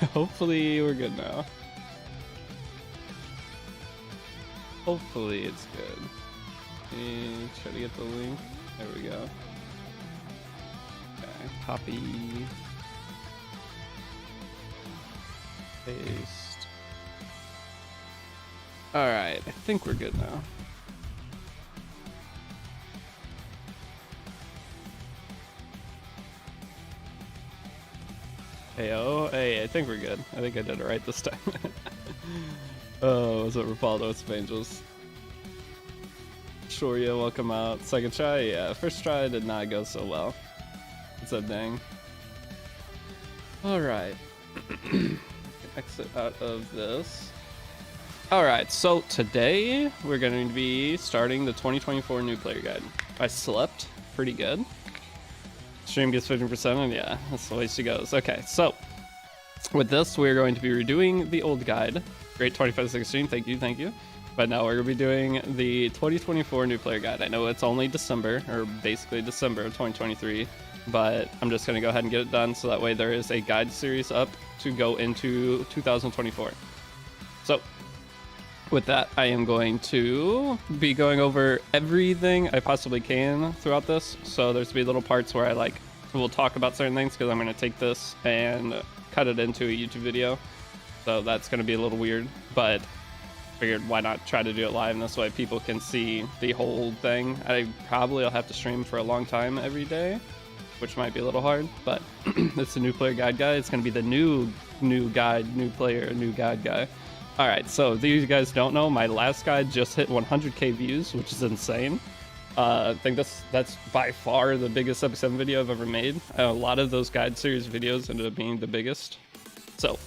Hopefully we're good now. Hopefully it's good. Try to get the link. There we go. Okay, copy. Paste. Alright, I think we're good now. Hey, I think we're good. I think I did it right this time. Oh, was it Rapaldo with some angels? Sure, yeah, welcome out. Second try? Yeah, first try did not go so well. It's a dang. Alright. Exit out of this. Alright, so today we're going to be starting the 2024 new player guide. I slept pretty good. Stream gets 50%, and yeah, that's the way she goes. Okay, so with this, we're going to be redoing the old guide. Great 2516, thank you. But now we're going to be doing the 2024 new player guide. I know it's only December, or basically December of 2023, but I'm just going to go ahead and get it done so that way there is a guide series up to go into 2024. So with that, I am going to be going over everything I possibly can throughout this. So there's be little parts where I will talk about certain things because I'm going to take this and cut it into a YouTube video. So that's going to be a little weird, but figured why not try to do it live, and this way people can see the whole thing. I probably will have to stream for a long time every day, which might be a little hard, but it's a new player guide guy. It's going to be the new guide, new player, new guide guy. All right, so if you guys don't know, my last guide just hit 100k views, which is insane. I think that's by far the biggest Epic 7 video I've ever made. A lot of those guide series videos ended up being the biggest. So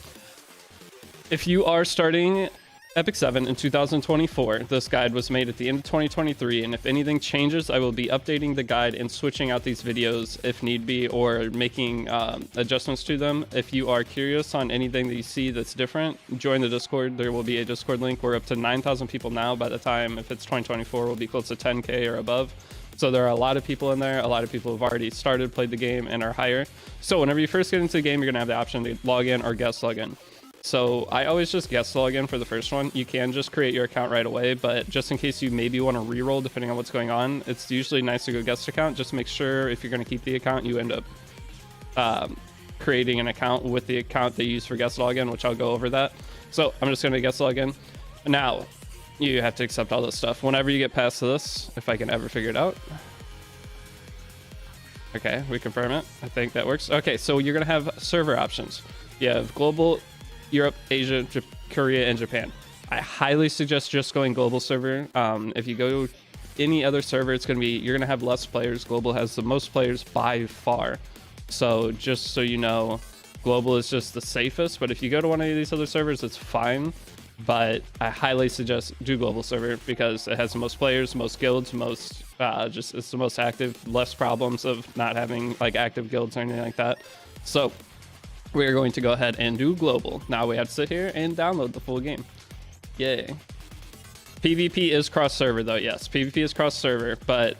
if you are starting Epic 7 in 2024, this guide was made at the end of 2023, and if anything changes, I will be updating the guide and switching out these videos if need be, or making adjustments to them. If you are curious on anything that you see that's different, join the Discord. There will be a Discord link. We're up to 9,000 people now. By the time, if it's 2024, we'll be close to 10k or above. So there are a lot of people in there. A lot of people have already started, played the game, and are higher. So whenever you first get into the game, you're going to have the option to log in or guest log in. So I always just guest log in for the first one. You can just create your account right away, but just in case you maybe want to reroll depending on what's going on, it's usually nice to go guest account. Just make sure if you're going to keep the account, you end up creating an account with the account they use for guest login, which I'll go over that. So I'm just going to guest login. Now you have to accept all this stuff. Whenever you get past this, if I can ever figure it out. Okay, we confirm it. I think that works. Okay, so you're going to have server options. You have global, Europe, Asia, Korea, and Japan. I highly suggest just going global server. If you go any other server, it's going to be, you're going to have less players. Global has the most players by far. So just so you know, global is just the safest, but if you go to one of these other servers, it's fine. But I highly suggest do global server because it has the most players, most guilds, most it's the most active, less problems of not having like active guilds or anything like that. So we are going to go ahead and do global. Now we have to sit here and download the full game. Yay. PvP is cross server though. Yes, PvP is cross server, but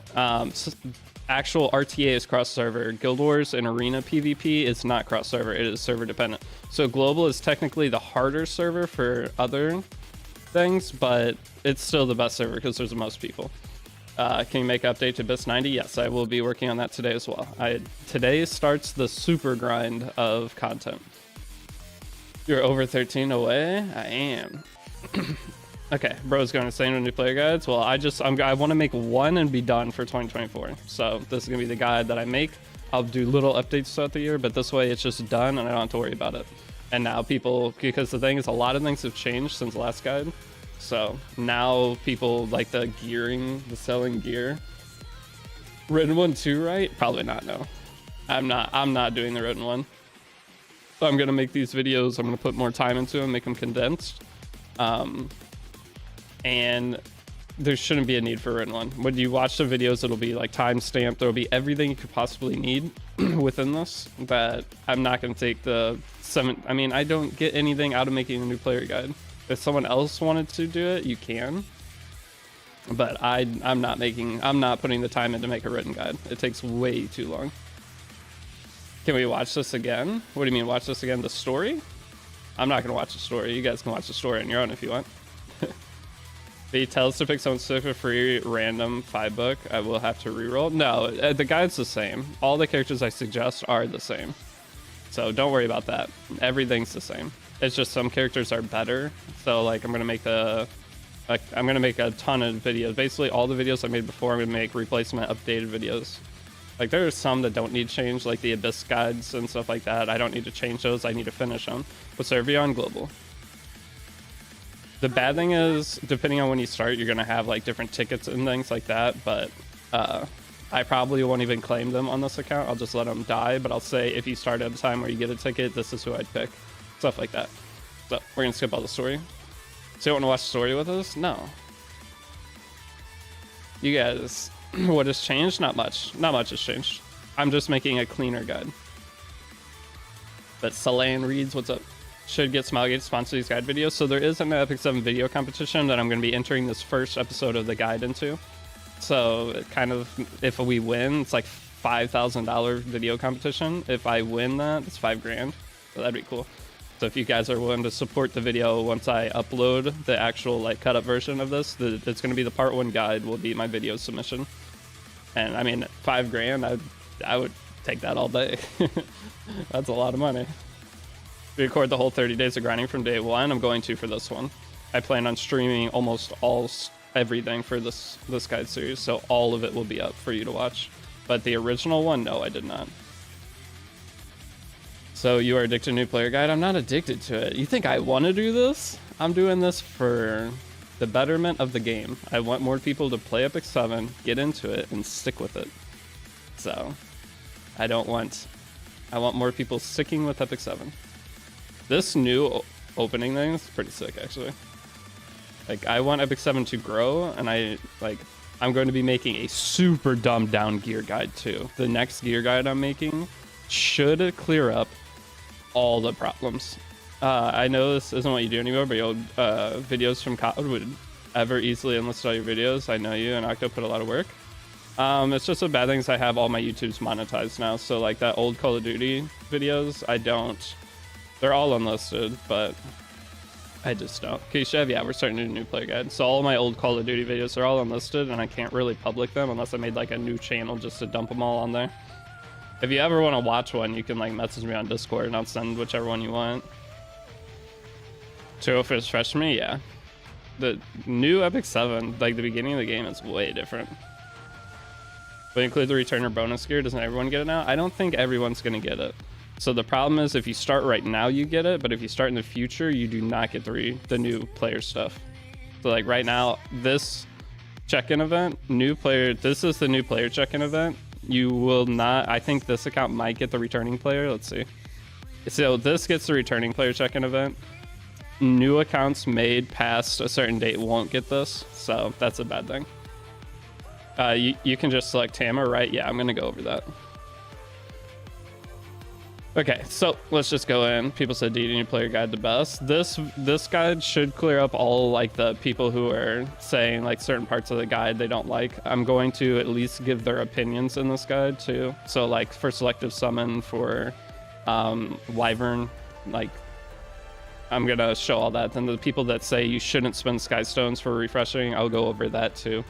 actual RTA is cross server. Guild Wars and Arena PvP is not cross server. It is server dependent. So global is technically the harder server for other things, but it's still the best server because there's the most people. Can you make an update to BIS 90? Yes, I will be working on that today as well. Today starts the super grind of content. You're over 13 away? I am. Okay, bro's going insane with new player guides. Well, I want to make one and be done for 2024. So this is going to be the guide that I make. I'll do little updates throughout the year, but this way it's just done and I don't have to worry about it. And now people, because the thing is a lot of things have changed since the last guide. So now people like the gearing, the selling gear. Written one too, right? Probably not, no. I'm not doing the written one. So I'm gonna make these videos, I'm gonna put more time into them, make them condensed. And there shouldn't be a need for a written one. When you watch the videos, it'll be like time stamped. There'll be everything you could possibly need within this, that I'm not gonna take the I don't get anything out of making a new player guide. If someone else wanted to do it, you can. But I'm not putting the time in to make a written guide. It takes way too long. Can we watch this again? What do you mean watch this again? The story? I'm not gonna watch the story. You guys can watch the story on your own if you want. He tells to pick someone specific for free random 5 book. I will have to reroll. No, the guide's the same. All the characters I suggest are the same. So don't worry about that. Everything's the same. It's just some characters are better. So like I'm gonna make a ton of videos. Basically all the videos I made before, I'm gonna make replacement updated videos. Like there are some that don't need change, like the Abyss guides and stuff like that. I don't need to change those. I need to finish them. But Servia on global. The bad thing is, depending on when you start, you're gonna have like different tickets and things like that. But I probably won't even claim them on this account. I'll just let them die. But I'll say if you start at a time where you get a ticket, this is who I'd pick. Stuff like that. So we're gonna skip all the story. So you want to watch the story with us? No. You guys, what has changed? Not much. Not much has changed. I'm just making a cleaner guide. But Salayan reads, what's up? Should get Smilegate to sponsor these guide videos. So there is an Epic 7 video competition that I'm going to be entering this first episode of the guide into. So it kind of, if we win, it's like $5,000 video competition. If I win that, it's $5,000. So that'd be cool. So if you guys are willing to support the video once I upload the actual like cut up version of this, it's going to be the part 1 guide will be my video submission. And I mean, $5,000, I would take that all day. That's a lot of money. Record the whole 30 days of grinding from day 1. I'm going to for this one. I plan on streaming almost everything for this guide series, so all of it will be up for you to watch. But the original one, no, I did not. So you are addicted to New Player Guide? I'm not addicted to it. You think I want to do this? I'm doing this for the betterment of the game. I want more people to play Epic 7, get into it, and stick with it. So I want more people sticking with Epic 7. This new opening thing is pretty sick, actually. Like, I want Epic 7 to grow, and I'm going to be making a super dumbed down gear guide too. The next gear guide I'm making should clear up all the problems. I know this isn't what you do anymore, but your videos from COD would ever easily enlist all your videos. I know you and Octo put a lot of work. It's just a bad thing is I have all my YouTubes monetized now. So like that old Call of Duty videos, they're all unlisted, but I just don't. Okay, Chev, yeah, we're starting a new player guide. So all my old Call of Duty videos are all unlisted, and I can't really public them unless I made like a new channel just to dump them all on there. If you ever want to watch one, you can like message me on Discord and I'll send whichever one you want. So if it's fresh to me, yeah. The new Epic 7, like the beginning of the game, is way different. But include the returner bonus gear. Doesn't everyone get it now? I don't think everyone's gonna get it. So the problem is if you start right now, you get it, but if you start in the future, you do not get the new player stuff. So like right now, this check-in event, this is the new player check-in event. You will not, I think this account might get the returning player. Let's see. So this gets the returning player check-in event. New accounts made past a certain date won't get this, so that's a bad thing. You can just select Tamar, right? Yeah, I'm gonna go over that. Okay, so let's just go in. People said Deity New Player Guide the best. This guide should clear up all like the people who are saying like certain parts of the guide they don't like. I'm going to at least give their opinions in this guide too. So like for Selective Summon, for Wyvern, like I'm gonna show all that. Then the people that say you shouldn't spend Sky Stones for refreshing, I'll go over that too,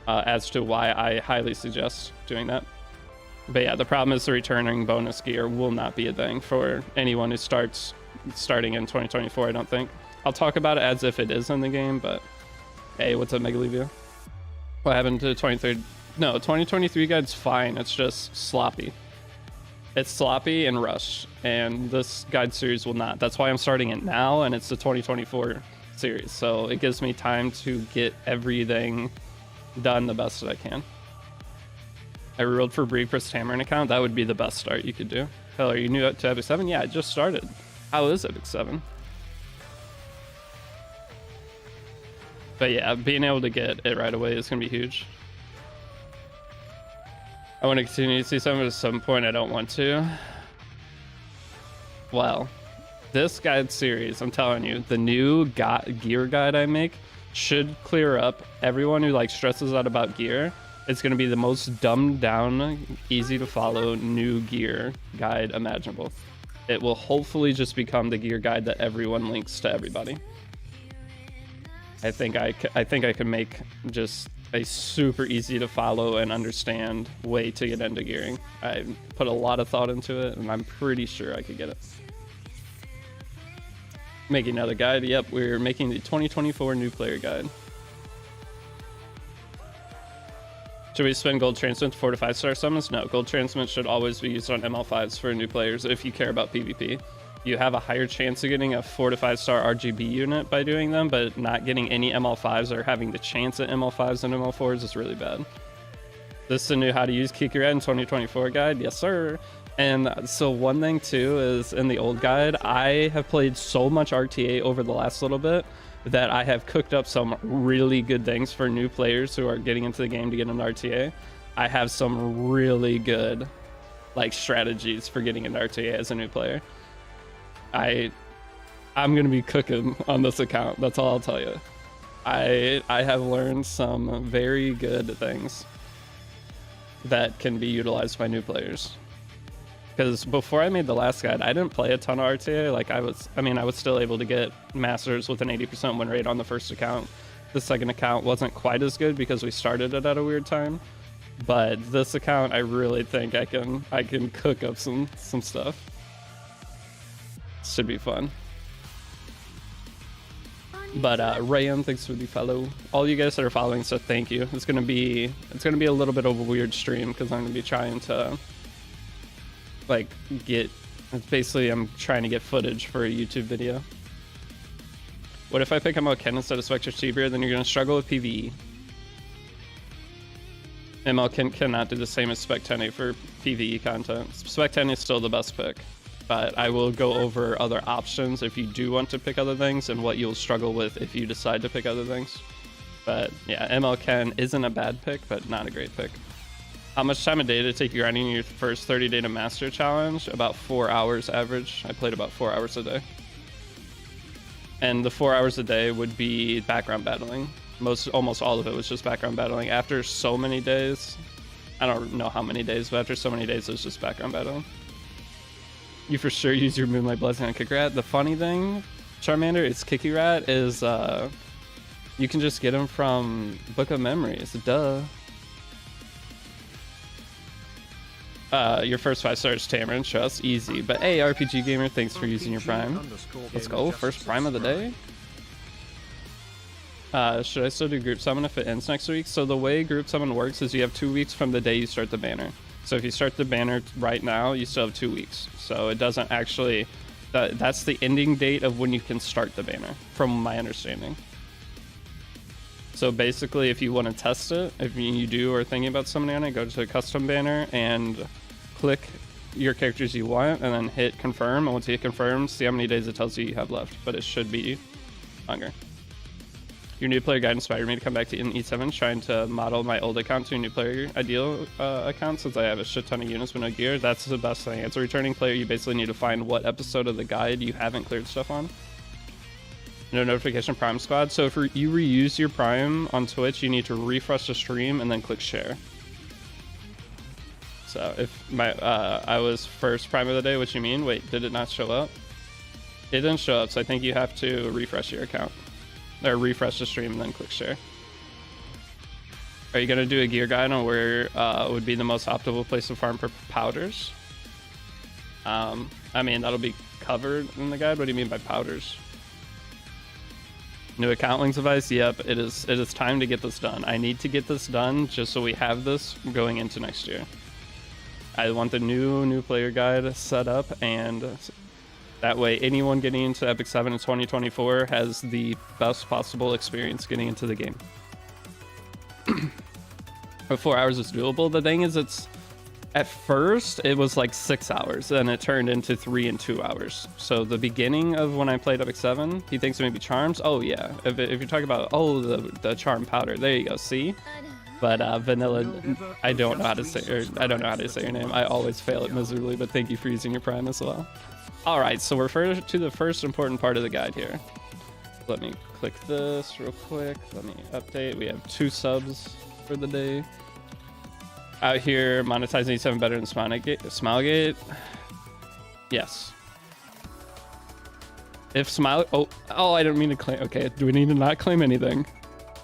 as to why I highly suggest doing that. But yeah, the problem is the returning bonus gear will not be a thing for anyone who starting in 2024, I don't think. I'll talk about it as if it is in the game, but hey, what's up, Megalevia? What happened to the 23rd? No, 2023 guide's fine. It's just sloppy. It's sloppy and rushed, and this guide series will not. That's why I'm starting it now, and it's the 2024 series. So it gives me time to get everything done the best that I can. I rerolled for Brig for Tamarind account. That would be the best start you could do. Hell, are you new to Epic 7? Yeah, I just started. How is Epic 7? But yeah, being able to get it right away is going to be huge. I want to continue to see some at some point. I don't want to. Well, this guide series, I'm telling you, the new gear guide I make should clear up everyone who like stresses out about gear. It's going to be the most dumbed down, easy to follow new gear guide imaginable. it will hopefully just become the gear guide that everyone links to everybody. I think I can make just a super easy to follow and understand way to get into gearing. I put a lot of thought into it, and I'm pretty sure I could get it. Making another guide. Yep, we're making the 2024 new player guide. Should we spend gold transmits 4 to 5 star summons? No, gold transmits should always be used on ML5s for new players if you care about PvP. You have a higher chance of getting a 4 to 5 star RGB unit by doing them, but not getting any ML5s or having the chance at ML5s and ML4s is really bad. This is the new how to use Kikirat in 2024 guide. Yes, sir. And so one thing too is in the old guide, I have played so much RTA over the last little bit that I have cooked up some really good things for new players who are getting into the game to get into RTA. I have some really good like strategies for getting into RTA as a new player. I'm gonna be cooking on this account. That's all I'll tell you. I have learned some very good things that can be utilized by new players. Because before I made the last guide, I didn't play a ton of RTA. Like I was still able to get masters with an 80% win rate on the first account. The second account wasn't quite as good because we started it at a weird time. But this account, I really think I can cook up some stuff. Should be fun. But Rayan, thanks for the follow. All you guys that are following, so thank you. It's gonna be a little bit of a weird stream because I'm gonna be trying to like I'm trying to get footage for a YouTube video. What if I pick ML Ken instead of Spectre Seabeard? Then you're gonna struggle with PvE. ML Ken cannot do the same as Spec 10 for PvE content. Spec 10 is still the best pick, but I will go over other options if you do want to pick other things and what you'll struggle with if you decide to pick other things. But yeah, ML Ken isn't a bad pick, but not a great pick. How much time a day did it take you grinding your first 30-day to master challenge? About 4 hours average. I played about 4 hours a day. And the 4 hours a day would be background battling. Almost all of it was just background battling. After so many days, I don't know how many days, but after so many days, it was just background battling. You for sure use your Moonlight Blessing on Kikirat. The funny thing, Charmander, is Kikirat is, you can just get him from Book of Memories, duh. Your first 5 stars, Tamarin, trust, easy. But hey, RPG Gamer, thanks for using your Prime. Let's go, first Prime of the day. Should I still do group summon if it ends next week? So the way group summon works is you have 2 weeks from the day you start the banner. So if you start the banner right now, you still have 2 weeks. So it doesn't actually, that's the ending date of when you can start the banner, from my understanding. So basically, if you want to test it, if you do or thinking about summoning on it, go to a custom banner and click your characters you want and then hit confirm. And once you hit confirm, see how many days it tells you have left, but it should be longer. Your new player guide inspired me to come back to E7, trying to model my old account to a new player ideal account since I have a shit ton of units with no gear. That's the best thing. As a returning player, you basically need to find what episode of the guide you haven't cleared stuff on. No notification Prime Squad. So if you reuse your Prime on Twitch, you need to refresh the stream and then click share. So if I was first Prime of the day, what you mean? Wait, did it not show up? It didn't show up, so I think you have to refresh your account. Or refresh the stream and then click share. Are you gonna do a gear guide on where would be the most optimal place to farm for powders? I mean, that'll be covered in the guide. What do you mean by powders? New account links advice? Yep, it is time to get this done. I need to get this done just so we have this going into next year. I want the new player guide set up, and that way anyone getting into Epic 7 in 2024 has the best possible experience getting into the game. But 4 hours is doable. The thing is, at first it was like 6 hours, and it turned into 3 and 2 hours. So the beginning of when I played Epic 7, he thinks it may be charms. Oh yeah, if you're talking about the charm powder, there you go. See, but Vanilla, I don't know how to say your name. I always fail it miserably. But thank you for using your Prime as well. All right, so we're to the first important part of the guide here. Let me click this real quick. Let me update. We have 2 subs for the day. Out here monetizing E7 better than Smilegate? Yes. If Smile... Oh, I didn't mean to claim... Okay, do we need to not claim anything?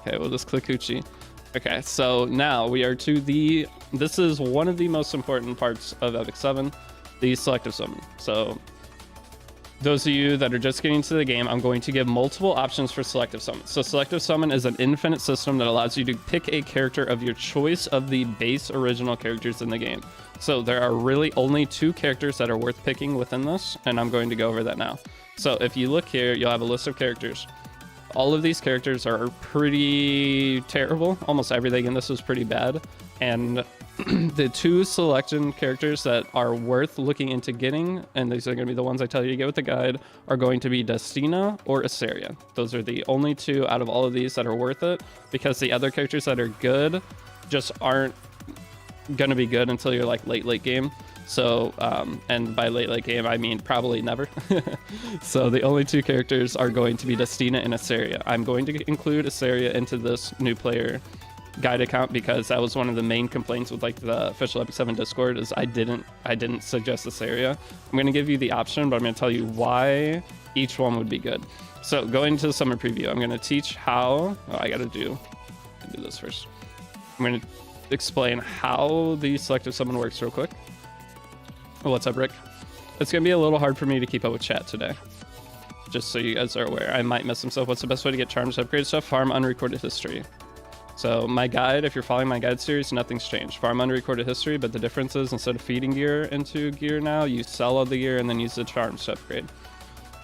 Okay, we'll just click Uchi. Okay, so now we are to the... This is one of the most important parts of Epic 7, the Selective Summon. So those of you that are just getting into the game, I'm going to give multiple options for Selective Summon. So Selective Summon is an infinite system that allows you to pick a character of your choice of the base original characters in the game. So there are really only 2 characters that are worth picking within this, and I'm going to go over that now. So if you look here, you'll have a list of characters. All of these characters are pretty terrible. Almost everything in this is pretty bad. And the 2 selection characters that are worth looking into getting, and these are going to be the ones I tell you to get with the guide, are going to be Destina or Asaria. Those are the only 2 out of all of these that are worth it, because the other characters that are good just aren't going to be good until you're like late game. So, and by late game, I mean probably never. So the only 2 characters are going to be Destina and Asaria. I'm going to include Asaria into this new player guide account because that was one of the main complaints with like the official Epic 7 Discord is I didn't suggest Asaria. I'm going to give you the option, but I'm going to tell you why each one would be good. So going to the summer preview, I'm going to teach how, I got to do this first. I'm going to explain how the Selective Summon works real quick. What's up, Rick? It's going to be a little hard for me to keep up with chat today. Just so you guys are aware. I might miss some stuff. What's the best way to get charms to upgrade stuff? Farm unrecorded history. So my guide, if you're following my guide series, nothing's changed. Farm unrecorded history, but the difference is instead of feeding gear into gear now, you sell all the gear and then use the charms to upgrade.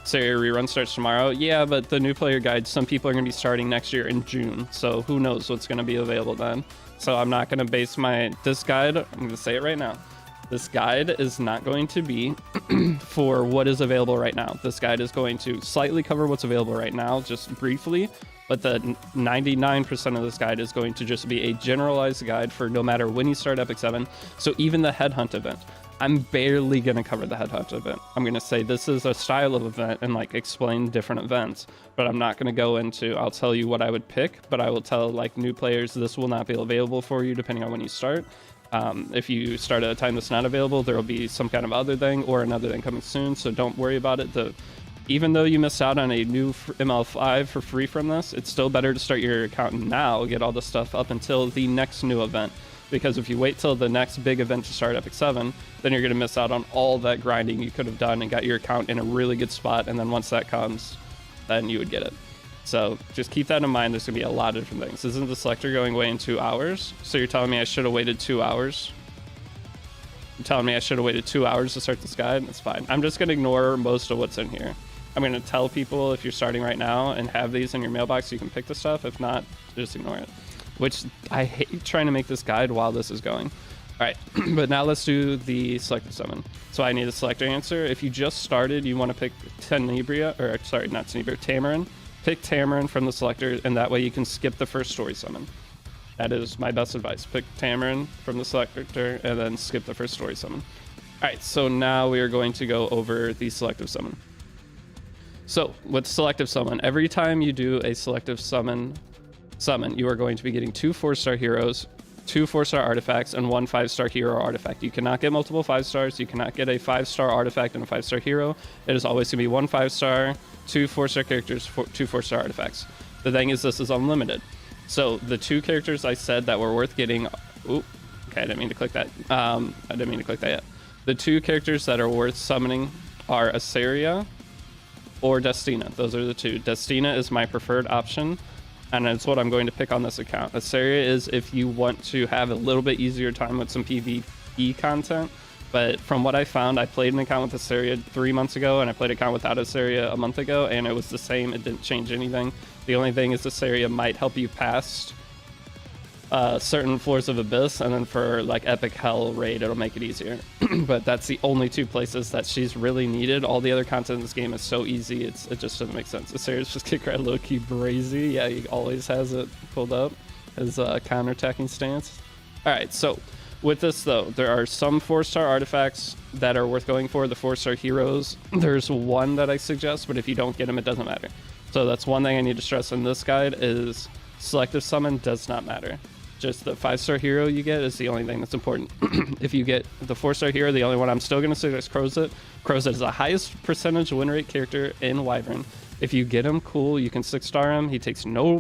So your rerun starts tomorrow. Yeah, but the new player guide, some people are going to be starting next year in June. So who knows what's going to be available then. So I'm not going to base this guide, I'm going to say it right now. This guide is not going to be for what is available right now. This guide is going to slightly cover what's available right now, just briefly, but the 99% of this guide is going to just be a generalized guide for no matter when you start Epic 7. So even the Headhunt event, I'm barely going to cover the Headhunt event. I'm going to say this is a style of event and like explain different events, but I'm not going to go into, I'll tell you what I would pick, but I will tell like new players, this will not be available for you depending on when you start. If you start at a time that's not available, there will be some kind of other thing or another thing coming soon. So don't worry about it. Even though you missed out on a new ML5 for free from this, it's still better to start your account now, get all the stuff up until the next new event. Because if you wait till the next big event to start Epic 7, then you're going to miss out on all that grinding you could have done and got your account in a really good spot. And then once that comes, then you would get it. So just keep that in mind. There's going to be a lot of different things. Isn't the selector going away in 2 hours? So you're telling me I should have waited 2 hours? You're telling me I should have waited 2 hours to start this guide? That's fine. I'm just going to ignore most of what's in here. I'm going to tell people if you're starting right now and have these in your mailbox, you can pick the stuff. If not, just ignore it. Which I hate trying to make this guide while this is going. All right, but now let's do the Selective Summon. So I need a selector answer. If you just started, you want to pick Tenebria, or sorry, not Tenebria, Tamarin. Pick Tamarin from the selector, and that way you can skip the first story summon. That is my best advice. Pick Tamarin from the selector, and then skip the first story summon. All right, so now we are going to go over the Selective Summon. So with Selective Summon, every time you do a Selective Summon, you are going to be getting 2 4-star heroes, 2 4-star artifacts, and 1 5-star hero artifact. You cannot get multiple 5-stars. You cannot get a 5-star artifact and a 5-star hero. It is always going to be 1 5-star, 2 4-star characters, 2 4-star artifacts. The thing is, this is unlimited. So the 2 characters I said that were worth getting... Oop, okay, I didn't mean to click that. I didn't mean to click that yet. The 2 characters that are worth summoning are Asaria or Destina. Those are the 2. Destina is my preferred option, and it's what I'm going to pick on this account. Asaria is if you want to have a little bit easier time with some PvE content, but from what I found, I played an account with Asaria 3 months ago, and I played an account without Asaria a month ago, and it was the same. It didn't change anything. The only thing is Asaria might help you past certain floors of Abyss, and then for like Epic Hell raid, it'll make it easier. But that's the only 2 places that she's really needed. All the other content in this game is so easy, it just doesn't make sense. Asaria's just kick right low-key brazy. Yeah, he always has it pulled up, his counter-attacking stance. Alright, so with this though, there are some 4-star artifacts that are worth going for. The 4-star heroes, there's one that I suggest, but if you don't get them, it doesn't matter. So that's one thing I need to stress in this guide is Selective Summon does not matter. Just the 5-star hero you get is the only thing that's important. If you get the 4-star hero, the only one I'm still going to suggest Crozet. Crozet is the highest percentage win rate character in Wyvern. If you get him, cool, you can 6-star him. He takes no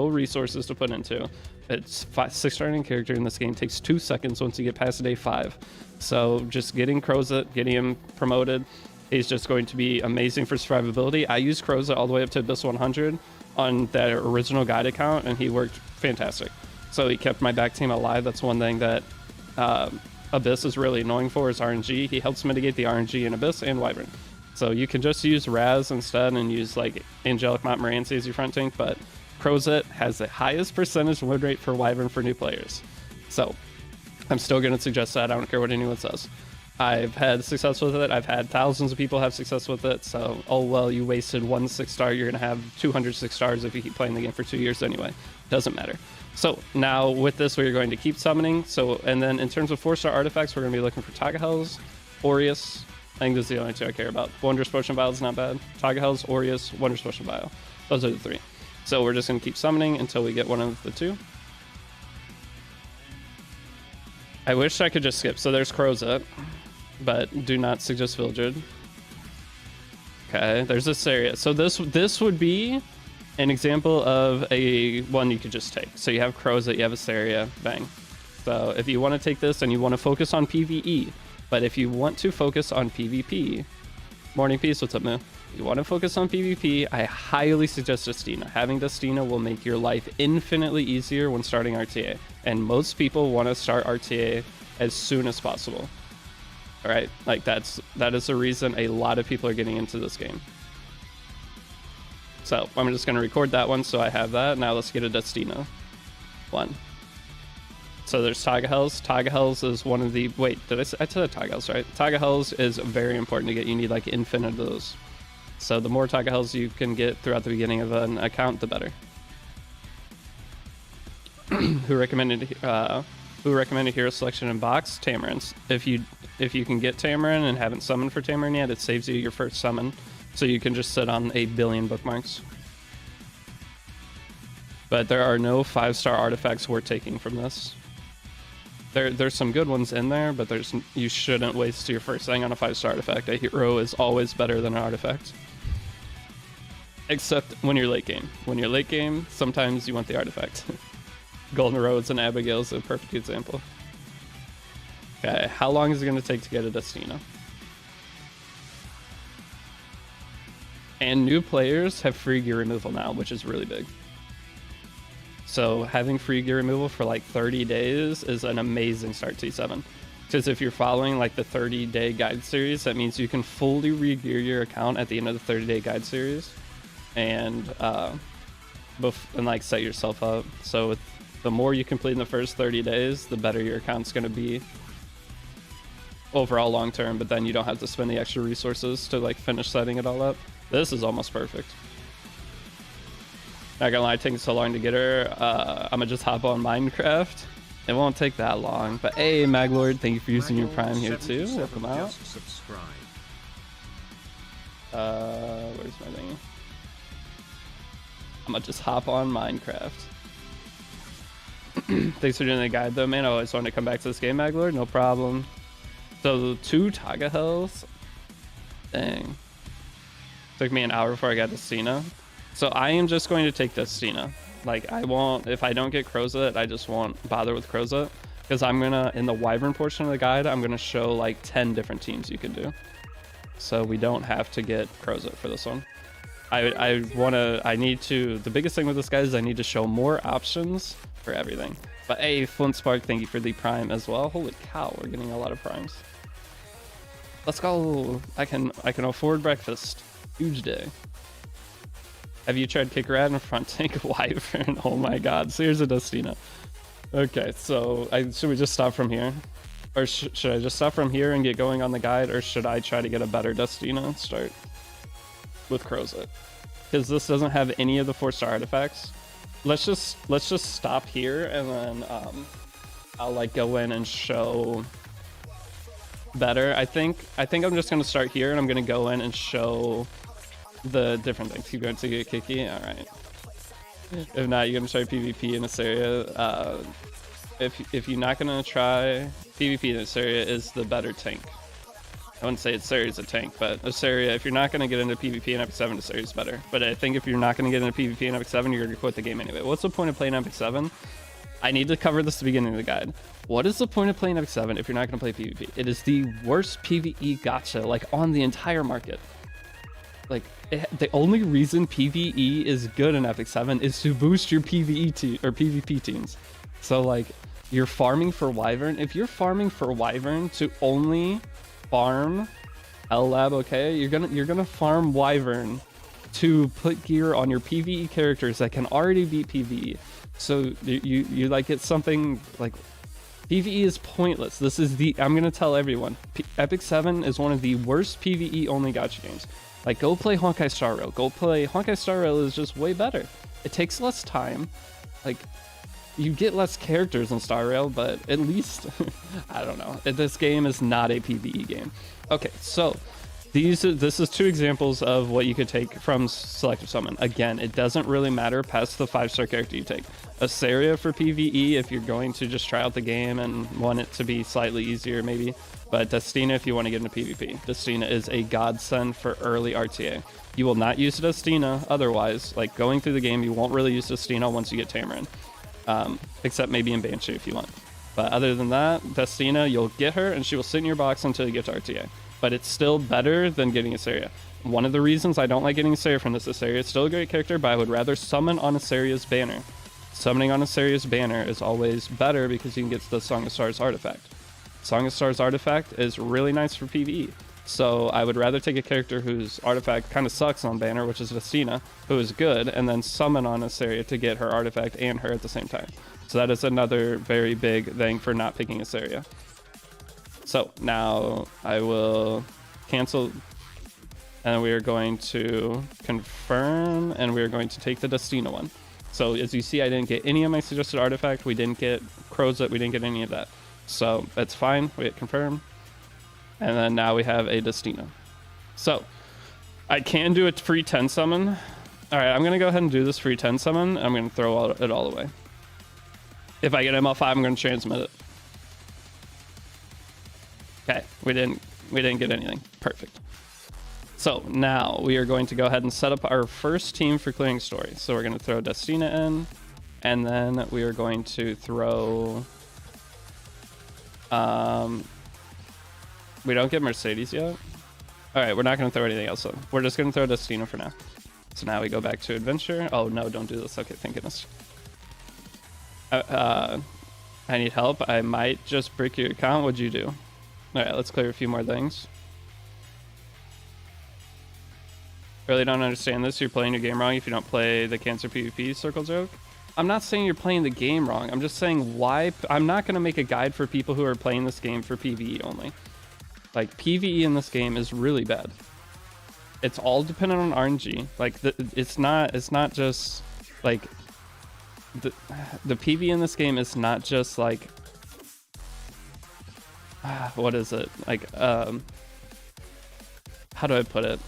resources to put into. It's 6-starring character in this game takes 2 seconds once you get past day 5. So just getting Crozet, getting him promoted, is just going to be amazing for survivability. I used Crozet all the way up to Abyss 100 on that original guide account, and he worked fantastic. So he kept my back team alive. That's one thing that Abyss is really annoying for is RNG. He helps mitigate the RNG in Abyss and Wyvern. So you can just use Raz instead and use like Angelic Montmorency as your front tank, but Crozet has the highest percentage win rate for Wyvern for new players. So I'm still going to suggest that. I don't care what anyone says. I've had success with it. I've had thousands of people have success with it. So, oh well, you wasted 1 6-star. You're going to have 200 6-stars if you keep playing the game for 2 years anyway. Doesn't matter. So now with this, we're going to keep summoning. So, and then in terms of 4-star artifacts, we're going to be looking for Tagahells, Aureus. I think this is the only two I care about. Wondrous Potion Vial is not bad. Tagahells, Aureus, Wondrous Potion Vial. Those are the 3. So we're just going to keep summoning until we get one of the 2. I wish I could just skip. So there's Crozet, but do not suggest Vildred. Okay, there's this area. So this would be an example of a one you could just take. So you have Crozet, you have Asteria, bang. So if you want to take this and you want to focus on PvE, but if you want to focus on PvP, Morning Peace, what's up, man? You want to focus on PvP, I highly suggest Destina. Having Destina will make your life infinitely easier when starting RTA. And most people want to start RTA as soon as possible. All right, like that is the reason a lot of people are getting into this game. So I'm just going to record that one so I have that. Now let's get a Destina one. So there's Tagahells. Tagahells is one of the... Wait, I said Tagahells, right? Tagahells is very important to get. You need like infinite of those. So the more Tagahells you can get throughout the beginning of an account, the better. Who recommended hero selection in box? Tamarins. If you can get Tamarin and haven't summoned for Tamarin yet, it saves you your first summon. So you can just sit on 8 billion bookmarks. But there are no 5-star artifacts worth taking from this. There's some good ones in there, but you shouldn't waste your first thing on a 5-star artifact. A hero is always better than an artifact. Except when you're late game. When you're late game, sometimes you want the artifact. Golden Roads and Abigail is a perfect example. Okay, how long is it going to take to get a Destina? And new players have free gear removal now, which is really big. So having free gear removal for like 30 days is an amazing start to T7. Because if you're following like the 30-day guide series, that means you can fully re-gear your account at the end of the 30-day guide series, and like set yourself up. So the more you complete in the first 30 days, the better your account's going to be overall long term. But then you don't have to spend the extra resources to like finish setting it all up. This is almost perfect. Not gonna lie, it takes so long to get her. I'm gonna just hop on Minecraft. It won't take that long. But hey, Maglord, thank you for using your Prime here too. Welcome out. Where's my thing? I'm gonna just hop on Minecraft. Thanks for doing the guide though, man. I always wanted to come back to this game, Maglord. No problem. So 2 Tagahells. Dang. Took me an hour before I got to Cena. So I am just going to take Destina. Like I won't, if I don't get Crozet, I just won't bother with Crozet. Because I'm gonna, in the Wyvern portion of the guide, I'm gonna show like 10 different teams you can do. So we don't have to get Crozet for this one. I need to, the biggest thing with this guy is I need to show more options for everything. But hey, Flint Spark, thank you for the Prime as well. Holy cow, we're getting a lot of Primes. Let's go. I can afford breakfast. Huge day. Have you tried Kick Rat in front tank Wyvern? Oh my god. So here's a Destina. Okay, so should we just stop from here? Or should I just stop from here and get going on the guide? Or should I try to get a better Destina and start with Crozet? Because this doesn't have any of the 4-star artifacts. Let's just stop here and then I'll like go in and show better. I think I'm just gonna start here and I'm gonna go in and show the different things. Keep going to get Kiki. All right. If not, you're gonna try PvP in this area. If you're not gonna try PvP in this area, is the better tank. I wouldn't say Asaria's a tank, but Asaria, if you're not going to get into PvP in Epic 7, Asaria's better. But I think if you're not going to get into PvP in Epic 7, you're going to quit the game anyway. What's the point of playing Epic 7? I need to cover this at the beginning of the guide. What is the point of playing Epic 7 if you're not going to play PvP? It is the worst PvE gacha, like, on the entire market. Like, the only reason PvE is good in Epic 7 is to boost your PvP teams. So, like, you're farming for Wyvern. If you're farming for Wyvern to only farm L-Lab, okay, you're gonna farm Wyvern to put gear on your PvE characters that can already beat PvE. So you like, it's something like PvE is pointless. This is I'm gonna tell everyone, Epic 7 is one of the worst PvE only gacha games. Like, go play Honkai Star Rail. Honkai Star Rail is just way better. It takes less time. Like, you get less characters in Star Rail, but at least, I don't know. This game is not a PvE game. Okay, so this is 2 examples of what you could take from Selective Summon. Again, it doesn't really matter past the 5-star character you take. Asaria for PvE if you're going to just try out the game and want it to be slightly easier maybe. But Destina if you want to get into PvP. Destina is a godsend for early RTA. You will not use Destina otherwise. Like, going through the game, you won't really use Destina once you get Tamarin. Except maybe in Banshee if you want. But other than that, Destina, you'll get her and she will sit in your box until you get to RTA. But it's still better than getting Asaria. One of the reasons I don't like getting Asaria from this Asaria, it's still a great character, but I would rather summon on Asaria's banner. Summoning on Asaria's banner is always better because you can get the Song of Stars artifact. Song of Stars artifact is really nice for PvE. So I would rather take a character whose artifact kind of sucks on banner, which is Destina, who is good, and then summon on Asaria to get her artifact and her at the same time. So that is another very big thing for not picking Asaria. So now I will cancel, and we are going to confirm, and we are going to take the Destina one. So as you see, I didn't get any of my suggested artifact. We didn't get Crozet. We didn't get any of that. So that's fine. We hit confirm. And then now we have a Destina. So I can do a free 10 summon. All right, I'm going to go ahead and do this free 10 summon. I'm going to throw it all away. If I get ML5, I'm going to transmit it. Okay, we didn't get anything. Perfect. So now we are going to go ahead and set up our first team for clearing story. So we're going to throw Destina in, and then we are going to throw... we don't get Mercedes yet. All right, we're not going to throw anything else in. We're just going to throw Destina for now. So now we go back to adventure. Oh no, don't do this. Okay, thank goodness. I need help. I might just break your account. What'd you do? All right, let's clear a few more things. Really don't understand this. You're playing your game wrong if you don't play the Cancer PvP circle joke. I'm not saying you're playing the game wrong. I'm just saying why. I'm not going to make a guide for people who are playing this game for PvE only. Like, PvE in this game is really bad. It's all dependent on RNG. Like, it's not just like the PvE in this game is not just like what is it? Like, how do I put it?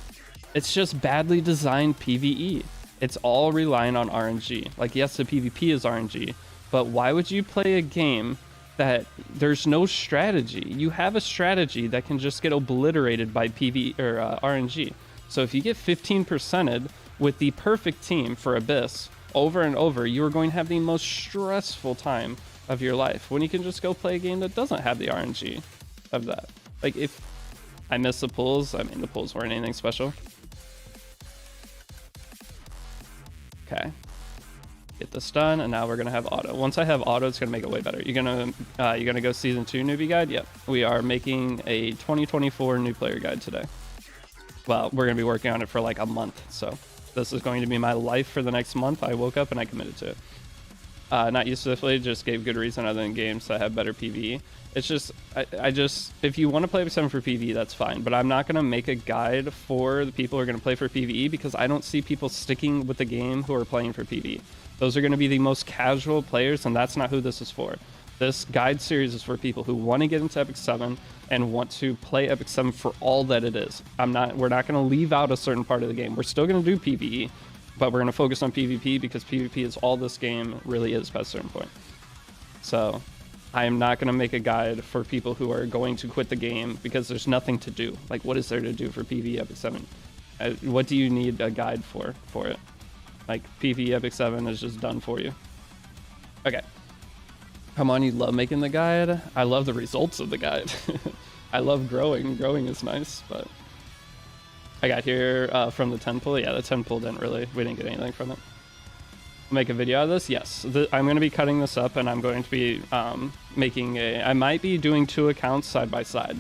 It's just badly designed PvE. It's all relying on RNG. Like, yes, the PvP is RNG, but why would you play a game that there's no strategy? You have a strategy that can just get obliterated by PvE or RNG. So if you get 15%ed with the perfect team for Abyss over and over, you are going to have the most stressful time of your life when you can just go play a game that doesn't have the RNG of that. Like, if I miss the pulls, I mean, the pulls weren't anything special. Okay, get this done, and now we're gonna have auto. Once I have auto, it's gonna make it way better. You're gonna go season 2 newbie guide. Yep, we are making a 2024 new player guide today. Well, we're gonna be working on it for like a month, so this is going to be my life for the next month. I woke up and I committed to it. Not used to affiliate, just gave good reason other than games that have better PvE. It's just, I just, if you want to play Epic 7 for PvE, that's fine. But I'm not going to make a guide for the people who are going to play for PvE because I don't see people sticking with the game who are playing for PvE. Those are going to be the most casual players, and that's not who this is for. This guide series is for people who want to get into Epic 7 and want to play Epic 7 for all that it is. We're not going to leave out a certain part of the game. We're still going to do PvE, but we're going to focus on PvP because PvP is all this game really is past a certain point. So I am not going to make a guide for people who are going to quit the game because there's nothing to do. Like, what is there to do for PvE Epic 7? What do you need a guide for it? Like, PvE Epic 7 is just done for you. Okay. Come on, you love making the guide. I love the results of the guide. I love growing. Growing is nice, but I got here from the 10 pull. Yeah, the 10 pull we didn't get anything from it. Make a video out of this? Yes. I'm going to be cutting this up, and I'm going to be I might be doing 2 accounts side by side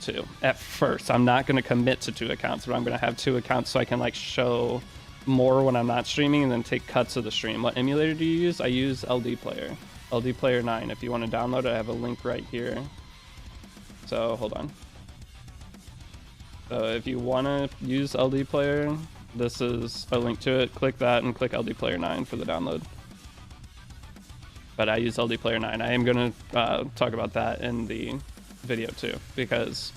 too. At first, I'm not going to commit to 2 accounts, but I'm going to have 2 accounts so I can like show more when I'm not streaming and then take cuts of the stream. What emulator do you use? I use LD Player. LD Player 9. If you want to download it, I have a link right here. So hold on. So if you want to use LD Player, this is a link to it. Click that and click LD Player 9 for the download. But I use LD Player 9. I am going to talk about that in the video too, because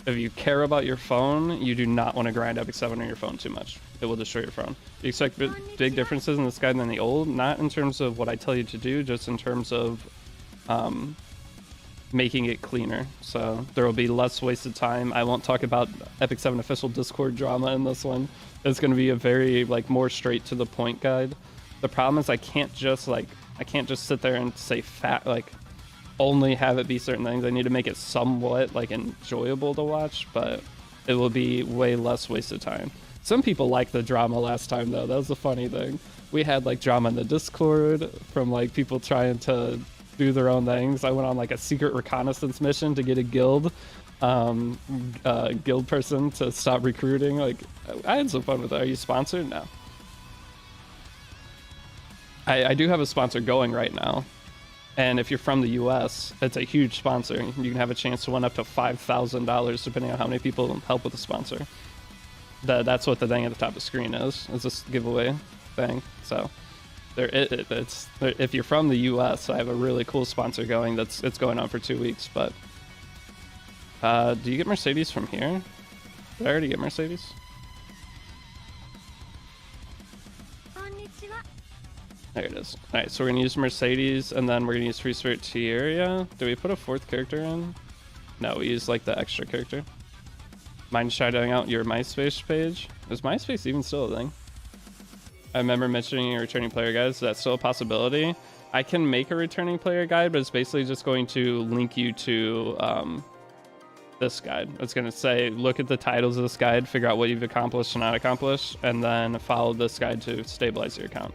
if you care about your phone, you do not want to grind Epic 7 on your phone too much. It will destroy your phone. You expect big differences in this guide than the old, not in terms of what I tell you to do, just in terms of making it cleaner. So there will be less wasted time. I won't talk about Epic 7 official Discord drama in this one. It's going to be a very like more straight to the point guide. The problem is I can't just sit there and say only have it be certain things. I need to make it somewhat like enjoyable to watch, but it will be way less wasted time. Some people liked the drama last time though. That was the funny thing. We had like drama in the Discord from like people trying to do their own things. I went on like a secret reconnaissance mission to get a guild person to stop recruiting. Like, I had some fun with it. Are you sponsored? No. I do have a sponsor going right now. And if you're from the US, it's a huge sponsor. You can have a chance to win up to $5,000 depending on how many people help with the sponsor. That's what the thing at the top of the screen is. It's this giveaway thing. So if you're from the US, I have a really cool sponsor going. It's going on for 2 weeks. But do you get Mercedes from here? Did I already get Mercedes? There it is. All right, so we're gonna use Mercedes, and then we're gonna use Free Spirit Tieria. Do we put a 4th character in? No, we use like the extra character. Mind shouting out your MySpace page? Is MySpace even still a thing? I remember mentioning your returning player guide. Is that still a possibility? I can make a returning player guide, but it's basically just going to link you to this guide. It's going to say, look at the titles of this guide, figure out what you've accomplished and not accomplished, and then follow this guide to stabilize your account.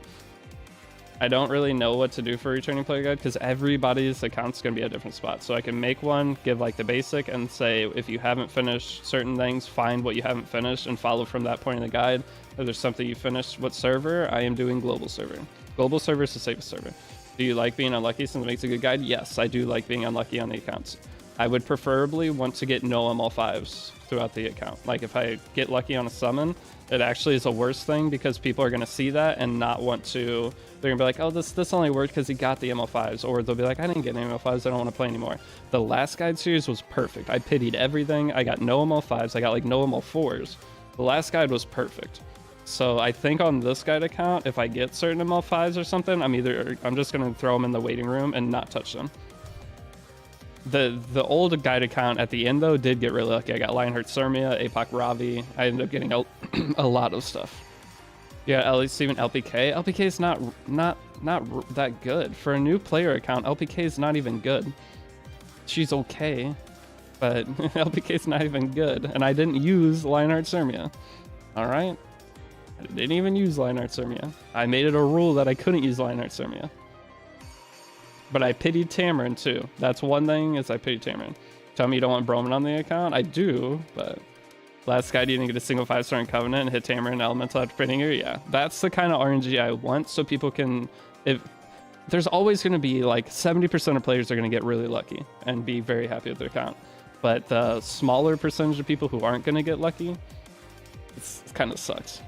I don't really know what to do for a returning player guide because everybody's account's going to be at a different spot. So I can make one, give like the basic, and say if you haven't finished certain things, find what you haven't finished and follow from that point in the guide. If there's something you finished, what server? I am doing global server. Global server is the safest server. Do you like being unlucky since it makes a good guide? Yes, I do like being unlucky on the accounts. I would preferably want to get no ML5s throughout the account. Like if I get lucky on a summon, it actually is a worse thing because people are going to see that and not want to. They're going to be like, oh, this only worked because he got the ML5s. Or they'll be like, I didn't get any ML5s. I don't want to play anymore. The last guide series was perfect. I pitied everything. I got no ML5s. I got like no ML4s. The last guide was perfect. So I think on this guide account, if I get certain ML5s or something, I'm just going to throw them in the waiting room and not touch them. The old guide account at the end though did get really lucky. I got Lionheart Surmia, APOC Ravi. I ended up getting a lot of stuff. Yeah, at least even LPK. LPK is not that good for a new player account. LPK is not even good. She's okay, but LPK is not even good. And I didn't use Lionheart Surmia. All right, I didn't even use Lionheart Surmia. I made it a rule that I couldn't use Lionheart Surmia. But I pitied Tamarin too. That's one thing, is I pitied Tamarin. Tell me you don't want Broman on the account? I do, but last guy didn't get a single 5-star in Covenant and hit Tamarin Elemental after pinning her. Yeah, that's the kind of RNG I want, so people can. If there's always going to be like 70% of players are going to get really lucky and be very happy with their account, but the smaller percentage of people who aren't going to get lucky, it kind of sucks.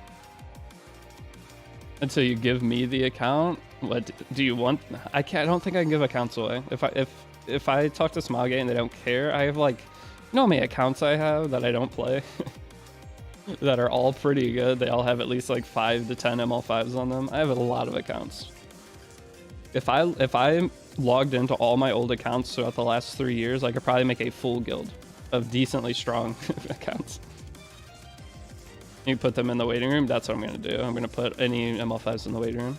Until you give me the account. What do you want? I don't think I can give accounts away. If I talk to Smoggy and they don't care, I have like, you know how many accounts I have that I don't play? that are all pretty good. They all have at least like 5 to 10 ML5s on them. I have a lot of accounts. If I logged into all my old accounts throughout the last 3 years, I could probably make a full guild of decently strong accounts. You put them in the waiting room. That's what I'm gonna do. I'm gonna put any ML5s in the waiting room.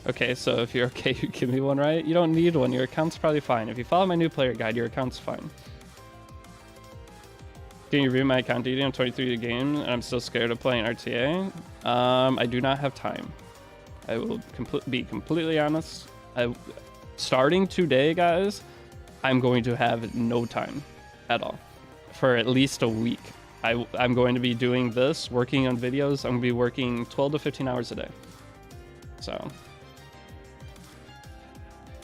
Okay, so if you're okay, you give me one, right? You don't need one. Your account's probably fine. If you follow my new player guide, your account's fine. Can you review my account, Deity? I'm 23 to game, and I'm still scared of playing RTA. I do not have time. I will be completely honest. Starting today, guys, I'm going to have no time at all for at least a week. I'm going to be doing this, working on videos. I'm going to be working 12 to 15 hours a day. So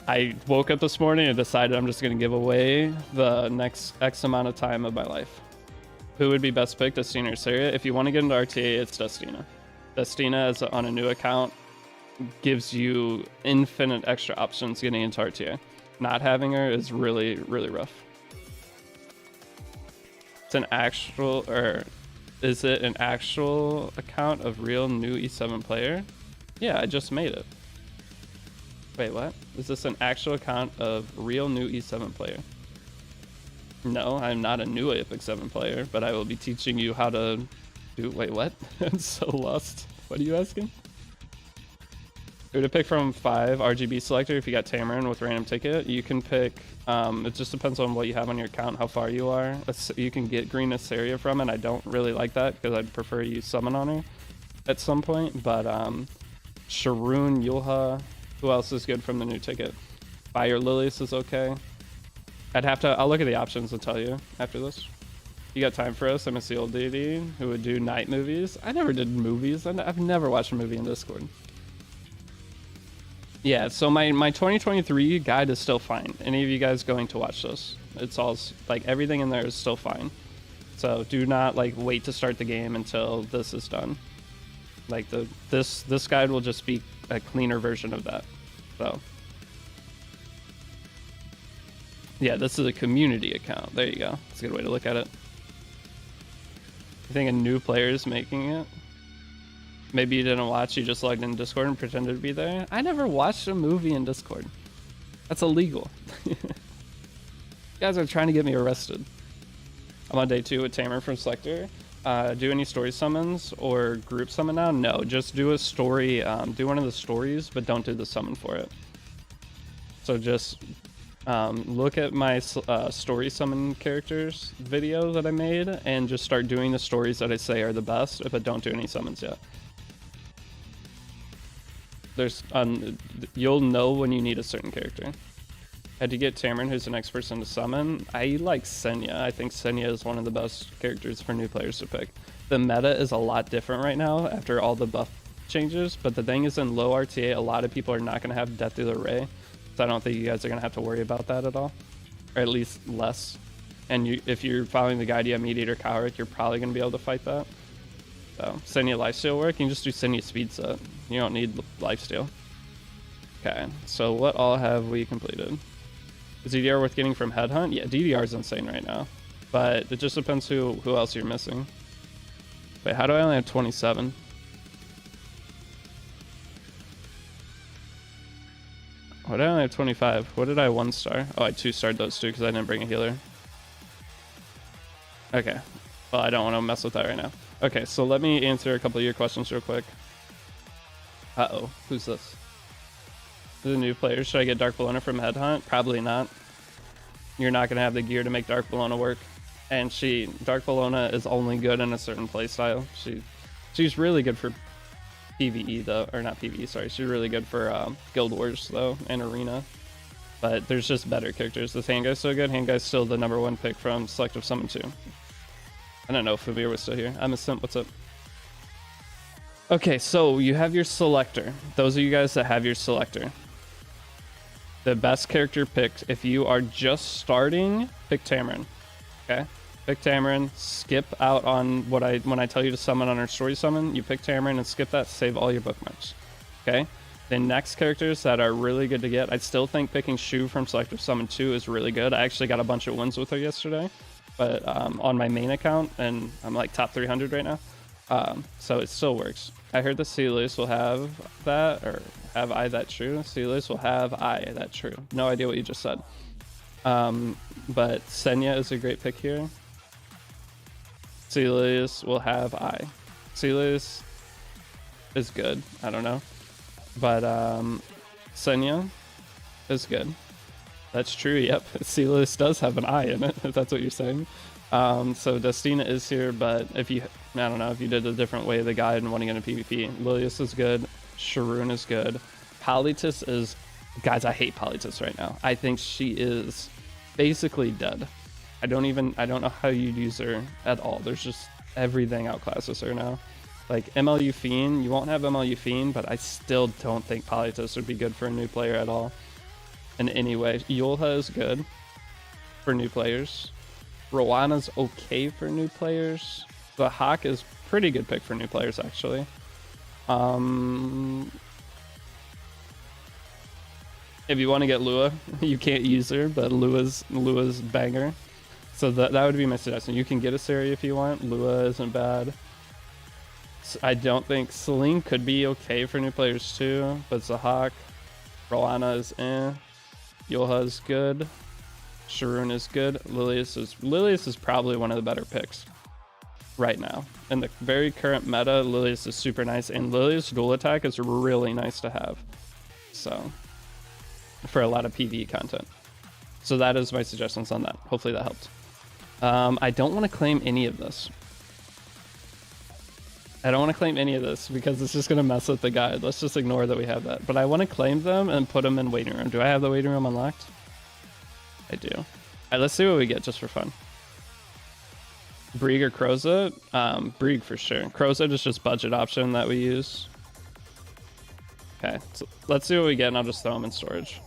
I woke up this morning and decided I'm just going to give away the next X amount of time of my life. Who would be best picked, Destina or Saria? If you want to get into RTA, it's Destina. Destina is on a new account, gives you infinite extra options getting into RTA. Not having her is really, really rough. It's an actual, or is it an actual account of real new E7 player? Yeah, I just made it. Wait, what? Is this an actual account of real new E7 player? No, I'm not a new Apex 7 player, but I will be teaching you how to do. Wait, what? I'm so lost. What are you asking? Who to pick from 5 RGB selector if you got Tamarin with random ticket? You can pick, it just depends on what you have on your account, how far you are. You can get Green Assaria from it. I don't really like that because I'd prefer you summon on her at some point. But Sharoon, Yulha, who else is good from the new ticket? Fire Lilies is okay. I'll look at the options and tell you after this. You got time for us? I miss the old Deity who would do night movies. I never did movies. I've never watched a movie in Discord. Yeah, so my 2023 guide is still fine. Any of you guys going to watch this? It's all, like, everything in there is still fine. So do not, like, wait to start the game until this is done. Like, this guide will just be a cleaner version of that. So yeah, this is a community account. There you go. That's a good way to look at it. You think a new player is making it? Maybe you didn't watch, you just logged in Discord and pretended to be there. I never watched a movie in Discord. That's illegal. You guys are trying to get me arrested. I'm on day 2 with Tamer from Selective. Do any story summons or group summon now? No, just do a story, do one of the stories, but don't do the summon for it. So just look at my story summon characters video that I made and just start doing the stories that I say are the best, but don't do any summons yet. There's you'll know when you need a certain character. Had to get Tamarin, who's the next person to summon. I like Senya. I think Senya is one of the best characters for new players to pick. The meta is a lot different right now after all the buff changes, but the thing is, in low RTA, a lot of people are not going to have Death Through the Ray, so I don't think you guys are going to have to worry about that at all, or at least less. And if you're following the guide, you have Mediator Coward, you're probably going to be able to fight that. So Senya lifesteal work, you can just do Senya speed set. You don't need lifesteal. Okay, so what all have we completed? Is DDR worth getting from Headhunt? Yeah, DDR is insane right now, but it just depends who else you're missing. Wait, how do I only have 27? Why did I only have 25? What did I 1-star? Oh, I 2-starred those two because I didn't bring a healer. Okay, well, I don't want to mess with that right now. Okay, so let me answer a couple of your questions real quick. Uh-oh, who's this? The new player. Should I get Dark Bologna from Headhunt? Probably not. You're not going to have the gear to make Dark Bologna work. And Dark Bologna is only good in a certain playstyle. She's really good for PvE though, or not PvE, sorry. She's really good for Guild Wars though, and Arena. But there's just better characters. This Hand Guy's so good. Hand Guy's still the #1 pick from Selective Summon 2. I don't know if Fabir was still here. I'm a simp. What's up? Okay, so you have your selector. Those of you guys that have your selector, the best character picked, if you are just starting, pick Tamarin. Okay, pick Tamarin. Skip out on when I tell you to summon on our story summon. You pick Tamarin and skip that. Save all your bookmarks. Okay. The next characters that are really good to get, I still think picking Shu from Selective Summon 2 is really good. I actually got a bunch of wins with her yesterday, but on my main account, and I'm like top 300 right now. So it still works. I heard the Selective will have that, or have I that true? Selective will have I that true. No idea what you just said. But Senya is a great pick here. Selective will have I. Selective is good. I don't know. But Senya is good. That's true, yep. Selective does have an I in it, if that's what you're saying. So Destina is here, but if you, I don't know, if you did a different way of the guide and want to get a PvP, Lilius is good, Sharoon is good, Politis is, guys, I hate Politis right now. I think she is basically dead. I don't know how you'd use her at all. There's just everything outclasses her now. Like MLU Fiend, you won't have MLU Fiend, but I still don't think Politis would be good for a new player at all. In any way. Yulha is good for new players. Rowanna's okay for new players. The Hawk is pretty good pick for new players, actually. If you want to get Lua, you can't use her, but Lua's banger. So that would be my suggestion. You can get a Sari if you want. Lua isn't bad. I don't think Celine could be okay for new players too, but Zahak, Rowanna is eh. Yulha is good. Sharoon is good. Lilius is probably one of the better picks right now. In the very current meta, Lilius is super nice, and Lilius dual attack is really nice to have. So, for a lot of PvE content. So that is my suggestions on that. Hopefully that helped. I don't want to claim any of this. I don't want to claim any of this because it's just going to mess with the guide. Let's just ignore that we have that. But I want to claim them and put them in waiting room. Do I have the waiting room unlocked? I do. All right, let's see what we get just for fun. Brieg or Kroza? Brieg for sure. Kroza is just budget option that we use. Okay, so let's see what we get and I'll just throw them in storage.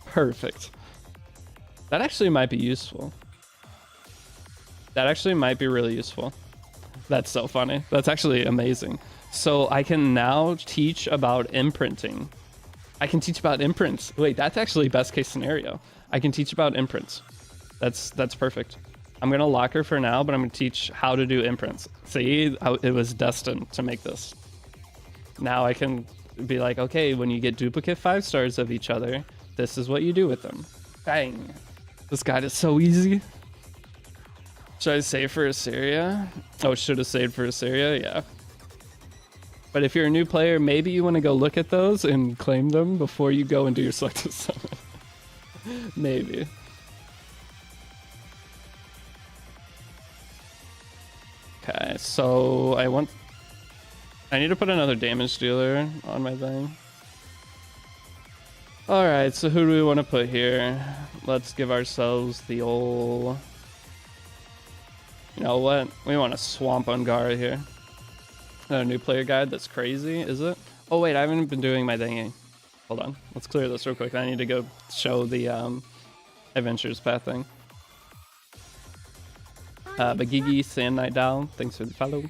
Perfect. That actually might be useful. That actually might be really useful. That's so funny. That's actually amazing. So I can now teach about imprinting. I can teach about imprints. Wait, that's actually best case scenario. I can teach about imprints. That's perfect. I'm gonna lock her for now, but I'm gonna teach how to do imprints. See, it was destined to make this. Now I can be like, okay, when you get duplicate 5 stars of each other, this is what you do with them. Bang. This guide is so easy. Should I save for Assyria? Oh, should have saved for Assyria? Yeah. But if you're a new player, maybe you want to go look at those and claim them before you go and do your selective summon. Maybe. Okay, so I need to put another damage dealer on my thing. Alright, so who do we want to put here? Let's give ourselves the old... You know what? We want a Swamp Ungara here. A new player guide? That's crazy, is it? Oh wait, I haven't been doing my thingy. Hold on. Let's clear this real quick. I need to go show the Adventures Path thing. Bagigi, Sand Knight Down, thanks for the follow.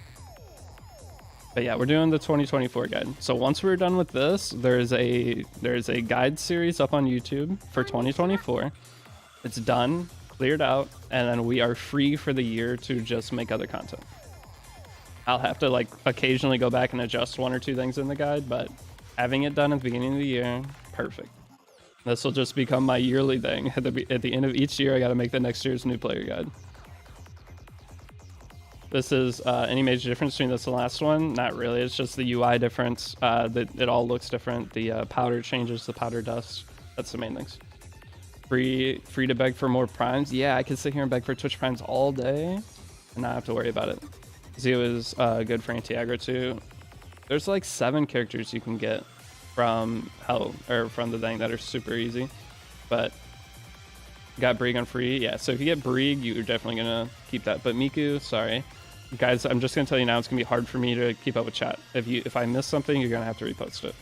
But yeah, we're doing the 2024 guide. So once we're done with this, there's a guide series up on YouTube for 2024. It's done, cleared out, and then we are free for the year to just make other content. I'll have to like occasionally go back and adjust 1 or 2 things in the guide, but having it done at the beginning of the year, perfect. This will just become my yearly thing. At the end of each year, I got to make the next year's new player guide. This is any major difference between this and the last one? Not really. It's just the UI difference. That it all looks different. The powder changes, the powder dust. That's the main things. Free to beg for more primes. Yeah, I could sit here and beg for Twitch primes all day and not have to worry about it. Zio is good for anti-aggro too. There's like 7 characters you can get from hell or from the thing that are super easy, but got Brieg on free. Yeah, so if you get Brieg, you're definitely gonna keep that. But Miku, sorry guys, I'm just gonna tell you now, it's gonna be hard for me to keep up with chat. If I miss something, you're gonna have to repost it.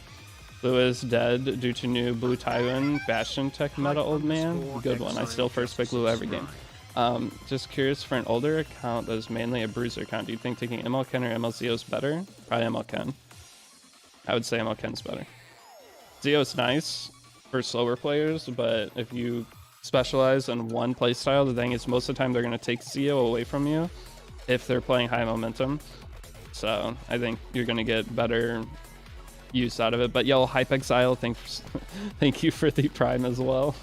Lua is dead due to new Blue Tywin Bastion tech meta, old man. Good one. I still first pick Lua every game. Just curious, for an older account that is mainly a bruiser account, do you think taking ML Ken or ML Zio is better? Probably ML Ken. I would say ML Ken's better. Zio's nice for slower players, but if you specialize in one playstyle, the thing is most of the time they're going to take Zio away from you if they're playing high momentum. So I think you're going to get better use out of it. But yo, Hype Exile, thank you for the Prime as well.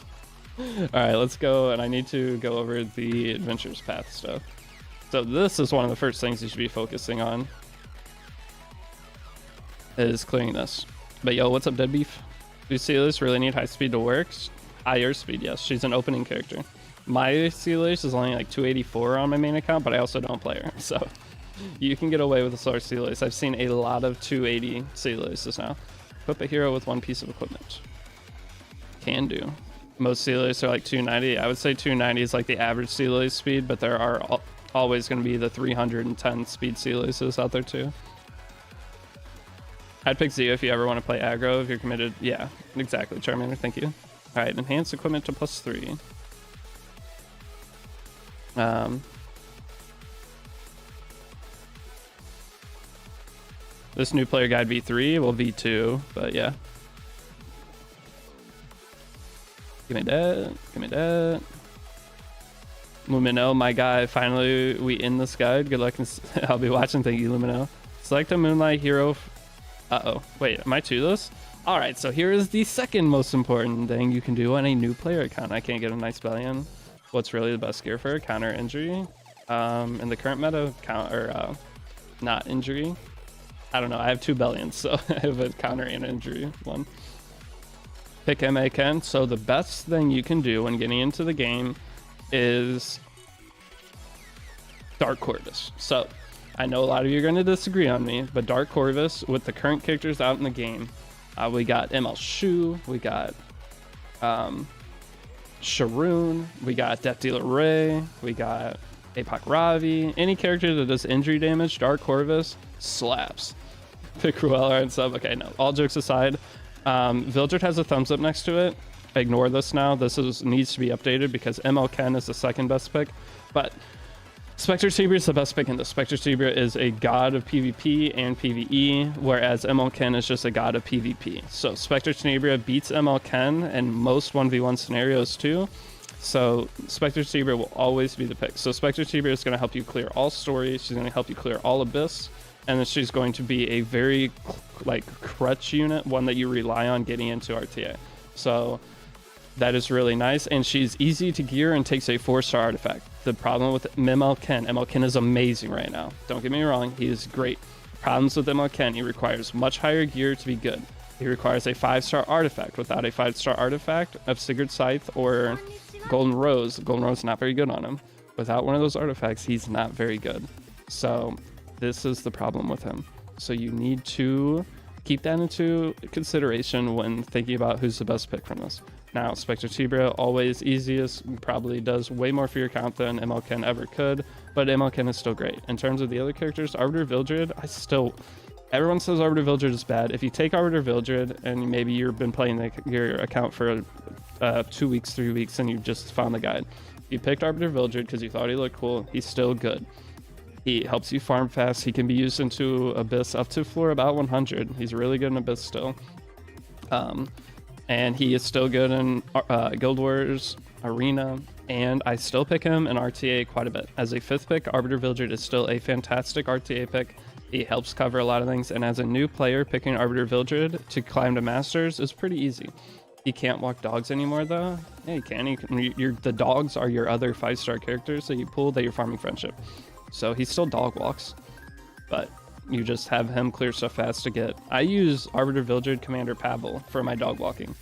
All right, let's go. And I need to go over the Adventures Path stuff. So this is one of the first things you should be focusing on, is clearing this. But yo, what's up, Dead Beef? Do Sealers really need high speed to work? Higher speed, yes. She's an opening character. My Sealers is only like 284 on my main account, but I also don't play her. So you can get away with a slower Sealers. I've seen a lot of 280 Sealers just now. Equip a hero with one piece of equipment. Can do. Most Sealers are like 290. I would say 290 is like the average Sealers speed, but there are always going to be the 310 speed Sealers out there too. I'd pick Zio if you ever want to play aggro, if you're committed. Yeah, exactly. Charmander, thank you. All right, enhance equipment to +3. This new player guide V3, well V2, but yeah. Give me that, give me that. Lumino, my guy, finally we in this guide. Good luck, and I'll be watching, thank you, Lumino. Select a Moonlight hero. Uh-oh, wait, am I to this? All right, so here is the second most important thing you can do on a new player account. I can't get a nice Bellion. What's really the best gear for counter injury? In the current meta, not injury. I don't know, I have 2 Bellions, so I have a counter and injury one. Pick MA Ken. So the best thing you can do when getting into the game is Dark Corvus. So I know a lot of you are going to disagree on me, but Dark Corvus, with the current characters out in the game, we got ML Shu, we got Sharoon, we got Death Dealer Ray, we got Apoc Ravi. Any character that does injury damage, Dark Corvus slaps. Pick Ruella and sub. Okay, no, all jokes aside, Vildred has a thumbs up next to it. Ignore this now. This needs to be updated because ML Ken is the second best pick, but Spectre Tibia is the best pick in this. Spectre Tibia is a god of PvP and PvE, whereas ML Ken is just a god of PvP. So Spectre Tibia beats ML Ken in most 1v1 scenarios too. So Spectre Tibia will always be the pick. So Spectre Tibia is going to help you clear all stories. She's going to help you clear all Abyss. And then she's going to be a very like crutch unit, one that you rely on getting into RTA. So that is really nice. And she's easy to gear and takes a 4-star artifact. The problem with ML Ken is amazing right now. Don't get me wrong, he is great. Problems with ML Ken, he requires much higher gear to be good. He requires a 5-star artifact. Without a 5-star artifact of Sigurd Scythe or Golden Rose is not very good on him. Without one of those artifacts, he's not very good. So this is the problem with him. So you need to keep that into consideration when thinking about who's the best pick from this. Now, Spectre Tibia, always easiest, probably does way more for your account than ML Ken ever could, but ML Ken is still great. In terms of the other characters, Arbiter Vildred, everyone says Arbiter Vildred is bad. If you take Arbiter Vildred and maybe you've been playing your account for 2 weeks, 3 weeks, and you just found the guide. You picked Arbiter Vildred because you thought he looked cool, he's still good. He helps you farm fast. He can be used into Abyss up to floor about 100. He's really good in Abyss still. And he is still good in Guild Wars, Arena, and I still pick him in RTA quite a bit. As a 5th pick, Arbiter Vildred is still a fantastic RTA pick. He helps cover a lot of things, and as a new player, picking Arbiter Vildred to climb to Masters is pretty easy. He can't walk dogs anymore though. Yeah, he can. The dogs are your other 5-star characters that you pull that you're farming friendship. So he still dog walks, but you just have him clear stuff fast to get. I use Arbiter Vildred Commander Pavel for my dog walking,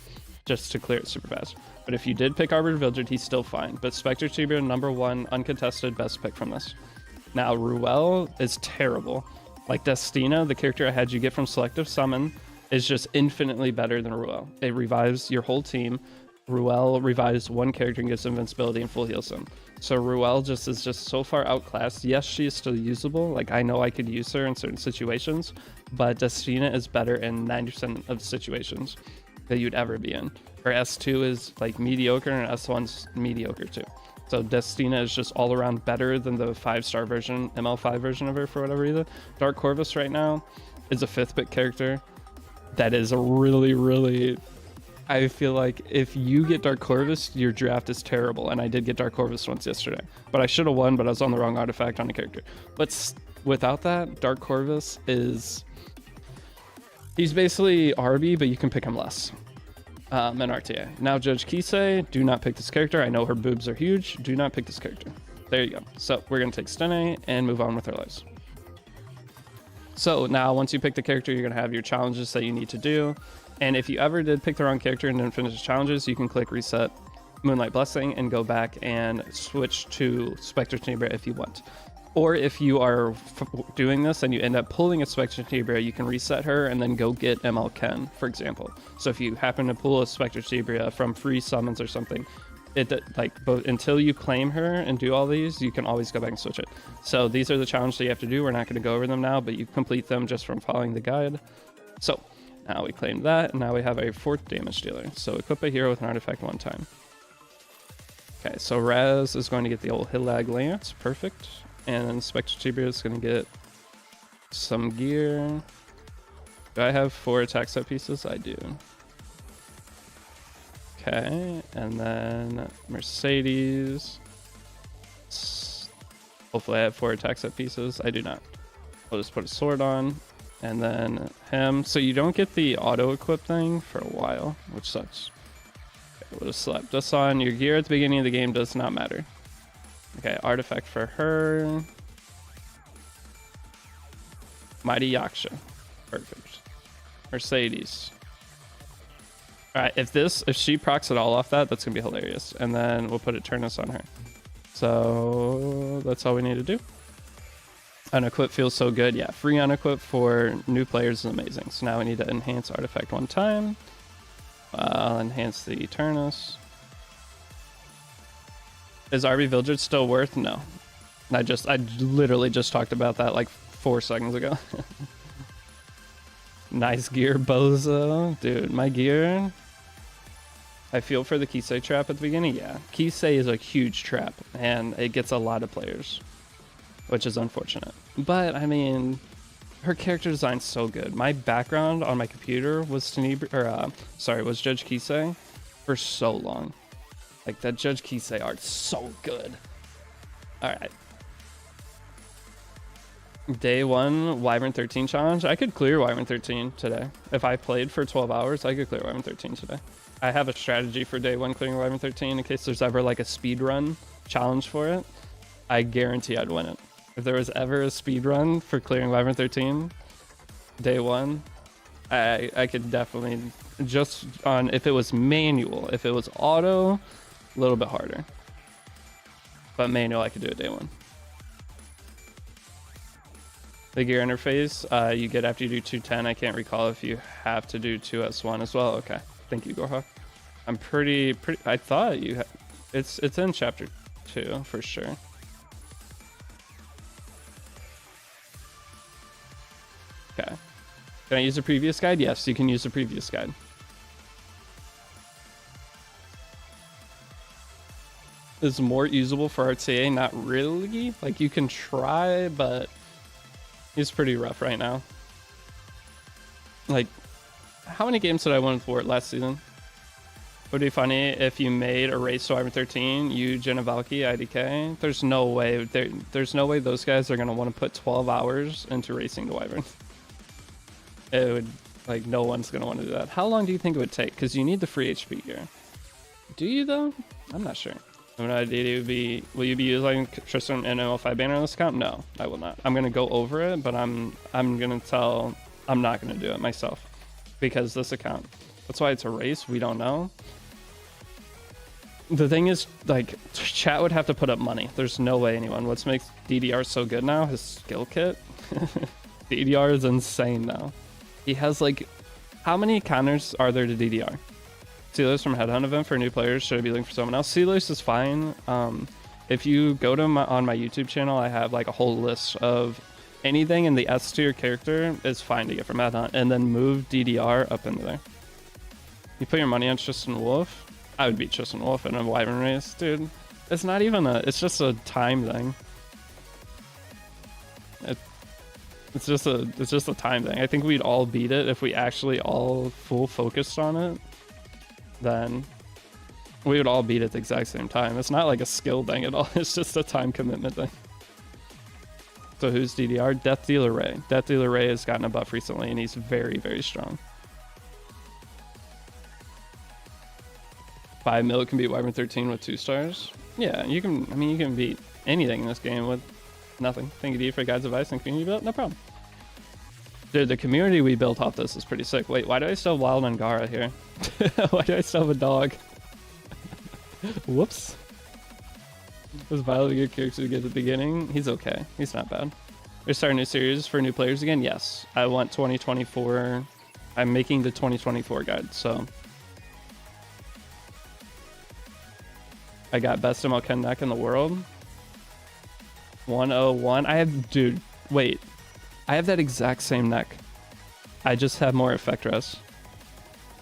just to clear it super fast. But if you did pick Arbiter Vildred, he's still fine. But Spectre Tibia, #1, uncontested, best pick from this. Now, Ruel is terrible. Like Destina, the character I had you get from Selective Summon, is just infinitely better than Ruel. It revives your whole team. Ruel revives one character and gives invincibility and full heals him. So Ruel is just so far outclassed. Yes, she is still usable. Like, I know I could use her in certain situations, but Destina is better in 90% of situations that you'd ever be in. Her S2 is like mediocre and S1's mediocre too. So Destina is just all around better than the 5-star version, ML5 version of her for whatever reason. Dark Corvus right now is a 5th pick character that is a really, really I feel like if you get Dark Corvus, your draft is terrible. And I did get Dark Corvus once yesterday. But I should have won, but I was on the wrong artifact on the character. But without that, Dark Corvus is... He's basically RB, but you can pick him less. And RTA. Now Judge Kisei, do not pick this character. I know her boobs are huge. Do not pick this character. There you go. So we're going to take Stene and move on with our lives. So now once you pick the character, you're going to have your challenges that you need to do. And if you ever did pick the wrong character and didn't finish the challenges, you can click reset Moonlight Blessing and go back and switch to Spectre Tenebria if you want. Or if you are doing this and you end up pulling a Spectre Tenebria, you can reset her and then go get ML Ken, for example. So if you happen to pull a Spectre Tenebria from free summons or something, until you claim her and do all these, you can always go back and switch it. So these are the challenges that you have to do. We're not going to go over them now, but you complete them just from following the guide. So now we claimed that, and now we have a 4th damage dealer. So equip a hero with an artifact one time. Okay, so Raz is going to get the old Hillag Lance, perfect. And then Spectre Tenebria is going to get some gear. Do I have 4 attack set pieces? I do. Okay, and then Mercedes. Hopefully I have 4 attack set pieces. I do not. I'll just put a sword on. And then him. So you don't get the auto-equip thing for a while, which sucks. Okay, we'll just slap this on. Your gear at the beginning of the game does not matter. Okay, artifact for her. Mighty Yaksha. Perfect. Mercedes. Alright, if she procs it all off that's gonna be hilarious. And then we'll put Eternus on her. So that's all we need to do. Unequip feels so good. Yeah, free unequip for new players is amazing. So now we need to enhance artifact one time. I'll enhance the Eternus. Is RB Village still worth? No. I literally just talked about that like 4 seconds ago. Nice gear, Bozo. Dude, my gear. I feel for the Kisei trap at the beginning. Yeah, Kisei is a huge trap and it gets a lot of players, which is unfortunate. But I mean, her character design's so good. My background on my computer was was Judge Kisei for so long. Like that Judge Kisei art's so good. All right. Day 1 Wyvern 13 challenge. I could clear Wyvern 13 today. If I played for 12 hours, I could clear Wyvern 13 today. I have a strategy for day 1 clearing Wyvern 13 in case there's ever like a speed run challenge for it. I guarantee I'd win it. If there was ever a speed run for clearing Wyvern 13 day 1, I could definitely, just on if it was manual. If it was auto, a little bit harder. But manual, I could do it day 1. The gear interface you get after you do 210. I can't recall if you have to do 2S1 as well. Okay, thank you, Gorhawk. I'm pretty. I thought you. It's in chapter 2 for sure. Okay. Can I use the previous guide? Yes, you can use the previous guide. Is more usable for RTA? Not really. Like you can try, but he's pretty rough right now. Like, how many games did I win with Wart last season? Would be funny if you made a race to Wyvern 13, you, Jenna Valky, IDK. There's no way. There's no way those guys are gonna want to put 12 hours into racing the Wyvern. It would, like, no one's gonna want to do that. How long do you think it would take? Because you need the free HP gear. Do you though? I'm not sure. I'm not Deity would be. Will you be using Tristan and ML5 banner on this account? No, I will not. I'm gonna go over it, but I'm gonna tell. I'm not gonna do it myself because this account. That's why it's a race. We don't know. The thing is, like, chat would have to put up money. There's no way anyone. What makes DDR so good now? His skill kit. DDR is insane now. He has like, how many counters are there to DDR? Sealers from Headhunt event for new players. Should I be looking for someone else? Sealers is fine. If you go to on my YouTube channel, I have like a whole list of anything in the S tier character is fine to get from Headhunt, and then move DDR up into there. You put your money on Tristan Wolf. I would beat Tristan Wolf in a Wyvern race, dude. It's not even it's just a time thing. It's just a time thing. I think we'd all beat it if we actually all full focused on it. then we would all beat at the exact same time. It's not like a skill thing at all. It's just a time commitment thing. So who's DDR? Death Dealer Ray. Death Dealer Ray has gotten a buff recently, and he's very, very strong. 5 mil can beat Wyvern 13 with 2 stars. Yeah, you can. I mean, you can beat anything in this game with nothing. Thank you for guides, advice, and community build. No problem. Dude, the community we built off this is pretty sick. Wait, why do I still have Wild Angara here? Why do I still have a dog? Whoops. Was Violet a good character to get at the beginning? He's okay. He's not bad. We're starting a new series for new players again? Yes. I want 2024. I'm making the 2024 guide, so. I got best MLK neck in the world. 101. I have, dude, wait. I have that exact same neck. I just have more effect res.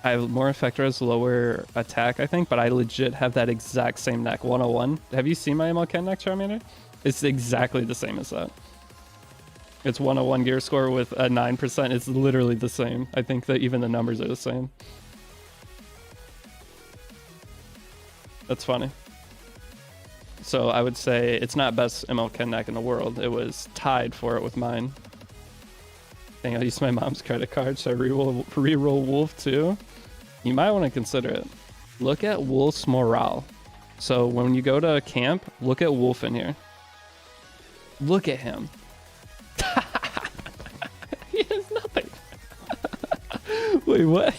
I have more effect res, lower attack, I think, but I legit have that exact same neck. 101. Have you seen my MLK neck, Charmander? It's exactly the same as that. It's 101 gear score with a 9%. It's literally the same. I think that even the numbers are the same. That's funny. So I would say it's not best MLK neck in the world. It was tied for it with mine. Dang, I used my mom's credit card, so I reroll Wolf too. You might want to consider it. Look at Wolf's morale. So when you go to camp, look at Wolf in here. Look at him. He has nothing. Wait, what?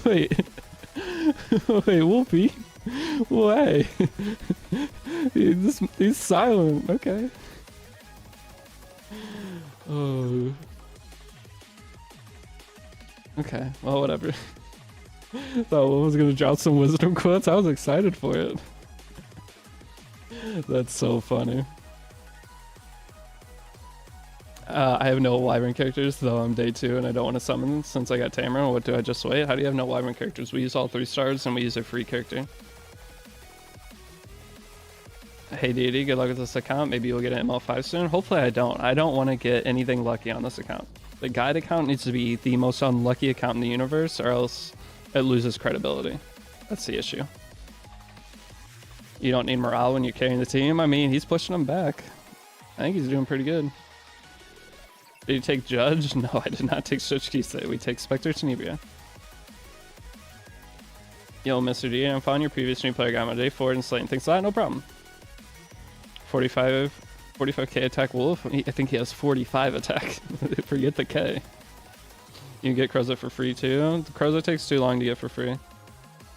Wait. Wait, Wolfie? Why? He's silent. Okay. Oh. Okay. Well, whatever. Thought Wolf was gonna drop some wisdom quotes. I was excited for it. That's so funny. I have no Wyvern characters, though I'm day 2 and I don't want to summon since I got Tamer. What do I just wait? How do you have no Wyvern characters? We use all 3 stars and we use a free character. Hey Deity, good luck with this account. Maybe you'll get an ML5 soon. Hopefully I don't. I don't want to get anything lucky on this account. The guide account needs to be the most unlucky account in the universe or else it loses credibility. That's the issue. You don't need morale when you're carrying the team. I mean, he's pushing them back. I think he's doing pretty good. Did you take Judge? No, I did not take Judge Kisei. We take Spectre Tenebria. Yo, Mr. D, I'm following your previous new player guide on day 4 and slating things like that. No problem. 45k attack Wolf. I think he has 45 attack. Forget the K. You can get Crozet for free too. The Crozet takes too long to get for free.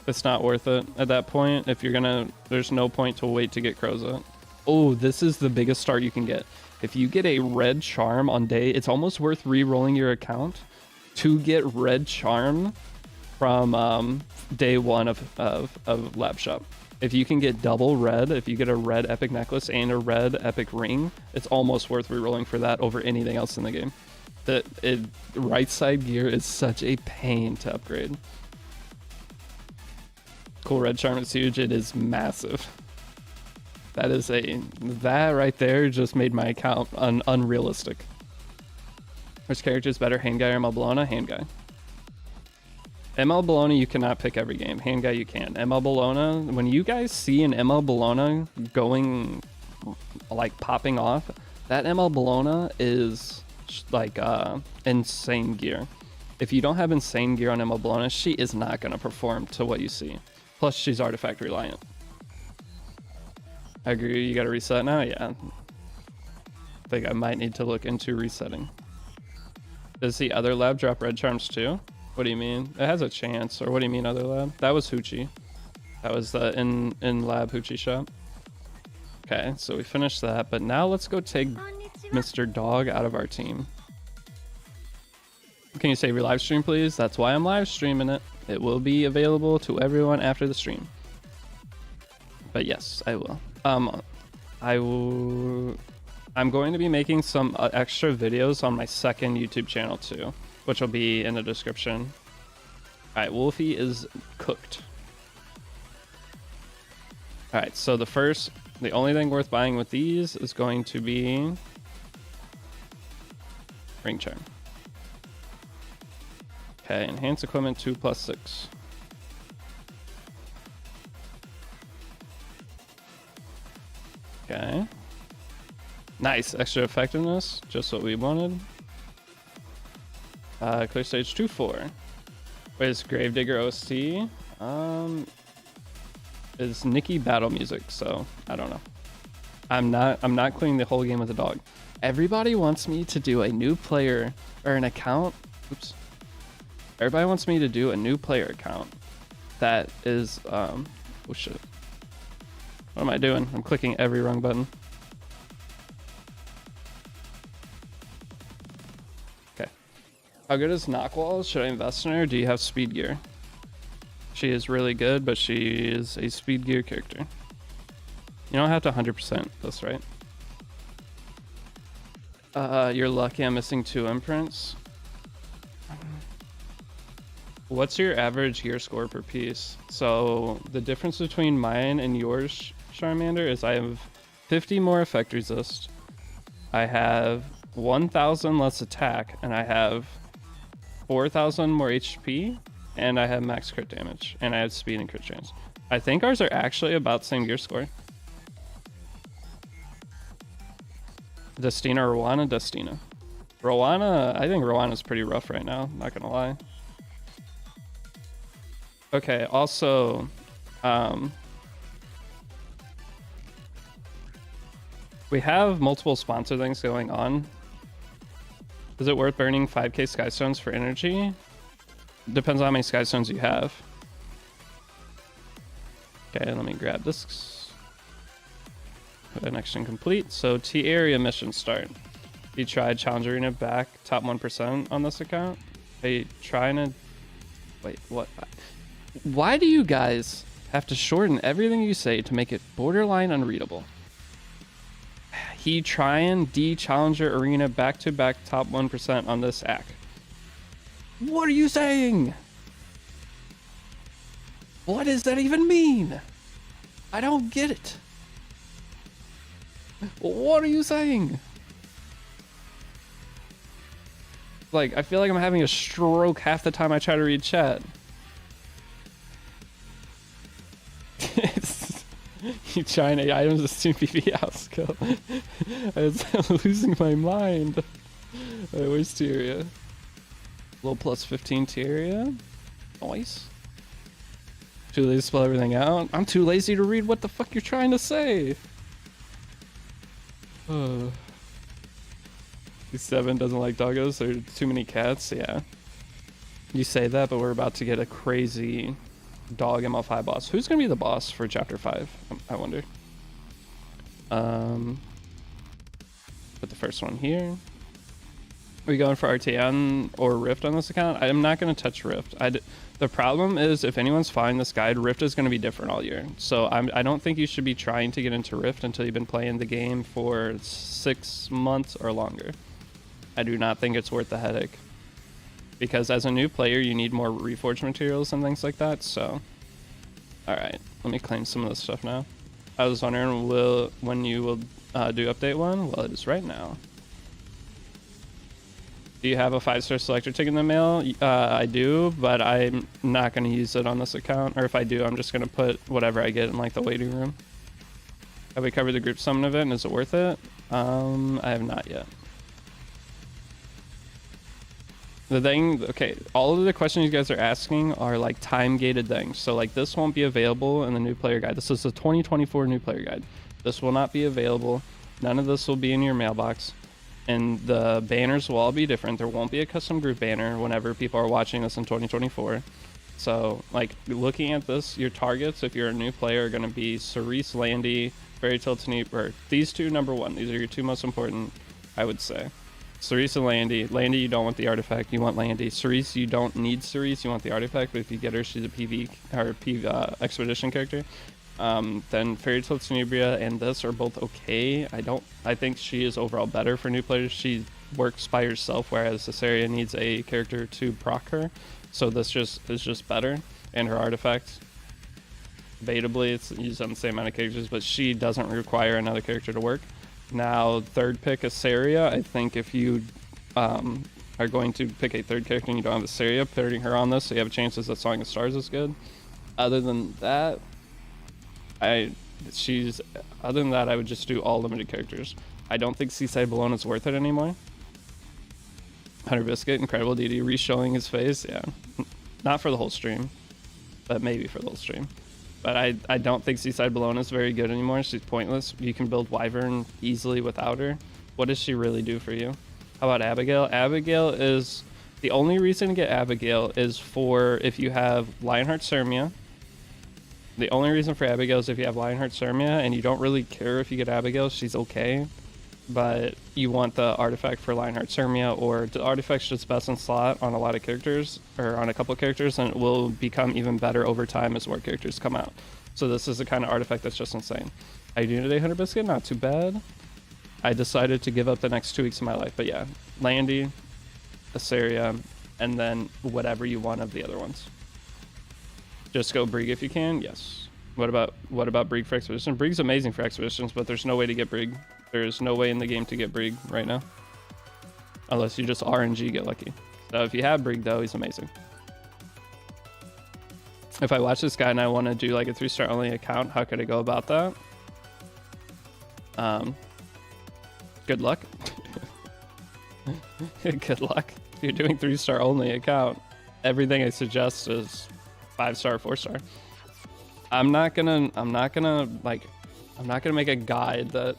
It's not worth it at that point. If you're gonna, there's no point to wait to get Crozet. Oh, this is the biggest start you can get. If you get a red charm on day, it's almost worth re-rolling your account to get red charm from day 1 of Lab Shop. If you can get double red, if you get a red epic necklace and a red epic ring, it's almost worth re-rolling for that over anything else in the game. The right side gear is such a pain to upgrade. Cool red charm is huge. It is massive. That right there just made my account unrealistic. Which character is better, Hand Guy or ML Bologna? Hand Guy. ML Bologna you cannot pick every game. Hand Guy you can. ML Bologna, when you guys see an ML Bologna going, like popping off, that ML Bologna is like insane gear. If you don't have insane gear on ML Bologna, she is not going to perform to what you see. Plus she's artifact reliant. I agree, you gotta reset now? Yeah. I think I might need to look into resetting. Does the other lab drop red charms too? What do you mean? It has a chance, or what do you mean other lab? That was Hoochie. That was the in-lab Hoochie shop. Okay, so we finished that, but now let's go take Mr. Dog out of our team. Can you save your live stream, please? That's why I'm live streaming it. It will be available to everyone after the stream. But yes, I will. I'm going to be making some extra videos on my second YouTube channel too, which will be in the description. All right, Wolfie is cooked. All right, so the only thing worth buying with these is going to be Ring Charm. Okay, enhance equipment 2+6. Okay. Nice. Extra effectiveness. Just what we wanted. Clear stage 2-4. Wait, is Gravedigger OST? Is Nikki battle music, so I don't know. I'm not clearing the whole game with a dog. Everybody wants me to do a new player or an account. Oops. Everybody wants me to do a new player account that is oh shit. What am I doing? I'm clicking every wrong button. Okay. How good is Knockwall? Should I invest in her? Do you have speed gear? She is really good, but she is a speed gear character. You don't have to 100% this, right? You're lucky I'm missing 2 imprints. What's your average gear score per piece? So the difference between mine and yours, Charmander, is I have 50 more effect resist. I have 1,000 less attack, and I have 4,000 more HP, and I have max crit damage, and I have speed and crit chance. I think ours are actually about the same gear score. Destina or Rowana? Destina. Rowana, I think Rowana's pretty rough right now, not gonna lie. Okay, also, we have multiple sponsor things going on. Is it worth burning 5k Skystones for energy? Depends on how many Skystones you have. Okay, let me grab this. Connection complete. So T area mission start. You tried Challenge Arena back top 1% on this account? Are you trying to... Wait, what? Why do you guys have to shorten everything you say to make it borderline unreadable? He trying D Challenger Arena back-to-back top 1% on this act. What are you saying? What does that even mean? I don't get it. What are you saying? Like, I feel like I'm having a stroke half the time I try to read chat. You China items assume PV house kill. I'm losing my mind. Alright, where's Tyria? Little plus 15 Tyria. Nice. Too lazy to spell everything out. I'm too lazy to read what the fuck you're trying to say. Seven doesn't like doggos. There are too many cats. Yeah. You say that, but we're about to get a crazy dog ML5 boss. Who's gonna be the boss for chapter 5? I wonder. Put the first one here. Are we going for RTN or Rift on this account? I'm not going to touch Rift. The problem is, if anyone's following this guide, Rift is going to be different all year. So I don't think you should be trying to get into Rift until you've been playing the game for 6 months or longer. I do not think it's worth the headache. Because as a new player, you need more Reforged materials and things like that, so... Alright, let me claim some of this stuff now. I was wondering when you will do update 1? Well, it is right now. Do you have a 5-star selector ticket in the mail? I do, but I'm not going to use it on this account. Or if I do, I'm just going to put whatever I get in like the waiting room. Have we covered the group summon event? Is it worth it? I have not yet. The thing, okay, all of the questions you guys are asking are like time-gated things. So like this won't be available in the new player guide. This is the 2024 new player guide. This will not be available. None of this will be in your mailbox. And the banners will all be different. There won't be a custom group banner whenever people are watching this in 2024. So like looking at this, your targets, if you're a new player, are going to be Cerise, Landy, Fairy Tail Tenebra. These two, number one. These are your two most important, I would say. Cerise and Landy. Landy, you don't want the artifact, you want Landy. Cerise, you don't need Cerise, you want the artifact, but if you get her, she's a PV or expedition character. Then Fairy Tail Tenebra and this are both okay. I think she is overall better for new players. She works by herself, whereas this area needs a character to proc her. So this is just better. And her artifact, debatably, it's used on the same amount of characters, but she doesn't require another character to work. Now, third pick Asaria. I think if you are going to pick a third character and you don't have Asaria, putting her on this so you have chances that Song of Stars is good. Other than that, I she's, other than that, I would just do all limited characters. I don't think Seaside Bologna is worth it anymore. Hunter Biscuit, incredible Deity, re-showing his face, yeah. Not for the whole stream, but maybe for the whole stream. But I don't think Seaside Bologna is very good anymore. She's pointless. You can build Wyvern easily without her. What does she really do for you? How about Abigail? Abigail is, the only reason to get Abigail is for if you have Lionheart Sirmia. The only reason for Abigail is if you have Lionheart Sirmia and you don't really care if you get Abigail, she's okay. But you want the artifact for Lionheart Sirmia, or the artifact's just best in slot on a lot of characters, or on a couple characters, and it will become even better over time as more characters come out. So this is the kind of artifact that's just insane. How you doing today, Hunter Biscuit? Not too bad. I decided to give up the next 2 weeks of my life, but yeah, Landy, Assyria, and then whatever you want of the other ones. Just go Brig if you can. Yes. What about Brig for Expedition? Brig's amazing for Expeditions, but there's no way to get Brig. There's no way in the game to get Brig right now, unless you just RNG get lucky. So if you have Brig though, he's amazing. If I watch this guy and I want to do like a 3-star only account, how could I go about that? Good luck. Good luck. If you're doing 3-star only account, everything I suggest is 5-star, 4-star. I'm not gonna make a guide that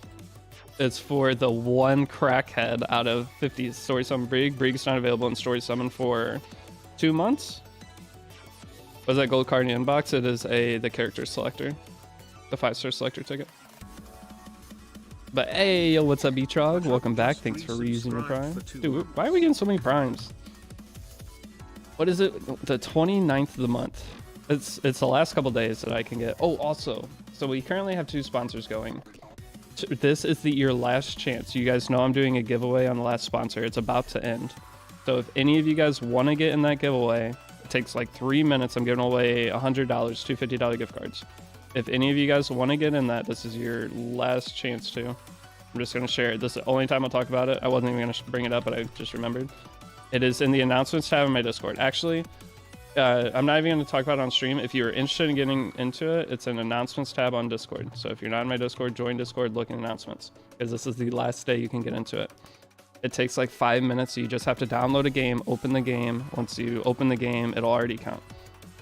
it's for the one crackhead out of 50 story summon Brig. Brig's not available in story summon for 2 months. Was that gold card in the inbox? It is the character selector, the 5-star selector ticket. But hey, yo, what's up, B-Trog? Welcome back. Thanks for reusing your prime. Dude, why are we getting so many primes? What is it? The 29th of the month. It's the last couple days that I can get. Oh, also, so we currently have 2 sponsors going. This is your last chance. You guys know I'm doing a giveaway on the last sponsor. It's about to end. So if any of you guys want to get in that giveaway, it takes like 3 minutes. I'm giving away $100, 2 $50 gift cards. If any of you guys want to get in that, this is your last chance to. I'm just going to share it. This is the only time I'll talk about it. I wasn't even going to bring it up, but I just remembered. It is in the announcements tab in my Discord. Actually, I'm not even going to talk about it on stream. If you're interested in getting into it, it's an announcements tab on Discord. So if you're not in my Discord, join Discord, look at announcements, because this is the last day you can get into it. It takes like 5 minutes. So you just have to download a game, open the game. Once you open the game, it'll already count.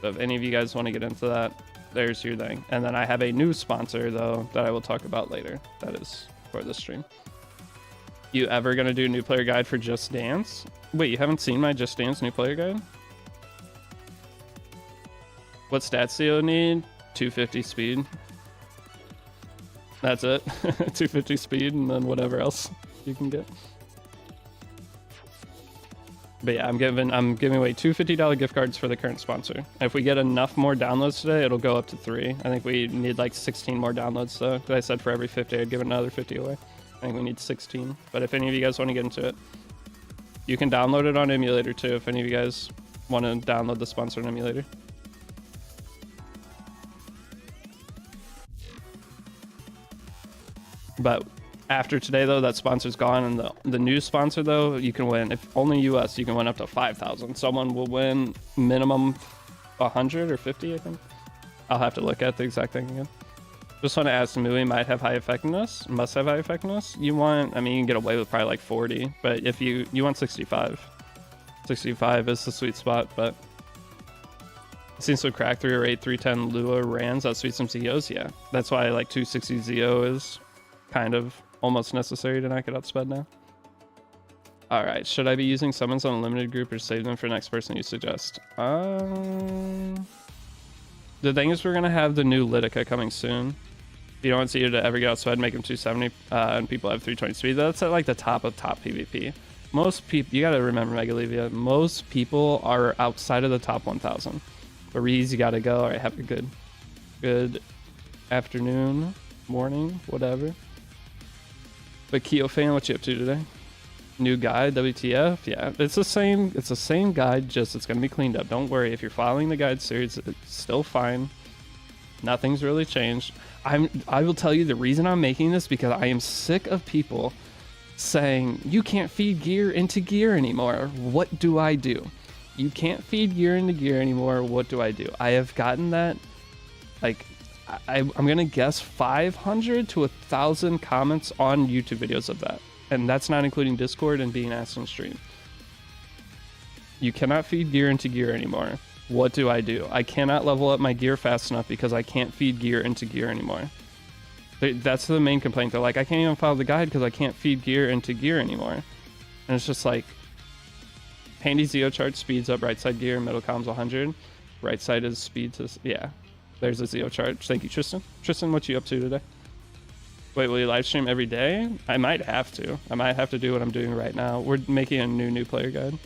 So if any of you guys want to get into that, there's your thing. And then I have a new sponsor though that I will talk about later. That is for the stream. You ever gonna do a new player guide for Just Dance? Wait, you haven't seen my Just Dance new player guide? What stats do you need? 250 speed. That's it. 250 speed and then whatever else you can get. But yeah, I'm giving away 2 $50 gift cards for the current sponsor. If we get enough more downloads today, it'll go up to 3. I think we need like 16 more downloads though. Because I said for every 50, I'd give another 50 away. I think we need 16. But if any of you guys want to get into it, you can download it on emulator too. If any of you guys want to download the sponsor on emulator. But after today though, that sponsor's gone, and the new sponsor though, you can win, if only US, you can win up to 5,000. Someone will win minimum 100 or 50, I think. I'll have to look at the exact thing again. Just want to ask, Mui might have high effectiveness, must have high effectiveness. You want, I mean, you can get away with probably like 40, but if you want 65. 65 is the sweet spot, but it seems to crack 308, 310 Lua Rans, that sweet some ZOs, yeah. That's why like 260 ZO is kind of almost necessary to knock it out sped now. All right, should I be using summons on a limited group or save them for the next person you suggest? The thing is, we're gonna have the new Litica coming soon. If you don't want Zeta to ever get out sped, make him 270, and people have 320 speed. That's at like the top of top PvP. Most people, you gotta remember, Megalevia, most people are outside of the top 1,000. But Reese, you gotta go. All right, have a good afternoon, morning, whatever. But Keo fan, what you up to today? New guide, WTF? Yeah, it's the same guide, just it's gonna be cleaned up. Don't worry, if you're following the guide series, it's still fine. Nothing's really changed. I will tell you the reason I'm making this, because I am sick of people saying you can't feed gear into gear anymore. What do I do? You can't feed gear into gear anymore. What do I do? I have gotten that, like, I'm gonna guess 500 to 1,000 comments on YouTube videos of that, and that's not including Discord and being asked on stream. You cannot feed gear into gear anymore. What do? I cannot level up my gear fast enough because I can't feed gear into gear anymore. That's the main complaint. They're like, I can't even follow the guide because I can't feed gear into gear anymore. And it's just like, handy Zeo chart speeds up right side gear, middle column's 100. Right side is speed to, yeah. There's a Zeo chart. Thank you, Tristan. Tristan, what you up to today? Wait, will you live stream every day? I might have to. I might have to do what I'm doing right now. We're making a new player guide.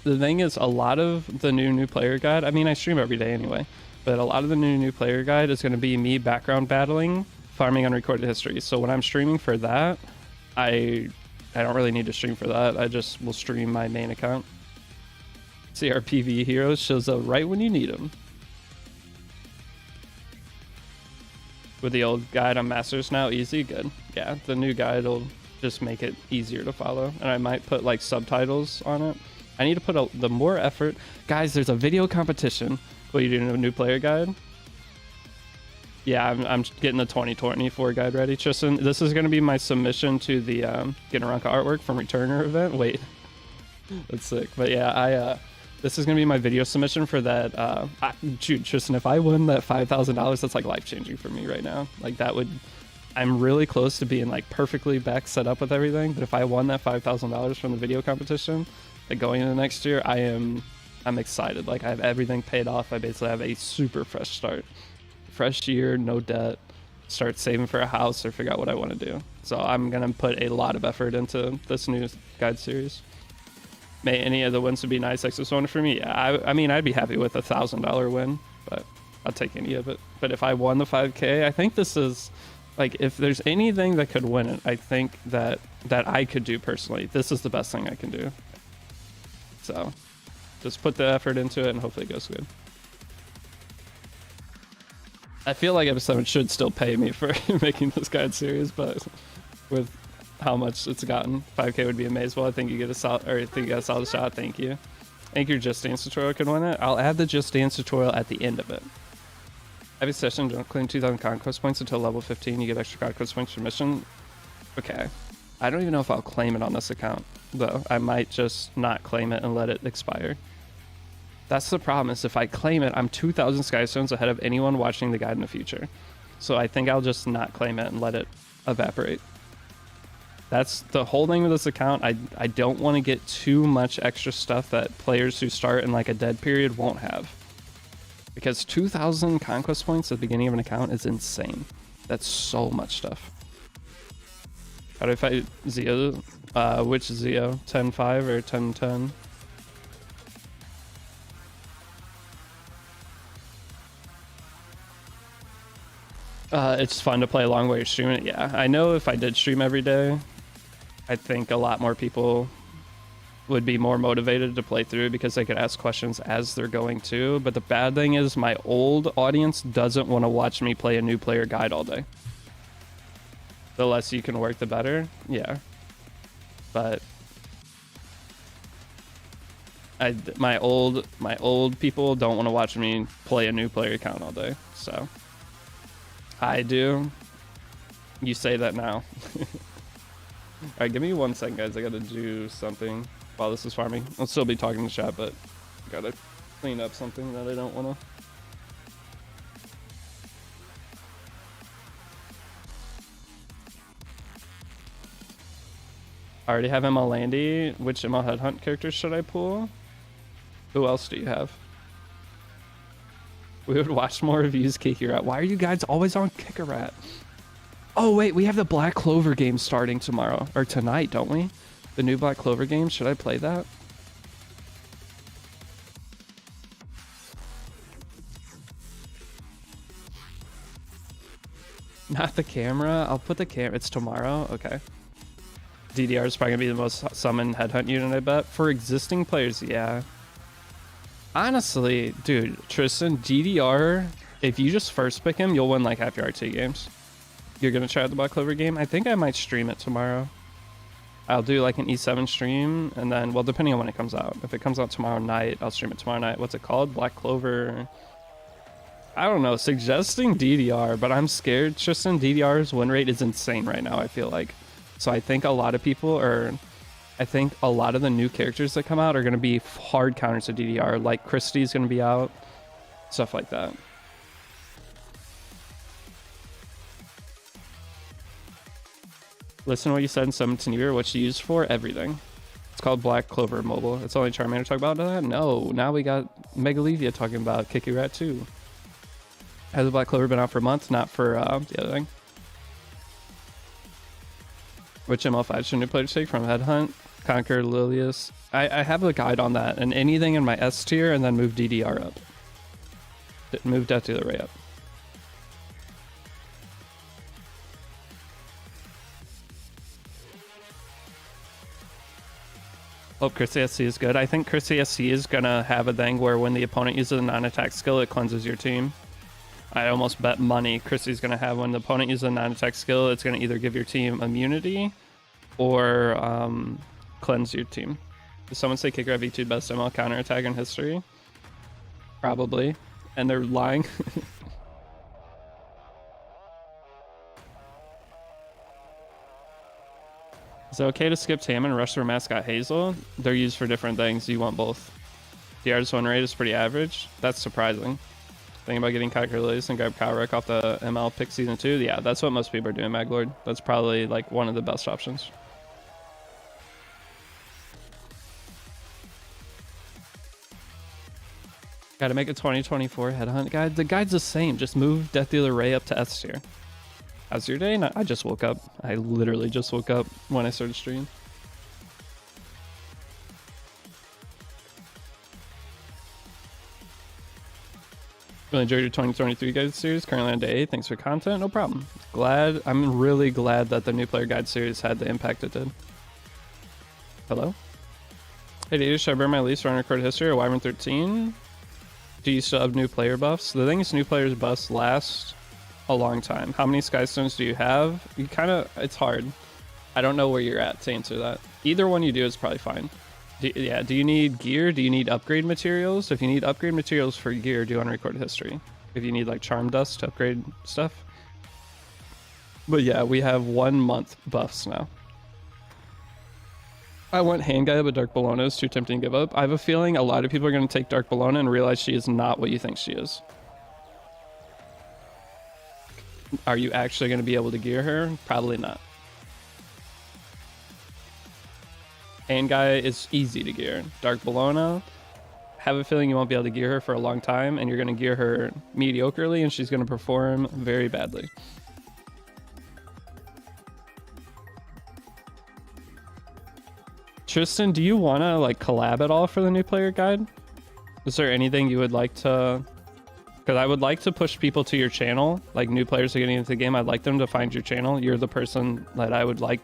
The thing is, a lot of the new player guide, I mean, I stream every day anyway, but a lot of the new player guide is going to be me background battling, farming unrecorded history. So when I'm streaming for that, I don't really need to stream for that. I just will stream my main account. See, our PvE heroes shows up right when you need them. With the old guide on Masters now, easy, good. Yeah, the new guide will just make it easier to follow. And I might put like subtitles on it. I need to put the more effort. Guys, there's a video competition. What are you doing, a new player guide? Yeah, I'm getting the 2024 guide ready. Tristan, this is going to be my submission to the Ganaranka artwork from Returner event. Wait, that's sick. But yeah, this is going to be my video submission for that. Shoot, Tristan, if I win that $5,000, that's like life-changing for me right now. Like that would, I'm really close to being like perfectly back set up with everything. But if I won that $5,000 from the video competition, like going into next year, I'm excited. Like I have everything paid off. I basically have a super fresh start. Fresh year, no debt, start saving for a house or figure out what I want to do. So I'm going to put a lot of effort into this new guide series. May any of the wins would be nice. Extra one for me. Yeah, I mean, I'd be happy with $1,000 win, but I'll take any of it. But if I won the 5K, I think this is like, if there's anything that could win it, I think that I could do personally, this is the best thing I can do. So just put the effort into it and hopefully it goes good. I feel like Episode should still pay me for making this guide series, but with how much it's gotten, 5K would be amazing. Well, I think you get a solid, or I think you got a solid shot. Thank you. I think your Just Dance tutorial can win it. I'll add the Just Dance tutorial at the end of it. Every session, don't claim 2,000 conquest points until level 15. You get extra conquest points for mission. Okay. I don't even know if I'll claim it on this account, though. I might just not claim it and let it expire. That's the problem, is if I claim it, I'm 2,000 Skystones ahead of anyone watching the guide in the future. So I think I'll just not claim it and let it evaporate. That's the whole thing with this account. I don't want to get too much extra stuff that players who start in like a dead period won't have. Because 2,000 conquest points at the beginning of an account is insane. That's so much stuff. How do I fight Zeo? Which Zeo? 10-5 or 10-10? It's fun to play along while you're streaming it. Yeah, I know if I did stream every day, I think a lot more people would be more motivated to play through because they could ask questions as they're going too. But the bad thing is my old audience doesn't want to watch me play a new player guide all day. The less you can work, the better. Yeah. But my old people don't want to watch me play a new player account all day. So I do. You say that now. Alright, give me 1 second, guys. I gotta do something while this is farming. I'll still be talking to chat, but gotta clean up something that I don't wanna. I already have ML Landy. Which ML Headhunt characters should I pull? Who else do you have? We would watch more reviews, Kiki Rat. Why are you guys always on Kicker Rat? Oh wait, we have the Black Clover game starting tomorrow or tonight, don't we? The new Black Clover game. Should I play that? Not the camera. I'll put the camera. It's tomorrow. Okay. DDR is probably gonna be the most summoned headhunt unit, I bet. For existing players, yeah. Honestly, dude, Tristan, DDR, if you just first pick him, you'll win like half your RT games. You're gonna try out the Black Clover game? I think I might stream it tomorrow. I'll do like an E7 stream, and then, well, depending on when it comes out. If it comes out tomorrow night, I'll stream it tomorrow night. What's it called? Black Clover. I don't know, suggesting DDR, but I'm scared. Tristan DDR's win rate is insane right now, I feel like. So I think a lot of people are... I think a lot of the new characters that come out are going to be hard counters to DDR. Like Christie's going to be out. Stuff like that. Listen to what you said in 17 year. What you used for? Everything. It's called Black Clover Mobile. It's only Charmander talk about that? No. Now we got Megalevia talking about Kiki Rat too. Has the Black Clover been out for months? Not for the other thing. Which ML5 should new players take from Headhunt? Conquer, Lilius. I have a guide on that. And anything in my S tier and then move DDR up. Move Death to the Ray up. Hope Chrissy SC is good. I think Chrissy SC is gonna have a thing where when the opponent uses a non-attack skill, it cleanses your team. I almost bet money Chrissy's gonna have when the opponent uses a non-attack skill, it's gonna either give your team immunity or cleanse your team. Does someone say Kicker V2 best ML counterattack in history? Probably. And they're lying. Is it okay to skip Tam and rush their mascot Hazel? They're used for different things. You want both. The artist win rate is pretty average. That's surprising. Think about getting Conquer Lilius and grab Kowrek off the ML pick season 2. Yeah, that's what most people are doing, Maglord. That's probably like one of the best options. Gotta make a 2024 headhunt guide. The guide's the same. Just move Death Dealer Ray up to S tier. How's your day? No, I just woke up. I literally just woke up when I started streaming. Really enjoyed your 2023 guide series. Currently on day 8. Thanks for content. No problem. I'm really glad that the new player guide series had the impact it did. Hello? Hey, Deity, should I burn my lease run recorded history or Wyvern 13? Do you still have new player buffs? The thing is, new players buffs last a long time. How many Skystones do you have? You it's hard. I don't know where you're at to answer that. Either one you do is probably fine. Do you need gear? Do you need upgrade materials? If you need upgrade materials for gear, do unrecorded history. If you need like charm dust to upgrade stuff. But yeah, we have 1 month buffs now. I want Handguy, but Dark Bologna is too tempting to give up. I have a feeling a lot of people are going to take Dark Bologna and realize she is not what you think she is. Are you actually going to be able to gear her? Probably not. Handguy is easy to gear. Dark Bologna, have a feeling you won't be able to gear her for a long time, and you're going to gear her mediocrely, and she's going to perform very badly. Tristan, do you want to like collab at all for the new player guide? Is there anything you would like to... Because I would like to push people to your channel. Like new players are getting into the game, I'd like them to find your channel. You're the person that I would like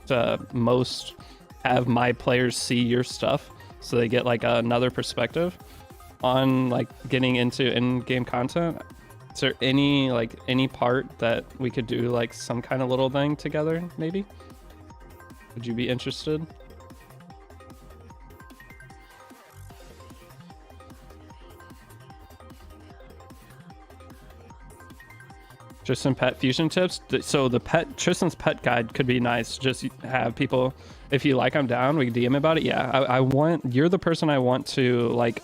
to most have my players see your stuff, so they get like another perspective on like getting into in-game content. Is there any part that we could do like some kind of little thing together, maybe? Would you be interested? Tristan pet fusion tips. So the Tristan's pet guide could be nice. Just have people, if you like, I'm down. We can DM about it. Yeah, I want, you're the person I want to like.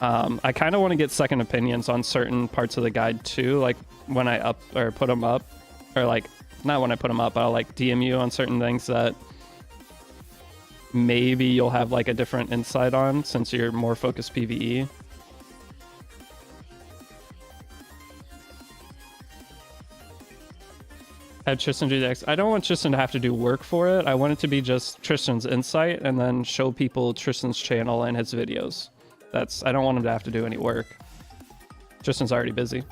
I kind of want to get second opinions on certain parts of the guide too. Like when I put them up, or like not when I put them up, but I'll like DM you on certain things that maybe you'll have like a different insight on since you're more focused PvE. Have Tristan do the X. I don't want Tristan to have to do work for it. I want it to be just Tristan's insight and then show people Tristan's channel and his videos. I don't want him to have to do any work. Tristan's already busy.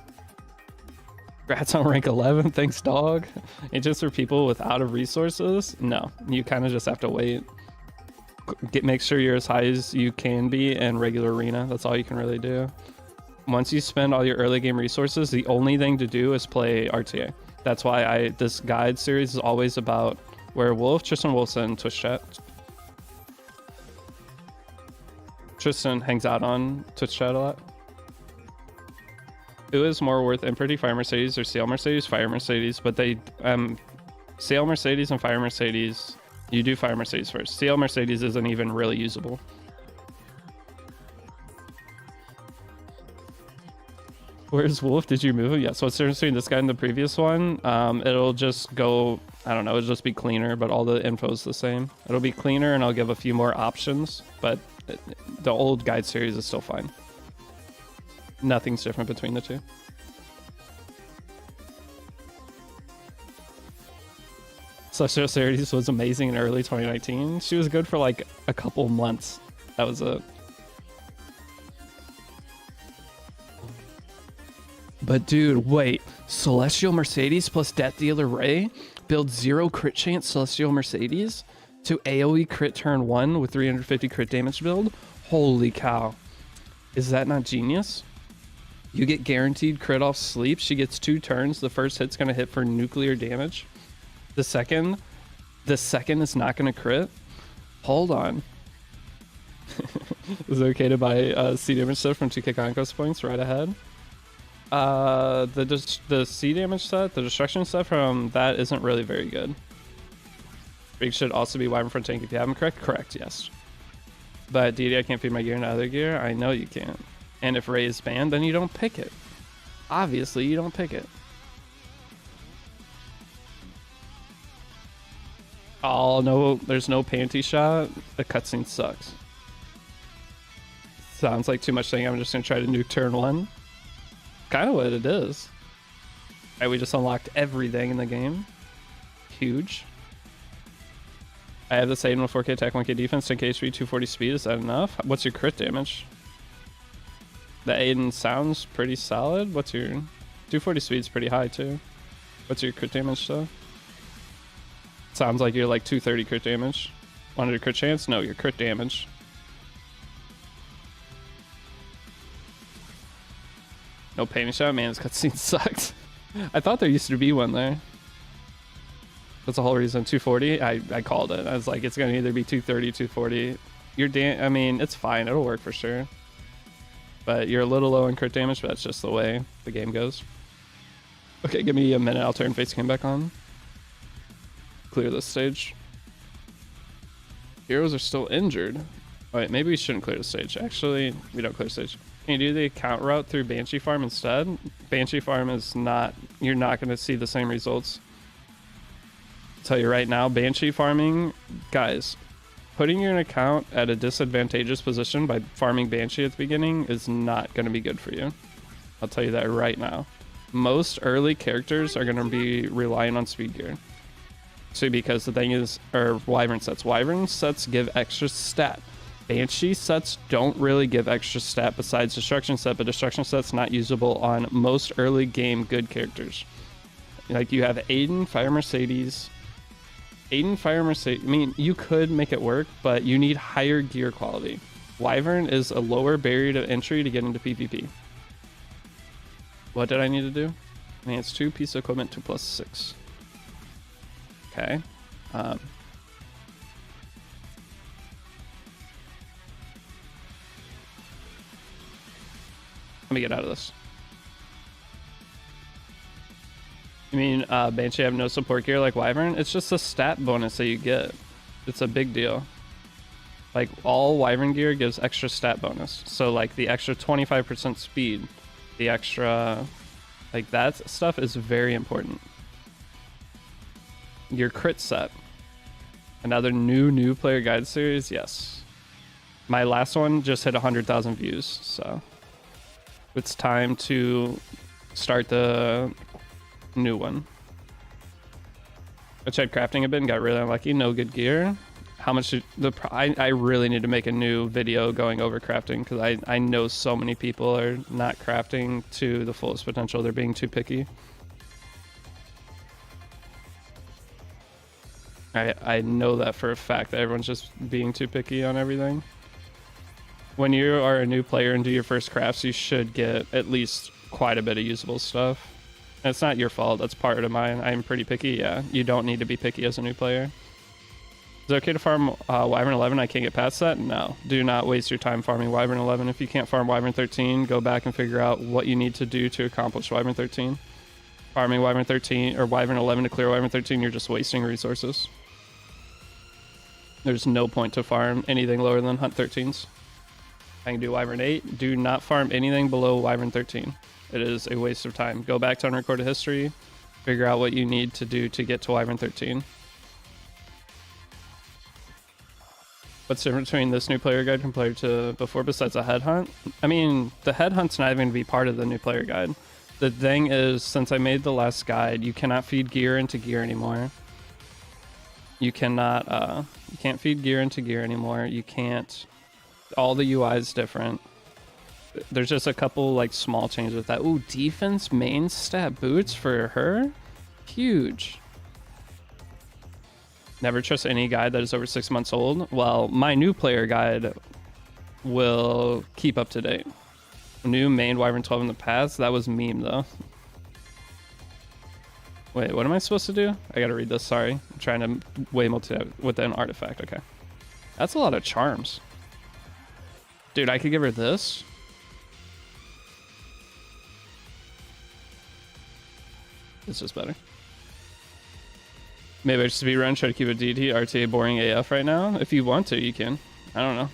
Congrats on rank 11. Thanks, dog. Agents for people with out of resources? No, you kind of just have to wait. Make sure you're as high as you can be in regular arena. That's all you can really do. Once you spend all your early game resources, the only thing to do is play RTA. That's why this guide series is always about Werewolf, Tristan Wilson, Twitch chat. Tristan hangs out on Twitch chat a lot. Who is more worth imprinting, Fire Mercedes or CL Mercedes? Fire Mercedes, but they CL Mercedes and Fire Mercedes, you do Fire Mercedes first. CL Mercedes isn't even really usable. Where's Wolf? Did you move him? Yeah, so what's the difference between this guy and the previous one? It'll just go, I don't know, it'll just be cleaner, but all the info is the same. It'll be cleaner and I'll give a few more options, but the old guide series is still fine. Nothing's different between the two. Celestial Series was amazing in early 2019. She was good for like a couple months. That was it. But dude, wait. Celestial Mercedes plus Death Dealer Ray build 0 crit chance Celestial Mercedes to AoE crit turn 1 with 350 crit damage build? Holy cow. Is that not genius? You get guaranteed crit off sleep. She gets 2 turns. The first hit's going to hit for nuclear damage. The second is not going to crit. Hold on. Is it okay to buy C damage set from 2k conquest points right ahead? The C damage set, the destruction set from that isn't really very good. Big should also be Wyvern front tank if you have them correct. Correct, yes. But Deity, I can't feed my gear into other gear. I know you can't. And if Ray is banned, then you don't pick it. Obviously, you don't pick it. Oh, no, there's no panty shot. The cutscene sucks. Sounds like too much saying I'm just going to try to nuke turn 1. Kind of what it is. Right, we just unlocked everything in the game. Huge. I have this Aiden with 4k attack, 1k defense, 10k HP, 240 speed. Is that enough? What's your crit damage? The Aiden sounds pretty solid. What's your 240 speed's pretty high too. What's your crit damage though? Sounds like you're like 230 crit damage. 100 crit chance? No, your crit damage. No painting shot? Man, this cutscene sucked. I thought there used to be one there. That's the whole reason. 240? I called it. I was like, it's going to either be 230, 240. I mean, it's fine. It'll work for sure. But you're a little low in crit damage, but that's just the way the game goes. Okay, give me a minute. I'll turn face cam back on. Clear this stage. Heroes are still injured. Oh, wait, maybe we shouldn't clear the stage. Actually, we don't clear the stage. Can you do the account route through Banshee Farm instead? Banshee Farm is not... You're not going to see the same results. I'll tell you right now, Banshee farming... Guys, putting your account at a disadvantageous position by farming Banshee at the beginning is not going to be good for you. I'll tell you that right now. Most early characters are going to be relying on speed gear. So because the thing is... Or Wyvern sets. Wyvern sets give extra stat. Banshee sets don't really give extra stat besides Destruction set, but Destruction set's not usable on most early game good characters. Like you have Aiden, Fire Mercedes. Aiden, Fire Mercedes. I mean, you could make it work, but you need higher gear quality. Wyvern is a lower barrier to entry to get into PvP. What did I need to do? I mean, it's 2 piece of equipment, 2 plus 6. Okay. Let me get out of this. You mean Banshee have no support gear like Wyvern? It's just a stat bonus that you get. It's a big deal. Like all Wyvern gear gives extra stat bonus. So like the extra 25% speed, the extra, like that stuff is very important. Your crit set. Another new player guide series, yes. My last one just hit 100,000 views, so it's time to start the new one. I tried crafting a bit and got really unlucky. No good gear. How much I really need to make a new video going over crafting because I know so many people are not crafting to the fullest potential. They're being too picky. I know that for a fact that everyone's just being too picky on everything. When you are a new player and do your first crafts, you should get at least quite a bit of usable stuff. And it's not your fault. That's part of mine. I'm pretty picky. Yeah, you don't need to be picky as a new player. Is it okay to farm Wyvern 11? I can't get past that? No. Do not waste your time farming Wyvern 11. If you can't farm Wyvern 13, go back and figure out what you need to do to accomplish Wyvern 13. Farming Wyvern 13 or Wyvern 11 to clear Wyvern 13, you're just wasting resources. There's no point to farm anything lower than Hunt 13s. I can do Wyvern 8. Do not farm anything below Wyvern 13. It is a waste of time. Go back to unrecorded history. Figure out what you need to do to get to Wyvern 13. What's the difference between this new player guide compared to before besides a headhunt? I mean, the headhunt's not even going to be part of the new player guide. The thing is, since I made the last guide, you cannot feed gear into gear anymore. You cannot, you can't feed gear into gear anymore. You can't, all the UI is different. There's just a couple like small changes with that. Ooh, defense main stat boots for her? Huge. Never trust any guide that is over 6 months old. Well, my new player guide will keep up to date. New main Wyvern 12 in the past. That was meme though. Wait, what am I supposed to do? I gotta read this, sorry. I'm trying to weigh multi with an artifact, okay. That's a lot of charms. Dude, I could give her this. It's just better. Maybe I just speedrun, try to keep a Deity, RTA boring AF right now. If you want to, you can. I don't know.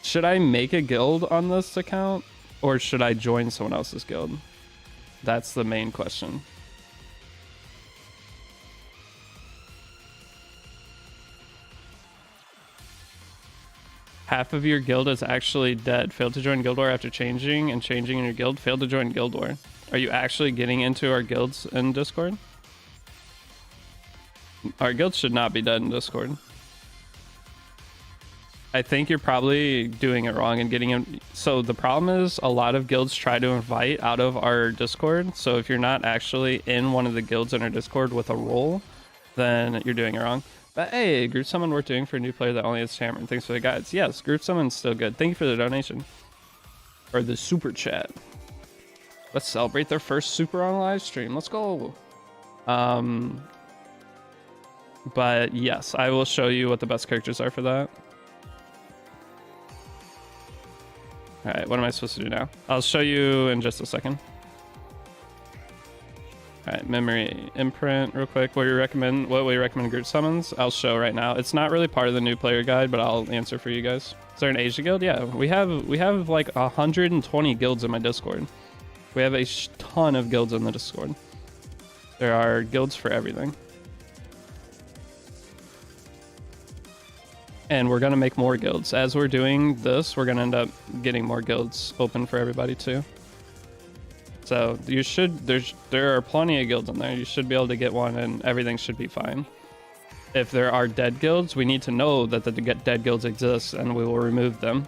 Should I make a guild on this account? Or should I join someone else's guild? That's the main question. Half of your guild is actually dead. Failed to join Guild War after changing in your guild. Failed to join Guild War. Are you actually getting into our guilds in Discord? Our guilds should not be dead in Discord. I think you're probably doing it wrong and getting in. So the problem is a lot of guilds try to invite out of our Discord. So if you're not actually in one of the guilds in our Discord with a role, then you're doing it wrong. But hey, group summon worth doing for a new player that only has Hammer. Thanks for the guides. Yes, group summon's still good. Thank you for the donation. Or the super chat. Let's celebrate their first super on live stream. Let's go. But yes, I will show you what the best characters are for that. All right, what am I supposed to do now? I'll show you in just a second. All right, memory imprint real quick. What do you recommend group summons? I'll show right now. It's not really part of the new player guide, but I'll answer for you guys. Is there an Asia guild? Yeah, we have like 120 guilds in my Discord. We have a ton of guilds in the Discord. There are guilds for everything. And we're gonna make more guilds. As we're doing this, we're gonna end up getting more guilds open for everybody too. So you should, there are plenty of guilds in there. You should be able to get one and everything should be fine. If there are dead guilds, we need to know that the dead guilds exist and we will remove them.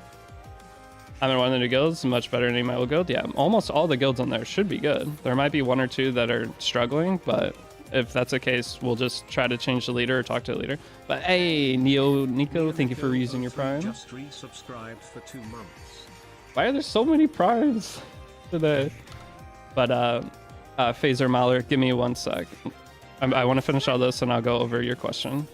I'm in one of the new guilds, much better than any of my old guild. Yeah, almost all the guilds in there should be good. There might be one or two that are struggling, but if that's the case, we'll just try to change the leader or talk to the leader. But hey, Nico, thank you for using your prime. Just resubscribed for 2 months. Why are there so many primes today? But Phaser Mahler, give me 1 sec. I want to finish all this and I'll go over your question.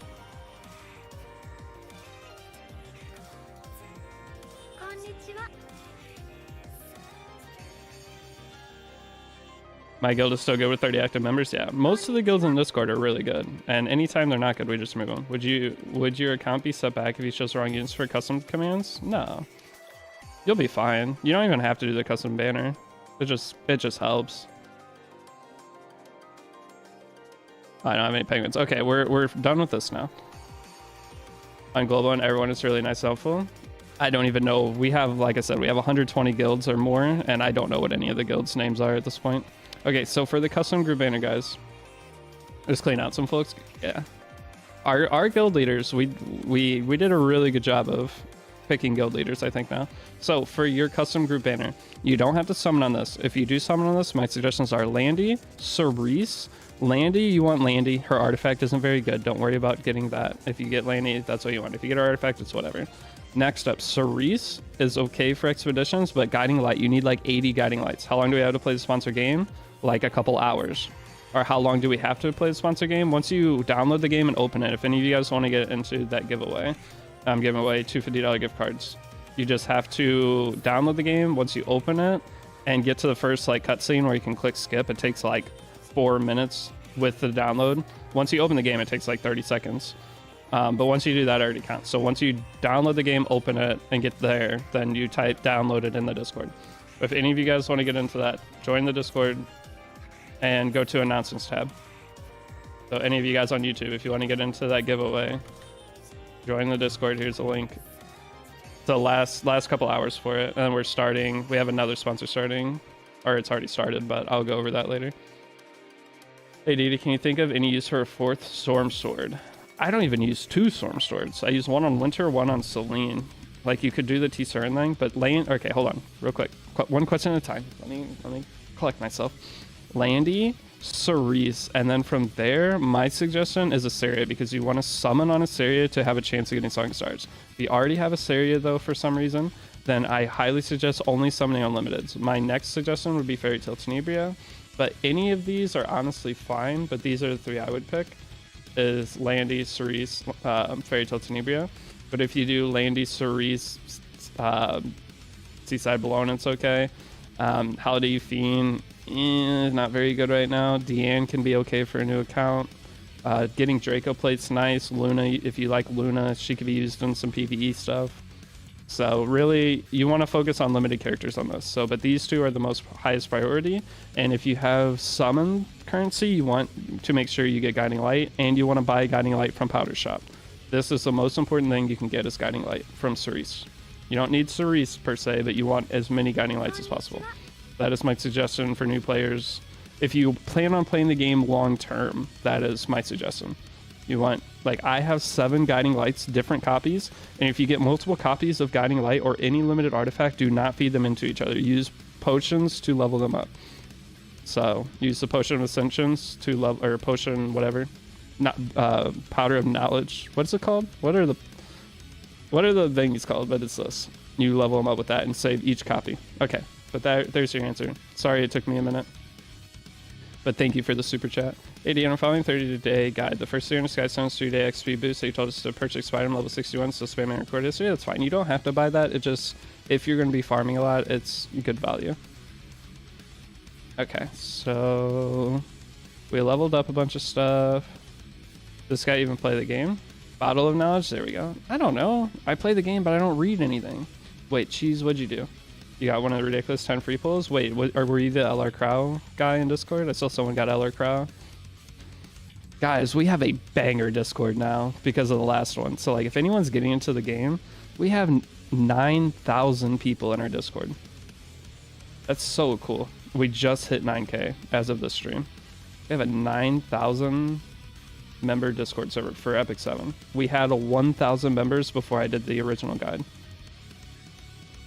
My guild is still good with 30 active members. Yeah, most of the guilds in Discord are really good, and anytime they're not good, we just remove them. Would your account be set back if you chose the wrong units for custom commands? No, you'll be fine. You don't even have to do the custom banner. It just helps. I don't have any penguins. Okay, we're done with this now. On global and everyone is really nice and helpful. I don't even know. We have, like I said, we have 120 guilds or more, and I don't know what any of the guilds' names are at this point. Okay, so for the custom group banner, guys, let's clean out some folks. Yeah, our guild leaders, we did a really good job of picking guild leaders, I think now. So for your custom group banner, you don't have to summon on this. If you do summon on this, my suggestions are Landy, Cerise. Landy, you want Landy. Her artifact isn't very good. Don't worry about getting that. If you get Landy, that's what you want. If you get her artifact, it's whatever. Next up, Cerise is okay for expeditions, but Guiding Light, you need like 80 Guiding Lights. How long do we have to play the sponsor game? Like a couple hours. or how long do we have to play the sponsor game? Once you download the game and open it, if any of you guys want to get into that giveaway, I'm giving away two $50 gift cards. You just have to download the game. Once you open it and get to the first like cutscene where you can click skip, it takes like 4 minutes with the download. Once you open the game, it takes like 30 seconds. But once you do that, it already counts. So once you download the game, open it, and get there, then you type download it in the Discord. If any of you guys want to get into that, join the Discord and go to announcements tab. So any of you guys on YouTube, if you want to get into that giveaway, join the Discord. Here's the link. The last couple hours for it, and we're starting. We have another sponsor starting, or it's already started, but I'll go over that later. Hey Deity, can you think of any use for a 4th Storm Sword? I don't even use 2 Storm Swords. I use one on Winter, one on Selene. Like, you could do the T-Surin thing, but okay, hold on, real quick. One question at a time. Let me collect myself. Landy, Cerise, and then from there, my suggestion is Asaria, because you want to summon on Asaria to have a chance of getting Song Stars. If you already have Asaria, though, for some reason, then I highly suggest only summoning Unlimiteds. My next suggestion would be Fairy Tale Tenebria, but any of these are honestly fine, but these are the 3 I would pick. Is Landy, Cerise, Fairy Tale Tenebria. But if you do Landy, Cerise, Seaside Bellona, it's okay. Holiday Fiend, not very good right now. Deanne can be okay for a new account. Getting Draco Plate's nice. Luna, if you like Luna, she could be used in some PvE stuff. So really, you want to focus on limited characters on this. But these 2 are the most highest priority. And if you have summon currency, you want to make sure you get Guiding Light, and you want to buy Guiding Light from Powder Shop. This is the most important thing you can get, is Guiding Light from Cerise. You don't need Cerise per se, but you want as many Guiding Lights as possible. That is my suggestion for new players. If you plan on playing the game long term, that is my suggestion. You want, like, I have 7 Guiding Lights, different copies, and if you get multiple copies of Guiding Light or any limited artifact, do not feed them into each other. Use potions to level them up. So use the Potion of Ascensions to level, or potion whatever, not Powder of Knowledge. What's it called? What are the things called? But it's this. You level them up with that and save each copy. Okay, but there's your answer. Sorry it took me a minute. But thank you for the super chat. AD, I'm following 30-day guide. The first 300 Skystones 3-day XP boost. So you told us to purchase Spider-Man level 61, so spam and record history. That's fine. You don't have to buy that. It just, if you're going to be farming a lot, it's good value. Okay, so we leveled up a bunch of stuff. This guy even play the game? Bottle of Knowledge? There we go. I don't know. I play the game, but I don't read anything. Wait, Cheese, what'd you do? You got one of the ridiculous 10 free pulls? Wait, were you the LR Crow guy in Discord? I saw someone got LR Crow. Guys, we have a banger Discord now because of the last one. So, like, if anyone's getting into the game, we have 9,000 people in our Discord. That's so cool. We just hit 9K as of this stream. We have a 9,000 member Discord server for Epic 7. We had a 1,000 members before I did the original guide.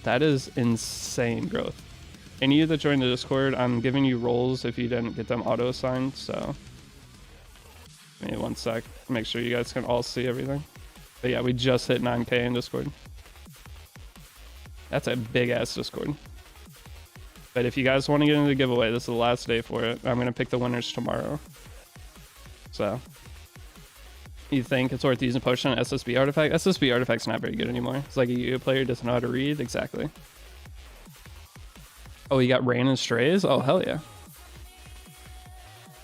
That is insane growth. Any of you that joined the Discord, I'm giving you roles if you didn't get them auto-assigned, so give me 1 sec. Make sure you guys can all see everything. But yeah, we just hit 9K in Discord. That's a big-ass Discord. But if you guys want to get into the giveaway, this is the last day for it. I'm going to pick the winners tomorrow. So, you think it's worth using Potion on SSB Artifact? SSB Artifact's not very good anymore. It's like a Yu-Gi-Oh player doesn't know how to read. Exactly. Oh, you got Rain and Strays? Oh, hell yeah.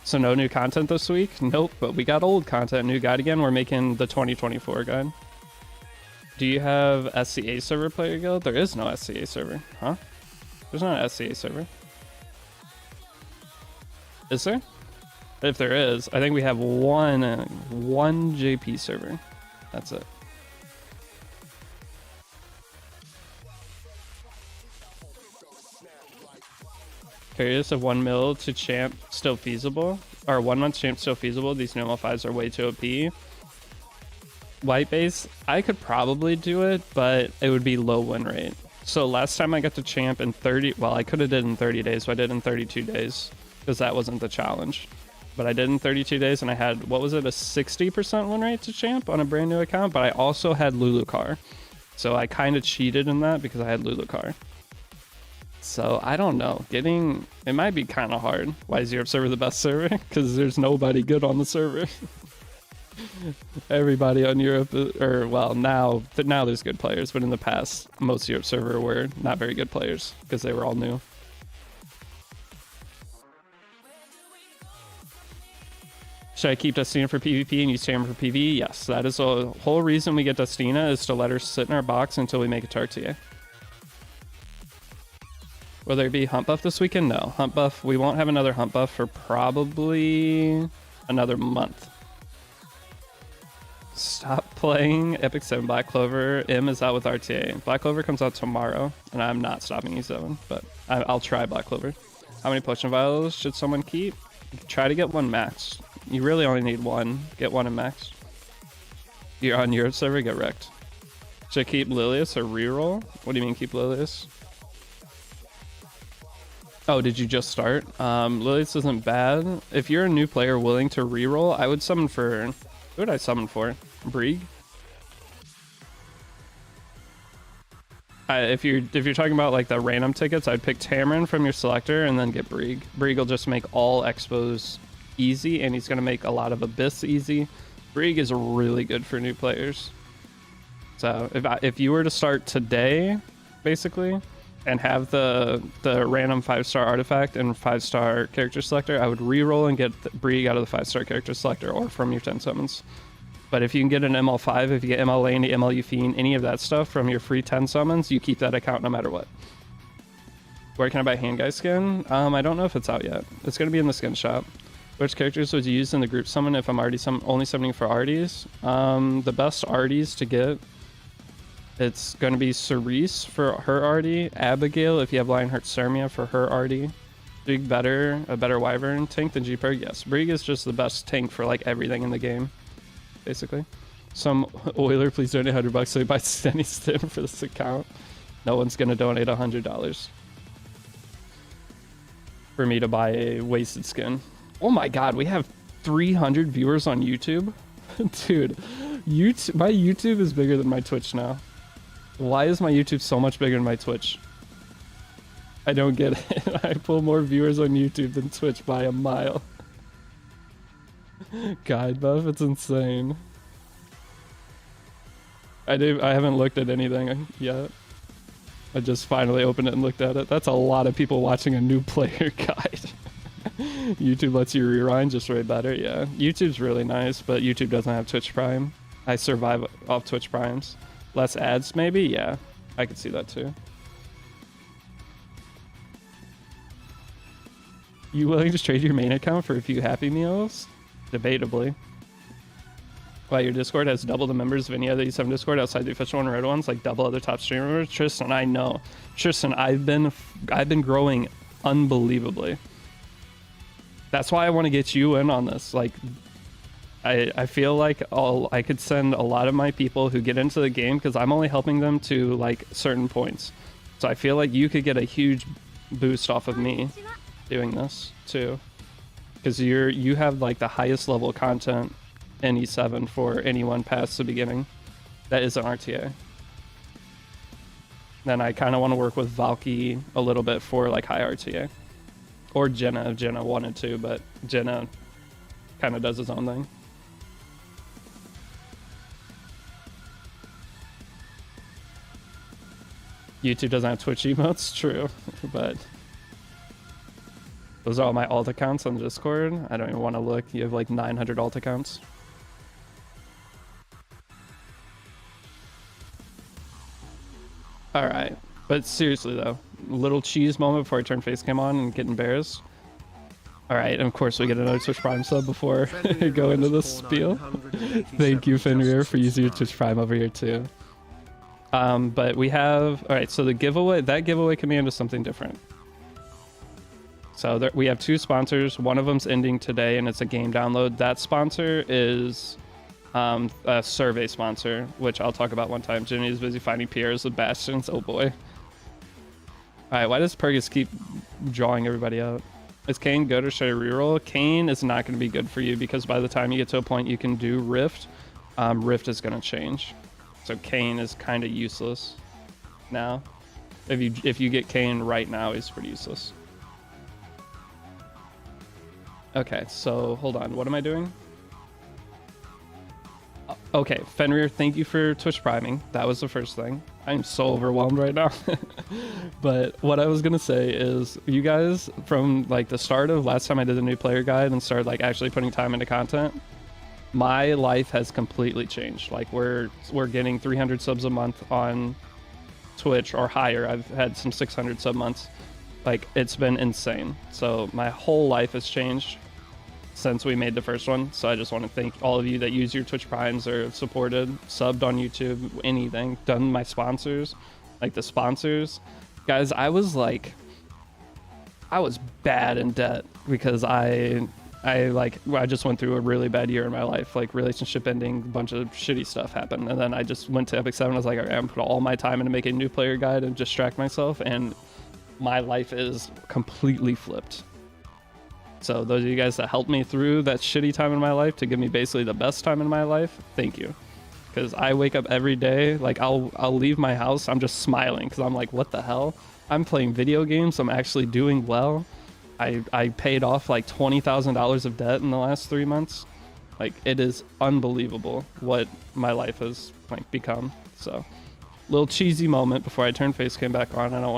So no new content this week? Nope, but we got old content. New guide again. We're making the 2024 guide. Do you have SCA server player guild? There is no SCA server. Huh? There's not an SCA server. Is there? If there is, I think we have one JP server. That's it. Curious if 1 mil to champ still feasible, or 1 month champ still feasible. These normal 5s are way too OP. White base, I could probably do it, but it would be low win rate. So last time I got to champ in 30, well, I could have did in 30 days, but I did in 32 days because that wasn't the challenge. But I did in 32 days, and I had, what was it, a 60% win rate to champ on a brand new account, but I also had Lulucar. So I kind of cheated in that because I had Lulucar. So I don't know. It might be kind of hard. Why is Europe server the best server? Because there's nobody good on the server. Everybody on Europe, or well, now there's good players, but in the past, most Europe server were not very good players because they were all new. Should I keep Dustina for PvP and use Tamron for PvE? Yes, that is the whole reason we get Dustina, is to let her sit in our box until we make it to RTA. Will there be hunt buff this weekend? No. Hunt buff, we won't have another hunt buff for probably another month. Stop playing Epic 7 Black Clover. M is out with RTA. Black Clover comes out tomorrow, and I'm not stopping E7, but I'll try Black Clover. How many potion vials should someone keep? Try to get one maxed. You really only need one. Get one and maxed. You're on Europe server, get wrecked. Should I keep Lilius or reroll? What do you mean keep Lilius? Oh, did you just start? Lilius isn't bad. If you're a new player willing to reroll, I would summon for... Who would I summon for? Brieg? If you're talking about like the random tickets, I'd pick Tamron from your selector and then get Brieg. Brieg will just make all expos easy, and he's going to make a lot of Abyss easy. Brieg is really good for new players. So if you were to start today, basically, and have the random 5-star artifact and 5-star character selector, I would reroll and get Brieg out of the 5-star character selector or from your 10 summons. But if you can get an ML5, if you get ML Lane, ML Fiend, any of that stuff from your free 10 summons, you keep that account no matter what. Where can I buy Hand Guy skin? I don't know if it's out yet. It's going to be in the skin shop. Which characters would you use in the group summon if I'm already only summoning for Arties? The best Arties to get, it's going to be Cerise for her Artie, Abigail if you have Lionheart Sermia for her Artie. Brig a better Wyvern tank than G-Perg? Yes, Brig is just the best tank for like everything in the game, basically. Some Oiler, please donate $100 so we buy Stenny Stim for this account. No one's going to donate $100 for me to buy a wasted skin. Oh my god, we have 300 viewers on YouTube? Dude, my YouTube is bigger than my Twitch now. Why is my YouTube so much bigger than my Twitch? I don't get it. I pull more viewers on YouTube than Twitch by a mile. Guide buff, it's insane. I haven't looked at anything yet. I just finally opened it and looked at it. That's a lot of people watching a new player guide. YouTube lets you rewind just way better. Yeah, YouTube's really nice, but YouTube doesn't have Twitch Prime. I survive off Twitch Primes. Less ads, maybe? Yeah, I could see that too. You willing to trade your main account for a few Happy Meals? Debatably. Wow, your Discord has double the members of any other E7 Discord outside the official one, red ones, like double other top streamers. Tristan, I know. Tristan, I've been growing unbelievably. That's why I want to get you in on this. Like, I feel like I could send a lot of my people who get into the game, because I'm only helping them to like certain points. So I feel like you could get a huge boost off of me doing this too, because you have like the highest level content in E7 for anyone past the beginning that isn't RTA. Then I kind of want to work with Valky a little bit for like high RTA, or Jenna if Jenna wanted to, but Jenna kind of does his own thing. YouTube doesn't have Twitch emotes, true, but those are all my alt accounts on Discord. I don't even want to look. You have like 900 alt accounts. All right, but seriously though, little cheese moment before I turn face cam on and get embarrassed. All right, and of course we get another Twitch Prime sub before I go into the spiel. Thank you, Fenrir, for using your Twitch Prime over here too. But we have, all right, so the giveaway, that giveaway command is something different. So there, we have two sponsors. One of them's ending today and it's a game download. That sponsor is a survey sponsor, which I'll talk about one time. Jimmy is busy finding PRs with Bastions. Oh boy. All right, why does Pergus keep drawing everybody out? Is Kane good or should I reroll? Kane is not going to be good for you because by the time you get to a point you can do Rift, Rift is going to change. So Kane is kind of useless now. If you get Kane right now, he's pretty useless. Okay, so hold on. What am I doing? Okay, Fenrir, thank you for Twitch priming. That was the first thing. I'm so overwhelmed right now. But what I was gonna say is, you guys, from like the start of last time I did the new player guide and started like actually putting time into content, my life has completely changed. Like we're getting 300 subs a month on Twitch or higher. I've had some 600 sub months. Like it's been insane. So my whole life has changed since we made the first one. So I just want to thank all of you that use your Twitch primes or have supported, subbed on YouTube, anything, done my sponsors, like the sponsors. Guys, I was bad in debt because I just went through a really bad year in my life, like relationship ending, a bunch of shitty stuff happened. And then I just went to Epic 7. I was like, all right, I'm gonna put all my time into making a new player guide and distract myself. And my life is completely flipped. So those of you guys that helped me through that shitty time in my life to give me basically the best time in my life, thank you. Because I wake up every day, like I'll leave my house, I'm just smiling because I'm like, what the hell? I'm playing video games, I'm actually doing well. I paid off like $20,000 of debt in the last 3 months. Like it is unbelievable what my life has like become. So little cheesy moment before I turn face cam back on. I don't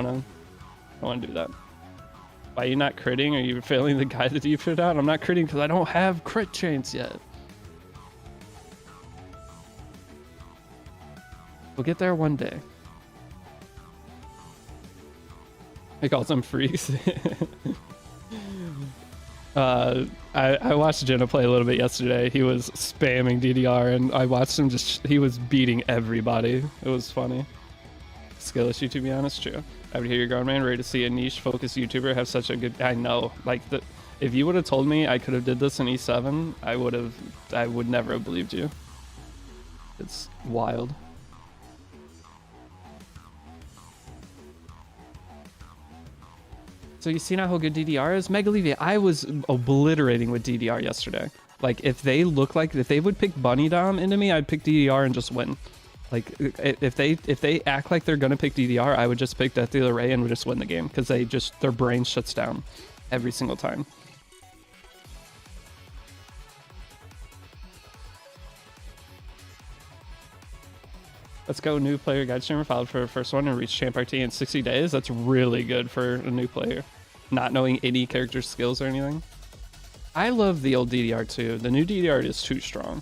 want to do that. Why are you not critting? Are you failing the guide that you put out? I'm not critting because I don't have crit chance yet. We'll get there one day. He calls them freaks. I watched Jenna play a little bit yesterday. He was spamming DDR and I watched him he was beating everybody. It was funny. Skill issue, to be honest, true. I would hear your guard man, ready to see a niche focused YouTuber have such a good, I know, like if you would have told me I could have did this in E7, I would never have believed you. It's wild. So you see now how good DDR is? Megalevia, I was obliterating with DDR yesterday. Like if they would pick Bunny Dom into me, I'd pick DDR and just win. Like if they act like they're gonna pick DDR, I would just pick Death Dealer Ray and would just win the game because their brain shuts down every single time. Let's go, new player guide streamer followed for the first one and reach Champ RT in 60 days. That's really good for a new player, not knowing any character skills or anything. I love the old DDR too. The new DDR is too strong.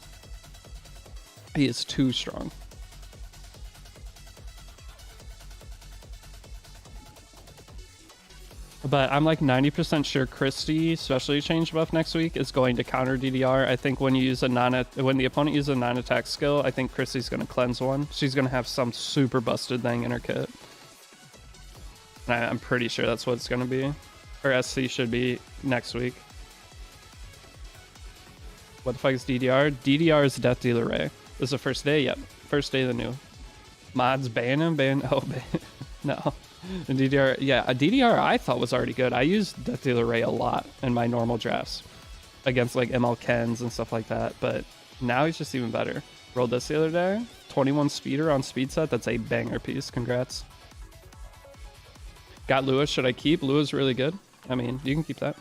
He is too strong. But I'm like 90% sure Christie, specialty change buff next week, is going to counter DDR. I think when the opponent uses a non-attack skill, I think Christie's going to cleanse one. She's going to have some super busted thing in her kit. And I'm pretty sure that's what it's going to be. Her SC should be next week. What the fuck is DDR? DDR is Death Dealer Ray. This is the first day? Yep. First day of the new. Mods ban him? No. And DDR, yeah, a DDR I thought was already good. I used Death Dealer Ray a lot in my normal drafts against like ML Kens and stuff like that, but now he's just even better. Rolled this the other day, 21 speeder on speed set. That's a banger piece. Congrats. Got Lewis. Should I keep? Lewis really good. I mean, you can keep that.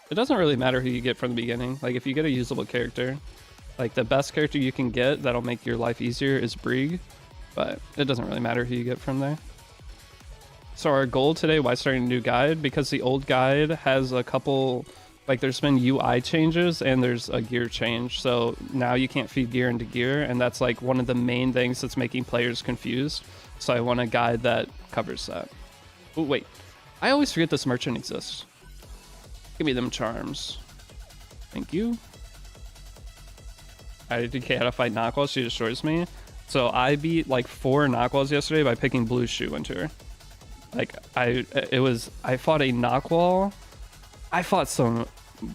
It doesn't really matter who you get from the beginning. Like if you get a usable character, like the best character you can get that'll make your life easier is Brig, but it doesn't really matter who you get from there. So our goal today, why starting a new guide? Because the old guide has a couple, like there's been UI changes and there's a gear change. So now you can't feed gear into gear, and that's like one of the main things that's making players confused. So I want a guide that covers that. Oh wait, I always forget this merchant exists. Give me them charms. Thank you. I DK how to fight knockwalls, she destroys me. So I beat like 4 knockwalls yesterday by picking blue shoe into her. Like I fought a knockwall. I fought some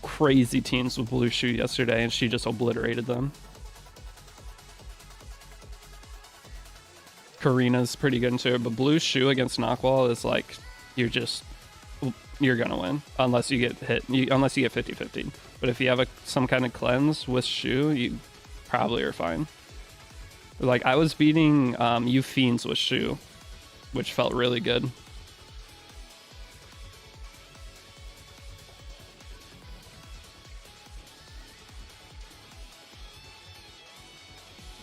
crazy teams with blue shoe yesterday and she just obliterated them. Karina's pretty good into it, but blue shoe against knockwall is like you're gonna win unless you get hit, unless you get 50-50. But if you have some kind of cleanse with shoe, you probably are fine. Like I was beating you fiends with shoe, which felt really good.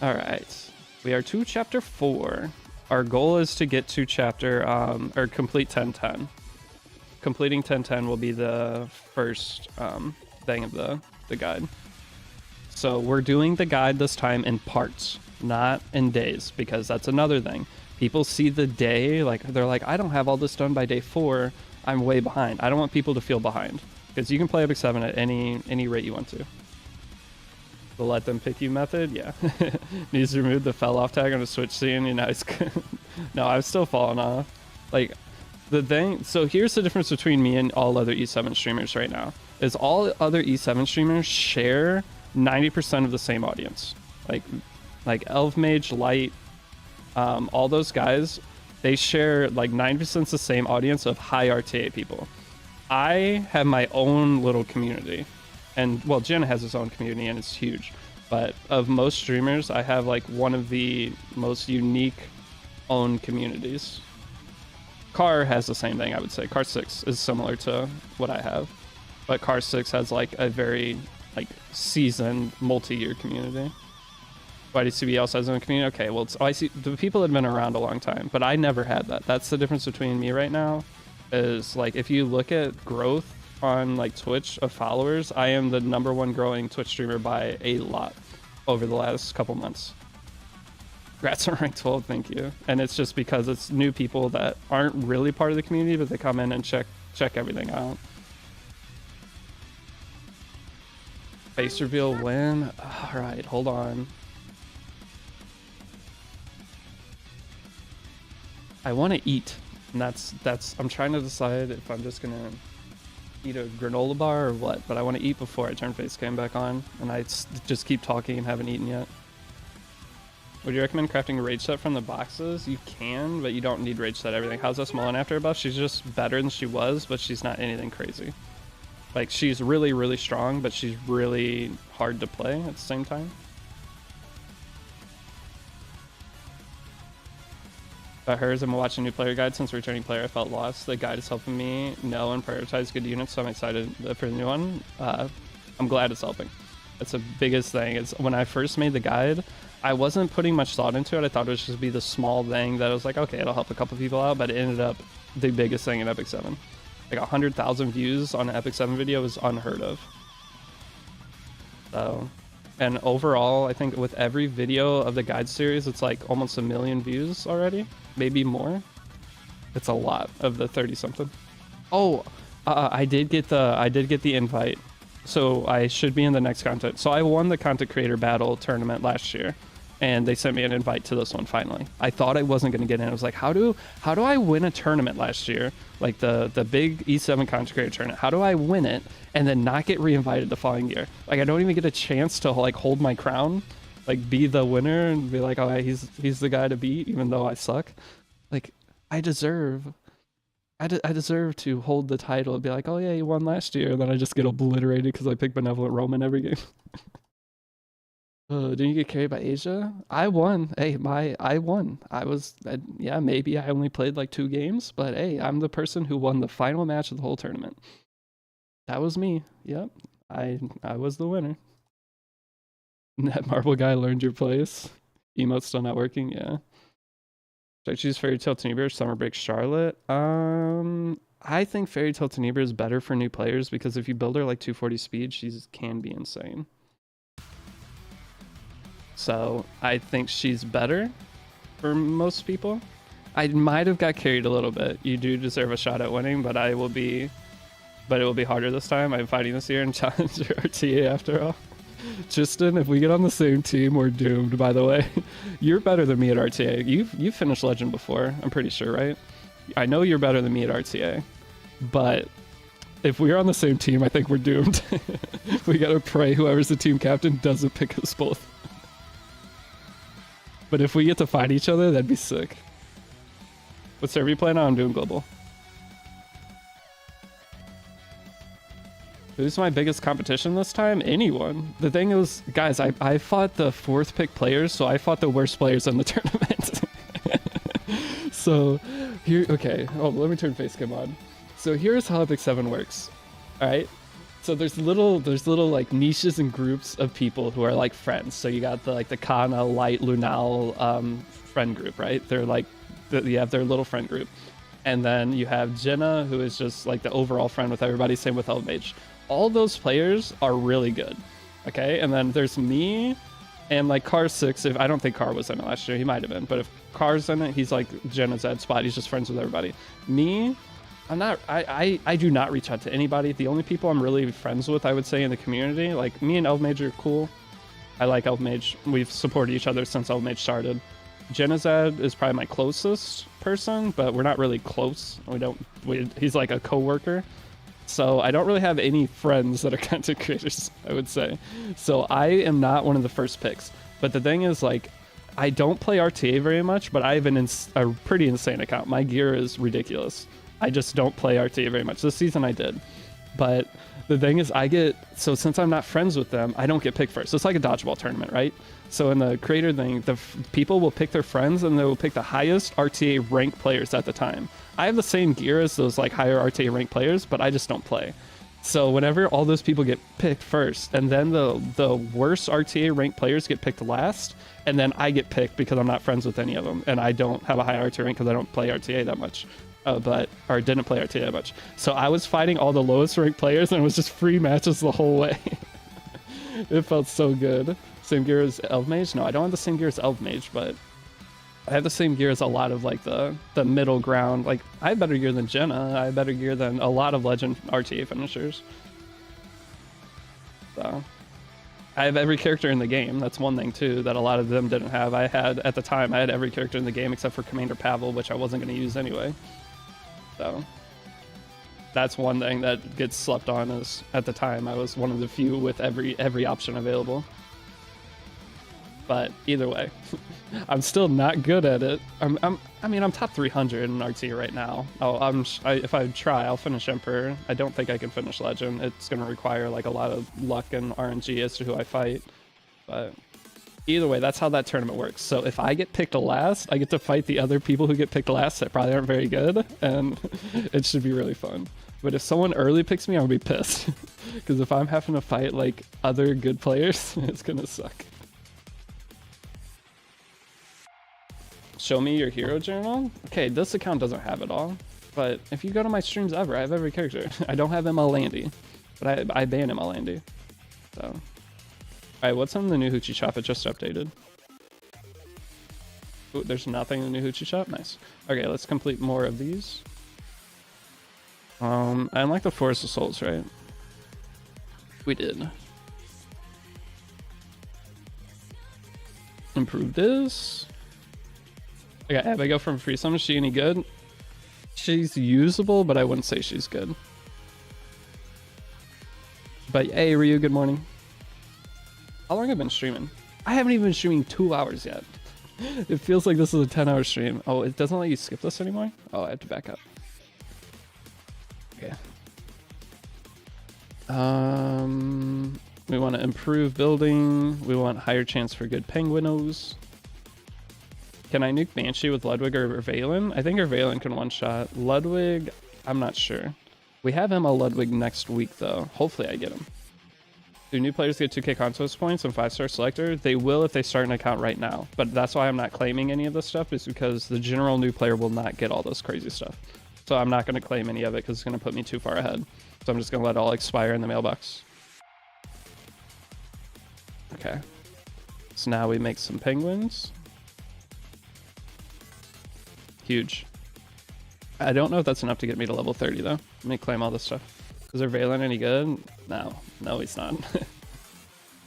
All right, we are to chapter 4. Our goal is to get to chapter or complete 1010. Completing 1010 will be the first thing of the guide. So we're doing the guide this time in parts, not in days, because that's another thing. People see the day, like they're like, I don't have all this done by day 4. I'm way behind. I don't want people to feel behind, because you can play Epic 7 at any rate you want to. The let them pick you method, yeah. Needs to remove the fell off tag on a Switch scene. You know, no, I've still fallen off. Like the thing. So here's the difference between me and all other E7 streamers right now. Is all other E7 streamers share 90% of the same audience. Like Elf Mage, Light, all those guys, they share like 90% the same audience of high RTA people. I have my own little community. And well, Jen has his own community and it's huge. But of most streamers, I have like one of the most unique own communities. Car has the same thing, I would say. Car 6 is similar to what I have. But Car 6 has like a very like seasoned multi-year community. YDCB also has a community. Okay, well, I see the people that have been around a long time, but I never had that. That's the difference between me right now. Is like if you look at growth on like Twitch of followers, I am the #1 growing Twitch streamer by a lot over the last couple months. Congrats on rank 12, thank you. And it's just because it's new people that aren't really part of the community, but they come in and check everything out. Face reveal win. All right, hold on. I want to eat, and that's I'm trying to decide if I'm just gonna eat a granola bar or what, but I want to eat before I turn face cam back on, and I just keep talking and haven't eaten yet. Would you recommend crafting a rage set from the boxes? You can, but you don't need rage set everything. How's this Mullen after her buff? She's just better than she was, but she's not anything crazy. Like, she's really, really strong, but she's really hard to play at the same time. About hers, I'm watching new player guide. Since returning player, I felt lost. The guide is helping me know and prioritize good units, so I'm excited for the new one. I'm glad it's helping. That's the biggest thing. Is when I first made the guide, I wasn't putting much thought into it. I thought it was just be the small thing that I was like, okay, it'll help a couple people out, but it ended up the biggest thing in Epic 7. Like 100,000 views on an Epic 7 video is unheard of. So, and overall, I think with every video of the guide series, it's like almost 1 million views already, maybe more. It's a lot of the 30 something. Oh, I did get the invite, so I should be in the next content. So I won the content creator battle tournament last year, and they sent me an invite to this one finally. I thought I wasn't going to get in. I was like, how do I win a tournament last year, like the big E7 content creator tournament? How do I win it and then not get re-invited the following year? Like, I don't even get a chance to like hold my crown, like be the winner and be like, oh, he's the guy to beat, even though I suck. Like, I deserve to hold the title and be like, oh yeah, you won last year, and then I just get obliterated because I pick Benevolent Roman every game. Didn't you get carried by Asia? I won. Hey, I won. Yeah, maybe I only played like 2 games, but hey, I'm the person who won the final match of the whole tournament. That was me. Yep, I was the winner. That marble guy learned your place. Emote's still not working. Yeah. Should I choose Fairy Tail Tenebra or Summer Break Charlotte? I think Fairy Tail Tenebra is better for new players because if you build her like 240 speed, she can be insane. So I think she's better for most people. I might have got carried a little bit. You do deserve a shot at winning, but it will be harder this time. I'm fighting this year and Challenger RTA after all. Tristan, if we get on the same team, we're doomed, by the way. You're better than me at RTA. You've finished Legend before, I'm pretty sure, right? I know you're better than me at RTA. But if we're on the same team, I think we're doomed. We gotta pray whoever's the team captain doesn't pick us both. But if we get to fight each other, that'd be sick. What server you playing on? I'm doing global. Who's my biggest competition this time? Anyone. The thing is, guys, I fought the 4th pick players, so I fought the worst players in the tournament. So, here, okay. Oh, let me turn facecam on. So here's how Epic 7 works. Alright? So there's little like niches and groups of people who are like friends. So you got the Kana, Light, Lunal friend group, right? They're like you have their little friend group. And then you have Jenna, who is just like the overall friend with everybody, same with Elmage. All those players are really good. Okay, and then there's me and like Car6. If I don't think Car was in it last year, he might have been, but if Car's in it, he's like Jenna's ad spot. He's just friends with everybody. Me, I'm not. I do not reach out to anybody. The only people I'm really friends with, I would say, in the community, like me and Elmage are cool. I like Elmage. We've supported each other since Elmage started. Genazad is probably my closest person, but we're not really close. He's like a coworker. So I don't really have any friends that are content creators, I would say. So I am not one of the first picks. But the thing is, like, I don't play RTA very much, but I have a pretty insane account. My gear is ridiculous. I just don't play RTA very much. This season I did. But the thing is, so since I'm not friends with them, I don't get picked first. It's like a dodgeball tournament, right? So in the creator thing, the people will pick their friends and they will pick the highest RTA ranked players at the time. I have the same gear as those like higher RTA ranked players, but I just don't play. So whenever all those people get picked first, and then the worst RTA ranked players get picked last, and then I get picked because I'm not friends with any of them, and I don't have a high RTA rank because I don't play RTA that much. Or didn't play RTA that much. So I was fighting all the lowest ranked players, and it was just free matches the whole way. It felt so good. Same gear as Elfmage? No, I don't have the same gear as Elfmage, but I have the same gear as a lot of like the middle ground. Like I have better gear than Jenna. I have better gear than a lot of legend RTA finishers. So I have every character in the game. That's one thing too that a lot of them didn't have. At the time I had every character in the game except for Commander Pavel, which I wasn't going to use anyway. So that's one thing that gets slept on, is at the time I was one of the few with every option available. But either way, I'm still not good at it. I mean, I'm top 300 in RT right now. If I try, I'll finish Emperor. I don't think I can finish Legend. It's going to require like a lot of luck and RNG as to who I fight. But either way, that's how that tournament works. So if I get picked last, I get to fight the other people who get picked last that probably aren't very good, and it should be really fun. But if someone early picks me, I'll be pissed. Because if I'm having to fight like other good players, it's going to suck. Show me your hero journal. Okay, this account doesn't have it all, but if you go to my streams ever, I have every character. I don't have ML Landy, but I ban ML Landy. So, all right, what's in the new Hoochie shop? It just updated. Ooh, there's nothing in the new Hoochie shop. Nice. Okay, let's complete more of these. I like the Forest of Souls, right? We did. Improve this. Okay, Abigail from Free Summon, is she any good? She's usable, but I wouldn't say she's good. But hey, Ryu, good morning. How long have I been streaming? I haven't even been streaming 2 hours yet. It feels like this is a 10-hour stream. Oh, it doesn't let you skip this anymore? Oh, I have to back up. Okay. We want to improve building. We want higher chance for good penguinos. Can I nuke Banshee with Ludwig or Valen? I think Valen can one-shot. Ludwig, I'm not sure. We have ML Ludwig next week, though. Hopefully I get him. Do new players get 2k contest points and 5-star selector? They will if they start an account right now. But that's why I'm not claiming any of this stuff, is because the general new player will not get all this crazy stuff. So I'm not going to claim any of it because it's going to put me too far ahead. So I'm just going to let it all expire in the mailbox. Okay. So now we make some penguins. Huge. I don't know if that's enough to get me to level 30 though. Let me claim all this stuff. Is there Valen any good? No. No, he's not.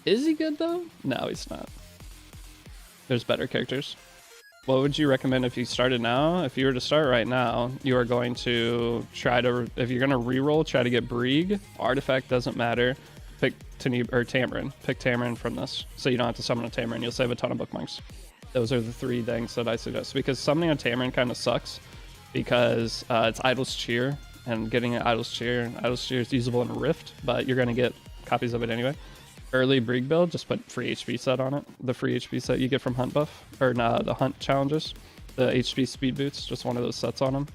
Is he good though? No, he's not. There's better characters. What would you recommend if you started now? If you were to start right now, you are going to try to, if you're going to reroll, try to get Brieg. Artifact doesn't matter. Pick Tamarin. Pick Tamarin from this. So you don't have to summon a Tamarin. You'll save a ton of bookmarks. Those are the 3 things that I suggest, because summoning a Tamarin kind of sucks because it's Idol's Cheer, and getting an Idol's Cheer is usable in Rift, but you're going to get copies of it anyway. Early Brieg build, just put free HP set on it. The free HP set you get from Hunt buff, or nah, the Hunt challenges. The HP speed boots, just one of those sets on them.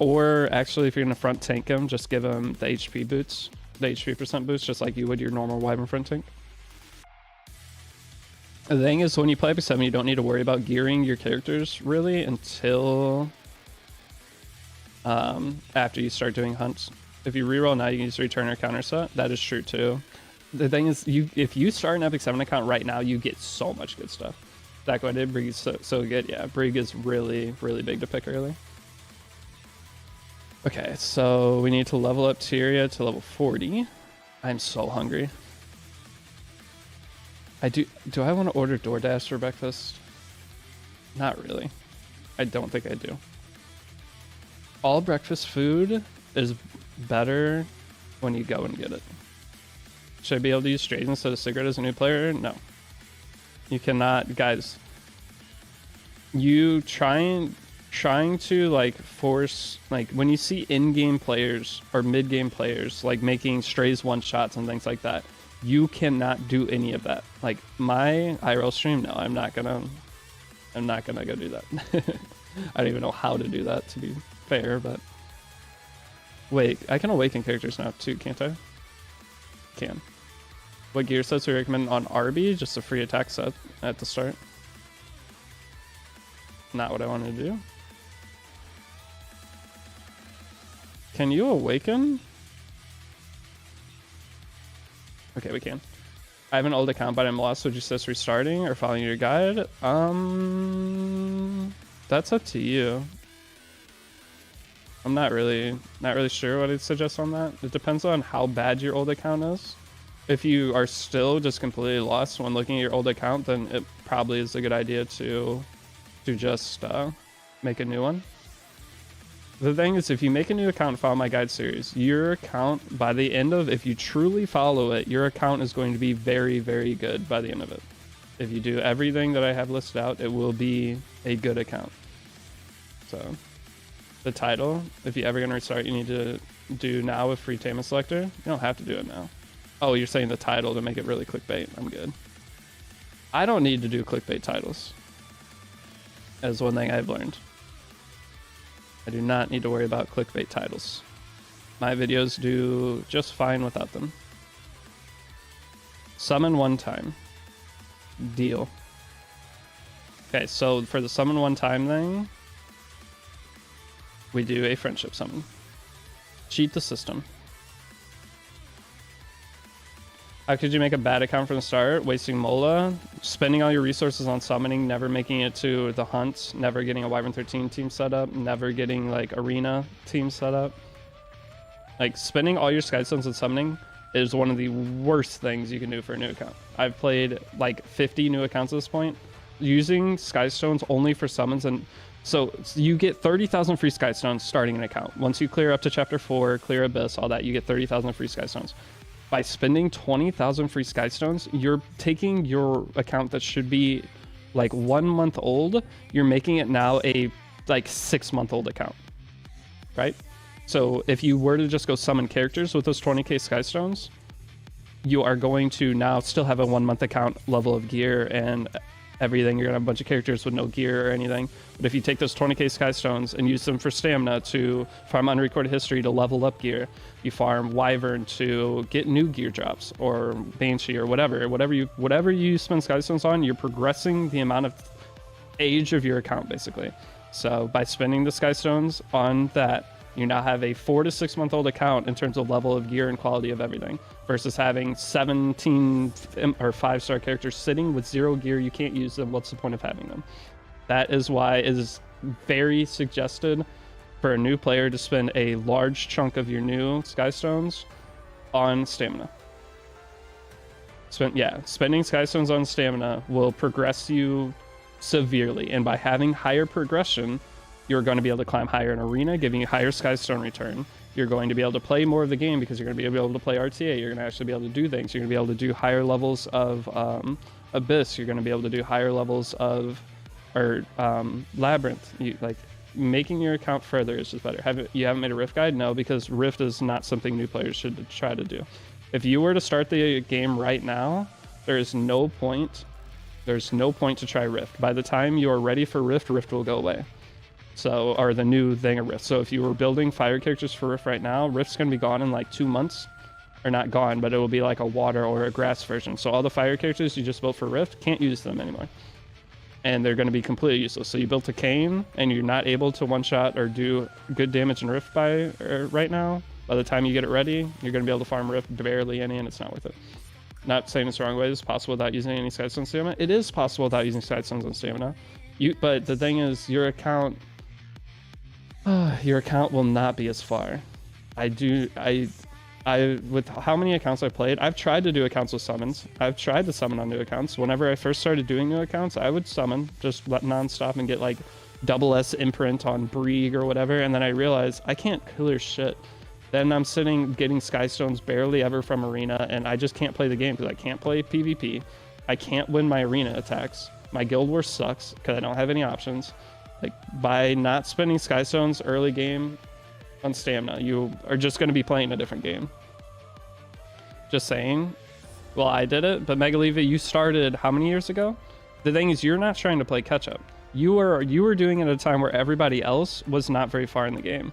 Or actually, if you're gonna front tank him, just give him the HP boots, the HP percent boost, just like you would your normal Wyvern front tank. The thing is, when you play IP7, you don't need to worry about gearing your characters really until after you start doing hunts. If you reroll now, you can just return or counter set. That is true too. The thing is, if you start an Epic 7 account right now, you get so much good stuff. That going to Brig is so good. Yeah, Brig is really, really big to pick early. Okay, so we need to level up Tyria to level 40. I'm so hungry. Do I want to order DoorDash for breakfast? Not really. I don't think I do. All breakfast food is better when you go and get it. Should I be able to use strays instead of cigarette as a new player? No. You cannot, guys. You trying to like force, like when you see in-game players or mid-game players like making strays one-shots and things like that, you cannot do any of that. Like my IRL stream, no, I'm not gonna go do that. I don't even know how to do that, to be fair, but wait, I can awaken characters now too, can't I? Can. What gear sets do you recommend on RB? Just a free attack set at the start. Not what I wanted to do. Can you awaken? Okay, we can. I have an old account, but I'm lost. Would you suggest restarting or following your guide? That's up to you. I'm not really sure what I'd suggest on that. It depends on how bad your old account is. If you are still just completely lost when looking at your old account, then it probably is a good idea to just make a new one. The thing is, if you make a new account and follow my guide series, your account, by the end of, if you truly follow it, your account is going to be very, very good by the end of it. If you do everything that I have listed out, it will be a good account. So, the title, if you're ever going to restart, you need to do now with free Tama Selector. You don't have to do it now. Oh, you're saying the title to make it really clickbait. I'm good. I don't need to do clickbait titles. That's one thing I've learned. I do not need to worry about clickbait titles. My videos do just fine without them. Summon one time. Deal. Okay, so for the summon one time thing, we do a friendship summon. Cheat the system. How could you make a bad account from the start? Wasting Mola, spending all your resources on summoning, never making it to the hunts, never getting a Wyvern 13 team set up, never getting like arena team set up. Like spending all your Skystones and summoning is one of the worst things you can do for a new account. I've played like 50 new accounts at this point, using Skystones only for summons, and so you get 30,000 free Skystones starting an account. Once you clear up to chapter 4, clear Abyss, all that, you get 30,000 free Skystones. By spending 20,000 free Skystones, you're taking your account that should be like 1 month old, you're making it now a like 6 month old account, right? So if you were to just go summon characters with those 20k Skystones, you are going to now still have a 1 month account level of gear and everything. You're gonna have a bunch of characters with no gear or anything. But if you take those 20k Skystones and use them for stamina to farm unrecorded history to level up gear, you farm Wyvern to get new gear drops, or Banshee, or whatever you spend Skystones on, you're progressing the amount of age of your account basically. So by spending the Skystones on that, you now have a 4 to 6 month old account in terms of level of gear and quality of everything, versus having 17 or 5-star characters sitting with 0 gear. You can't use them. What's the point of having them? That is why it is very suggested for a new player to spend a large chunk of your new Skystones on stamina. Spending Skystones on stamina will progress you severely, and by having higher progression, you're going to be able to climb higher in arena, giving you higher Skystone return. You're going to be able to play more of the game because you're going to be able to play RTA. You're going to actually be able to do things. You're going to be able to do higher levels of Abyss. You're going to be able to do higher levels of Labyrinth. Like making your account further is just better. You haven't made a Rift guide? No, because Rift is not something new players should try to do. If you were to start the game right now, there is no point. There's no point to try Rift. By the time you are ready for Rift, Rift will go away. So, or the new thing of Rift. So if you were building fire characters for Rift right now, Rift's going to be gone in like 2 months. Or not gone, but it will be like a water or a grass version. So all the fire characters you just built for Rift, can't use them anymore. And they're going to be completely useless. So you built a Kayn, and you're not able to one-shot or do good damage in Rift right now. By the time you get it ready, you're going to be able to farm Rift barely any, and it's not worth it. Not saying it's the wrong way. It's possible without using any Sidestone stamina. It is possible without using Sidestones and stamina. But the thing is, your account will not be as far. With how many accounts I've played, I've tried to do accounts with summons. I've tried to summon on new accounts. Whenever I first started doing new accounts, I would summon just non-stop and get like double S imprint on Brieg or whatever, and then I realized I can't clear shit. Then I'm sitting getting Skystones barely ever from Arena, and I just can't play the game because I can't play PvP. I can't win my Arena attacks. My Guild War sucks because I don't have any options. Like, by not spending Skystones early game on stamina, you are just going to be playing a different game. Just saying. Well, I did it, but Megaliva, you started how many years ago? The thing is, you're not trying to play catch up. You were doing it at a time where everybody else was not very far in the game.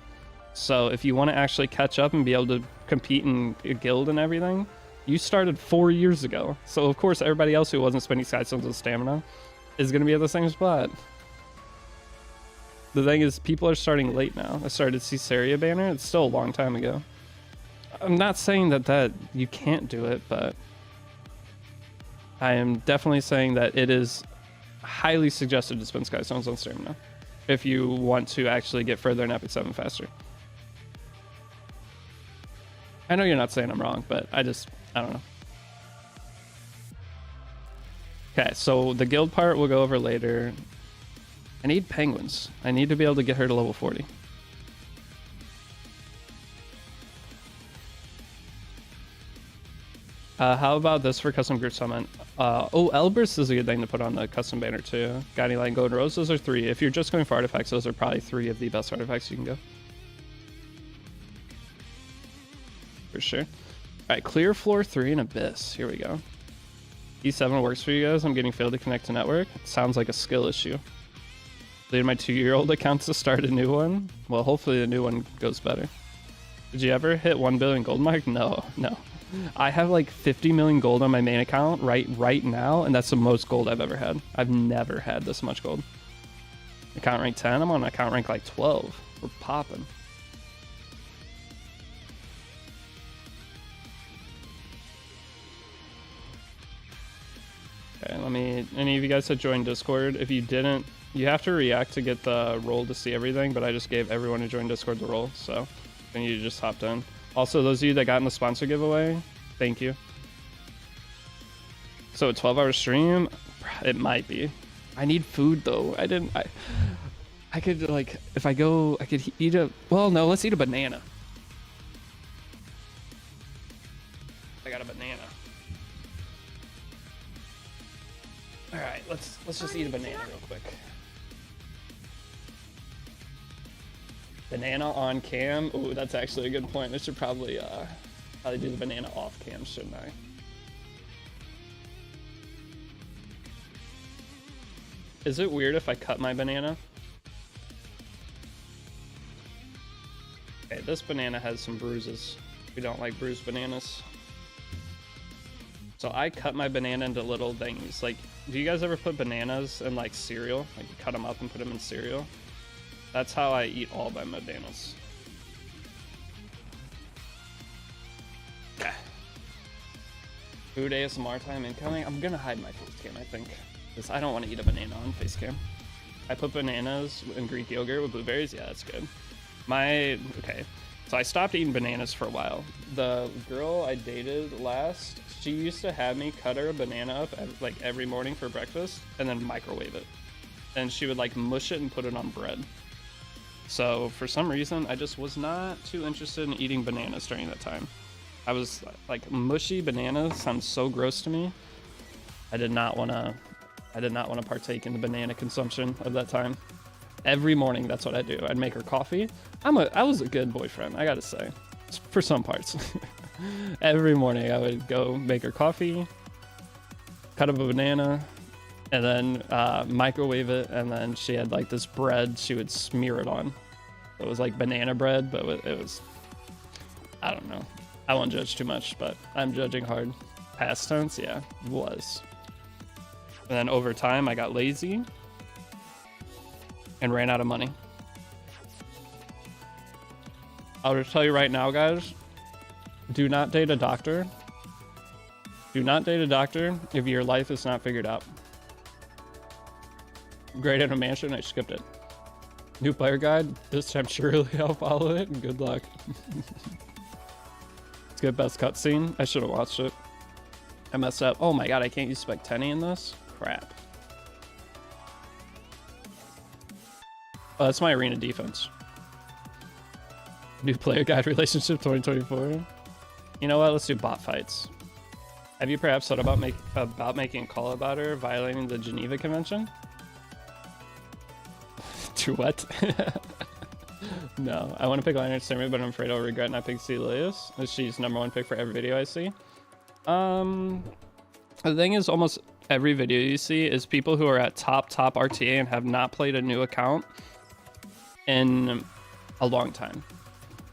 So if you want to actually catch up and be able to compete in a guild and everything, you started 4 years ago. So of course everybody else who wasn't spending Skystones with stamina is going to be at the same spot. The thing is, people are starting late now. I started Caesarea banner. It's still a long time ago. I'm not saying that you can't do it, but I am definitely saying that it is highly suggested to spend Skystones on stamina if you want to actually get further in Epic 7 faster. I know you're not saying I'm wrong, but I don't know. Okay, so the guild part we'll go over later. I need penguins. I need to be able to get her to level 40. How about this for custom group summon? Elbrus is a good thing to put on the custom banner too. Guiding Light and Golden Rose, those are 3. If you're just going for artifacts, those are probably 3 of the best artifacts you can go. For sure. Alright, clear floor 3 and Abyss. Here we go. E7 works for you guys. I'm getting failed to connect to network. It sounds like a skill issue. Deleted my 2-year-old account to start a new one. Well, hopefully the new one goes better. Did you ever hit 1 billion gold mark? No. I have like 50 million gold on my main account right now, and that's the most gold I've ever had. I've never had this much gold. Account rank 10, I'm on account rank like 12. We're popping. Okay, any of you guys that joined Discord, if you didn't, you have to react to get the role to see everything, but I just gave everyone who joined Discord the role, so then you just hopped in. Also, those of you that got in the sponsor giveaway, thank you. So a 12-hour stream, it might be. I need food though. I could like, if I go, I could eat well, no, let's eat a banana. I got a banana. All right, let's just eat a banana real quick. Banana on cam. Ooh, that's actually a good point. I should probably do the banana off cam, shouldn't I? Is it weird if I cut my banana? Okay, this banana has some bruises. We don't like bruised bananas. So I cut my banana into little thingies. Like, do you guys ever put bananas in like cereal? Like you cut them up and put them in cereal? That's how I eat all my bananas. Okay. Food ASMR time incoming. I'm gonna hide my face cam, I think, because I don't want to eat a banana on face cam. I put bananas in Greek yogurt with blueberries. Yeah, that's good. Okay. So I stopped eating bananas for a while. The girl I dated last, she used to have me cut her a banana up like every morning for breakfast and then microwave it. And she would like mush it and put it on bread. So for some reason, I just was not too interested in eating bananas during that time. I was like, mushy bananas sounds so gross to me. I did not want to partake in the banana consumption of that time. Every morning, that's what I do. I'd make her coffee. I was a good boyfriend, I gotta say, for some parts. Every morning I would go make her coffee, cut up a banana, and then microwave it, and then she had like this bread she would smear it on. It was like banana bread, but it was, I don't know. I won't judge too much, but I'm judging hard. Past tense, yeah, was. And then over time, I got lazy and ran out of money. I'll just tell you right now, guys, do not date a doctor. Do not date a doctor if your life is not figured out. Great at a mansion, I skipped it. New player guide, this time surely I'll follow it, and good luck. Let's get best cutscene. I should have watched it. I messed up. Oh my god, I can't use Spec Tenny in this? Crap. Oh, that's my arena defense. New player guide relationship 2024. You know what? Let's do bot fights. Have you perhaps thought about making a call about her violating the Geneva Convention? To what? No, I want to pick Lionheart Sammy, but I'm afraid I'll regret not picking Celius. She's #1 pick for every video I see. The thing is, almost every video you see is people who are at top RTA and have not played a new account in a long time.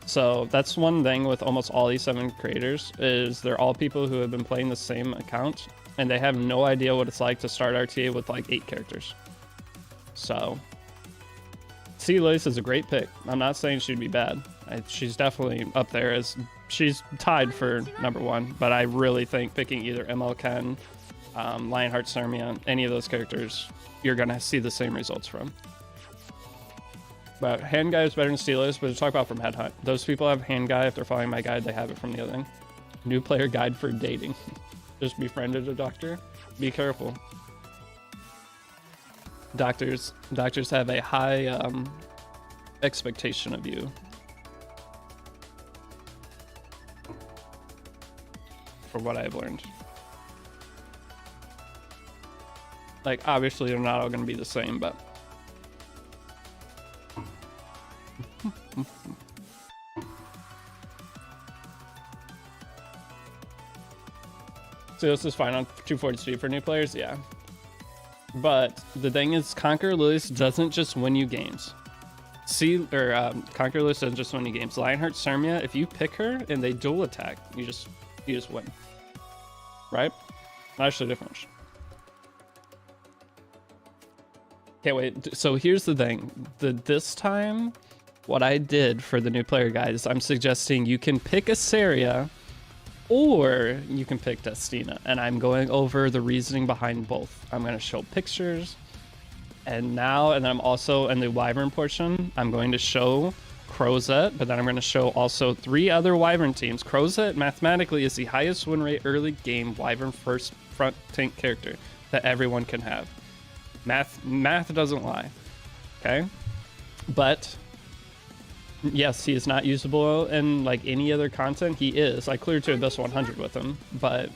So that's one thing with almost all these 7 creators, is they're all people who have been playing the same account and they have no idea what it's like to start RTA with like 8 characters. So Celius is a great pick. I'm not saying she'd be bad. She's definitely up there, as she's tied for #1, but I really think picking either ML Ken, Lionheart Sarmia, any of those characters, you're gonna see the same results from. But hand guy is better than Celius, but to talk about from Headhunt. Those people have hand guy. If they're following my guide, they have it from the other thing. New player guide for dating. Just befriended a doctor. Be careful. Doctors have a high expectation of you. For what I've learned. Like, obviously they're not all going to be the same, but so this is fine on 240 speed for new players, yeah. But the thing is, Conquer Lilius doesn't just win you games. Conquer Lilius doesn't just win you games. Lionheart Sarmia, if you pick her and they dual attack, you just win. Right? That's the difference. Can't wait. So here's the thing. This time, what I did for the new player guide is I'm suggesting you can pick Asaria or you can pick Destina, and I'm going over the reasoning behind both. I'm going to show pictures, and I'm also in the Wyvern portion, I'm going to show Crozet, but then I'm going to show also 3 other Wyvern teams. Crozet mathematically is the highest win rate early game Wyvern first front tank character that everyone can have. Math doesn't lie, okay? But yes, he is not usable in like any other content. He is. I cleared to Abyss 100 with him, but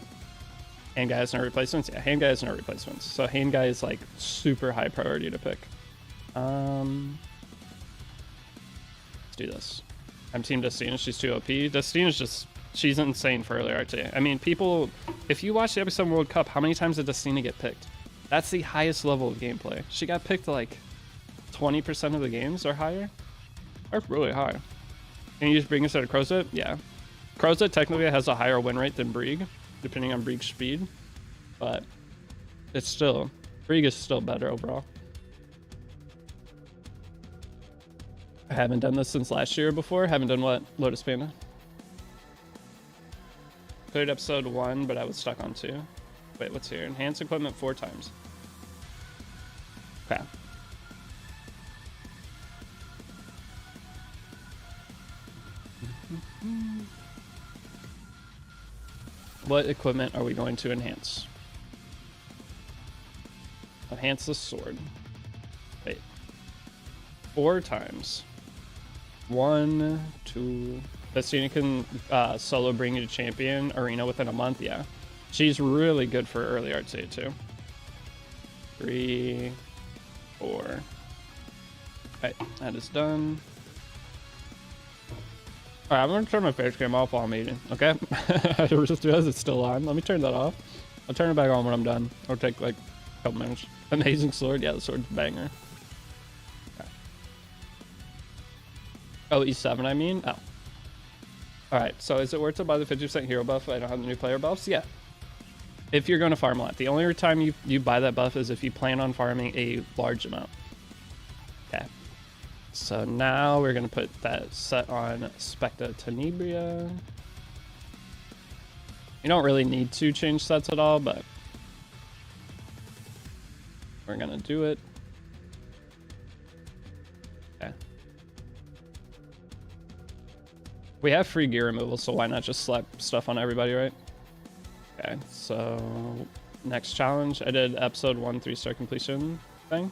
hand guy has no replacements. Yeah, hand guy has no replacements. So hand guy is like super high priority to pick. Let's do this. I'm team Destina. She's too OP. Destina's she's insane for early RTA. I mean, people, if you watch the episode World Cup, how many times did Destina get picked? That's the highest level of gameplay. She got picked like 20% of the games or higher. That's really high. Can you just bring instead of Crozet? Yeah. Crozet technically has a higher win rate than Brieg, depending on Brieg's speed. But it's still, Brieg is still better overall. I haven't done this since last year before. Haven't done what? Lotus Panda. Cleared episode 1, but I was stuck on 2. Wait, what's here? Enhance equipment 4 times. Okay. What equipment are we going to enhance? Enhance the sword. Wait. 4 times. 1, 2. Destina can solo bring you to champion arena within a month. Yeah. She's really good for early RTA too. 3, 4. Alright, that is done. Alright, I'm gonna turn my face cam off while I'm eating, okay? I just realized it's still on. Let me turn that off. I'll turn it back on when I'm done. It'll take like Oh, man. Amazing sword. Yeah, the sword's banger. Okay. Oh, E7, I mean? Oh. Alright, so is it worth to buy the 50% hero buff? I don't have the new player buffs? Yeah. If you're going to farm a lot. The only time you buy that buff is if you plan on farming a large amount. Okay. So now we're going to put that set on Specta Tenebria. You don't really need to change sets at all, but we're going to do it. Okay. We have free gear removal, so why not just slap stuff on everybody, right? Okay, so next challenge. I did episode 1 3-star completion thing.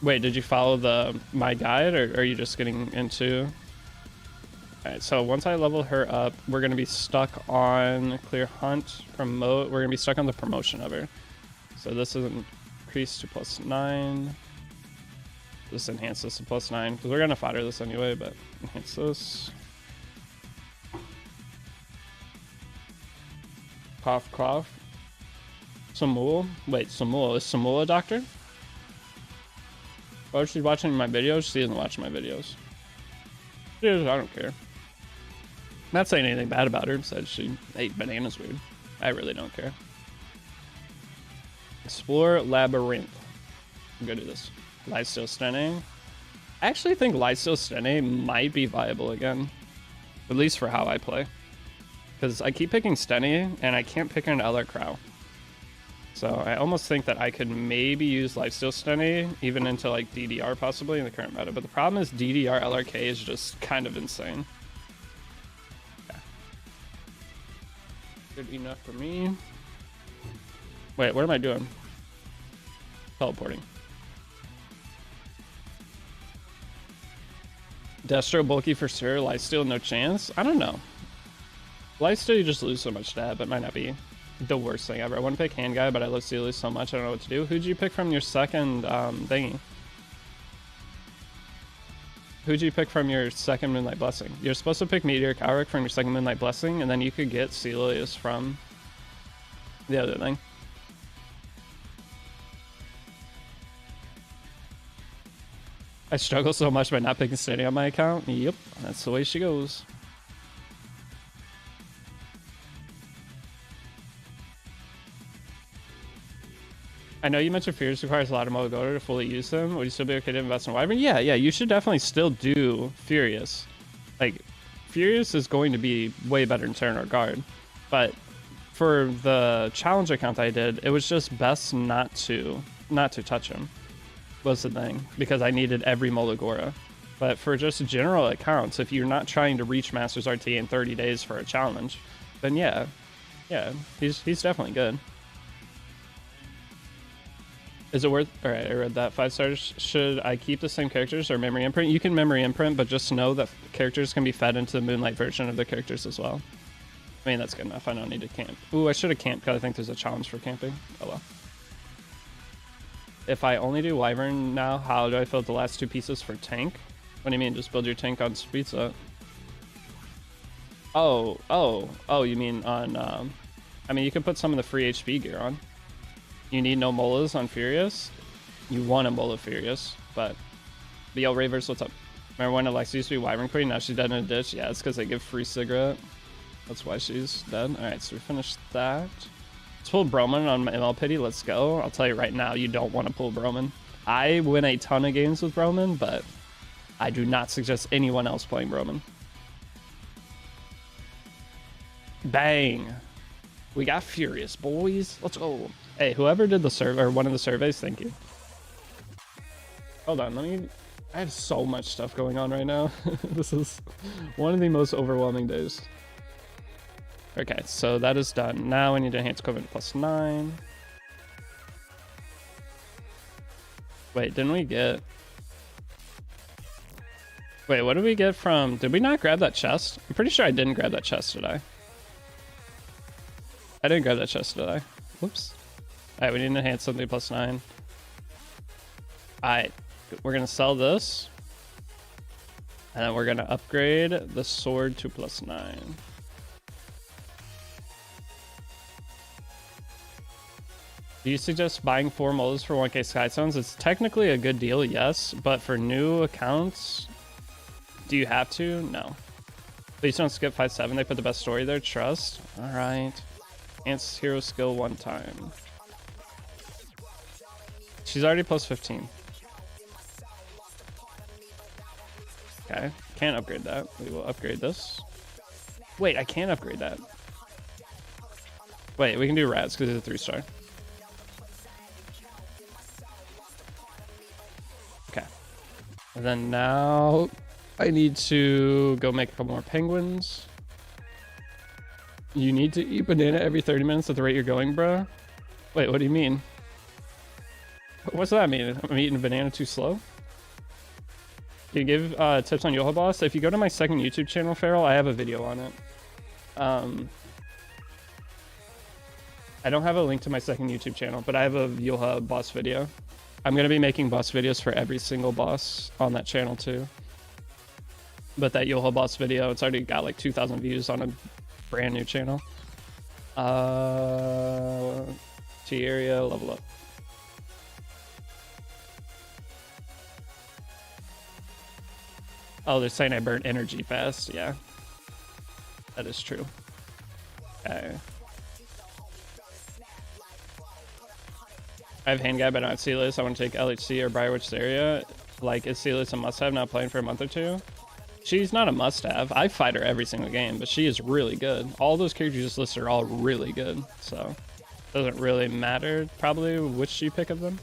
Wait, did you follow my guide, or are you just getting into? Alright, so once I level her up, we're gonna be stuck on clear hunt, promote. We're gonna be stuck on the promotion of her. So this is increased to +9. This enhances to +9 because we're gonna fodder this anyway, but enhance this. Cough, cough. Samul. Wait, Samul. Is Samul a doctor? Oh, she's watching my videos? She doesn't watch my videos. She is, I don't care. Not saying anything bad about her. Said she ate bananas weird. I really don't care. Explore Labyrinth. I'm gonna do this. Lifesteal Stene. I actually think Lifesteal Stene might be viable again. At least for how I play. Because I keep picking Stene, and I can't pick an LR Crow. So I almost think that I could maybe use Lifesteal Stene, even into like DDR possibly in the current meta. But the problem is DDR LRK is just kind of insane. Yeah. Good enough for me. Wait, what am I doing? Teleporting. Destro bulky for sure. Lifesteal no chance. I don't know. Lifesteal you just lose so much stat, but might not be the worst thing ever. I want to pick hand guy, but I love Steelers so much I don't know what to do. Who'd you pick from your second thingy? Who'd you pick from your second Moonlight Blessing? You're supposed to pick Meteoric Auric from your second Moonlight Blessing, and then you could get Celius from the other thing. I struggle so much by not picking Steady on my account. Yep, that's the way she goes. I know you mentioned Furious requires a lot of Mogoda to fully use them. Would you still be okay to invest in Wyvern? Yeah, you should definitely still do Furious. Like, Furious is going to be way better in turn or guard. But for the challenge account I did, it was just best not to touch him. Was the thing. Because I needed every Molagora. But for just general accounts, if you're not trying to reach Masters RT in 30 days for a challenge, then yeah, he's definitely good. Is it worth? All right, I read that. 5 stars. Should I keep the same characters or memory imprint? You can memory imprint, but just know that characters can be fed into the Moonlight version of the characters as well. I mean, that's good enough. I don't need to camp. Ooh, I should have camped because I think there's a challenge for camping. Oh well. If I only do Wyvern now, how do I fill the last 2 pieces for tank? What do you mean? Just build your tank on speed set. Oh, you mean on, I mean, you can put some of the free HP gear on. You need no Molas on Furious. You want a Mola Furious, but yo, Ravers, what's up? Remember when Alexa used to be Wyvern Queen? Now she's dead in a ditch. Yeah, it's because they give free cigarette. That's why she's dead. All right, so we finished that. Let's pull Broman on my ML Pity. Let's go. I'll tell you right now, you don't want to pull Broman. I win a ton of games with Broman, but I do not suggest anyone else playing Broman. Bang. We got Furious, boys. Let's go. Hey, whoever did the survey, or one of the surveys, thank you. Hold on, I have so much stuff going on right now. This is one of the most overwhelming days. Okay, so that is done. Now I need to enhance COVID +9. Wait, didn't we get... Wait, what did we get from... Did we not grab that chest? I'm pretty sure I didn't grab that chest, did I? I didn't grab that chest, did I? Whoops. Alright, we need to enhance something +9. Alright, we're gonna sell this. And then we're gonna upgrade the sword to +9. Do you suggest buying 4 molds for 1k Skystones? It's technically a good deal, yes, but for new accounts, do you have to? No. Please don't skip 5-7. They put the best story there. Trust. All right. Ants hero skill 1 time. She's already plus 15. Okay. Can't upgrade that. We will upgrade this. Wait, I can't upgrade that. Wait, we can do rats because it's a 3-star. Okay. And then now I need to go make a couple more penguins. You need to eat banana every 30 minutes at the rate you're going, bro. Wait, what do you mean? What's that mean? I'm eating a banana too slow? Can you give tips on Yoha Boss? If you go to my second YouTube channel, Feral, I have a video on it. I don't have a link to my second YouTube channel, but I have a Yoha Boss video. I'm going to be making boss videos for every single boss on that channel too. But that Yoha Boss video, it's already got like 2,000 views on a brand new channel. T area, level up. Oh, they're saying I burn energy fast. Yeah, that is true. Okay. I have handguy, but I don't have C-list. I want to take LHC or Briarwitch area. Like, is C-list a must-have? Not playing for a month or two. She's not a must-have. I fight her every single game, but she is really good. All those characters you just listed are all really good, so doesn't really matter probably which you pick of them.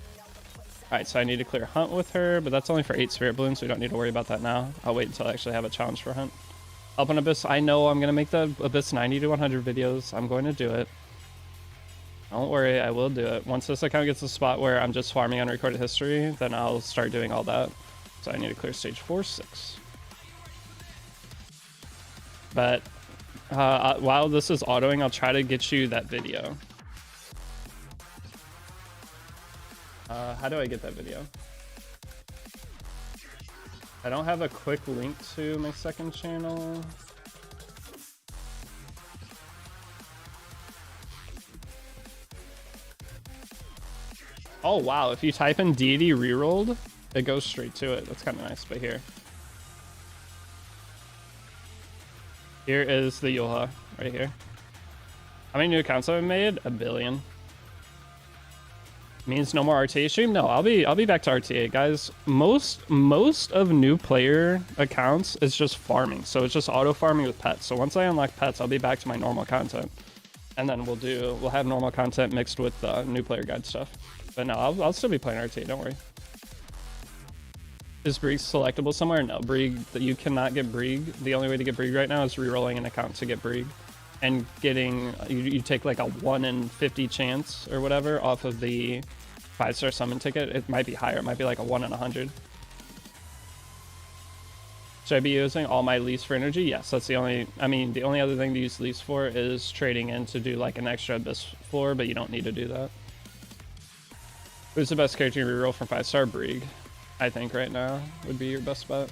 All right, so I need to clear Hunt with her, but that's only for 8 Spirit Balloons, so we don't need to worry about that now. I'll wait until I actually have a challenge for Hunt. Up on Abyss, I know I'm going to make the Abyss 90 to 100 videos. I'm going to do it. Don't worry, I will do it. Once this account gets to a spot where I'm just farming unrecorded history, then I'll start doing all that. So I need to clear stage 4, 6. But while this is autoing, I'll try to get you that video. How do I get that video? I don't have a quick link to my second channel. Oh wow, if you type in Deity rerolled, it goes straight to it. That's kind of nice, but here is the Yoha right here. How many new accounts have I made? 1 billion. Means no more RTA stream? No, I'll be back to RTA, guys. Most of new player accounts is just farming, so it's just auto farming with pets. So once I unlock pets, I'll be back to my normal content, and then we'll have normal content mixed with new player guide stuff. But no, I'll still be playing RTA. Don't worry. Is Brig selectable somewhere? No, Brig. You cannot get Brig. The only way to get Brig right now is rerolling an account to get Brig. And getting, you take like a 1 in 50 chance or whatever off of the 5-star summon ticket. It might be higher. It might be like a 1 in 100. Should I be using all my leaves for energy? Yes, that's the only, the only other thing to use leaves for is trading in to do like an extra abyss floor, but you don't need to do that. Who's the best character to reroll from 5-star? Brig, I think right now would be your best bet.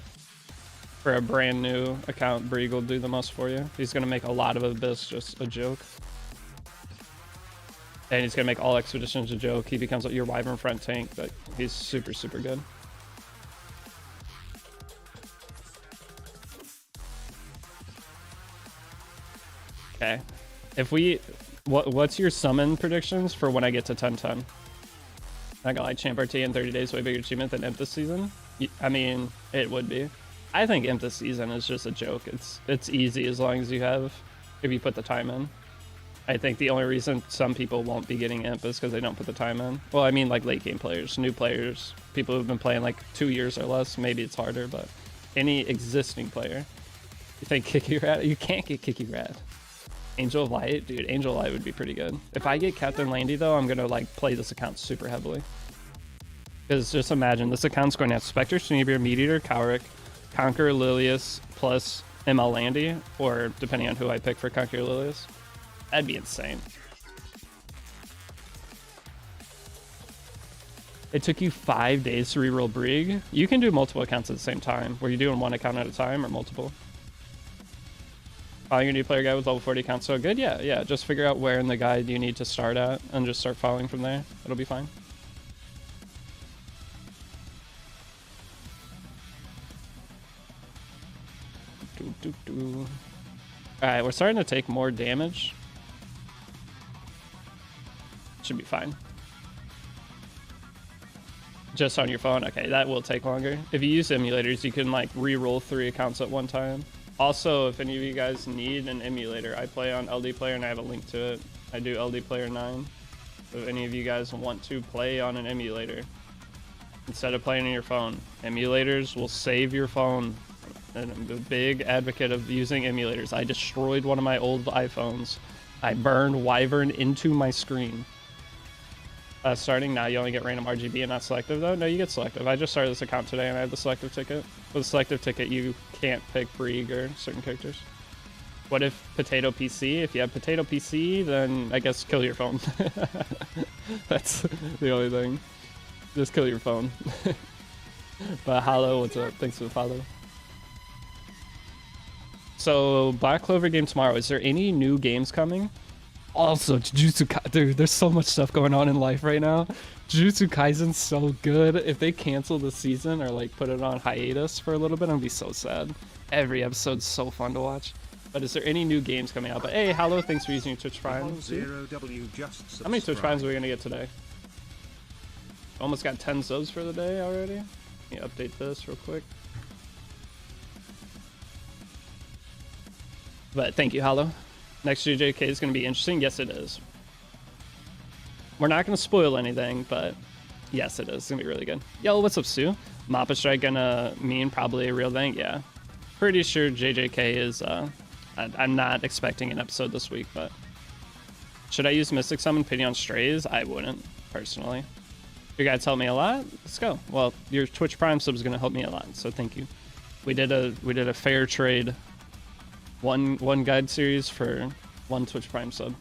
For a brand new account, Brig will do the most for you. He's going to make a lot of Abyss just a joke. And he's going to make all expeditions a joke. He becomes your Wyvern front tank, but he's super, super good. Okay. If we... What's your summon predictions for when I get to 10-10? I got like Champ RT in 30 days, way bigger achievement than Imp this season? I mean, it would be. I think Imp this season is just a joke. It's easy as long as if you put the time in. I think the only reason some people won't be getting Imp is because they don't put the time in. Well, I mean like late game players, new players, people who've been playing like 2 years or less, maybe it's harder, but any existing player. You think Kiki Rat? You can't get Kiki Rat. Angel of Light? Dude, Angel of Light would be pretty good. If I get Captain Landy though, I'm gonna like play this account super heavily. Because just imagine, this account's going to have Spectre, Sneebeer, Meat-Eater, Cowrick, Conqueror, Lilius, plus ML Landy, or depending on who I pick for Conqueror Lilius. That'd be insane. It took you 5 days to reroll Brig. You can do multiple accounts at the same time. Were you doing one account at a time or multiple? Following your new player guide with level 40 accounts so good? Yeah. Just figure out where in the guide you need to start at and just start following from there. It'll be fine. Alright, we're starting to take more damage. Should be fine. Just on your phone? Okay, that will take longer. If you use emulators, you can like re-roll 3 accounts at one time. Also, if any of you guys need an emulator, I play on LD Player and I have a link to it. I do LD Player 9. So if any of you guys want to play on an emulator, instead of playing on your phone, emulators will save your phone. And I'm a big advocate of using emulators. I destroyed one of my old iPhones. I burned Wyvern into my screen. Starting now, you only get random RGB and not selective, though? No, you get selective. I just started this account today and I have the selective ticket. With the selective ticket, you can't pick Brig or certain characters. What if Potato PC? If you have Potato PC, then I guess kill your phone. That's the only thing. Just kill your phone. But Hollow, what's up? Thanks for the follow. So, Black Clover game tomorrow. Is there any new games coming? Also, dude, there's so much stuff going on in life right now. Jujutsu Kaisen's so good. If they cancel the season or like put it on hiatus for a little bit, I'm gonna be so sad. Every episode's so fun to watch. But is there any new games coming out? But hey, Hollow, thanks for using your Twitch Prime. How many Twitch Primes are we gonna get today? Almost got 10 subs for the day already. Let me update this real quick. But thank you, Hollow. Next JJK is going to be interesting. Yes, it is. We're not going to spoil anything, but yes, it is. It's going to be really good. Yo, what's up, Sue? Mappa Strike gonna mean probably a real thing? Yeah. Pretty sure JJK is... I'm not expecting an episode this week, but... Should I use Mystic Summon Pity on Strays? I wouldn't, personally. You guys help me a lot? Let's go. Well, your Twitch Prime sub is going to help me a lot, so thank you. We did a fair trade. One guide series for one Twitch Prime sub.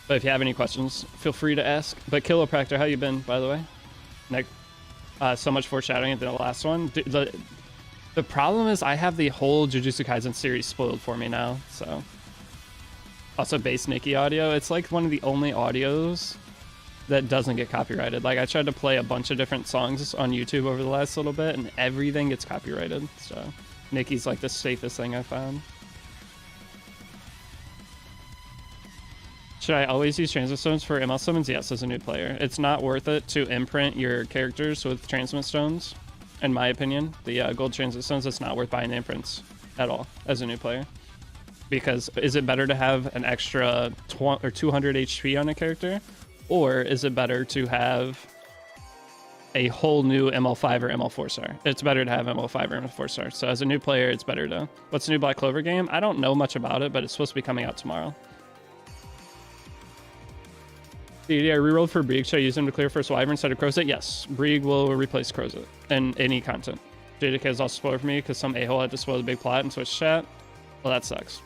But if you have any questions, feel free to ask. But Kilopractor, how you been, by the way? Nick, so much foreshadowing into the last one. The problem is I have the whole Jujutsu Kaisen series spoiled for me now, so. Also, bass Nikki audio. It's like one of the only audios that doesn't get copyrighted. Like, I tried to play a bunch of different songs on YouTube over the last little bit, and everything gets copyrighted. So, Nikki's like the safest thing I found. Should I always use transmit stones for ML summons? Yes, as a new player. It's not worth it to imprint your characters with transmit stones, in my opinion. The gold transmit stones, it's not worth buying the imprints at all as a new player. Because is it better to have an extra 200 HP on a character? Or is it better to have a whole new ML5 or ML4 star? It's better to have ML5 or ML4 star. So as a new player, it's better to... What's the new Black Clover game? I don't know much about it, but it's supposed to be coming out tomorrow. Deity, I rerolled for Brig. Should I use him to clear first Wyvern instead of Crozet? Yes, Brig will replace Crozet in any content. JDK is also spoiled for me because some a-hole had to spoil the big plot in Twitch chat. Well, that sucks.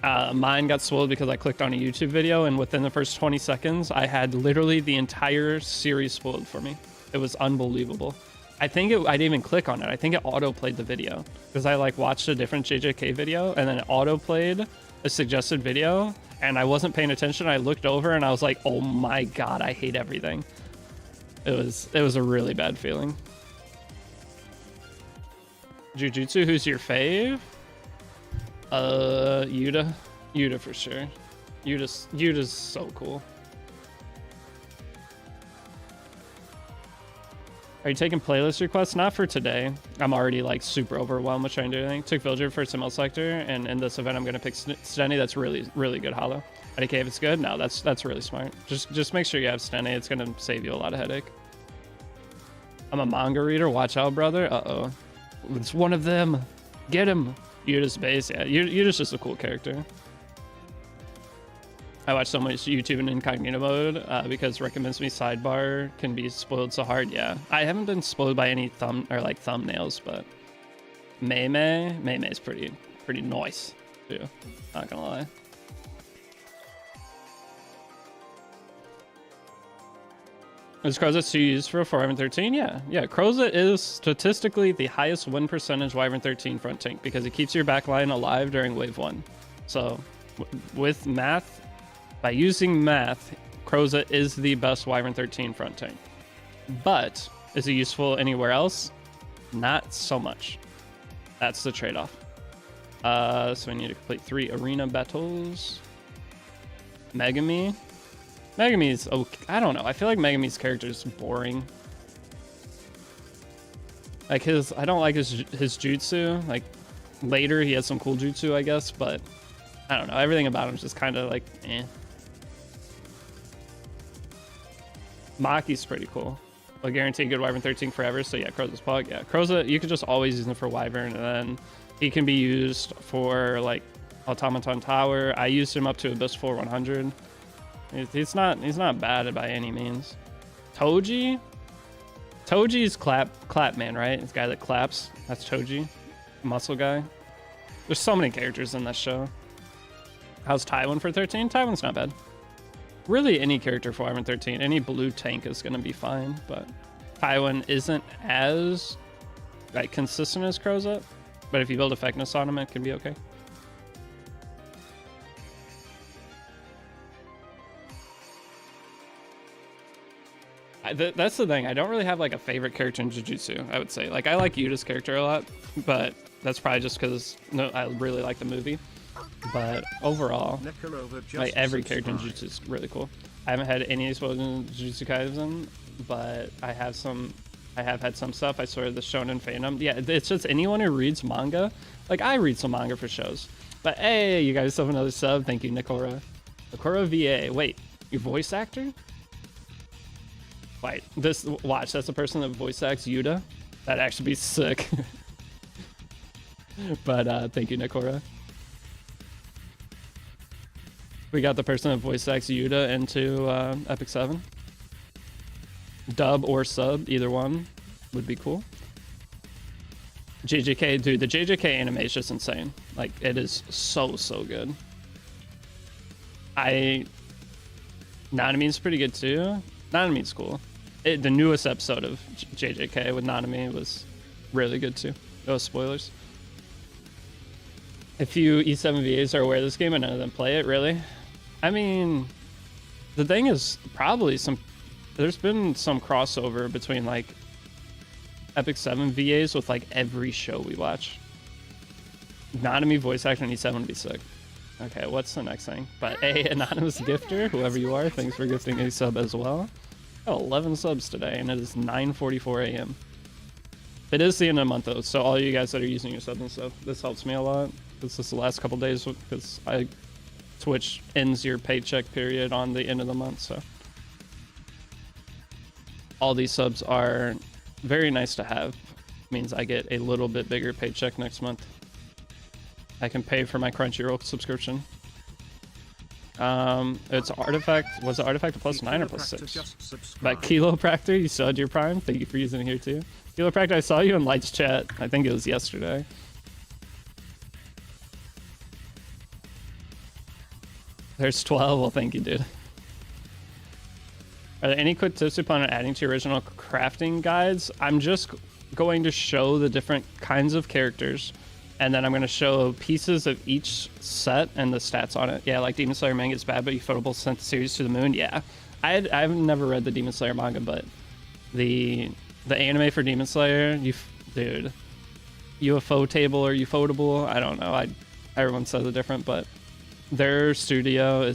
Mine got spoiled because I clicked on a YouTube video, and within the first 20 seconds, I had literally the entire series spoiled for me. It was unbelievable. I think I didn't even click on it. I think it auto-played the video because I like watched a different JJK video, and then it auto-played a suggested video, and I wasn't paying attention. I looked over, and I was like, "Oh my god, I hate everything." It was a really bad feeling. Jujutsu, who's your fave? Yuta for sure. Yuta's so cool. Are you taking playlist requests? Not for today. I'm already like super overwhelmed with trying to do anything. Took Villager for ML Selector, and in this event I'm gonna pick Stenny. That's really good Hollow. IDK if it's good? No, that's really smart. Just make sure you have Stenny. It's gonna save you a lot of headache. I'm a manga reader. Watch out, brother. Uh-oh. It's one of them. Get him. Yuta's base, yeah. Yuta's just a cool character. I watch so much YouTube in incognito mode because recommends me sidebar can be spoiled so hard. Yeah, I haven't been spoiled by any thumbnails, but Mei is pretty nice too. Not gonna lie. Is Crozet to use for 413? Yeah. Crozet is statistically the highest win percentage Wyvern 13 front tank because it keeps your backline alive during wave 1. So, with math, by using math, Crozet is the best Wyvern 13 front tank. But, is it useful anywhere else? Not so much. That's the trade-off. So we need to complete 3 arena battles. Megami. Megami's okay. I don't know. I feel like Megami's character is boring. Like I don't like his jutsu. Like later he has some cool jutsu, I guess, but I don't know. Everything about him is just kind of like eh. Maki's pretty cool. I'll guarantee good Wyvern 13 forever. So yeah, Croza's Pug. Yeah, Croza, you could just always use him for Wyvern, and then he can be used for like Automaton Tower. I used him up to Abyss 4 100. He's not bad by any means. Toji? Toji's clap man, right? This guy that claps. That's Toji. Muscle guy. There's so many characters in this show. How's Taiwan for 13? Taiwan's not bad. Really any character for Wyvern 13. Any blue tank is gonna be fine, but Taiwan isn't as like consistent as Crozet. But if you build effectiveness on him, it can be okay. That's the thing. I don't really have like a favorite character in Jujutsu, I would say. Like I like Yuta's character a lot, but that's probably just because I really like the movie. But overall, like every character in Jujutsu is really cool. I haven't had any exposure in Jujutsu Kaisen, but I have had some stuff. I saw the Shonen Phantom. Yeah, it's just anyone who reads manga. Like I read some manga for shows. But hey, you guys have another sub. Thank you, Nikora. Nikora VA. Wait, you voice actor? Wait, watch, that's the person that voice acts Yuta. That'd actually be sick. But thank you, Nikora. We got the person that voice acts Yuta into Epic 7. Dub or sub, either one would be cool. JJK, dude, the JJK anime is just insane. Like, it is so good. Nanami's pretty good too. Nanami's cool. The newest episode of JJK with Nanami was really good too. No spoilers. A few E7 VAs are aware of this game and none of them play it, really? I mean, the thing is probably there's been some crossover between like Epic 7 VAs with like every show we watch. Nanami voice actor in E7 would be sick. Okay, what's the next thing? But hey, anonymous gifter, whoever you are, thanks for gifting a sub as well. Got 11 subs today, and it is 9:44 a.m. It is the end of the month though, so all you guys that are using your subs and stuff, this helps me a lot. This is the last couple days because Twitch ends your paycheck period on the end of the month, so all these subs are very nice to have. Means I get a little bit bigger paycheck next month. I can pay for my Crunchyroll subscription. It's Artifact. Was it Artifact a +9 or +6? But Kilopractor, you still had your Prime. Thank you for using it here too. Kilopractor, I saw you in Light's chat. I think it was yesterday. There's 12. Well, thank you, dude. Are there any quick tips upon adding to your original crafting guides? I'm just going to show the different kinds of characters, and then I'm going to show pieces of each set and the stats on it. Yeah, like Demon Slayer manga is bad, but Ufotable sent the series to the moon. Yeah, I've never read the Demon Slayer manga, but the anime for Demon Slayer, dude, UFO table or Ufotable, I don't know. Everyone says it different, but their studio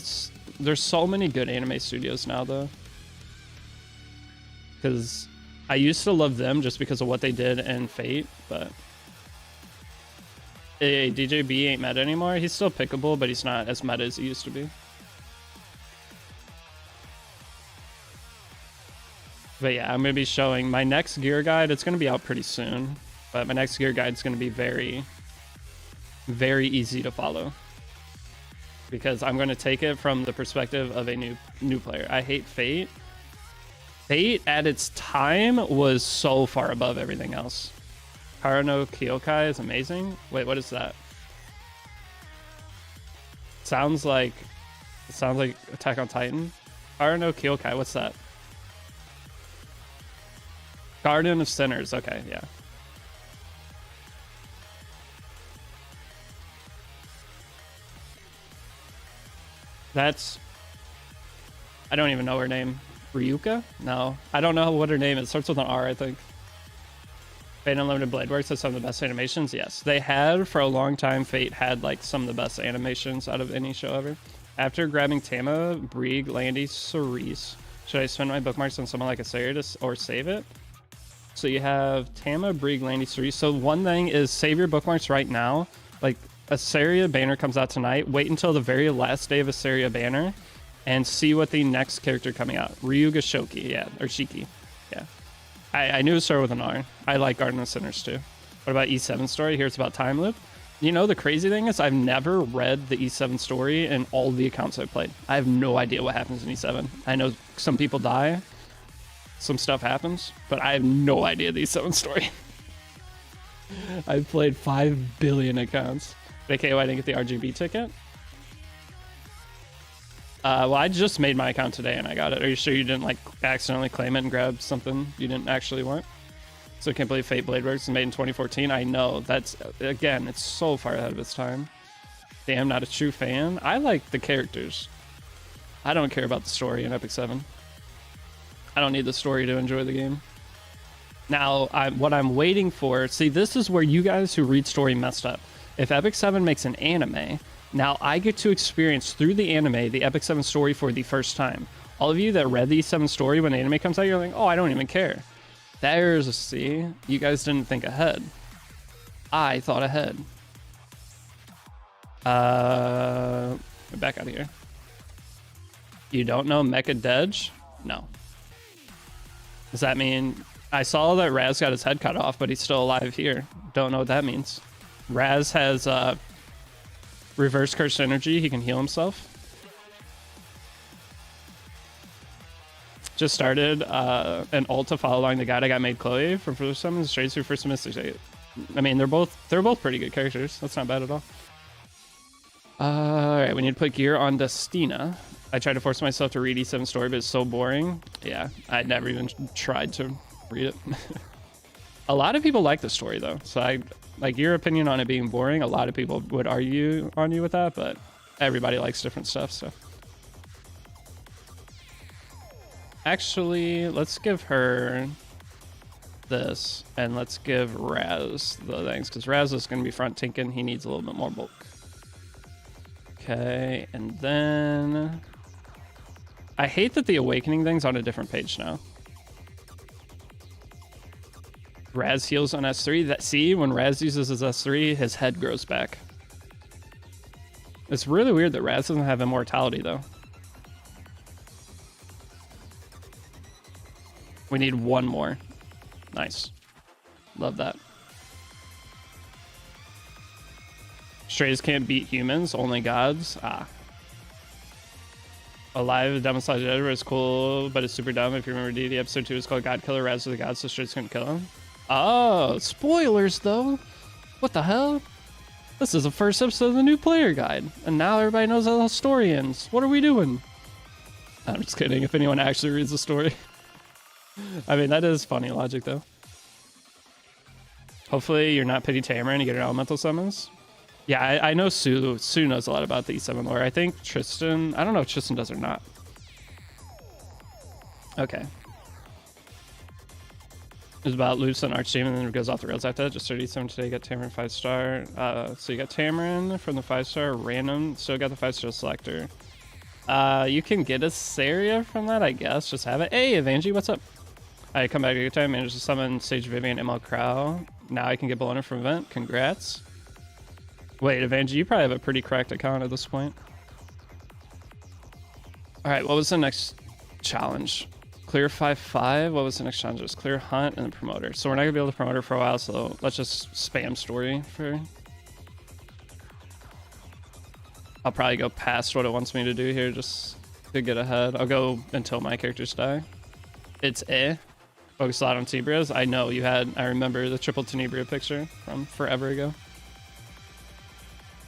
there's so many good anime studios now though. Because I used to love them just because of what they did in Fate, but hey, DJB ain't meta anymore. He's still pickable, but he's not as meta as he used to be. But yeah, I'm going to be showing my next gear guide. It's going to be out pretty soon, but my next gear guide is going to be very, very easy to follow. Because I'm going to take it from the perspective of a new player. I hate Fate. Fate at its time was so far above everything else. Karano Kyokai is amazing. Wait, what is that? It sounds like Attack on Titan. Karano Kyokai, what's that? Garden of Sinners. Okay, yeah. That's... I don't even know her name. Ryuka? No. I don't know what her name is. It starts with an R, I think. Fate Unlimited Blade Works has some of the best animations. Yes. They had, for a long time, Fate had like some of the best animations out of any show ever. After grabbing Tama, Brieg, Landy, Cerise, should I spend my bookmarks on someone like Asaria or save it? So you have Tama, Brieg, Landy, Cerise. So one thing is save your bookmarks right now. Like Asaria banner comes out tonight. Wait until the very last day of Asaria banner and see what the next character coming out. Ryuga Shoki, yeah, or Shiki, yeah. I knew it started with an R. I like Garden of Sinners too. What about E7 story? Here it's about time loop. You know, the crazy thing is I've never read the E7 story in all the accounts I've played. I have no idea what happens in E7. I know some people die, some stuff happens, but I have no idea the E7 story. I've played 5 billion accounts. Okay, why didn't get the RGB ticket? Well, I just made my account today and I got it. Are you sure you didn't like accidentally claim it and grab something you didn't actually want? So I can't believe Fate Blade Works is made in 2014. I know, that's, again, it's so far ahead of its time. Damn, not a true fan. I like the characters. I don't care about the story in Epic 7. I don't need the story to enjoy the game. Now, what I'm waiting for, see, this is where you guys who read story messed up. If Epic 7 makes an anime, now I get to experience through the anime the Epic 7 story for the first time. All of you that read the 7 story when the anime comes out, you're like, oh, I don't even care. There's a C. You guys didn't think ahead. I thought ahead. Back out of here. You don't know Mecha Dedge? No. Does that mean... I saw that Raz got his head cut off, but he's still alive here. Don't know what that means. Raz has reverse cursed energy. He can heal himself. Just started an ult to follow along the guide I got made Chloe from First Summons straight through First Mystics. I mean, they're both pretty good characters. That's not bad at all. All right, we need to put gear on Destina. I tried to force myself to read E7 story, but it's so boring. Yeah, I never even tried to read it. A lot of people like the story though, so I like your opinion on it being boring. A lot of people would argue on you with that, but everybody likes different stuff. So actually, let's give her this, and let's give Raz the things, because Raz is going to be front tinking. He needs a little bit more bulk. Okay, and then I hate that the awakening thing's on a different page now. Raz heals on S3. That, see, when Raz uses his S3, his head grows back. It's really weird that Raz doesn't have immortality though. We need one more. Nice. Love that. Strays can't beat humans, only gods. Ah. Alive, Domiciled Editor is cool, but it's super dumb. If you remember Deity episode 2 is called God Killer, Raz was the god, so Strays couldn't kill him. Oh, spoilers though. What the hell? This is the first episode of the new player guide, and now everybody knows how the story ends. What are we doing? I'm just kidding, if anyone actually reads the story. I mean, that is funny logic though. Hopefully you're not Pity Tamer and you get an elemental summons. Yeah, I know Sue knows a lot about the E7 lore. I think Tristan, I don't know if Tristan does or not. Okay. It's about Luce and Archdemon, and then it goes off the rails after that. Just 37 today, got Tamarin 5-star. So you got Tamarin from the 5-star, random, still got the 5-star selector. You can get a Saria from that, I guess. Just have it. Hey, Evangie, what's up? I come back at a good time, managed to summon Sage Vivian ML Crow. Now I can get Bologna from event. Congrats. Wait, Evangie, you probably have a pretty cracked account at this point. Alright, what was the next challenge? Clear 5-5. What was the next challenge? It was clear hunt and then promoter. So we're not gonna be able to promote her for a while, so let's just spam story for... I'll probably go past what it wants me to do here just to get ahead. I'll go until my characters die. It's focus a lot on Tenebrias. I know you had, I remember the triple Tenebria picture from forever ago.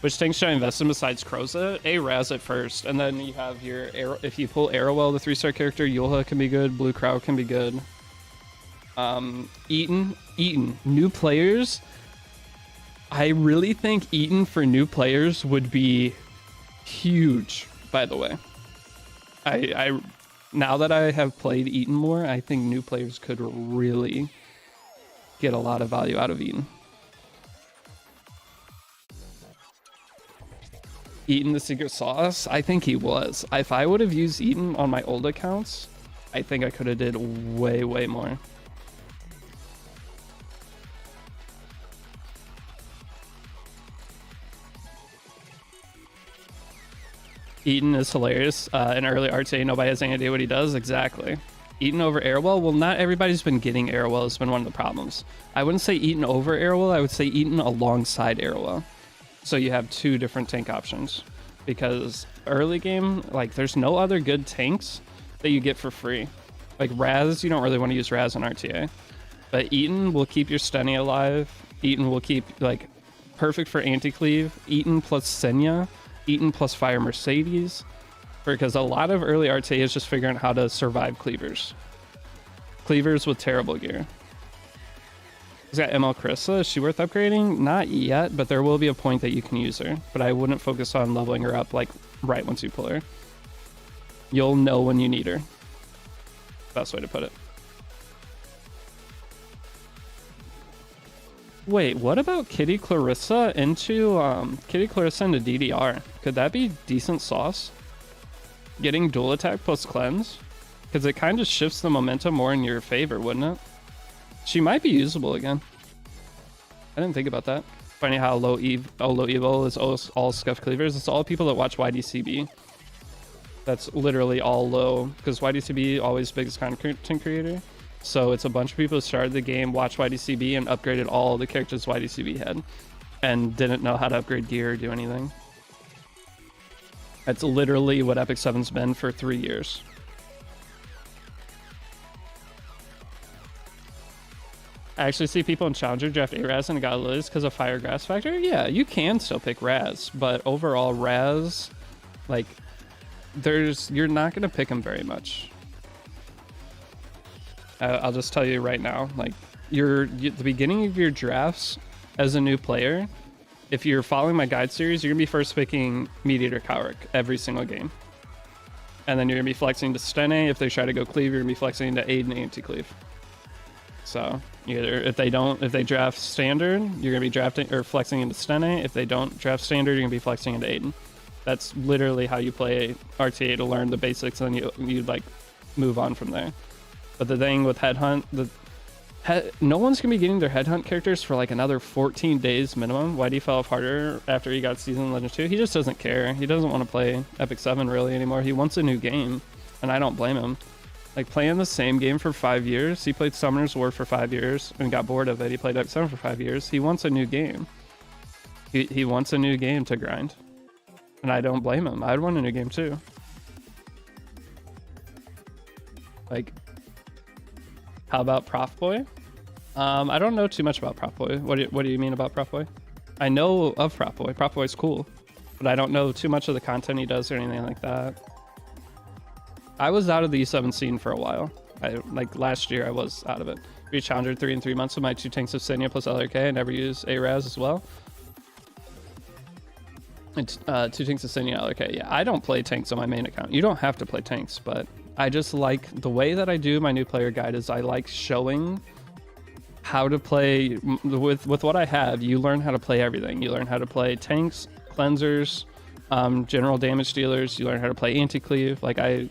Which things should I invest in besides Kroza? Raz at first, and then you have your arrow. If you pull Arrowwell, the 3-star character, Yulha can be good, Blue Crow can be good. Eaton, new players. I really think Eaton for new players would be huge, by the way. I now that I have played Eaton more, I think new players could really get a lot of value out of Eaton. Eaton the secret sauce? I think he was. If I would have used Eaton on my old accounts, I think I could have did way, way more. Eaton is hilarious. In early RTA, nobody has any idea what he does. Exactly. Eaton over Airwell? Well, not everybody's been getting Airwell. It's been one of the problems. I wouldn't say Eaton over Airwell. I would say Eaton alongside Airwell. So you have two different tank options. Because early game, like, there's no other good tanks that you get for free. Like Raz, you don't really want to use Raz on RTA. But Eaton will keep your Stunny alive. Eaton will keep, like, perfect for anti-cleave. Eaton plus Senya. Eaton plus Fire Mercedes, because a lot of early RTA is just figuring out how to survive cleavers. Cleavers with terrible gear. He's got ML Carissa. Is she worth upgrading? Not yet, but there will be a point that you can use her. But I wouldn't focus on leveling her up like right once you pull her. You'll know when you need her. Best way to put it. Wait, what about Kitty Clarissa into DDR? Could that be decent sauce? Getting dual attack plus cleanse? Because it kind of shifts the momentum more in your favor, wouldn't it? She might be usable again. I didn't think about that. Funny how low evil is all scuff cleavers. It's all people that watch YDCB. That's literally all low, because YDCB always biggest content creator. So it's a bunch of people who started the game, watched YDCB, and upgraded all the characters YDCB had, and didn't know how to upgrade gear or do anything. That's literally what Epic 7's been for 3 years. I actually see people in Challenger draft A-Raz and got Liz because of Fire Grass Factor. Yeah, you can still pick Raz, but overall Raz, like, you're not going to pick him very much. I'll just tell you right now, like, the beginning of your drafts as a new player, if you're following my guide series, you're gonna be first picking Mediator Cowrick every single game, and then you're gonna be flexing to Stene. If they try to go cleave, you're gonna be flexing to Aid and anti-cleave. So either if they draft standard, you're gonna be drafting or flexing into Stene. If they don't draft standard, you're gonna be flexing into Aiden. That's literally how you play RTA to learn the basics, and then you like move on from there. But the thing with Headhunt, no one's going to be getting their Headhunt characters for like another 14 days minimum. YD fell off harder after he got Season Legend 2. He just doesn't care. He doesn't want to play Epic 7 really anymore. He wants a new game, and I don't blame him. Like, playing the same game for 5 years, he played Summoner's War for 5 years and got bored of it. He played Epic 7 for 5 years. He wants a new game. He wants a new game to grind. And I don't blame him. I'd want a new game too. Like, how about Prof Boy? I don't know too much about Prof Boy. What do you mean about Prof Boy? I know of Prof Boy. Prof Boy's cool, but I don't know too much of the content he does or anything like that. I was out of the E7 scene for a while. Like last year, I was out of it. Reached 103 in 3 months with my 2 tanks of Senya plus LRK. I never used A-Raz as well. And 2 tanks of Senya LRK. Yeah, I don't play tanks on my main account. You don't have to play tanks, but I just like the way that I do my new player guide is I like showing how to play with what I have. You learn how to play everything. You learn how to play tanks, cleansers, general damage dealers. You learn how to play anti-cleave. Like, I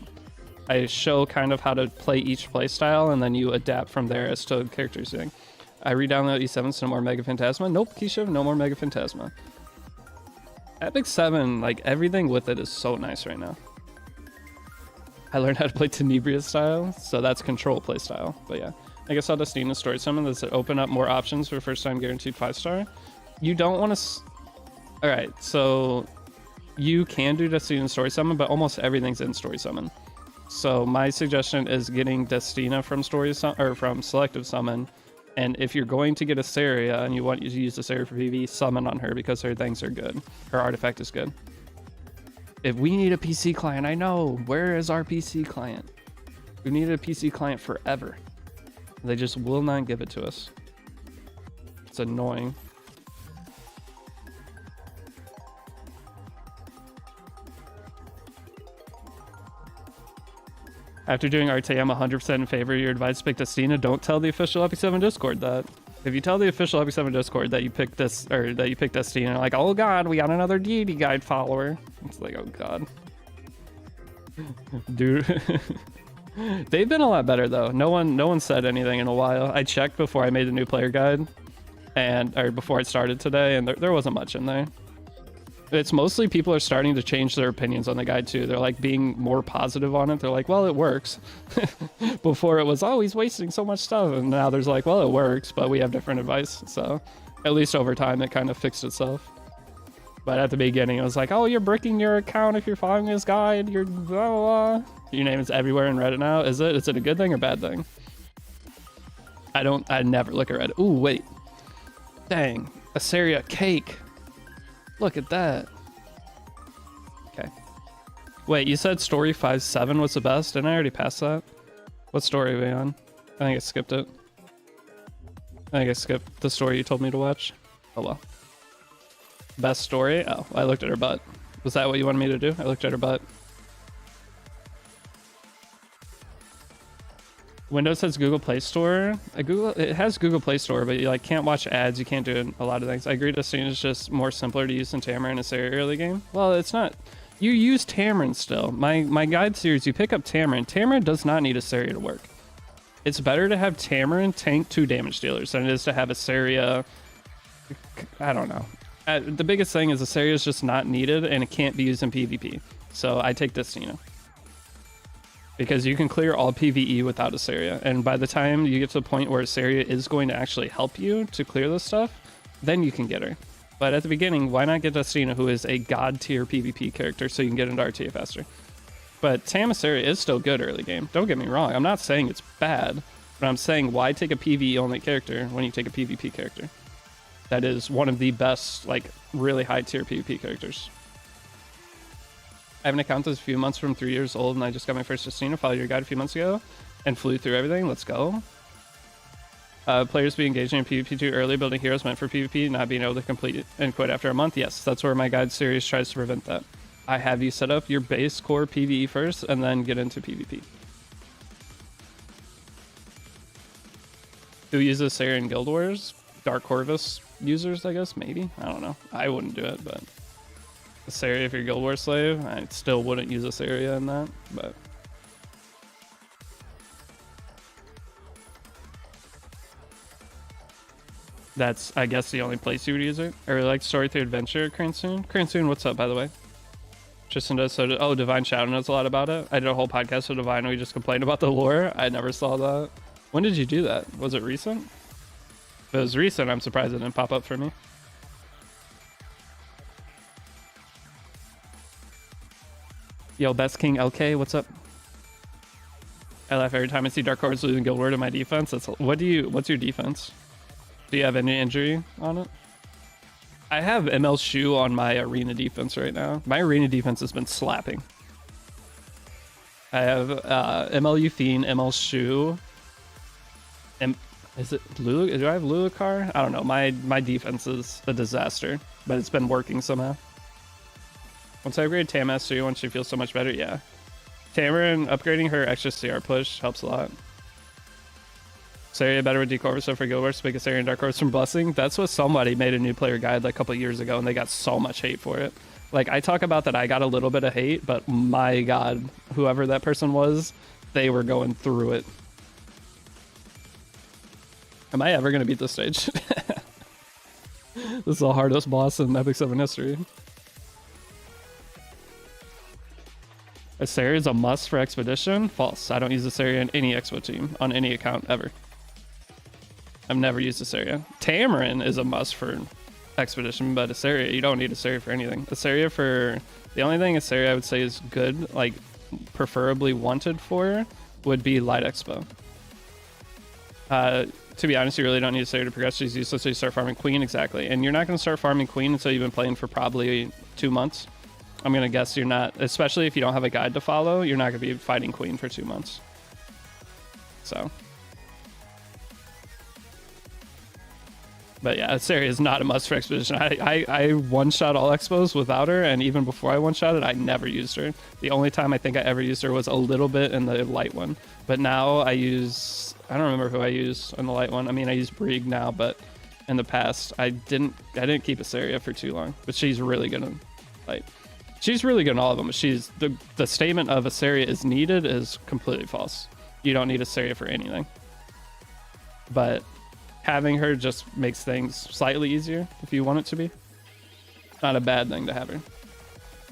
show kind of how to play each play style, and then you adapt from there as to characters doing. I re-download E7 so no more Mega Phantasma. Nope, Keisha, no more Mega Phantasma. Epic 7, like, everything with it is so nice right now. I learned how to play Tenebria style, so that's control play style. But yeah, I guess I'll Destina Story Summon. Does it open up more options for first time guaranteed 5-star? You don't want to... Alright, so you can do Destina Story Summon, but almost everything's in Story Summon. So my suggestion is getting Destina from from Selective Summon. And if you're going to get a Saria and you want to use the Saria for PV, summon on her because her things are good. Her artifact is good. If we need a PC client, I know. Where is our PC client? We needed a PC client forever. They just will not give it to us. It's annoying. After doing RT, I'm 100% in favor of your advice to pick Destina. Don't tell the official Epi7 Discord that. If you tell the official Epi7 Discord that you picked this, or that you picked Destina, like, oh god, we got another Deity guide follower. It's like, oh god. Dude. They've been a lot better though. No one said anything in a while. I checked before I made the new player guide, or before it started today, and there wasn't much in there. It's mostly people are starting to change their opinions on the guide too. They're like being more positive on it. They're like, well, it works. Before it was, oh, he's wasting so much stuff. And now there's like, well, it works, but we have different advice. So at least over time, it kind of fixed itself. But at the beginning, it was like, oh, you're bricking your account if you're following this guide. You're blah, blah, blah. Your name is everywhere in Reddit now. Is it? Is it a good thing or bad thing? I never look at Reddit. Ooh, wait. Dang. Asaria cake. Look at that. Okay. Wait, you said story 5-7 was the best? Didn't I already pass that? What story are we on? I think I skipped it. I think I skipped the story you told me to watch. Oh well. Best story? Oh, I looked at her butt. Was that what you wanted me to do? I looked at her butt. Windows has Google Play Store. It has Google Play Store, but you like can't watch ads. You can't do a lot of things. I agree. Destina is just more simpler to use than Tamarin in Asaria early game. Well, it's not. You use Tamarin still. My guide series, you pick up Tamarin. Tamarin does not need Asaria to work. It's better to have Tamarin tank 2 damage dealers than it is to have Asaria. I don't know. The biggest thing is Asaria is just not needed and it can't be used in PvP. So I take Destina. Because you can clear all PvE without Asaria. And by the time you get to the point where Asaria is going to actually help you to clear this stuff, then you can get her. But at the beginning, why not get Destina, who is a god tier PvP character, so you can get into RTA faster? But Tam Asaria is still good early game. Don't get me wrong. I'm not saying it's bad, but I'm saying why take a PvE only character when you take a PvP character? That is one of the best, like, really high tier PvP characters. I have an account that's a few months from 3 years old, and I just got my first Destina. Followed your guide a few months ago and flew through everything. Let's go. Players be engaging in PvP too early, building heroes meant for PvP, not being able to complete it and quit after a month. Yes, that's where my guide series tries to prevent that. I have you set up your base core PvE first, and then get into PvP. Who uses Sarah in Guild Wars? Dark Corvus users, I guess, maybe? I don't know. I wouldn't do it, but... Asaria if you're Guild Wars slave. I still wouldn't use Asaria in that, but that's, I guess, the only place you would use it. I really like Story Through Adventure. Cransoon, what's up, by the way? Tristan does so. Oh, Divine Shadow knows a lot about it. I did a whole podcast with Divine where we just complained about the lore. I never saw that. When did you do that? Was it recent? If it was recent, I'm surprised it didn't pop up for me. Yo, Best King LK, what's up? I laugh every time I see Dark Horse losing Guild Wars in my defense. What's your defense? Do you have any injury on it? I have ML Shoe on my arena defense right now. My arena defense has been slapping. I have ML Euthene, ML Shoe. Is it Lulu? Do I have Lulucar? I don't know. My defense is a disaster, but it's been working somehow. Once I upgrade Tam S3, once she feels so much better, yeah. Tamarin upgrading her extra CR push helps a lot. Saria better with Decorvus so for Guild Wars to pick Asaria and Dark Horse from Blessing. That's what somebody made a new player guide like a couple years ago, and they got so much hate for it. Like, I talk about that I got a little bit of hate, but my god, whoever that person was, they were going through it. Am I ever going to beat this stage? This is the hardest boss in Epic 7 history. Asaria is a must for Expedition? False. I don't use Asaria in any Expo team on any account ever. I've never used Asaria. Tamarin is a must for Expedition, but Asaria, you don't need Asaria for anything. Asaria for... The only thing Asaria I would say is good, like preferably wanted for, would be Light Expo. To be honest, you really don't need Asaria to progress. She's useless until you start farming Queen, exactly. And you're not going to start farming Queen until you've been playing for probably 2 months. I'm going to guess you're not, especially if you don't have a guide to follow, you're not going to be fighting Queen for 2 months. So, But yeah, Asari is not a must for Expedition. I one-shot all Expos without her, and even before I one-shotted, I never used her. The only time I think I ever used her was a little bit in the light one. But now I use... I don't remember who I use in the light one. I mean, I use Brig now, but in the past, I didn't keep Asaria for too long. But she's really good in light. She's really good in all of them. But she's... The statement of Asaria is needed is completely false. You don't need Asaria for anything. But... having her just makes things slightly easier if you want it to be. Not a bad thing to have her.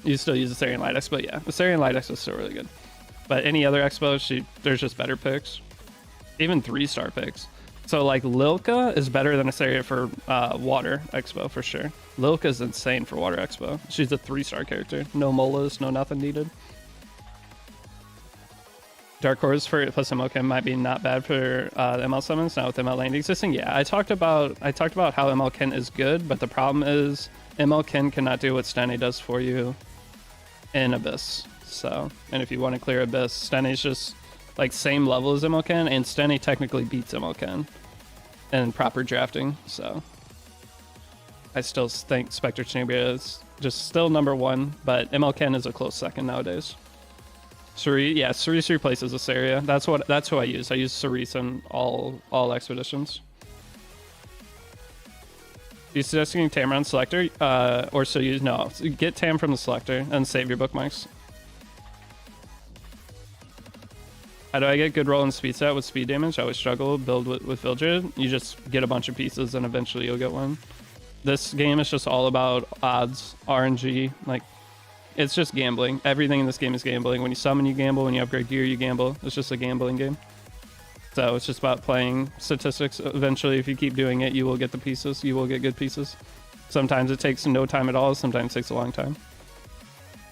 You still use Asarian Light Expo, but yeah, Asarian Light Expo is still really good. But any other Expo, there's just better picks. Even 3-star picks. So like Lilka is better than Asaria for Water Expo for sure. Lilka is insane for Water Expo. She's a 3-star character. No molas, no nothing needed. Dark Horse for plus MLK might be not bad for ML summons. Now with ML Land existing, yeah, I talked about how ML Ken is good, but the problem is ML Ken cannot do what Steny does for you in Abyss. So, and if you want to clear Abyss, Steny's just like same level as ML Ken, and Steny technically beats ML Ken in proper drafting. So, I still think Spectre Tenebria is just still #1, but ML Ken is a close second nowadays. Cerise, yeah, Cerise replaces Asaria. That's who I use. I use Cerise in all expeditions. You suggesting Tamron Selector, or so use no. Get Tam from the Selector and save your bookmarks. How do I get good roll and speed set with speed damage? I always struggle build with Vildred. You just get a bunch of pieces and eventually you'll get one. This game is just all about odds, RNG, like. It's just gambling. Everything in this game is gambling. When you summon, you gamble. When you upgrade gear, you gamble. It's just a gambling game. So it's just about playing statistics. Eventually, if you keep doing it, you will get the pieces. You will get good pieces. Sometimes it takes no time at all. Sometimes it takes a long time.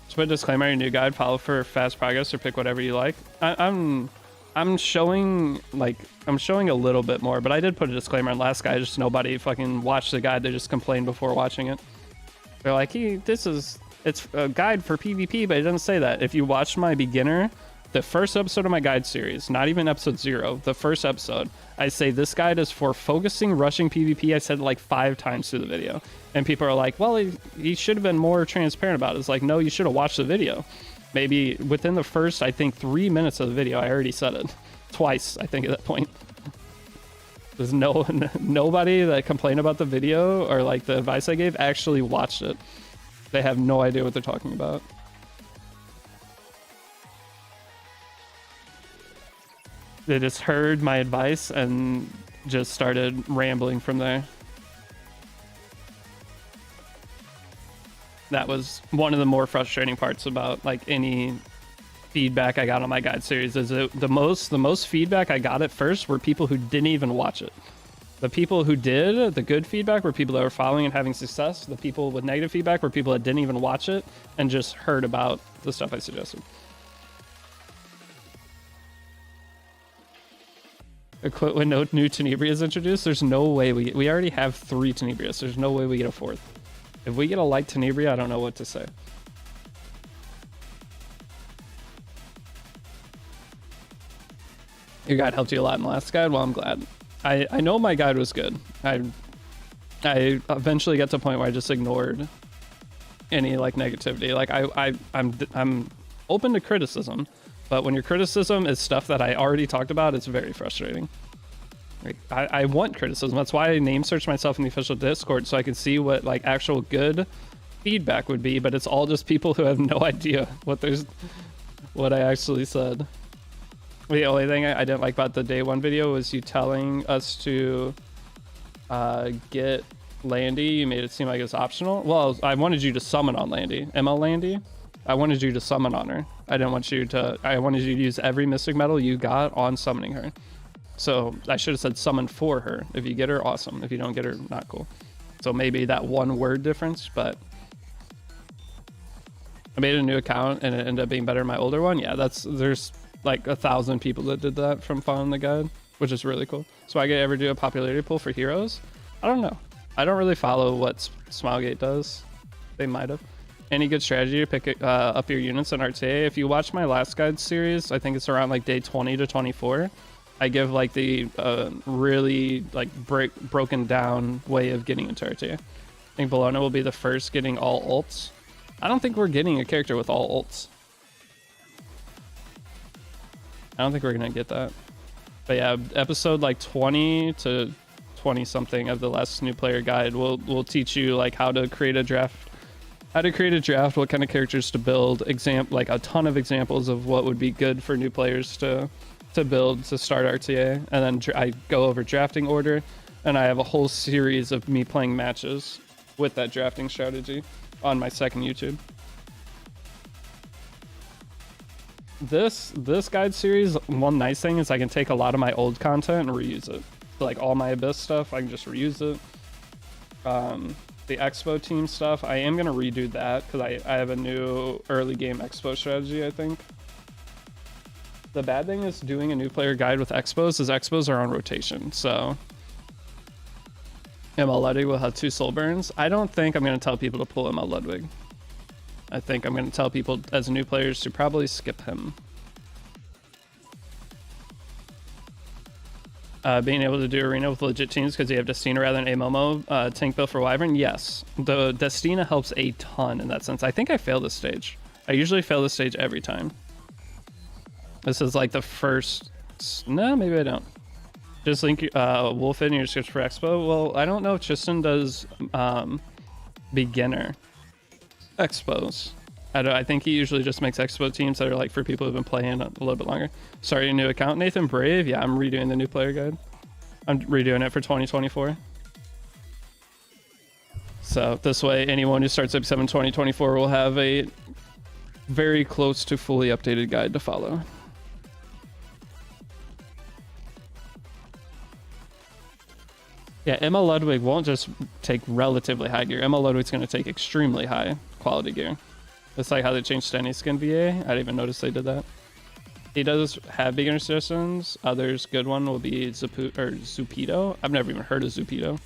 Just put a disclaimer in your guide. Follow for fast progress or pick whatever you like. I'm showing a little bit more, but I did put a disclaimer on last guide. Just nobody fucking watched the guide. They just complained before watching it. They're like, it's a guide for PvP, but it doesn't say that. If you watch my beginner, the first episode of my guide series, not even episode 0, the first episode, I say this guide is for focusing rushing PvP. I said it like 5 times through the video. And people are like, well, he should have been more transparent about it. It's like, no, you should have watched the video. Maybe within the first, I think, 3 minutes of the video, I already said it. Twice, I think, at that point. There's nobody that complained about the video or like the advice I gave actually watched it. They have no idea what they're talking about. They just heard my advice and just started rambling from there. That was one of the more frustrating parts about like any feedback I got on my guide series. Is the most feedback I got at first were people who didn't even watch it. The people who did the good feedback were people that were following and having success. The people with negative feedback were people that didn't even watch it and just heard about the stuff I suggested. When no new Tenebria is introduced, there's no way we already have 3 Tenebrias. There's no way we get a 4th. If we get a light Tenebria, I don't know what to say. Your guide helped you a lot in the last guide. Well, I'm glad. I know my guide was good. I eventually got to a point where I just ignored any like negativity. Like I'm open to criticism, but when your criticism is stuff that I already talked about, it's very frustrating. Like, I want criticism. That's why I name search myself in the official Discord so I can see what like actual good feedback would be. But it's all just people who have no idea what I actually said. The only thing I didn't like about the day 1 video was you telling us to get Landy. You made it seem like it was optional. Well, I wanted you to summon on Landy. ML Landy. I wanted you to summon on her. I wanted you to use every Mystic Metal you got on summoning her. So I should have said summon for her. If you get her, awesome. If you don't get her, not cool. So maybe that 1 word difference, but I made a new account and it ended up being better than my older one. Yeah, there's like 1,000 people that did that from following the guide, which is really cool. So I could ever do a popularity pool for heroes? I don't know. I don't really follow what Smilegate does. They might have. Any good strategy to pick up your units in RTA? If you watch my last guide series, I think it's around like day 20 to 24. I give like the really like broken down way of getting into RTA. I think Bologna will be the first getting all ults. I don't think we're getting a character with all ults. I don't think we're gonna get that. But yeah, episode like 20 to 20 something of the last new player guide will teach you like how to create a draft, what kind of characters to build, like a ton of examples of what would be good for new players to build to start RTA, and then I go over drafting order, and I have a whole series of me playing matches with that drafting strategy on my second YouTube. This guide series, one nice thing is I can take a lot of my old content and reuse it. So like all my Abyss stuff, I can just reuse it. The Expo team stuff, I am going to redo that because I have a new early game Expo strategy, I think. The bad thing is doing a new player guide with Expos is Expos are on rotation, so ML Ludwig will have 2 soul burns. I don't think I'm going to tell people to pull ML Ludwig. I think I'm going to tell people as new players to probably skip him. Being able to do arena with legit teams because you have Destina rather than a Momo tank build for Wyvern, yes. The Destina helps a ton in that sense. I think I fail this stage. I usually fail this stage every time. This is like the first... No, maybe I don't. Just link Wolf in your description for Expo. Well, I don't know if Tristan does beginner Expos. I think he usually just makes Expo teams that are like for people who've been playing a little bit longer. Sorry, a new account. Nathan Brave. Yeah, I'm redoing the new player guide. I'm redoing it for 2024. So this way, anyone who starts Epic 7 2024 will have a very close to fully updated guide to follow. Yeah, Emma Ludwig won't just take relatively high gear. Emma Ludwig's going to take extremely high quality gear. It's like how they changed Stenny skin VA. I didn't even notice they did that. He does have beginner suggestions. Others good one will be Zupido. I've never even heard of Zupido.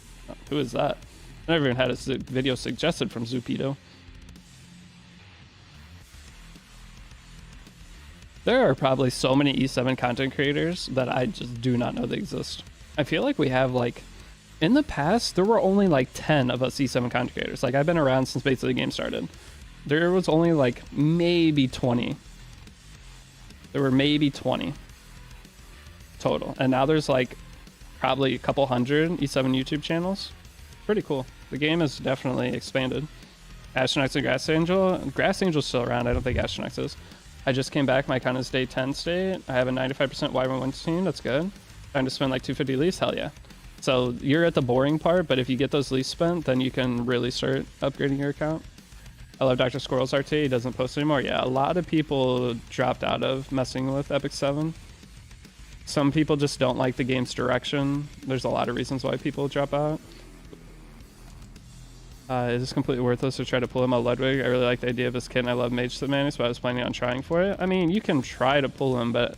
Who is that? I've never even had a video suggested from Zupido. There are probably so many E7 content creators that I just do not know they exist. I feel like we have like, in the past, there were only like 10 of us E7 content creators. Like I've been around since basically the game started. There was only like maybe 20. There were maybe 20 total. And now there's like probably a couple hundred E7 YouTube channels. Pretty cool. The game has definitely expanded. Astronax and Grass Angel. Grass Angel's still around. I don't think Astronax is. I just came back. My account is day 10 state. I have a 95% Wyvern win team. That's good. Time to spend like 250 leaves. Hell yeah. So you're at the boring part, but if you get those leaves spent, then you can really start upgrading your account. I love Dr. Squirrel's RT. He doesn't post anymore. Yeah, a lot of people dropped out of messing with Epic 7. Some people just don't like the game's direction. There's a lot of reasons why people drop out. Is this completely worthless to try to pull him out Ludwig? I really like the idea of this kid, and I love Mage Manus, but I was planning on trying for it. I mean, you can try to pull him, but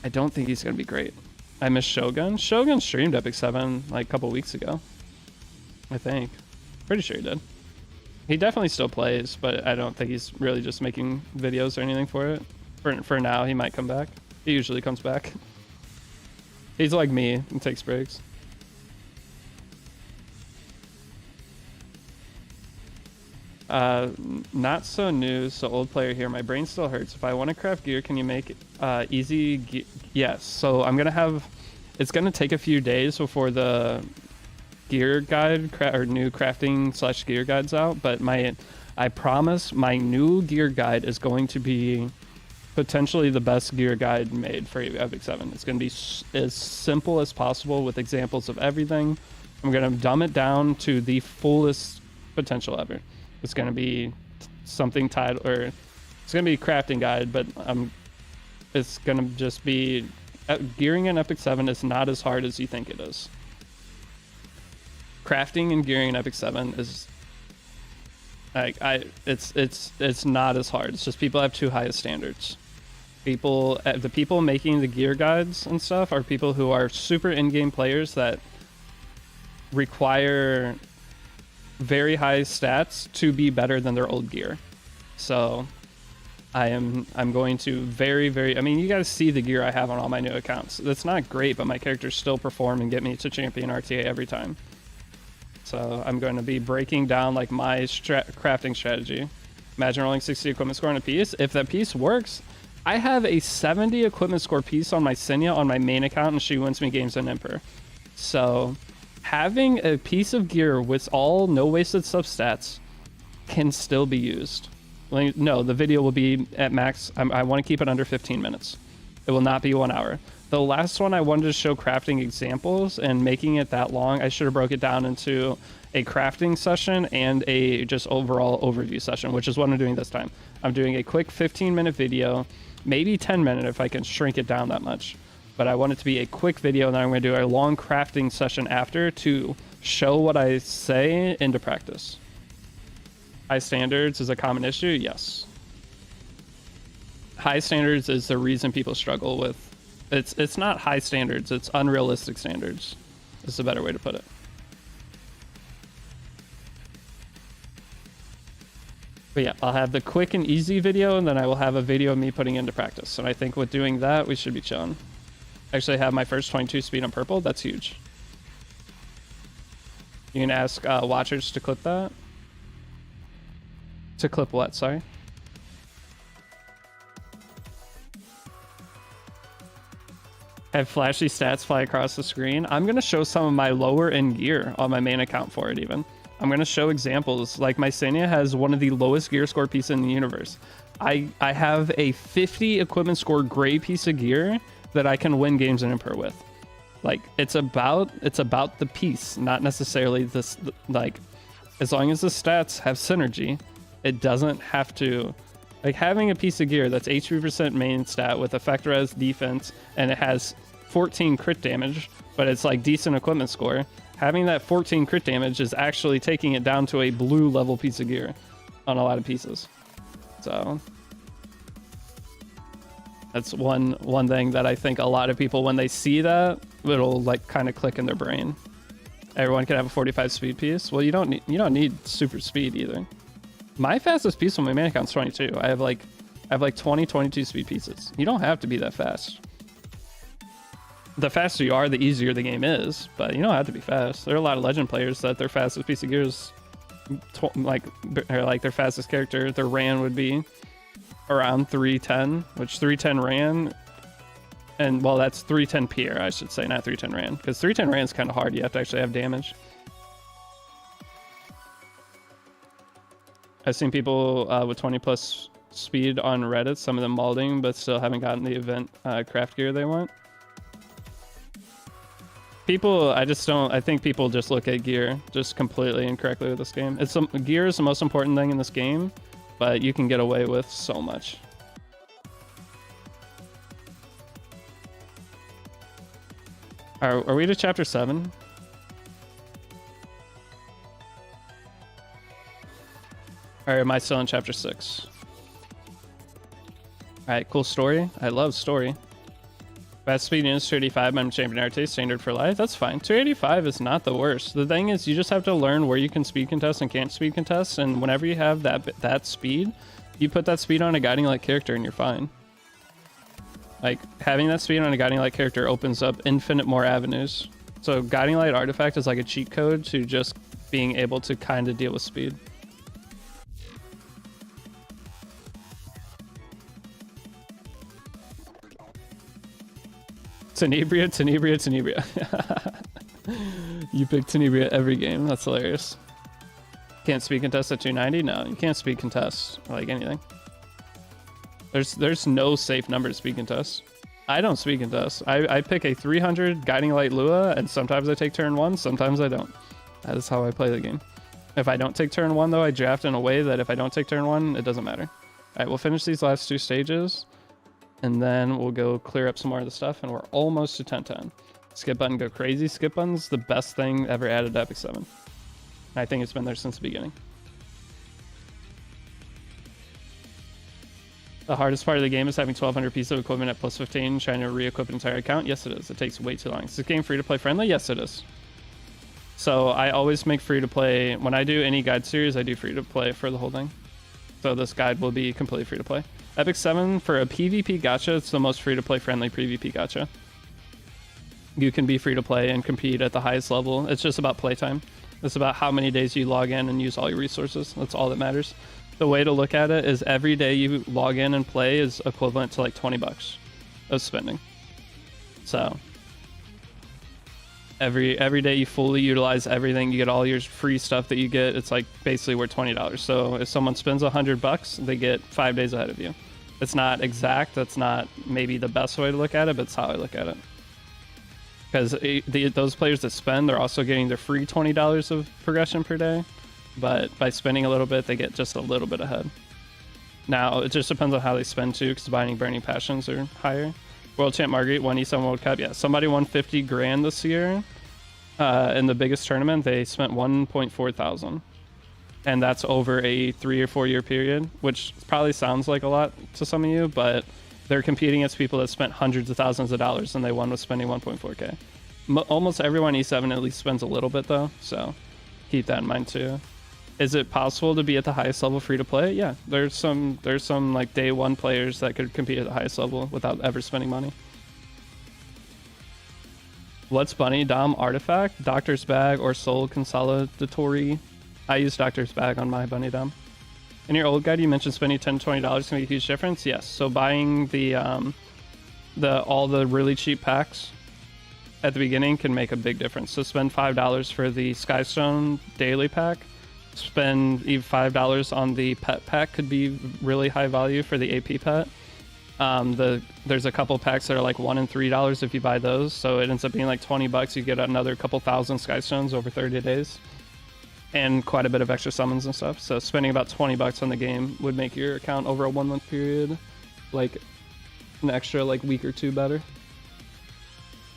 I don't think he's going to be great. I miss Shogun. Shogun streamed Epic 7 like a couple weeks ago. I think. Pretty sure he did. He definitely still plays, but I don't think he's really just making videos or anything for it. For now, he might come back. He usually comes back. He's like me and takes breaks. Not so new, so old player here. My brain still hurts. If I want to craft gear, can you make easy? Yes. So I'm gonna have. It's gonna take a few days before the gear guide or new crafting / gear guides out. But I promise my new gear guide is going to be potentially the best gear guide made for Epic 7. It's gonna be as simple as possible with examples of everything. I'm gonna dumb it down to the fullest potential ever. It's going to be something titled, or it's going to be a crafting guide, but it's going to just be gearing in Epic 7 is not as hard as you think it is. Crafting and gearing in Epic 7 is like it's not as hard. It's just people have too high of standards. The people making the gear guides and stuff are people who are super in-game players that require very high stats to be better than their old gear. So I'm going to very, I mean, you guys see the gear I have on all my new accounts. That's not great, but my characters still perform and get me to champion RTA every time. So I'm going to be breaking down like my crafting strategy. Imagine rolling 60 equipment score on a piece. If that piece works, I have a 70 equipment score piece on my Senya on my main account, and she wins me games in Emperor. So having a piece of gear with all no wasted substats can still be used. No, the video will be at max. I want to keep it under 15 minutes. It will not be 1 hour. The last one I wanted to show crafting examples, and making it that long, I should have broke it down into a crafting session and a just overall overview session, which is what I'm doing this time. I'm doing a quick 15-minute video, maybe 10-minute if I can shrink it down that much. But I want it to be a quick video, and then I'm going to do a long crafting session after to show what I say into practice. High standards is a common issue, yes. High standards is the reason people struggle with. It's not high standards, it's unrealistic standards. Is a better way to put it. But yeah, I'll have the quick and easy video, and then I will have a video of me putting into practice. And I think with doing that, we should be chilling. Actually, I have my first 22 speed on purple. That's huge. You can ask watchers to clip that. To clip what? Sorry. Have flashy stats fly across the screen. I'm going to show some of my lower end gear on my main account for it even. I'm going to show examples. Like my Senya has one of the lowest gear score pieces in the universe. I have a 50 equipment score gray piece of gear that I can win games in Emperor with. Like it's about the piece, not necessarily this, like as long as the stats have synergy, it doesn't have to, like having a piece of gear that's HP% main stat with effect res defense and it has 14 crit damage, but it's like decent equipment score. Having that 14 crit damage is actually taking it down to a blue level piece of gear on a lot of pieces. So that's one thing that I think a lot of people, when they see that, it'll like kind of click in their brain. Everyone can have a 45 speed piece. Well, you don't need super speed either. My fastest piece on my main account is 22. I have like 22 speed pieces. You don't have to be that fast. The faster you are, the easier the game is, but you don't have to be fast. There are a lot of legend players that their fastest piece of gear is like their fastest character, their ran would be around 310, which 310 ran, and well, that's 310 PR, I should say, not 310 ran, because 310 ran is kind of hard. You have to actually have damage. I've seen people with 20 plus speed on Reddit, some of them malding, but still haven't gotten the event craft gear they want. I think people just look at gear just completely incorrectly with this game. Gear is the most important thing in this game, but you can get away with so much. Are we to chapter 7? Or am I still in chapter 6? Alright, cool story. I love story. Fast speed units 285, I'm champion RT, standard for life. That's fine. 285 is not the worst. The thing is, you just have to learn where you can speed contest and can't speed contest, and whenever you have that speed, you put that speed on a guiding light character and you're fine. Like, having that speed on a guiding light character opens up infinite more avenues. So guiding light artifact is like a cheat code to just being able to kind of deal with speed. Tenebria. You pick Tenebria every game. That's hilarious. Can't speed contest at 290? No, you can't speed contest like anything. There's no safe number to speed contest. I don't speed contest. I pick a 300 guiding light Lua, and sometimes I take turn 1, sometimes I don't. That is how I play the game. If I don't take turn 1 though, I draft in a way that if I don't take turn 1, it doesn't matter. Alright, we'll finish these last 2 stages. And then we'll go clear up some more of the stuff, and we're almost to 1010. Skip button go crazy. Skip button's the best thing ever added to Epic 7. I think it's been there since the beginning. The hardest part of the game is having 1,200 pieces of equipment at plus 15, trying to re-equip an entire account. Yes, it is. It takes way too long. Is this game free-to-play friendly? Yes, it is. So I always make free-to-play. When I do any guide series, I do free-to-play for the whole thing. So this guide will be completely free-to-play. Epic 7 for a PvP gacha, it's the most free-to-play friendly PvP gacha. You can be free to play and compete at the highest level. It's just about playtime. It's about how many days you log in and use all your resources. That's all that matters. The way to look at it is every day you log in and play is equivalent to like 20 bucks of spending. So every day you fully utilize everything, you get all your free stuff that you get. It's like basically worth $20. So if someone spends 100 bucks, they get 5 days ahead of you. It's not exact. That's not maybe the best way to look at it, but it's how I look at it. Because those players that spend, they're also getting their free $20 of progression per day. But by spending a little bit, they get just a little bit ahead. Now, it just depends on how they spend too, because Binding Burning Passions are higher. World Champ Marguerite won E7 World Cup. Yeah, somebody won 50 grand this year. In the biggest tournament, they spent 1.4 thousand. And that's over a 3 or 4 year period, which probably sounds like a lot to some of you, but they're competing against people that spent hundreds of thousands of dollars, and they won with spending 1.4k. Almost everyone E7 at least spends a little bit though, so keep that in mind too. Is it possible to be at the highest level free to play? Yeah, there's some like day one players that could compete at the highest level without ever spending money. What's Bunny, Dom, Artifact, Doctor's Bag, or Soul Consolidatory? I use Doctor's Bag on my Bunny Dom. In your old guide, you mentioned spending $10 to $20 can make a huge difference. Yes, so buying all the really cheap packs at the beginning can make a big difference. So spend $5 for the Skystone daily pack. Spend even $5 on the pet pack, could be really high value for the AP pet. There's a couple packs that are like $1 and $3 if you buy those, so it ends up being like 20 bucks. You get another couple thousand Skystones over 30 days. And quite a bit of extra summons and stuff. So spending about 20 bucks on the game would make your account over a 1 month period like an extra like week or two better.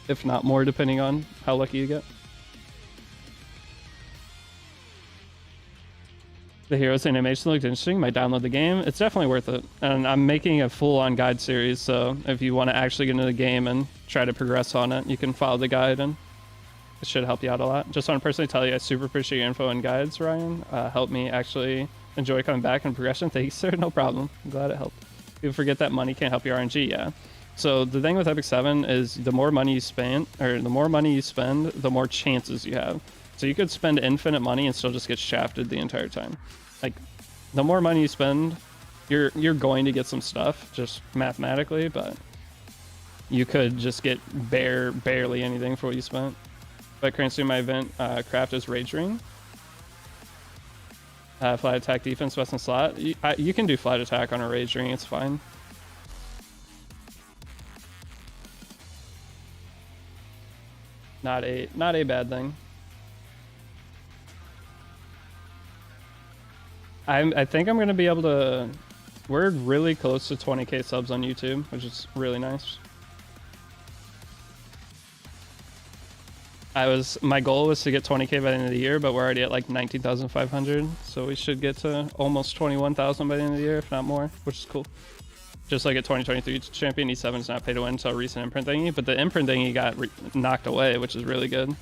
If not more, depending on how lucky you get. The Heroes animation looked interesting. Might download the game. It's definitely worth it. And I'm making a full-on guide series, so if you want to actually get into the game and try to progress on it, you can follow the guide and it should help you out a lot. Just want to personally tell you, I super appreciate your info and guides, Ryan. Help me actually enjoy coming back and progression. Thank you, sir. No problem. I'm glad it helped. People forget that money can't help your RNG. Yeah. So the thing with Epic 7 is the more money you spend, the more chances you have. So you could spend infinite money and still just get shafted the entire time. Like, the more money you spend, you're going to get some stuff, just mathematically, but you could just get barely anything for what you spent. But currently my event craft is Rage Ring. Flat attack defense, Western slot. You can do flat attack on a Rage Ring, it's fine. Not a bad thing. I think I'm gonna be able to. We're really close to 20k subs on YouTube, which is really nice. My goal was to get 20k by the end of the year, but we're already at like 19,500, so we should get to almost 21,000 by the end of the year, if not more, which is cool. Just like a 2023 champion, E7 is not pay to win until a recent imprint thingy, but the imprint thingy got knocked away, which is really good.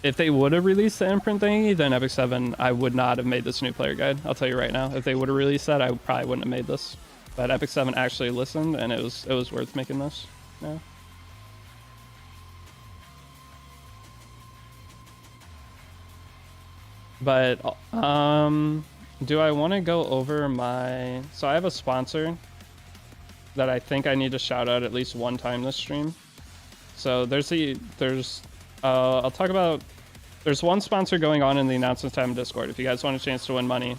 If they would have released the imprint thingy, then Epic 7, I would not have made this new player guide. I'll tell you right now. If they would have released that, I probably wouldn't have made this. But Epic 7 actually listened, and it was worth making this. Yeah. But do I want to go over my? So I have a sponsor that I think I need to shout out at least one time this stream. So I'll talk about. There's one sponsor going on in the announcements tab in Discord. If you guys want a chance to win money,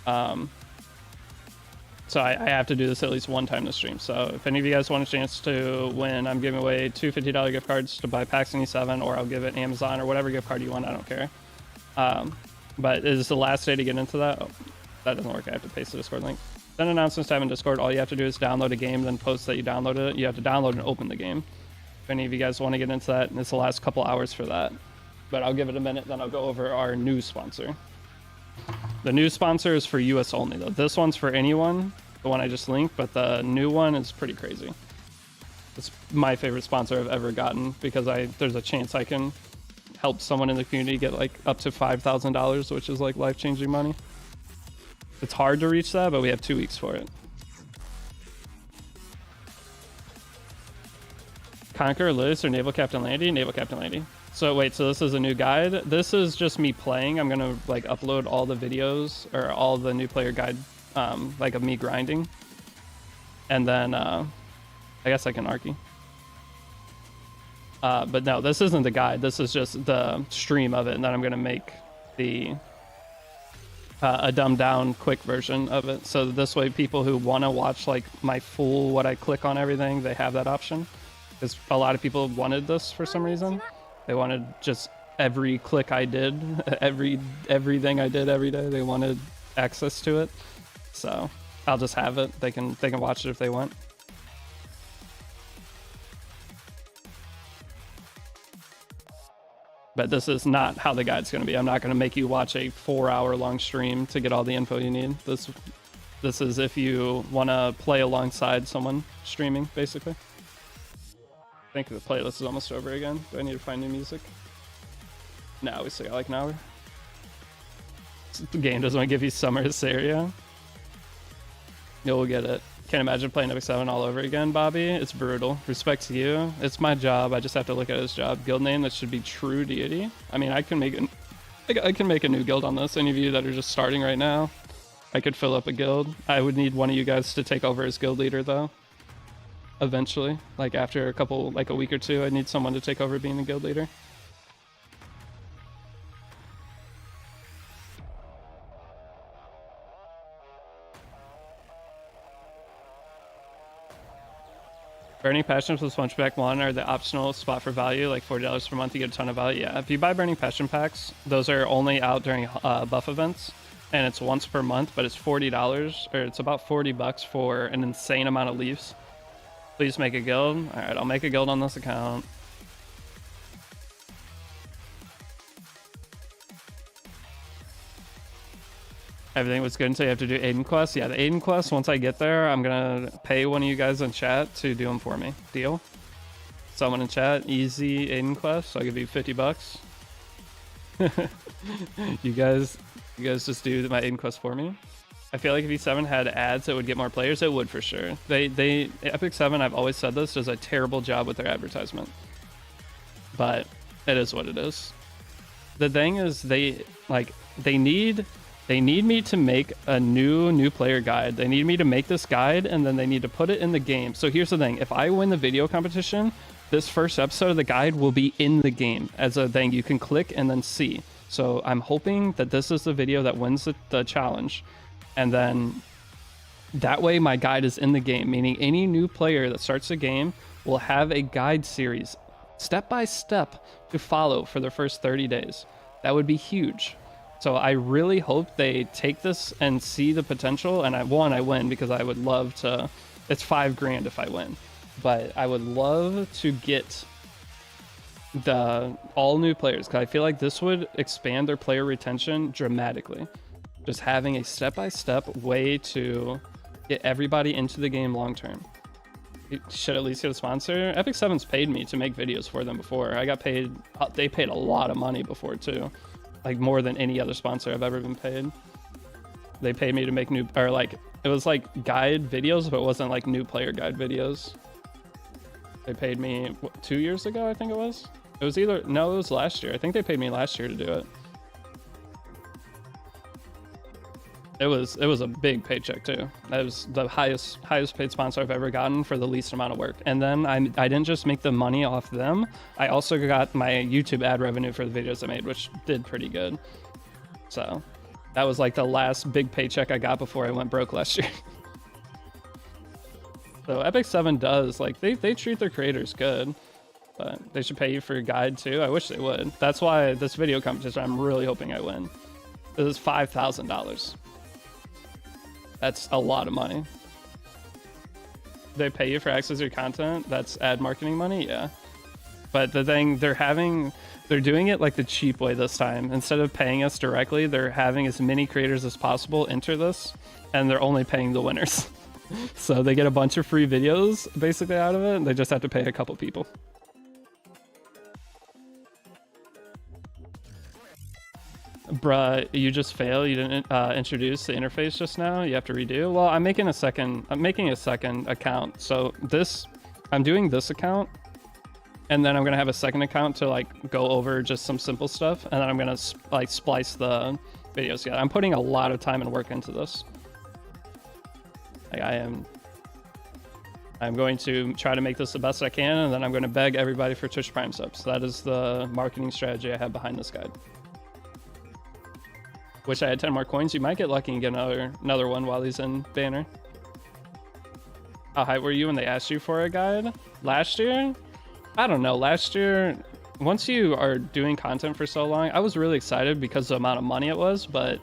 so I have to do this at least one time this stream. So if any of you guys want a chance to win, I'm giving away 2 $50 gift cards to buy packs in E7, or I'll give it Amazon or whatever gift card you want. I don't care. But is the last day to get into that? Oh, that doesn't work. I have to paste the Discord link. Then announcements tab in Discord. All you have to do is download a game, then post that you downloaded it. You have to download and open the game. If any of you guys want to get into that, and it's the last couple hours for that. But I'll give it a minute, then I'll go over our new sponsor. The new sponsor is for US only, though. This one's for anyone, the one I just linked, but the new one is pretty crazy. It's my favorite sponsor I've ever gotten, because there's a chance I can help someone in the community get like up to $5,000, which is like life-changing money. It's hard to reach that, but we have 2 weeks for it. Conqueror Liz or Naval Captain Landy? Naval Captain Landy. So wait, so this is a new guide. This is just me playing. I'm gonna like upload all the videos or all the new player guide, like of me grinding. And then I guess I can Arky. But no, this isn't the guide. This is just the stream of it, and then I'm gonna make the a dumbed down quick version of it. So this way, people who want to watch like my full what I click on everything, they have that option. Because a lot of people wanted this for some reason. They wanted just every click I did, everything I did every day. They wanted access to it. So I'll just have it. They can watch it if they want. But this is not how the guide's going to be. I'm not going to make you watch a 4-hour long stream to get all the info you need. This is if you want to play alongside someone streaming, basically. I think the playlist is almost over again. Do I need to find new music? No, we still got like an hour. The game doesn't want to give you Summer Hysteria. You'll get it. Can't imagine playing Epic 7 all over again, Bobby. It's brutal. Respect to you. It's my job. I just have to look at his job. Guild name that should be True Deity. I mean, I can make a new guild on this. Any of you that are just starting right now, I could fill up a guild. I would need one of you guys to take over as guild leader though. Eventually, like after a week or two, I need someone to take over being the guild leader. Burning Passions with Punchback 1 are the optional spot for value, like $40 per month, you get a ton of value. Yeah, if you buy Burning Passion packs, those are only out during buff events, and it's once per month, but it's $40, or it's about $40 for an insane amount of leaves. Please make a guild. All right, I'll make a guild on this account. Everything was good until you have to do Aiden quests. Yeah, the Aiden quests, once I get there, I'm gonna pay one of you guys in chat to do them for me. Deal? Someone in chat, easy Aiden quests. I'll give you $50. you guys just do my Aiden quest for me. I feel like if E7 had ads, it would get more players. It would for sure. Epic 7, I've always said this, does a terrible job with their advertisement. But it is what it is. The thing is, they need me to make a new player guide. They need me to make this guide, and then they need to put it in the game. So here's the thing. If I win the video competition, this first episode of the guide will be in the game as a thing you can click and then see. So I'm hoping that this is the video that wins the challenge. And then that way my guide is in the game, meaning any new player that starts the game will have a guide series step by step to follow for the first 30 days. That would be huge. So I really hope they take this and see the potential. And I win because I would love to. It's $5,000 if I win, but I would love to get the all new players because I feel like this would expand their player retention dramatically. Just having a step-by-step way to get everybody into the game long term. You should at least get a sponsor. Epic 7's paid me to make videos for them before. I got paid. They paid a lot of money before too. Like more than any other sponsor I've ever been paid. They paid me to make it was like guide videos, but it wasn't like new player guide videos. They paid me 2 years ago, I think it was. It was it was last year. I think they paid me last year to do it. It was a big paycheck too. That was the highest paid sponsor I've ever gotten for the least amount of work. And then I didn't just make the money off them. I also got my YouTube ad revenue for the videos I made, which did pretty good. So that was like the last big paycheck I got before I went broke last year. So Epic 7 does, like, they treat their creators good, but they should pay you for your guide too. I wish they would. That's why this video competition, I'm really hoping I win. This is $5,000. That's a lot of money. They pay you for access to your content. That's ad marketing money, yeah. But the thing they're doing it like the cheap way this time. Instead of paying us directly, they're having as many creators as possible enter this, and they're only paying the winners. So they get a bunch of free videos basically out of it, and they just have to pay a couple people. Bruh, you just fail. You didn't introduce the interface just now. You have to redo. Well, I'm making a second account. So I'm doing this account and then I'm gonna have a second account to like go over just some simple stuff, and then I'm gonna like splice the videos together. I'm putting a lot of time and work into this. Like I'm going to try to make this the best I can, and then I'm going to beg everybody for Twitch Prime subs. That is the marketing strategy I have behind this guide. Wish I had 10 more coins. You might get lucky and get another one while he's in banner. How hyped were you when they asked you for a guide? Last year? I don't know. Last year, once you are doing content for so long, I was really excited because of the amount of money it was, but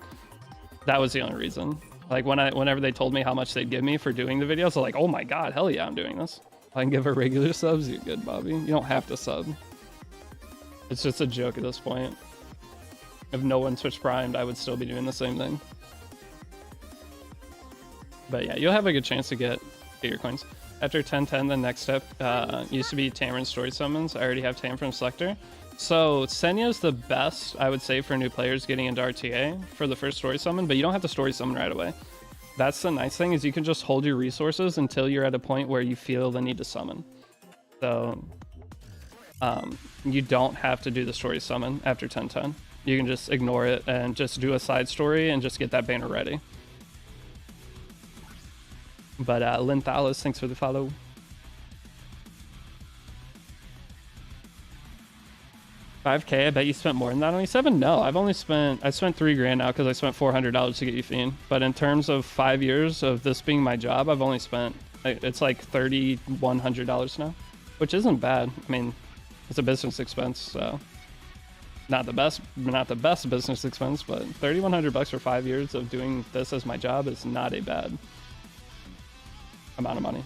that was the only reason. Like whenever they told me how much they'd give me for doing the videos, I'm like, oh my god, hell yeah, I'm doing this. If I can give her regular subs, you're good, Bobby. You don't have to sub. It's just a joke at this point. If no one Twitch primed, I would still be doing the same thing. But yeah, you'll have a good chance to get your coins. After 10-10, the next step used to be Tamron story summons. I already have Tam from Selector. So Senya's the best, I would say, for new players getting into RTA for the first story summon, but you don't have to story summon right away. That's the nice thing, is you can just hold your resources until you're at a point where you feel the need to summon. So you don't have to do the story summon after 10-10. You can just ignore it and just do a side story and just get that banner ready. But Linthalis, thanks for the follow. $5K, I bet you spent more than that on E7? No, I spent $3 grand now because I spent $400 to get you Fiend. But in terms of 5 years of this being my job, I've only spent, it's like $3,100 now, which isn't bad. I mean, it's a business expense, so not the best business expense, but $3,100 for 5 years of doing this as my job is not a bad amount of money.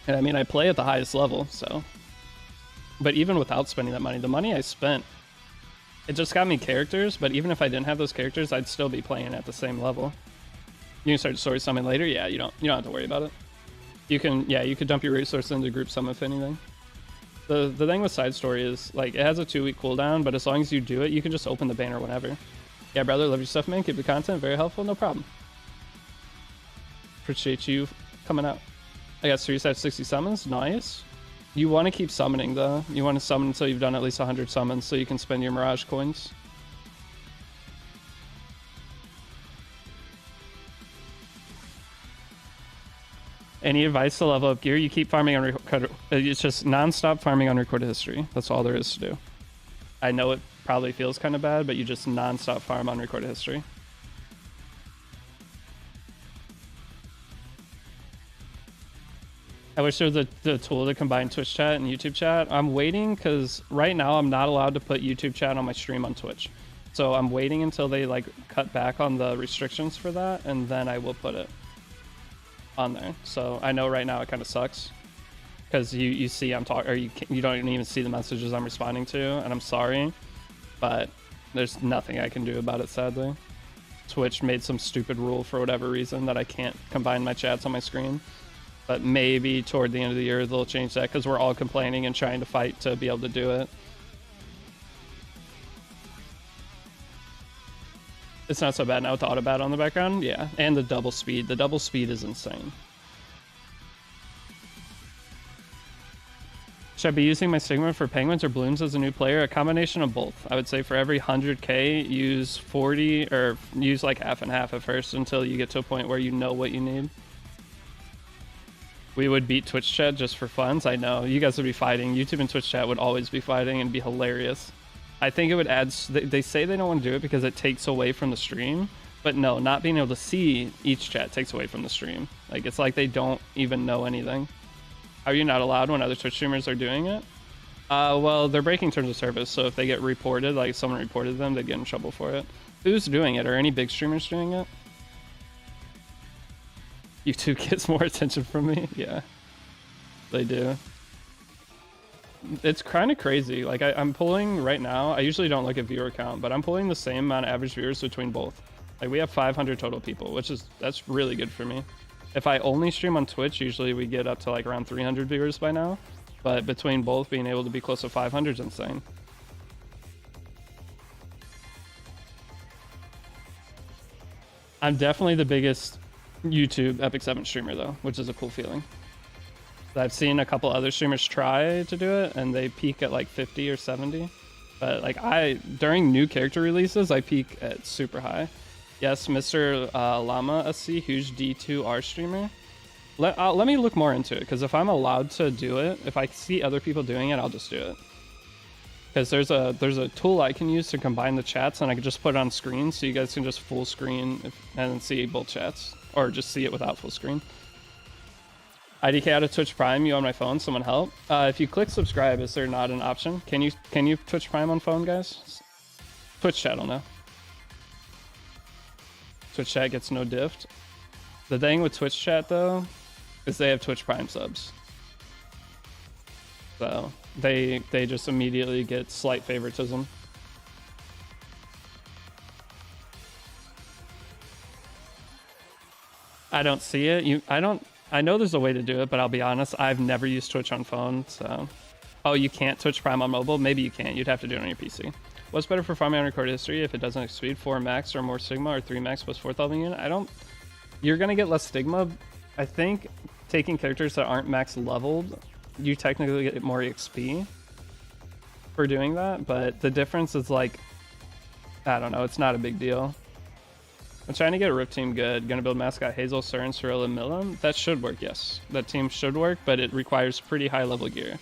And I mean, I play at the highest level, so. But even without spending that money, the money I spent, it just got me characters, but even if I didn't have those characters, I'd still be playing at the same level. You can start story summon later, yeah, you don't have to worry about it. You can, yeah, you could dump your resources into group summon if anything. The thing with side story is, like, it has a 2-week cooldown, but as long as you do it, you can just open the banner whenever. Yeah, brother, love your stuff, man. Keep the content very helpful, no problem. Appreciate you coming out. I got 3 sets, 60 summons. Nice. You want to keep summoning, though. You want to summon until you've done at least 100 summons so you can spend your Mirage coins. Any advice to level up gear? You keep farming on record. It's just non-stop farming on recorded history. That's all there is to do. I know it probably feels kind of bad, but you just non-stop farm on recorded history. I wish there was the tool to combine Twitch chat and YouTube chat. I'm waiting because right now I'm not allowed to put YouTube chat on my stream on Twitch. So I'm waiting until they like cut back on the restrictions for that, and then I will put it on there. So I know right now it kind of sucks because you see I'm talking, or you don't even see the messages I'm responding to, and I'm sorry, but there's nothing I can do about it, sadly. Twitch made some stupid rule for whatever reason that I can't combine my chats on my screen. But maybe toward the end of the year they'll change that because we're all complaining and trying to fight to be able to do it. It's not so bad now with the auto bat on the background, yeah. And the double speed. The double speed is insane. Should I be using my Sigma for penguins or blooms as a new player? A combination of both. I would say for every 100k, use 40 or use like half and half at first until you get to a point where you know what you need. We would beat Twitch chat just for funs. I know you guys would be fighting. YouTube and Twitch chat would always be fighting and be hilarious. I think it would add, they say they don't want to do it because it takes away from the stream, but no, not being able to see each chat takes away from the stream. Like, it's like they don't even know anything. Are you not allowed when other Twitch streamers are doing it? Well, they're breaking terms of service, so if they get reported, like someone reported them, they get in trouble for it. Who's doing it? Are any big streamers doing it? YouTube gets more attention from me. Yeah, they do. It's kind of crazy. Like I'm pulling right now, I usually don't look at viewer count, but I'm pulling the same amount of average viewers between both. Like we have 500 total people, that's really good for me. If I only stream on Twitch, usually we get up to like around 300 viewers by now, but between both being able to be close to 500 is insane. I'm definitely the biggest YouTube Epic 7 streamer though, which is a cool feeling. I've seen a couple other streamers try to do it and they peak at like 50 or 70. But like during new character releases, I peak at super high. Yes, Mr. Llama SC, huge D2R streamer. Let me look more into it, because if I'm allowed to do it, if I see other people doing it, I'll just do it. Because there's a tool I can use to combine the chats, and I can just put it on screen, so you guys can just full screen and see both chats, or just see it without full screen. IDK out of Twitch Prime, you on my phone, someone help. If you click subscribe, is there not an option? Can you Twitch Prime on phone, guys? Twitch chat, I don't know. Twitch chat gets no diff. The thing with Twitch chat though, is they have Twitch Prime subs. So they just immediately get slight favoritism. I don't see it. I know there's a way to do it, but I'll be honest, I've never used Twitch on phone, so. Oh, you can't Twitch Prime on mobile? Maybe you can't. You'd have to do it on your PC. What's better for farming on recorded history if it doesn't exceed 4 max or more Sigma, or 3 max plus 4,000 unit? You're gonna get less Stigma. I think taking characters that aren't max leveled, you technically get more XP for doing that, but the difference is like, I don't know, it's not a big deal. I'm trying to get a Rift team good. Gonna build mascot Hazel, Cern, Cirilla, and Milam. That should work, yes. That team should work, but it requires pretty high level gear.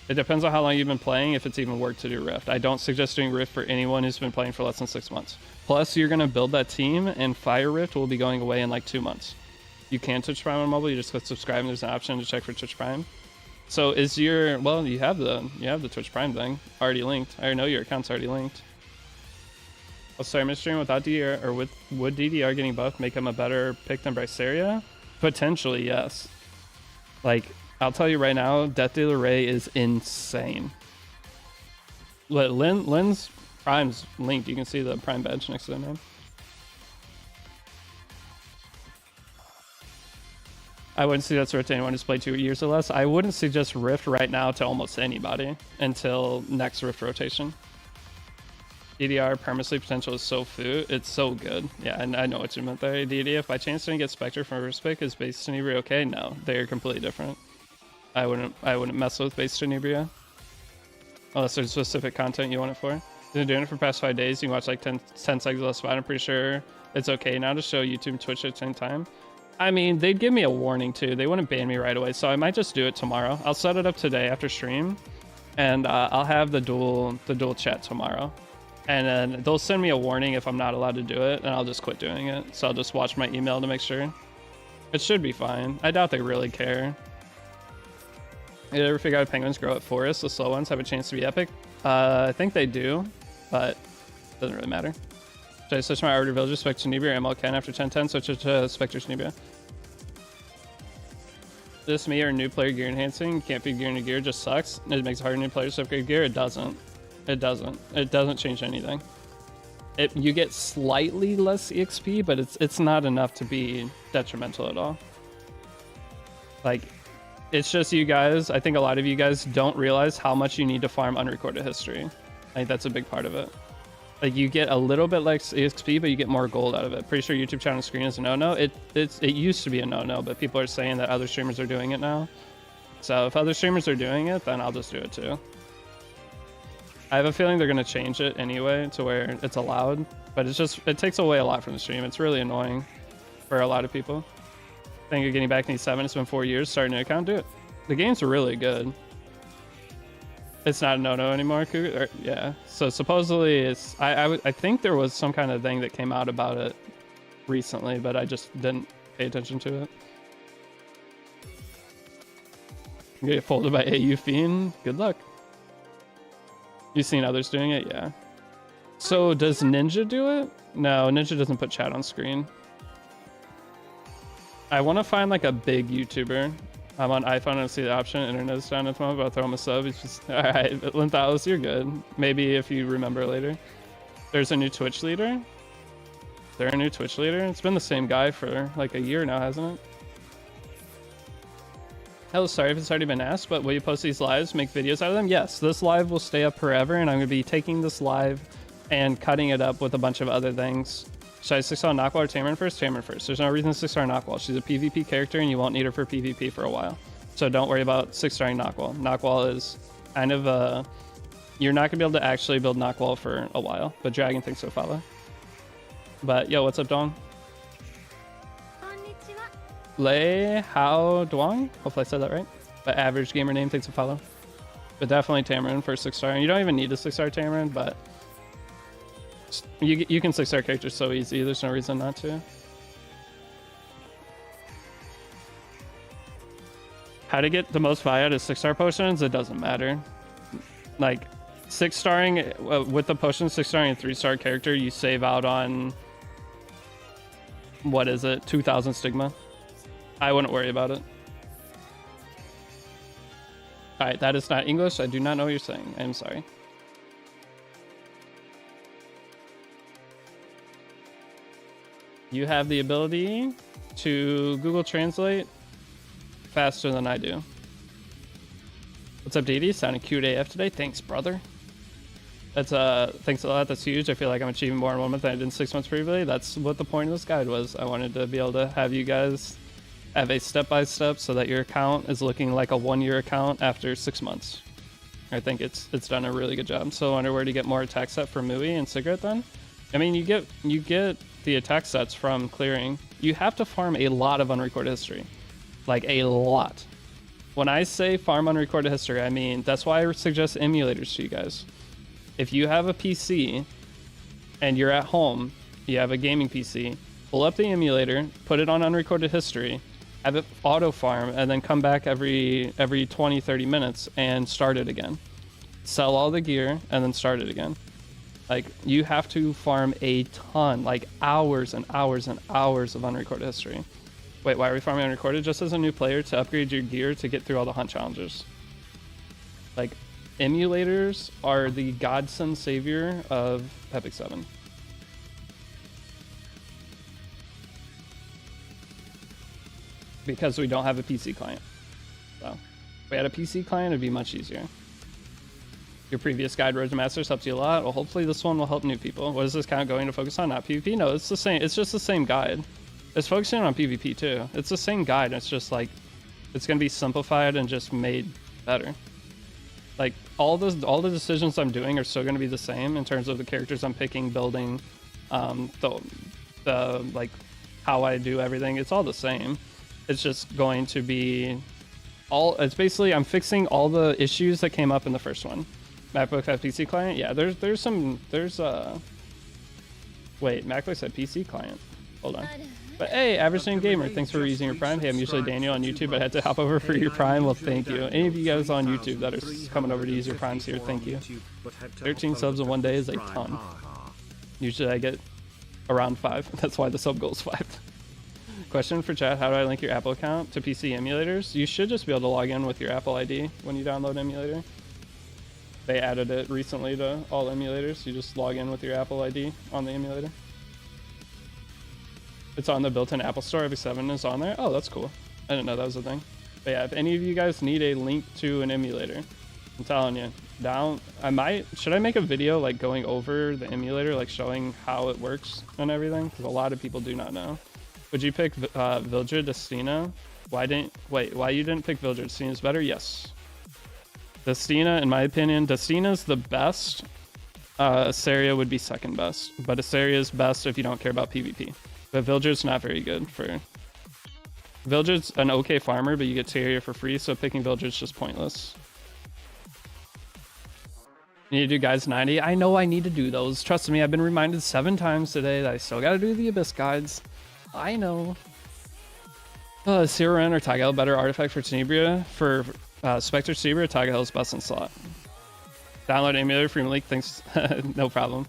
It depends on how long you've been playing, if it's even work to do Rift. I don't suggest doing Rift for anyone who's been playing for less than 6 months. Plus, you're gonna build that team, and Fire Rift will be going away in like 2 months. You can Twitch Prime on mobile, you just click subscribe and there's an option to check for Twitch Prime. So is your, well, you have the Twitch Prime thing already linked. I know your account's already linked. I'll start midstream without DDR, or would DDR getting buffed make him a better pick than Bryceria? Potentially, yes. Like, I'll tell you right now, Death Dealer Ray is insane. Lynn's Prime's linked. You can see the Prime badge next to the name. I wouldn't suggest Rift to anyone who's played 2 years or less. I wouldn't suggest Rift right now to almost anybody until next Rift rotation. DDR permasleep potential is so foo. It's so good. Yeah, and I know what you meant there. DD, if by chance didn't get Spectre from first pick, is base Tenebria okay? No, they are completely different. I wouldn't mess with base Tenebria unless there's specific content you want it for. Been doing it for the past 5 days. You can watch like 10 seconds of the spot. I'm pretty sure it's okay now to show YouTube and Twitch at the same time. I mean, they'd give me a warning too. They wouldn't ban me right away, so I might just do it tomorrow. I'll set it up today after stream, and I'll have the dual chat tomorrow. And then they'll send me a warning if I'm not allowed to do it, and I'll just quit doing it. So I'll just watch my email to make sure. It should be fine. I doubt they really care. You ever figure out if penguins grow at forests? The slow ones have a chance to be epic? I think they do, but it doesn't really matter. Should I switch my Arbiter Villager, Spectre Tenebria, or ML Ken after 10-10? Switch it to Spectre Tenebria. This me or new player gear enhancing? You can't feed gear into gear, just sucks. It makes it harder new players to upgrade gear. It doesn't. It doesn't change anything. You get slightly less EXP, but it's not enough to be detrimental at all. Like, it's just you guys, I think a lot of you guys don't realize how much you need to farm unrecorded history. I think that's a big part of it. Like, you get a little bit less EXP, but you get more gold out of it. Pretty sure YouTube channel screen is a no-no. It used to be a no-no, but people are saying that other streamers are doing it now. So if other streamers are doing it, then I'll just do it too. I have a feeling they're going to change it anyway to where it's allowed, but it takes away a lot from the stream. It's really annoying for a lot of people. Think you're getting back in 7. It's been 4 years. Starting an account, do it. The game's really good. It's not a no-no anymore, Cougar. Yeah. So supposedly it's. I think there was some kind of thing that came out about it recently, but I just didn't pay attention to it. You get folded by AU Fiend. Good luck. You've seen others doing it? Yeah. So does Ninja do it? No, Ninja doesn't put chat on screen. I want to find like a big YouTuber. I'm on iPhone and I see the option. Internet's down at the moment, but I'll throw him a sub. He's just, all right, Lenthalos, you're good. Maybe if you remember later. There's a new Twitch leader. Is there a new Twitch leader? It's been the same guy for like a year now, hasn't it? Hello, sorry if it's already been asked, but will you post these lives, make videos out of them? Yes, this live will stay up forever, and I'm going to be taking this live and cutting it up with a bunch of other things Should I 6-star Knockwall or Tamarin first? Tamarin first. There's no reason to 6-star Knockwall. She's a PvP character and you won't need her for PvP for a while. So don't worry about 6-starring Knockwall. Knockwall is kind of you're not gonna be able to actually build Knockwall for a while, but Dragon thinks so, follow. But yo, what's up, Dong? Lei Hao Duong? Hopefully I said that right. But average gamer name thinks so, follow. But definitely Tamarin for 6-star. And you don't even need a 6-star Tamarin, but you can 6-star characters so easy. There's no reason not to. How to get the most value out of 6-star potions? It doesn't matter. Like 6-starring with the potion, 6-starring a 3-star character, you save out on what is it? 2,000 stigma. I wouldn't worry about it. All right, that is not English. I do not know what you're saying. I'm sorry. You have the ability to Google Translate faster than I do. What's up, Deity? Sounding cute AF today. Thanks, brother. That's thanks a lot. That's huge. I feel like I'm achieving more in 1 month than I did in 6 months previously. That's what the point of this guide was. I wanted to be able to have you guys have a step-by-step so that your account is looking like a 1-year account after 6 months. I think it's done a really good job. So I wonder where to get more attack set for Mui and Cigarette then? I mean, you get the attack sets from clearing. You have to farm a lot of unrecorded history. Like a lot. When I say farm unrecorded history, I mean, that's why I suggest emulators to you guys. If you have a PC and you're at home, you have a gaming PC, pull up the emulator, put it on unrecorded history, have it auto farm, and then come back every 20-30 minutes and start it again. Sell all the gear and then start it again. Like, you have to farm a ton, like hours and hours and hours of unrecorded history. Wait, why are we farming unrecorded? Just as a new player to upgrade your gear to get through all the hunt challenges. Like, emulators are the godsend savior of Epic 7. Because we don't have a PC client. So, if we had a PC client, it'd be much easier. Your previous guide, Road to Masters, helps you a lot. Well, hopefully this one will help new people. What is this count going to focus on? Not PvP? No, it's the same. It's just the same guide. It's focusing on PvP too. It's the same guide. It's just like, it's going to be simplified and just made better. Like all the decisions I'm doing are still going to be the same in terms of the characters I'm picking, building, the like how I do everything. It's all the same. It's just going to be it's basically, I'm fixing all the issues that came up in the first one. MacBook have PC client? Yeah, wait, MacBook said PC client. Hold on. But hey, Average Name Gamer, thanks for using your Prime. Hey, I'm usually Daniel on YouTube, but I had to hop over for your Prime. Well, thank you. Any of you guys on YouTube that are coming over to use your Primes here, thank you. 13 subs in 1 day is a ton. Usually I get around 5. That's why the sub goal is 5. Question for chat, how do I link your Apple account to PC emulators? You should just be able to log in with your Apple ID when you download emulator. They added it recently to all emulators. You just log in with your Apple ID on the emulator. It's on the built-in Apple Store. Epic 7 is on there. Oh, that's cool. I didn't know that was a thing. But yeah, if any of you guys need a link to an emulator, I'm telling you, should I make a video like going over the emulator, like showing how it works and everything? Because a lot of people do not know. Would you pick Vildred Destina? Why you didn't pick Vildred? Destina's better? Yes. Destina, in my opinion, Destina's the best. Asaria would be second best. But Asaria is best if you don't care about PvP. But Vildred's not very good for... Vildred's an okay farmer, but you get Terrier for free, so picking Vildred's just pointless. You need to do guides 90? I know I need to do those. Trust me, I've been reminded 7 times today that I still gotta do the Abyss guides. I know. Siren or Tagel better artifact for Tenebria? For Spectre Tenebria, Tagel's best in slot. Download emulator, free link, thanks. No problem.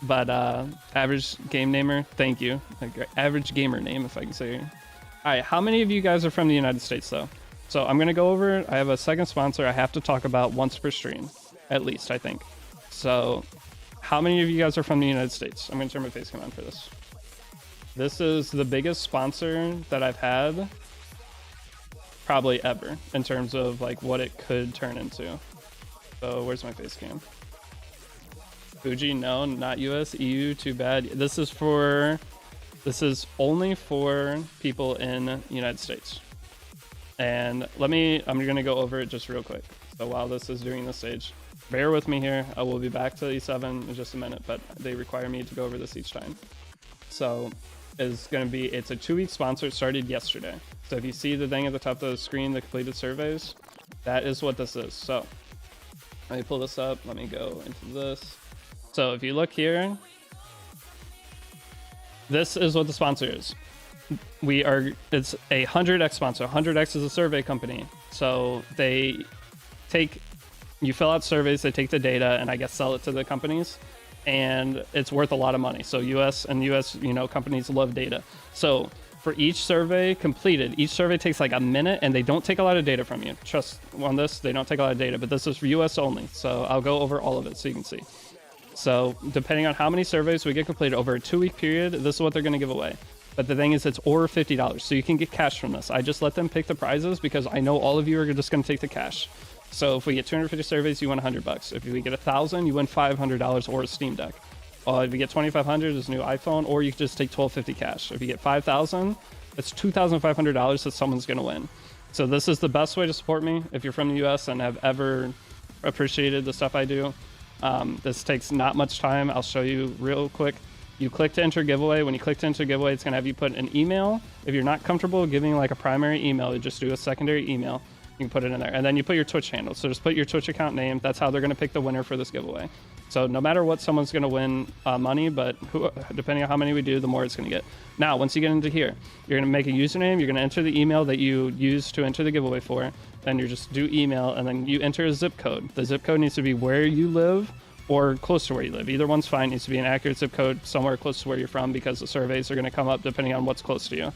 But average game namer, thank you. Like, average gamer name, if I can say it. Alright, how many of you guys are from the United States though? So I'm gonna go over, I have a second sponsor I have to talk about once per stream. At least, I think. So, how many of you guys are from the United States? I'm gonna turn my face cam on for this. This is the biggest sponsor that I've had probably ever in terms of like what it could turn into. So where's my face cam? Fuji, no, not US, EU, too bad. This is for This is only for people in the United States. And I'm going to go over it just real quick. So while this is doing this stage, bear with me here. I will be back to E7 in just a minute, but they require me to go over this each time. So it's a 2-week sponsor. It started yesterday. So if you see the thing at the top of the screen, the completed surveys, that is what this is. So let me pull this up. Let me go into this. So if you look here, this is what the sponsor is. It's a 100x sponsor. 100x is a survey company. So you fill out surveys, they take the data and I guess sell it to the companies, and it's worth a lot of money. So US, companies love data. So for each survey completed, each survey takes like a minute and they don't take a lot of data from you. Trust on this, they don't take a lot of data, but this is for US only. So I'll go over all of it so you can see. So depending on how many surveys we get completed over a 2-week period, this is what they're going to give away. But the thing is, it's over $50, so you can get cash from this. I just let them pick the prizes because I know all of you are just going to take the cash. So if we get 250 surveys, you win $100. If we get 1,000, you win $500 or a Steam Deck. If you get 2,500, it's a new iPhone, or you can just take 1,250 cash. If you get 5,000, it's $2,500 that someone's going to win. So this is the best way to support me if you're from the US and have ever appreciated the stuff I do. This takes not much time. I'll show you real quick. You click to enter giveaway. When you click to enter giveaway, it's going to have you put an email. If you're not comfortable giving like a primary email, you just do a secondary email. You can put it in there. And then you put your Twitch handle. So just put your Twitch account name. That's how they're going to pick the winner for this giveaway. So no matter what, someone's going to win money, but depending on how many we do, the more it's going to get. Now, once you get into here, you're going to make a username. You're going to enter the email that you used to enter the giveaway for. Then you just do email, and then you enter a zip code. The zip code needs to be where you live or close to where you live. Either one's fine. It needs to be an accurate zip code somewhere close to where you're from, because the surveys are going to come up depending on what's close to you.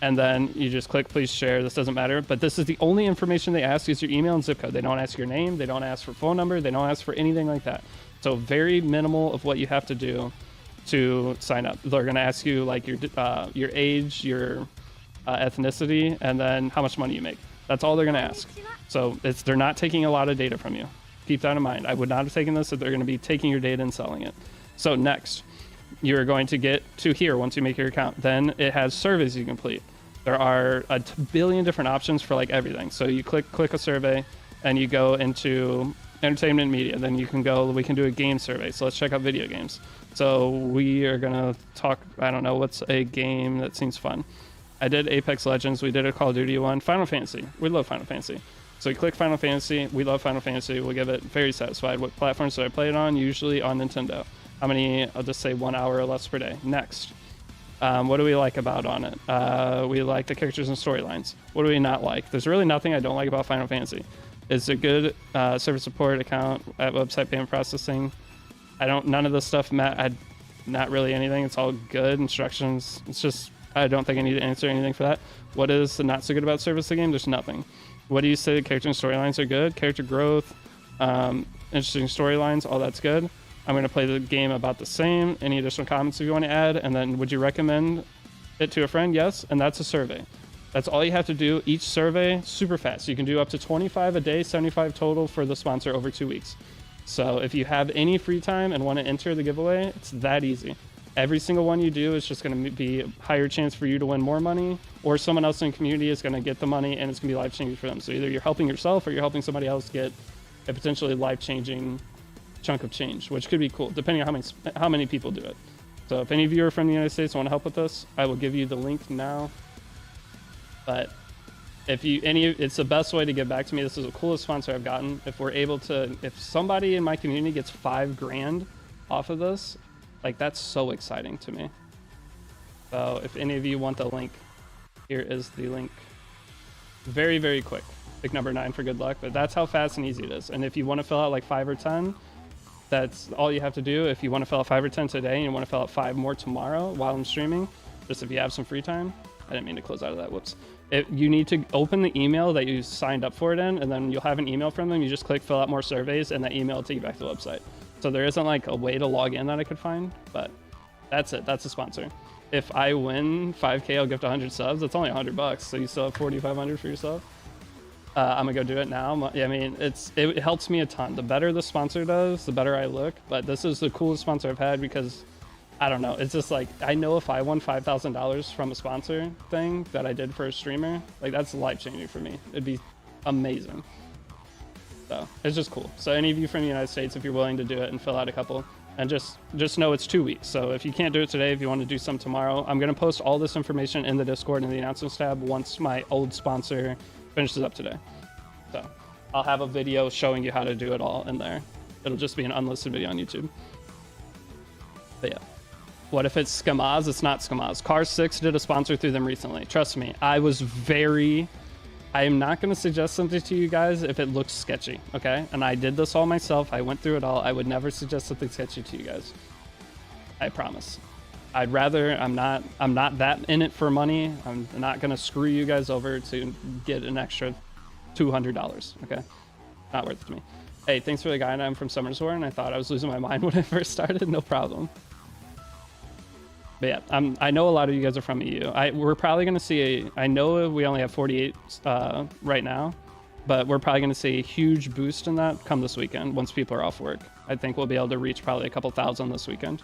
And then you just click please share. This doesn't matter, but this is the only information they ask is your email and zip code. They don't ask your name. They don't ask for phone number. They don't ask for anything like that. So very minimal of what you have to do to sign up. They're going to ask you like your age, your ethnicity, and then how much money you make. That's all they're going to ask. So they're not taking a lot of data from you. Keep that in mind. I would not have taken this if they're going to be taking your data and selling it. So next, you're going to get to here once you make your account. Then it has surveys you complete. There are a billion different options for like everything. So you click a survey and you go into entertainment and media. Then we can do a game survey. So let's check out video games. So we are going to talk, I don't know, what's a game that seems fun. I did Apex Legends. We did a Call of Duty one. Final Fantasy. We love Final Fantasy. So you click Final Fantasy. We love Final Fantasy. We'll give it very satisfied. What platforms did I play it on? Usually on Nintendo. How many? I'll just say 1 hour or less per day. Next. What do we like about on it? We like the characters and storylines. What do we not like? There's really nothing I don't like about Final Fantasy. It's a good server support account, website payment processing. None of this stuff, not really anything. It's all good. Instructions. It's just, I don't think I need to answer anything for that. What is not so good about service the game? There's nothing. What do you say? The character and storylines are good. Character growth, interesting storylines, all that's good. I'm going to play the game about the same. Any additional comments if you want to add? And then would you recommend it to a friend? Yes. And that's a survey. That's all you have to do. Each survey, super fast. You can do up to 25 a day, 75 total for the sponsor over 2 weeks. So if you have any free time and want to enter the giveaway, it's that easy. Every single one you do is just going to be a higher chance for you to win more money, or someone else in the community is going to get the money and it's going to be life-changing for them. So either you're helping yourself or you're helping somebody else get a potentially life-changing chunk of change, which could be cool depending on how many people do it. So if any of you are from the United States and want to help with this, I will give you the link now. But it's the best way to get back to me. This is the coolest sponsor I've gotten. If somebody in my community gets $5,000 off of this, like, that's so exciting to me. So if any of you want the link, here is the link. Very, very quick. Pick number 9 for good luck, but that's how fast and easy it is. And if you want to fill out like 5 or 10, that's all you have to do. If you want to fill out 5 or 10 today and you want to fill out 5 more tomorrow while I'm streaming, just if you have some free time. I didn't mean to close out of that, whoops. You need to open the email that you signed up for it in, and then you'll have an email from them. You just click fill out more surveys, and that email will take you back to the website. So there isn't like a way to log in that I could find, but that's it. That's a sponsor. If I win 5K, I'll gift 100 subs. It's only $100, so you still have 4,500 for yourself. I'm gonna go do it now. Yeah, I mean, it helps me a ton. The better the sponsor does, the better I look. But this is the coolest sponsor I've had because I don't know. It's just like, I know if I won $5,000 from a sponsor thing that I did for a streamer, like that's life changing for me. It'd be amazing. So it's just cool. So any of you from the United States, if you're willing to do it and fill out a couple, and just know it's 2 weeks. So if you can't do it today, if you want to do some tomorrow, I'm going to post all this information in the Discord and the announcements tab once my old sponsor finishes up today. So I'll have a video showing you how to do it all in there. It'll just be an unlisted video on YouTube. But yeah. What if it's Skamaz? It's not Skamaz. Car 6 did a sponsor through them recently. Trust me, I am not going to suggest something to you guys if it looks sketchy, okay? And I did this all myself. I went through it all. I would never suggest something sketchy to you guys. I promise. I'd rather, I'm not that in it for money. I'm not going to screw you guys over to get an extra $200, okay? Not worth it to me. Hey, thanks for the guide. I'm from Summer's War, and I thought I was losing my mind when I first started. No problem. But yeah, I know a lot of you guys are from EU. We're probably going to see I know we only have 48 right now, but we're probably going to see a huge boost in that come this weekend once people are off work. I think we'll be able to reach probably a couple thousand this weekend.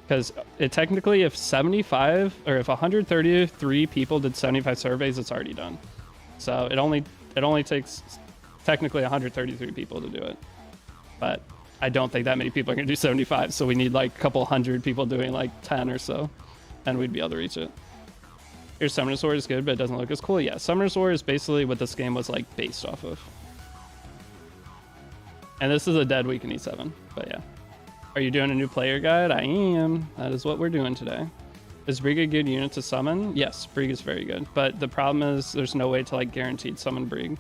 Because technically, if 75 or if 133 people did 75 surveys, it's already done. So it only takes technically 133 people to do it. But I don't think that many people are going to do 75, so we need like a couple hundred people doing like 10 or so, and we'd be able to reach it. Your Summoner's War is good, but it doesn't look as cool. Yeah, Summoner's War is basically what this game was like based off of. And this is a dead week in E7, but yeah. Are you doing a new player guide? I am. That is what we're doing today. Is Brig a good unit to summon? Yes, Brig is very good, but the problem is there's no way to like guaranteed summon Brig.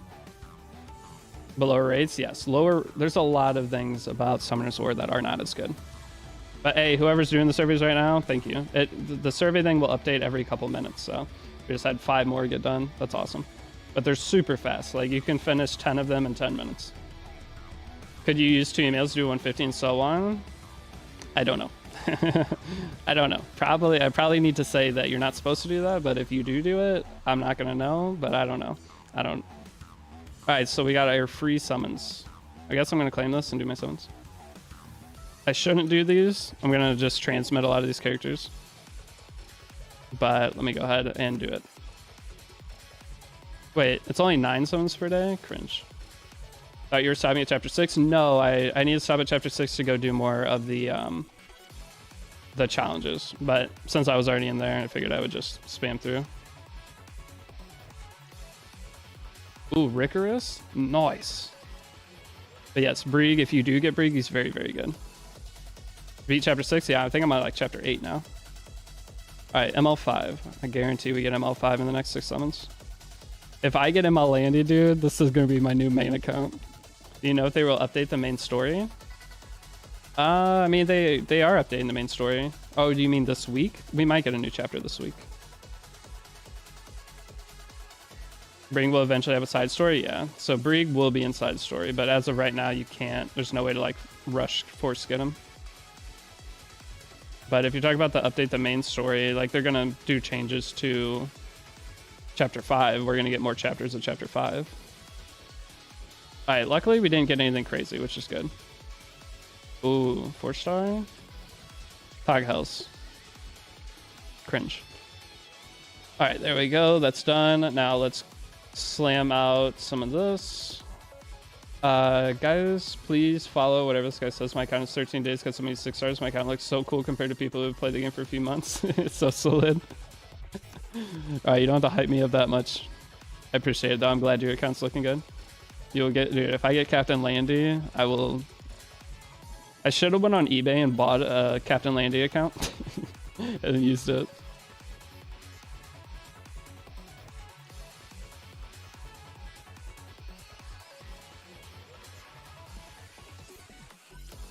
Below rates, yes. Lower, there's a lot of things about Summoner's War that are not as good. But hey, whoever's doing the surveys right now, thank you. The survey thing will update every couple minutes, so we just had 5 more get done. That's awesome. But they're super fast. Like, you can finish 10 of them in 10 minutes. Could you use 2 emails to do 150 and so on? I don't know. I don't know. I probably need to say that you're not supposed to do that, but if you do it, I'm not going to know, but I don't know. Alright, so we got our free summons. I guess I'm going to claim this and do my summons. I shouldn't do these. I'm going to just transmit a lot of these characters. But let me go ahead and do it. Wait, it's only 9 summons per day? Cringe. Oh, you're stopping at chapter 6? No, I need to stop at chapter 6 to go do more of the challenges. But since I was already in there, I figured I would just spam through. Ooh, Ricorous? Nice. But yes, Brig, if you do get Brig, he's very, very good. Beat chapter 6? Yeah, I think I'm at like chapter 8 now. Alright, ML5. I guarantee we get ML5 in the next 6 summons. If I get ML Landy, dude, this is going to be my new main account. Do you know if they will update the main story? I mean, they are updating the main story. Oh, do you mean this week? We might get a new chapter this week. Brig will eventually have a side story, yeah. So Brig will be in side story, but as of right now, you can't. There's no way to like rush force get him. But if you're talking about the update the main story, like they're gonna do changes to chapter 5. We're gonna get more chapters of chapter 5. All right, luckily we didn't get anything crazy, which is good. Ooh, 4-star? Tog Hells. Cringe. All right, there we go. That's done. Now let's slam out some of this. Guys, please follow whatever this guy says. My account is 13 days, got so many 6 stars. My account looks so cool compared to people who've played the game for a few months. It's so solid. Alright, you don't have to hype me up that much. I appreciate it though. I'm glad your account's looking good. You'll get, dude, if I get Captain Landy, I should have went on eBay and bought a Captain Landy account and then used it.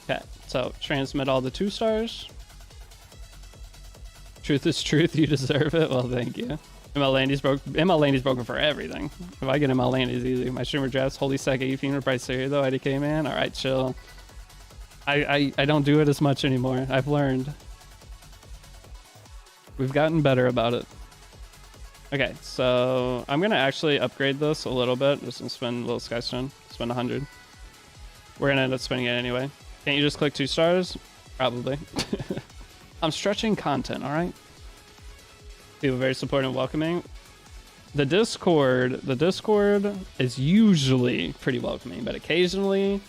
Okay, so transmit all the 2 stars. Truth is truth, you deserve it. Well, thank you. ML Landy's broken for everything. If I get ML Landy's easy. My streamer drafts Holy Second Ephemera Price Series though, IDK man. Alright, chill. I don't do it as much anymore. I've learned. We've gotten better about it. Okay, so I'm gonna actually upgrade this a little bit. Just gonna spend a little Skystone. Spend 100. We're gonna end up spending it anyway. Can't you just click 2 stars? Probably. I'm stretching content, all right? People very supportive and welcoming. The Discord is usually pretty welcoming, but occasionally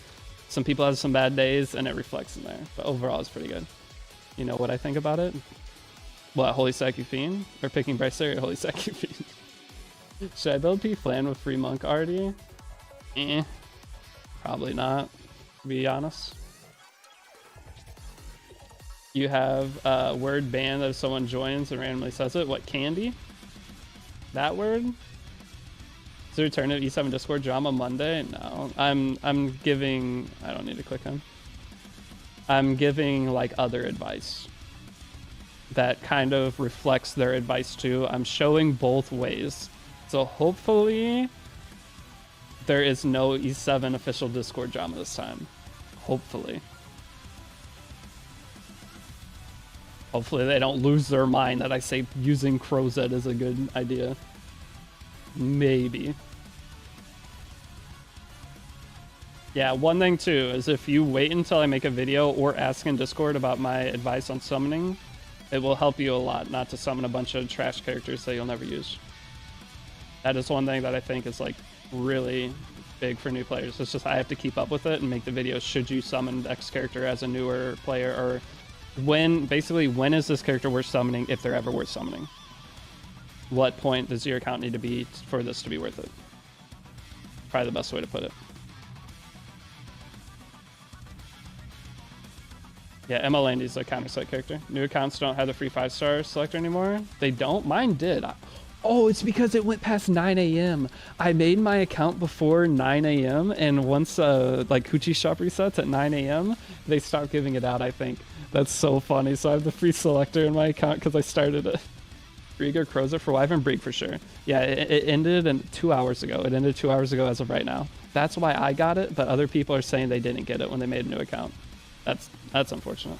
some people have some bad days and it reflects in there. But overall, it's pretty good. You know what I think about it? What, Holy Saku Fiend? Or picking Bryceria Holy Saku Fiend? Should I build P Flan with free monk already? Probably not, to be honest. You have a word banned that if someone joins and randomly says it. What, candy? That word? Is there return of E7 Discord drama Monday? No. I'm giving, I don't need to click him. I'm giving like other advice that kind of reflects their advice too. I'm showing both ways. So hopefully there is no E7 official Discord drama this time. Hopefully. Hopefully they don't lose their mind that I say using Crozet is a good idea. Maybe. Yeah, one thing too is if you wait until I make a video or ask in Discord about my advice on summoning, it will help you a lot not to summon a bunch of trash characters that you'll never use. That is one thing that I think is like really big for new players. It's just I have to keep up with it and make the video should you summon X character as a newer player, or when is this character worth summoning if they're ever worth summoning. What point does your account need to be for this to be worth it? Probably the best way to put it. Yeah, ML Landy's a counter select character. New accounts don't have the free 5-star selector anymore. They don't? Mine did. Oh, it's because it went past 9 a.m. I made my account before 9 a.m. and once like Coochie Shop resets at 9 a.m., they stopped giving it out, I think. That's so funny. So I have the free selector in my account because I started it. Brig or Crozet for Wyvern? Brig for sure. Yeah, it ended 2 hours ago. It ended 2 hours ago as of right now. That's why I got it, but other people are saying they didn't get it when they made a new account. That's unfortunate.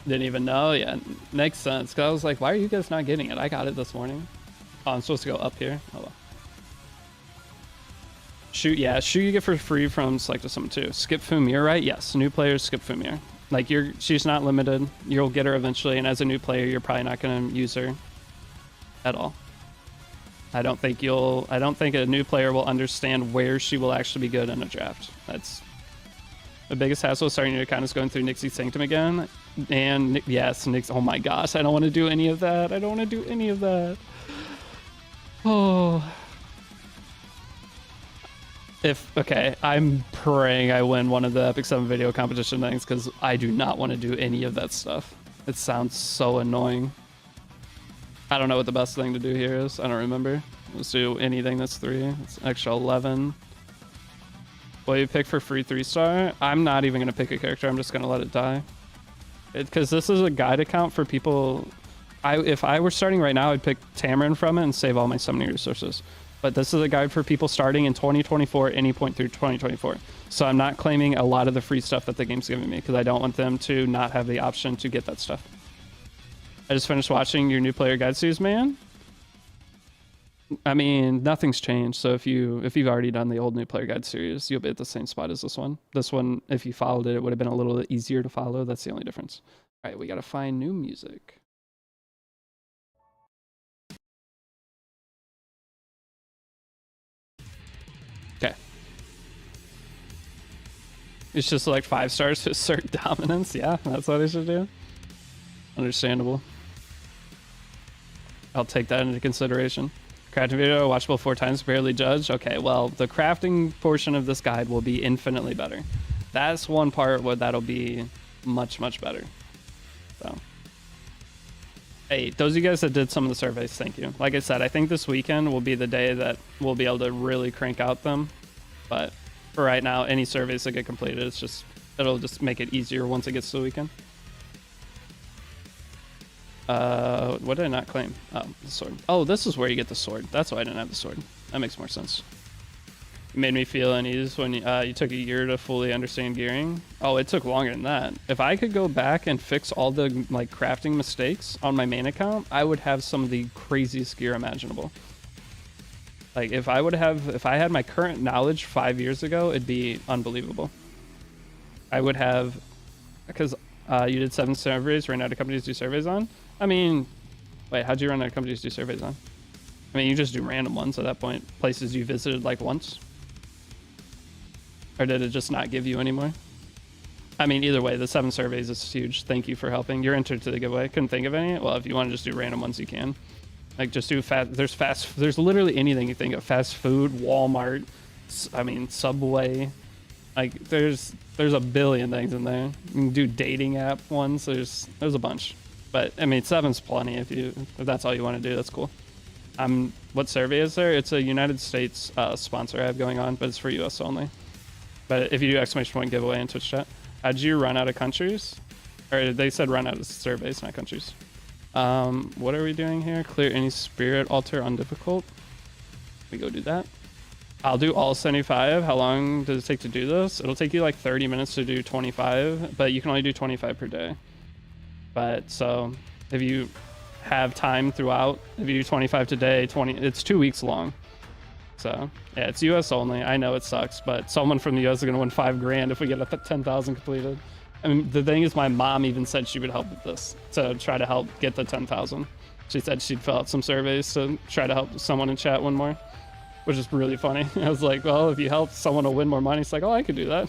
Didn't even know. Yeah, makes sense. Cause I was like, why are you guys not getting it? I got it this morning. Oh, I'm supposed to go up here. Oh well. Shoot, yeah, shoot you get for free from Selective Summon too. Skip Fumir, right? Yes, new players skip Fumir. Like she's not limited. You'll get her eventually, and as a new player, you're probably not gonna use her at all. I don't think a new player will understand where she will actually be good in a draft. That's the biggest hassle starting your account is going through Nixie's Sanctum again. And yes, Nix, oh my gosh, I don't want to do any of that. I don't want to do any of that. Oh. Okay, I'm praying I win one of the Epic 7 video competition things because I do not want to do any of that stuff. It sounds so annoying. I don't know what the best thing to do here is. I don't remember. Let's do anything that's 3. It's extra 11. What do you pick for free 3-star? I'm not even going to pick a character. I'm just going to let it die. Because this is a guide account for people. If I were starting right now, I'd pick Tamarin from it and save all my summoning resources. But this is a guide for people starting in 2024, any point through 2024. So I'm not claiming a lot of the free stuff that the game's giving me because I don't want them to not have the option to get that stuff. I just finished watching your new player guide series, man. I mean, nothing's changed. So if you've already done the old new player guide series, you'll be at the same spot as this one. This one, if you followed it, it would have been a little easier to follow. That's the only difference. All right, we got to find new music. Okay. It's just like 5 stars to assert dominance. Yeah, that's what I should do. Understandable. I'll take that into consideration. Crafting video, watchable 4 times, barely judged. Okay, well, the crafting portion of this guide will be infinitely better. That's one part where that'll be much, much better. So, hey, those of you guys that did some of the surveys, thank you. Like I said, I think this weekend will be the day that we'll be able to really crank out them. But for right now, any surveys that get completed, it'll just make it easier once it gets to the weekend. What did I not claim? Oh, the sword. Oh, this is where you get the sword. That's why I didn't have the sword. That makes more sense. You made me feel uneasy when you took a year to fully understand gearing. Oh, it took longer than that. If I could go back and fix all the like crafting mistakes on my main account, I would have some of the craziest gear imaginable. Like if I had my current knowledge 5 years ago, it'd be unbelievable. I would have, because You did 7 surveys, ran out of companies to do surveys on. I mean, wait, how'd you run out of companies to do surveys on? I mean, you just do random ones at that point. Places you visited like once. Or did it just not give you anymore? I mean, either way, the 7 surveys is huge. Thank you for helping. You're entered to the giveaway. Couldn't think of any. Well, if you want to just do random ones, you can. Like, just do there's literally anything you think of. Fast food, Walmart, I mean, Subway. Like, there's a billion things in there. You can do dating app ones. There's a bunch. But, I mean, 7's plenty if that's all you want to do. That's cool. What survey is there? It's a United States sponsor I have going on, but it's for US only. But if you do !point giveaway in Twitch chat, how'd you run out of countries? Or they said run out of surveys, not countries. What are we doing here? Clear any spirit altar on difficult. We go do that. I'll do all 75. How long does it take to do this? It'll take you like 30 minutes to do 25, but you can only do 25 per day. But so if you have time throughout, if you do 25 today, it's 2 weeks long. So yeah, it's US only. I know it sucks, but someone from the US is gonna win $5 grand if we get 10,000 completed. I mean, the thing is, my mom even said she would help with this to try to help get the 10,000. She said she'd fill out some surveys to try to help someone in chat win more, which is really funny. I was like, well, if you help someone to win more money, it's like, oh, I could do that.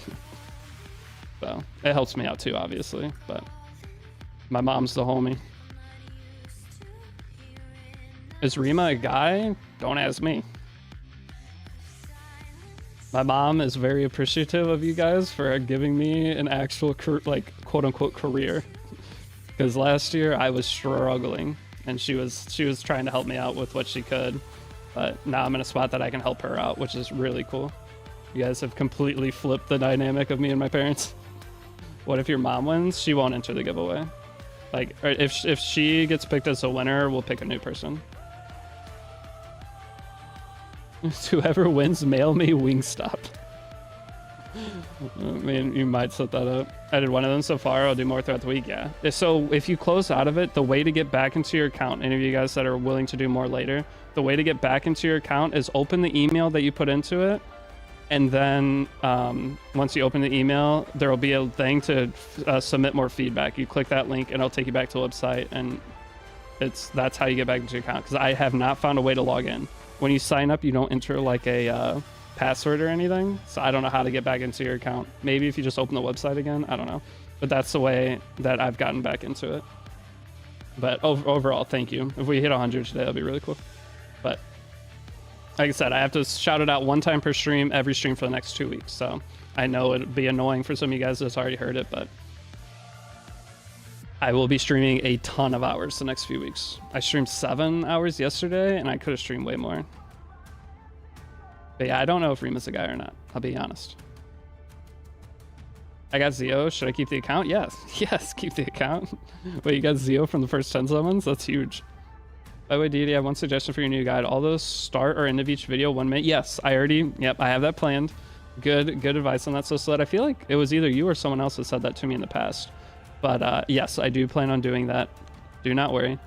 So it helps me out too, obviously, but my mom's the homie. Is Rima a guy? Don't ask me. My mom is very appreciative of you guys for giving me an actual, like, quote-unquote career. Because last year I was struggling, and she was trying to help me out with what she could. But now I'm in a spot that I can help her out, which is really cool. You guys have completely flipped the dynamic of me and my parents. What if your mom wins? She won't enter the giveaway. Like, if she gets picked as a winner, we'll pick a new person. Whoever wins, mail me Wingstop. I mean, you might set that up. I did one of them so far. I'll do more throughout the week. Yeah. So if you close out of it, the way to get back into your account, any of you guys that are willing to do more later, the way to get back into your account is open the email that you put into it. And then once you open the email, there will be a thing to submit more feedback. You click that link and it'll take you back to the website. And that's how you get back into your account. Because I have not found a way to log in. When you sign up, you don't enter like a password or anything. So I don't know how to get back into your account. Maybe if you just open the website again, I don't know. But that's the way that I've gotten back into it. But overall, thank you. If we hit 100 today, that'll be really cool. But like I said, I have to shout it out one time per stream, every stream for the next 2 weeks. So I know it'd be annoying for some of you guys that's already heard it, but I will be streaming a ton of hours the next few weeks. I streamed 7 hours yesterday, and I could have streamed way more. But yeah, I don't know if Rima's a guy or not. I'll be honest. I got Zio. Should I keep the account? Yes. Yes, keep the account. Wait, you got Zio from the first 10 summons? That's huge. By the way, Deity, I have one suggestion for your new guide. All those start or end of each video 1 minute. Yes, I have that planned. Good advice on that. So that I feel like it was either you or someone else that said that to me in the past. But yes, I do plan on doing that. Do not worry.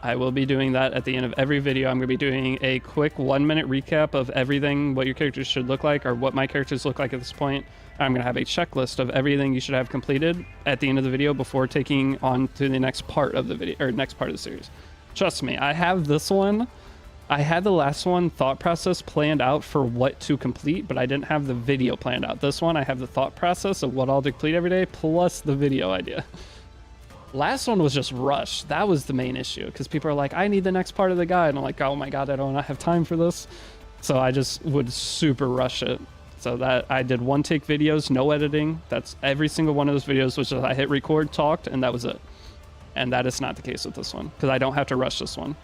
I will be doing that at the end of every video. I'm going to be doing a quick 1 minute recap of everything, what your characters should look like, or what my characters look like at this point. I'm going to have a checklist of everything you should have completed at the end of the video before taking on to the next part of the video, or next part of the series. Trust me, I have this one. I had the last one thought process planned out for what to complete, but I didn't have the video planned out. This one, I have the thought process of what I'll complete every day, plus the video idea. Last one was just rushed. That was the main issue, because people are like, I need the next part of the guide. And I'm like, oh my God, I don't have time for this. So I just would super rush it. So that I did 1 take videos, no editing. That's every single one of those videos was just I hit record, talked, and that was it. And that is not the case with this one, because I don't have to rush this one.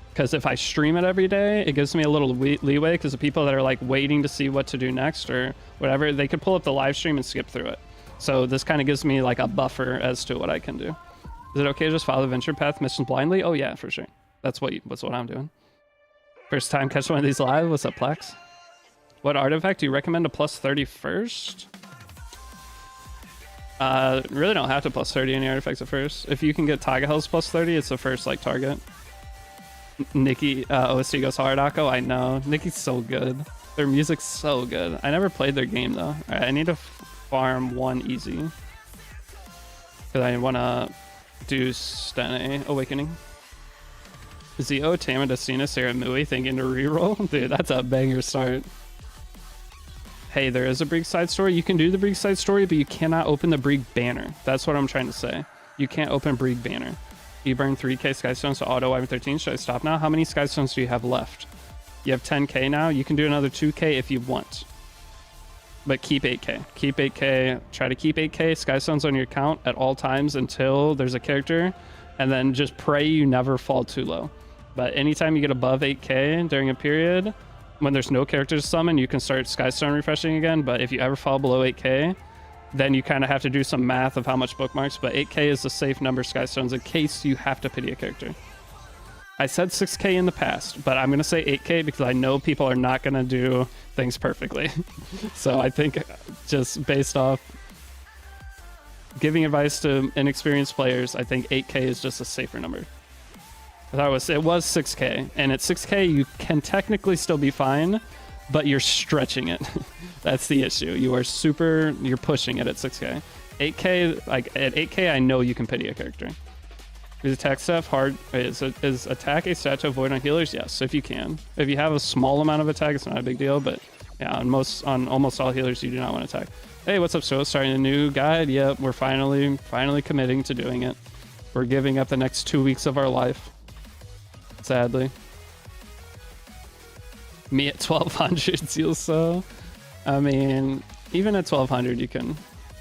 Because if I stream it every day, it gives me a little leeway, because the people that are like waiting to see what to do next or whatever, they could pull up the live stream and skip through it. So this kind of gives me like a buffer as to what I can do. Is it okay to just follow the venture path missions blindly? Oh yeah, for sure. That's what I'm doing. First time catch one of these live. What's up, Plex? What artifact do you recommend to plus 30 first? Really don't have to plus 30 any artifacts at first. If you can get Tagahel's plus 30, it's the first like target. Nikki, OST goes hard, Akko. I know. Nikki's so good. Their music's so good. I never played their game though. Alright, I need to farm 1 easy. Because I want to do Stene Awakening. Zio, Tama, Dacina, Sarah, Mui thinking to reroll? Dude, that's a banger start. Hey, there is a Brig side story. You can do the Brig side story, but you cannot open the Brig banner. That's what I'm trying to say. You can't open Brig banner. You burn 3k Skystones to auto Wyvern 13. Should I stop now? How many Skystones do you have left? You have 10k now. You can do another 2k if you want. But keep 8k. Keep 8k. Try to keep 8k Skystones on your account at all times until there's a character. And then just pray you never fall too low. But anytime you get above 8k during a period, when there's no characters to summon, you can start Skystone refreshing again. But if you ever fall below 8k, then you kind of have to do some math of how much bookmarks. But 8k is a safe number of Skystones in case you have to pity a character. I said 6k in the past, but I'm going to say 8k because I know people are not going to do things perfectly. So I think just based off giving advice to inexperienced players, I think 8k is just a safer number. I thought it was 6k, and at 6k you can technically still be fine, but you're stretching it. That's the issue. You're pushing it at 6k. 8k, like at 8k I know you can pity a character. Is attack stuff hard? Is attack a stat to avoid on healers? Yes, if you can. If you have a small amount of attack, it's not a big deal, but yeah, on almost all healers you do not want to attack. Hey, what's up, So? Starting a new guide? Yep, we're finally committing to doing it. We're giving up the next 2 weeks of our life. Sadly. Me at 1200 seals, so I mean, even at 1200 you can.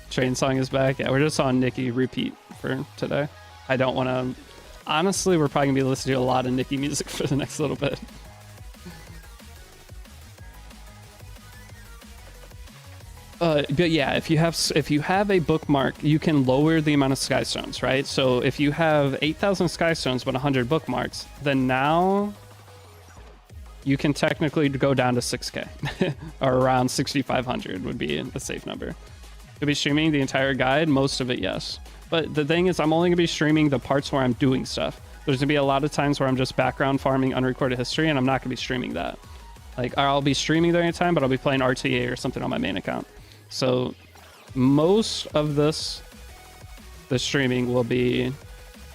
Train Song is back. Yeah, we're just on Nikki repeat for today. I don't want to, honestly, we're probably gonna be listening to a lot of Nikki music for the next little bit. But yeah, if you have a bookmark, you can lower the amount of Skystones, right? So if you have 8,000 Skystones but 100 bookmarks, then now you can technically go down to 6k or around 6,500 would be a safe number. You'll be streaming the entire guide, most of it, yes. But the thing is, I'm only gonna be streaming the parts where I'm doing stuff. There's gonna be a lot of times where I'm just background farming unrecorded history, and I'm not gonna be streaming that. Like, I'll be streaming there anytime, but I'll be playing RTA or something on my main account. So most of the streaming will be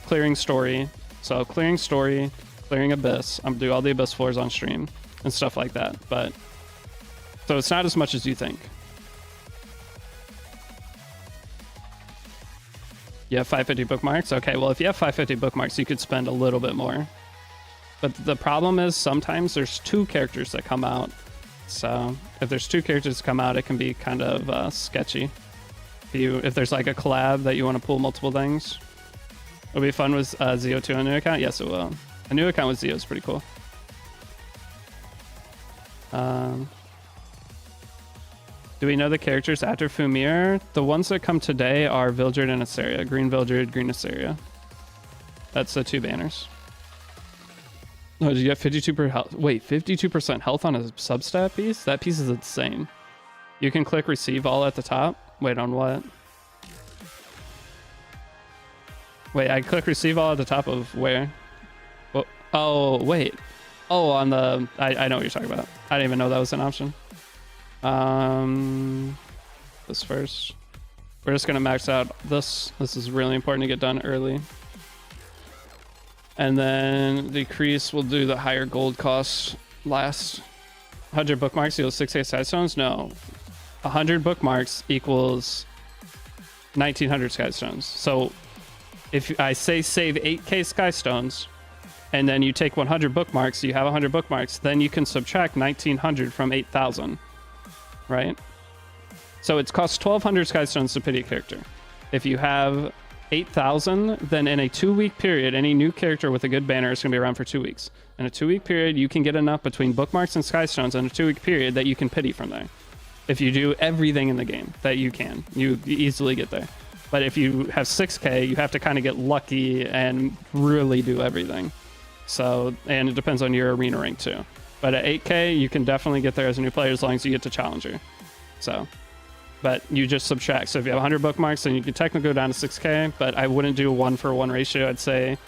clearing story. So clearing story, clearing abyss. I'm gonna do all the abyss floors on stream and stuff like that. But so it's not as much as you think. You have 550 bookmarks? Okay, well, if you have 550 bookmarks, you could spend a little bit more. But the problem is sometimes there's 2 characters that come out. So if there's 2 characters that come out, it can be kind of sketchy. If there's like a collab that you want to pull multiple things. It'll be fun with Zio2 on a new account? Yes, it will. A new account with Zio is pretty cool. Do we know the characters after Fumir? The ones that come today are Vildred and Asteria. Green Vildred, Green Asteria. That's the 2 banners. Oh, did you get 52% health? Wait, 52% health on a substat piece? That piece is insane. You can click receive all at the top. Wait, on what? Wait, I click receive all at the top of where? Oh, wait. Oh, on the... I know what you're talking about. I didn't even know that was an option. This first. We're just going to max out this. This is really important to get done early. And then decrease, we'll do the higher gold cost last. 100 bookmarks equals 6k Skystones? No. 100 bookmarks equals 1900 Skystones. So if I say save 8k Skystones, and then you take 100 bookmarks, you have 100 bookmarks, then you can subtract 1900 from 8000, right? So it costs 1200 Skystones to pity a character. If you have 8,000, then in a 2-week period, any new character with a good banner is going to be around for 2 weeks. In a 2-week period, you can get enough between bookmarks and Skystones in a 2-week period that you can pity from there. If you do everything in the game that you can, you easily get there. But if you have 6k, you have to kind of get lucky and really do everything. So, and it depends on your arena rank too. But at 8k, you can definitely get there as a new player as long as you get to Challenger. So... but you just subtract. So if you have 100 bookmarks, then you can technically go down to 6k, but I wouldn't do a 1-for-1 ratio. I'd say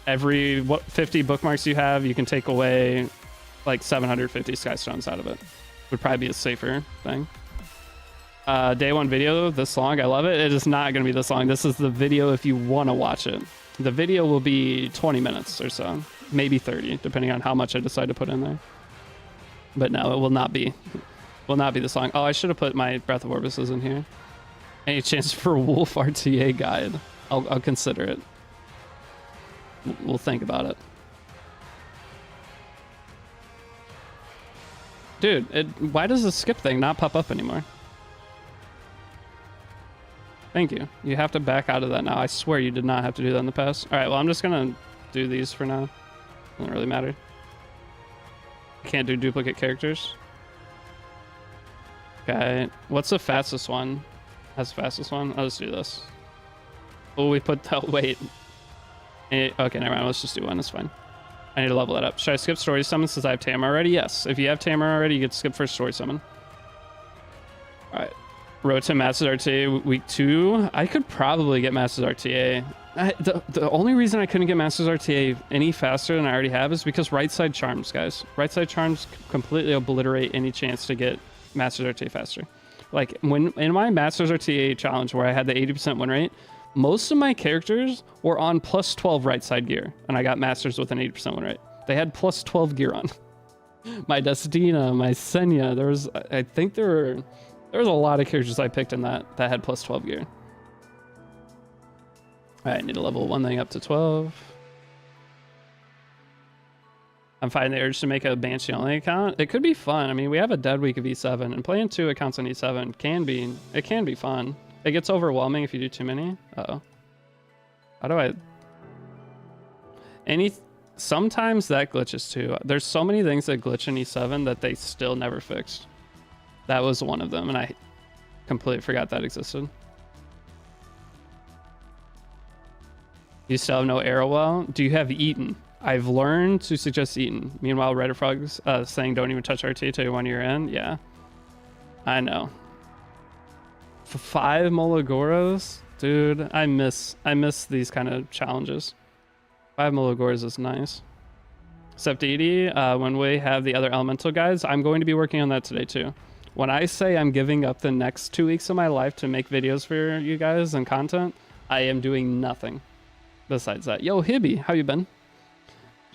every 50 bookmarks you have, you can take away like 750 Skystones out of it. Would probably be a safer thing. Day one video this long. I love it. It is not going to be this long. This is the video if you want to watch it. The video will be 20 minutes or so, maybe 30, depending on how much I decide to put in there. But no, it will not be. Will not be this long. Oh, I should have put my Breath of Orbises in here. Any chance for Wolf RTA guide? I'll consider it. We'll think about it. Dude, why does the skip thing not pop up anymore? Thank you. You have to back out of that now. I swear you did not have to do that in the past. All right, well, I'm just going to do these for now. Doesn't really matter. Can't do duplicate characters. Okay, what's the fastest one? That's the fastest one? I'll just do this. Oh, we put that weight. Okay, never mind. Let's just do one. That's fine. I need to level it up. Should I skip story summon since I have Tamar already? Yes. If you have Tamar already, you get to skip first story summon. All right. Road to Masters RTA week 2. I could probably get Masters RTA. The only reason I couldn't get Masters RTA any faster than I already have is because right side charms, guys. Right side charms completely obliterate any chance to get Masters RTA faster. Like when in my Masters RTA challenge where I had the 80% win rate, most of my characters were on plus 12 right side gear, and I got Masters with an 80% win rate. They had plus 12 gear on. My Destina, my Senya, I think there was a lot of characters I picked in that had plus 12 gear. All right, I need to level one thing up to 12. I'm fighting the urge to make a Banshee only account. It could be fun. I mean, we have a dead week of E7, and playing 2 accounts on E7 can be fun. It gets overwhelming if you do too many. Uh-oh. How do I... Sometimes that glitches too. There's so many things that glitch in E7 that they still never fixed. That was one of them, and I completely forgot that existed. You still have no arrow well? Do you have Eaton? I've learned to suggest Eaton. Meanwhile, Reddit Frog's saying don't even touch RT till you're 1 year in. Yeah, I know. 5 Mologoros? Dude, I miss these kind of challenges. 5 Mologoros is nice. Except Deity, when we have the other elemental guys, I'm going to be working on that today too. When I say I'm giving up the next 2 weeks of my life to make videos for you guys and content, I am doing nothing besides that. Yo, Hibby, how you been?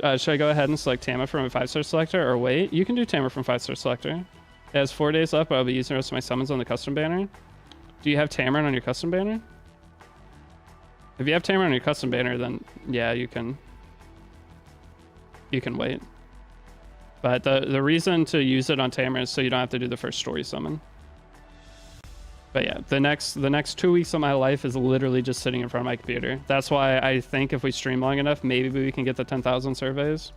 Should I go ahead and select Tama from a 5-star selector or wait? You can do Tama from 5-star selector. It has 4 days left, but I'll be using the rest of my summons on the custom banner. Do you have Tamarin on your custom banner? If you have Tamarin on your custom banner, then yeah, you can wait. But the reason to use it on Tamarin is so you don't have to do the first story summon. But yeah, the next 2 weeks of my life is literally just sitting in front of my computer. That's why I think if we stream long enough, maybe we can get the 10,000 surveys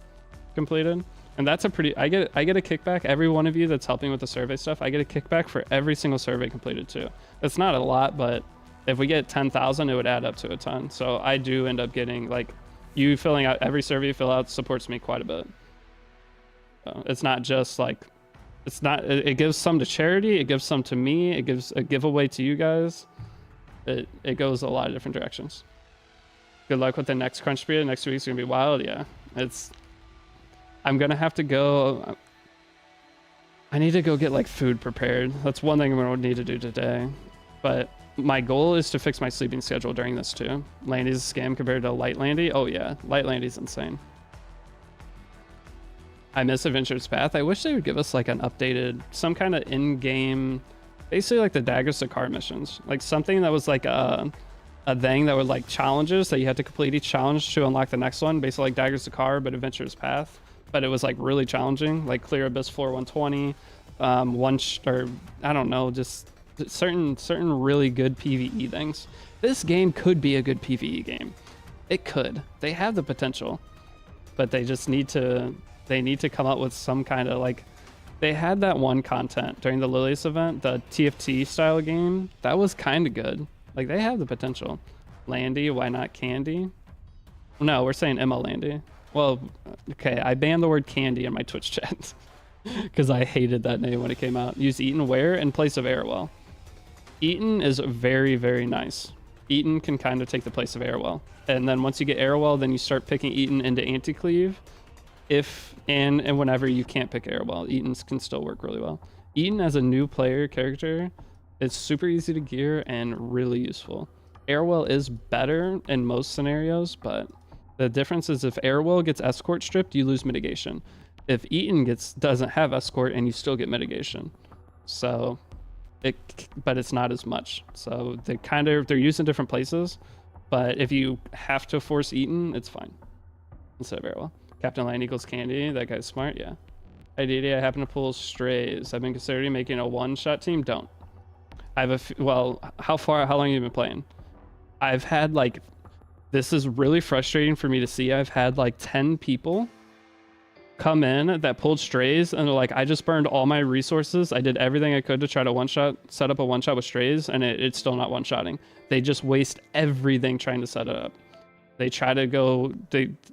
completed. And that's a pretty, I get a kickback. Every one of you that's helping with the survey stuff, I get a kickback for every single survey completed too. It's not a lot, but if we get 10,000, it would add up to a ton. So I do end up getting, like, you filling out every survey you fill out supports me quite a bit. So it's not just like, it gives some to charity, it gives some to me, it gives a giveaway to you guys. It goes a lot of different directions. Good luck with the next crunch period. Next week's gonna be wild. Yeah, I'm gonna have to go. I need to go get like food prepared. That's one thing I'm gonna need to do today. But my goal is to fix my sleeping schedule during this too. Landy's a scam compared to Light Landy. Oh yeah, Light Landy's insane. I miss Adventure's Path. I wish they would give us like an updated, some kind of in-game, basically like the Daggers to Car missions. Like something that was like a thing that would like challenges that you had to complete each challenge to unlock the next one. Basically like Daggers to Car, but Adventure's Path. But it was like really challenging, like clear Abyss floor 120, or I don't know, just certain really good PvE things. This game could be a good PvE game. It could. They have the potential, but they just need to come up with some kind of like, they had that one content during the Lilius event, the TFT style game. That was kind of good. Like they have the potential. Landy, why not Candy? No, we're saying Emma Landy. Well, okay, I banned the word candy in my Twitch chat because I hated that name when it came out. Use Eaton where in place of Airwell. Eaton is very, very nice. Eaton can kind of take the place of Airwell. And then once you get Airwell, then you start picking Eaton into Anti-Cleave. If and whenever you can't pick Airwell, Eaton's can still work really well. Eaton as a new player character It's super easy to gear and really useful. Airwell is better in most scenarios, but the difference is if Airwell gets escort stripped, you lose mitigation. If Eaton doesn't have escort and you still get mitigation. So but it's not as much. So they're used in different places, but if you have to force Eaton, it's fine. Instead of Airwell. Captain Lion equals Candy, that guy's smart, yeah. Hi Deity, I happen to pull strays. I've been considering making a one-shot team, don't. I have well, how long have you been playing? I've had like, this is really frustrating for me to see. I've had like 10 people come in that pulled strays and they're like, I just burned all my resources. I did everything I could to try to set up a one-shot with strays, and it's still not one-shotting. They just waste everything trying to set it up. They try to go,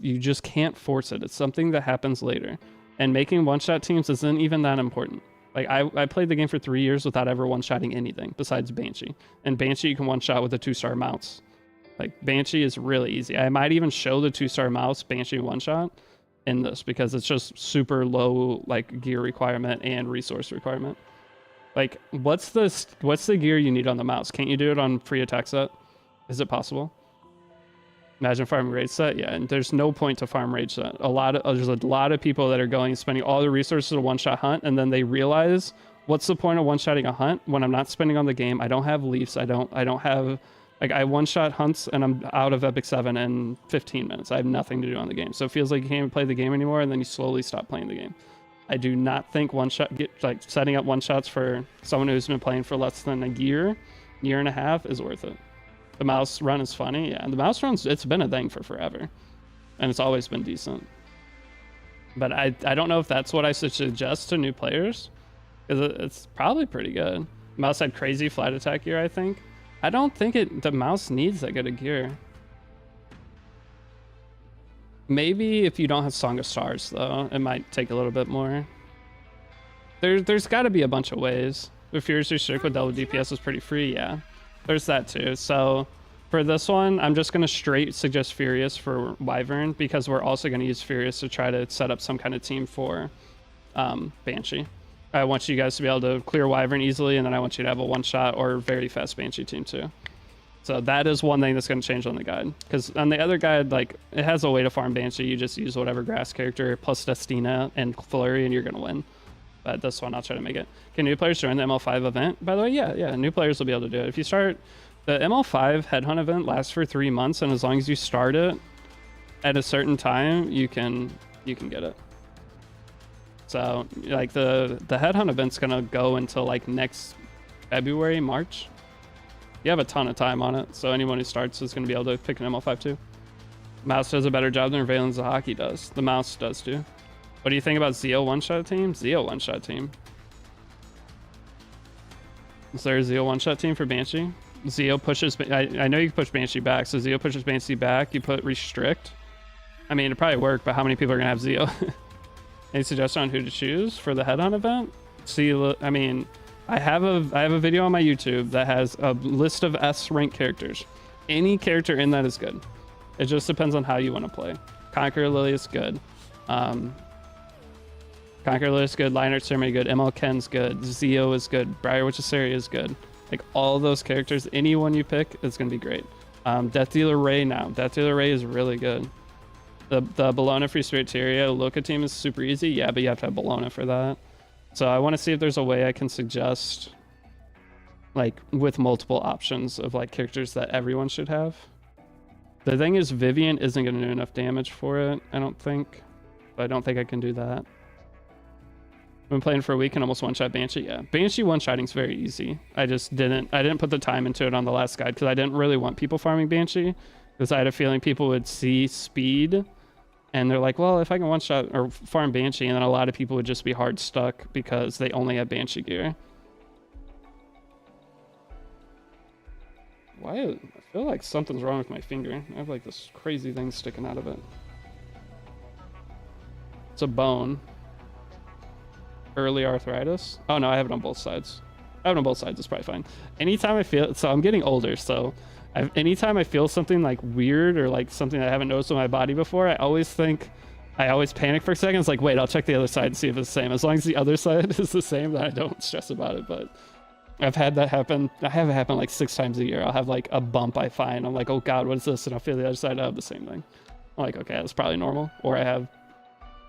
you just can't force it. It's something that happens later. And making one-shot teams isn't even that important. Like I played the game for 3 years without ever one-shotting anything besides Banshee. And Banshee you can one-shot with the 2-star mounts. Like Banshee is really easy. I might even show the 2-star mouse Banshee one-shot in this because it's just super low like gear requirement and resource requirement. Like what's the gear you need on the mouse? Can't you do it on free attack set? Is it possible? Imagine farming rage set, yeah, and there's no point to farm rage set. There's a lot of people that are going spending all the resources to one-shot hunt, and then they realize, what's the point of one-shotting a hunt when I'm not spending on the game? I don't have leafs. I don't have, like, I one-shot hunts and I'm out of Epic 7 in 15 minutes. I have nothing to do on the game, so it feels like you can't even play the game anymore, and then you slowly stop playing the game. I do not think setting up one-shots for someone who's been playing for less than a year and a half is worth it. The mouse run is funny, yeah. The mouse run's, it's been a thing for forever, and it's always been decent. But I don't know if that's what I should suggest to new players, because it's probably pretty good. Mouse had crazy flight attack gear, I think. I don't think the mouse needs that good a gear. Maybe if you don't have Song of Stars, though, it might take a little bit more. There's got to be a bunch of ways. If Furious Restrict with double DPS is pretty free, yeah. There's that too. So for this one, I'm just going to straight suggest Furious for Wyvern, because we're also going to use Furious to try to set up some kind of team for Banshee. I want you guys to be able to clear Wyvern easily, and then I want you to have a one-shot or very fast Banshee team too. So that is one thing that's going to change on the guide. Because on the other guide, like, it has a way to farm Banshee. You just use whatever grass character plus Destina and Flurry, and you're going to win. But this one, I'll try to make it. Can new players join the ML5 event? By the way, yeah, new players will be able to do it. If you start, the ML5 headhunt event lasts for 3 months, and as long as you start it at a certain time, you can get it. So, like, the headhunt event's gonna go until like next February, March. You have a ton of time on it, so anyone who starts is gonna be able to pick an ML5 too. Mouse does a better job than Valence Zahaki does. The mouse does too. What do you think about Zeo one-shot team? Zeo one-shot team. Is there a Zeo one-shot team for Banshee? Zeo pushes... I know you can push Banshee back, so Zeo pushes Banshee back. You put Restrict. I mean, it'd probably work, but how many people are going to have Zeo? Any suggestion on who to choose for the head-on event? See, I mean, I have a video on my YouTube that has a list of S-rank characters. Any character in that is good. It just depends on how you want to play. Conqueror Lily is good. Conqueror Lily is good. Lionheart Ceremony good. ML Ken's good. Zeo is good. Briar Witch's Series is good. Like, all those characters, anyone you pick is going to be great. Death Dealer Ray now. Death Dealer Ray is really good. The Bologna Free Spiriteria Loka team is super easy. Yeah, but you have to have Bologna for that. So I want to see if there's a way I can suggest, like, with multiple options of, like, characters that everyone should have. The thing is, Vivian isn't going to do enough damage for it, I don't think. But I don't think I can do that. I've been playing for a week and almost one-shot Banshee. Yeah, Banshee one-shotting is very easy. I didn't put the time into it on the last guide because I didn't really want people farming Banshee, because I had a feeling people would see speed and they're like, well, if I can one-shot or farm Banshee, and then a lot of people would just be hard stuck because they only have Banshee gear. Why? I feel like something's wrong with my finger. I have like this crazy thing sticking out of it. It's a bone. Early arthritis. Oh no, I have it on both sides. I have it on both sides. It's probably fine. Anytime I feel, so I'm getting older, so anytime I feel something like weird or like something that I haven't noticed with my body before, I always panic for a second. It's like, wait, I'll check the other side and see if it's the same. As long as the other side is the same, then I don't stress about it. But I've had that happen. I have it happen like 6 times a year. I'll have like a bump I find. I'm like, oh God, what is this? And I'll feel the other side, I have the same thing. I'm like, okay, that's probably normal. Or I have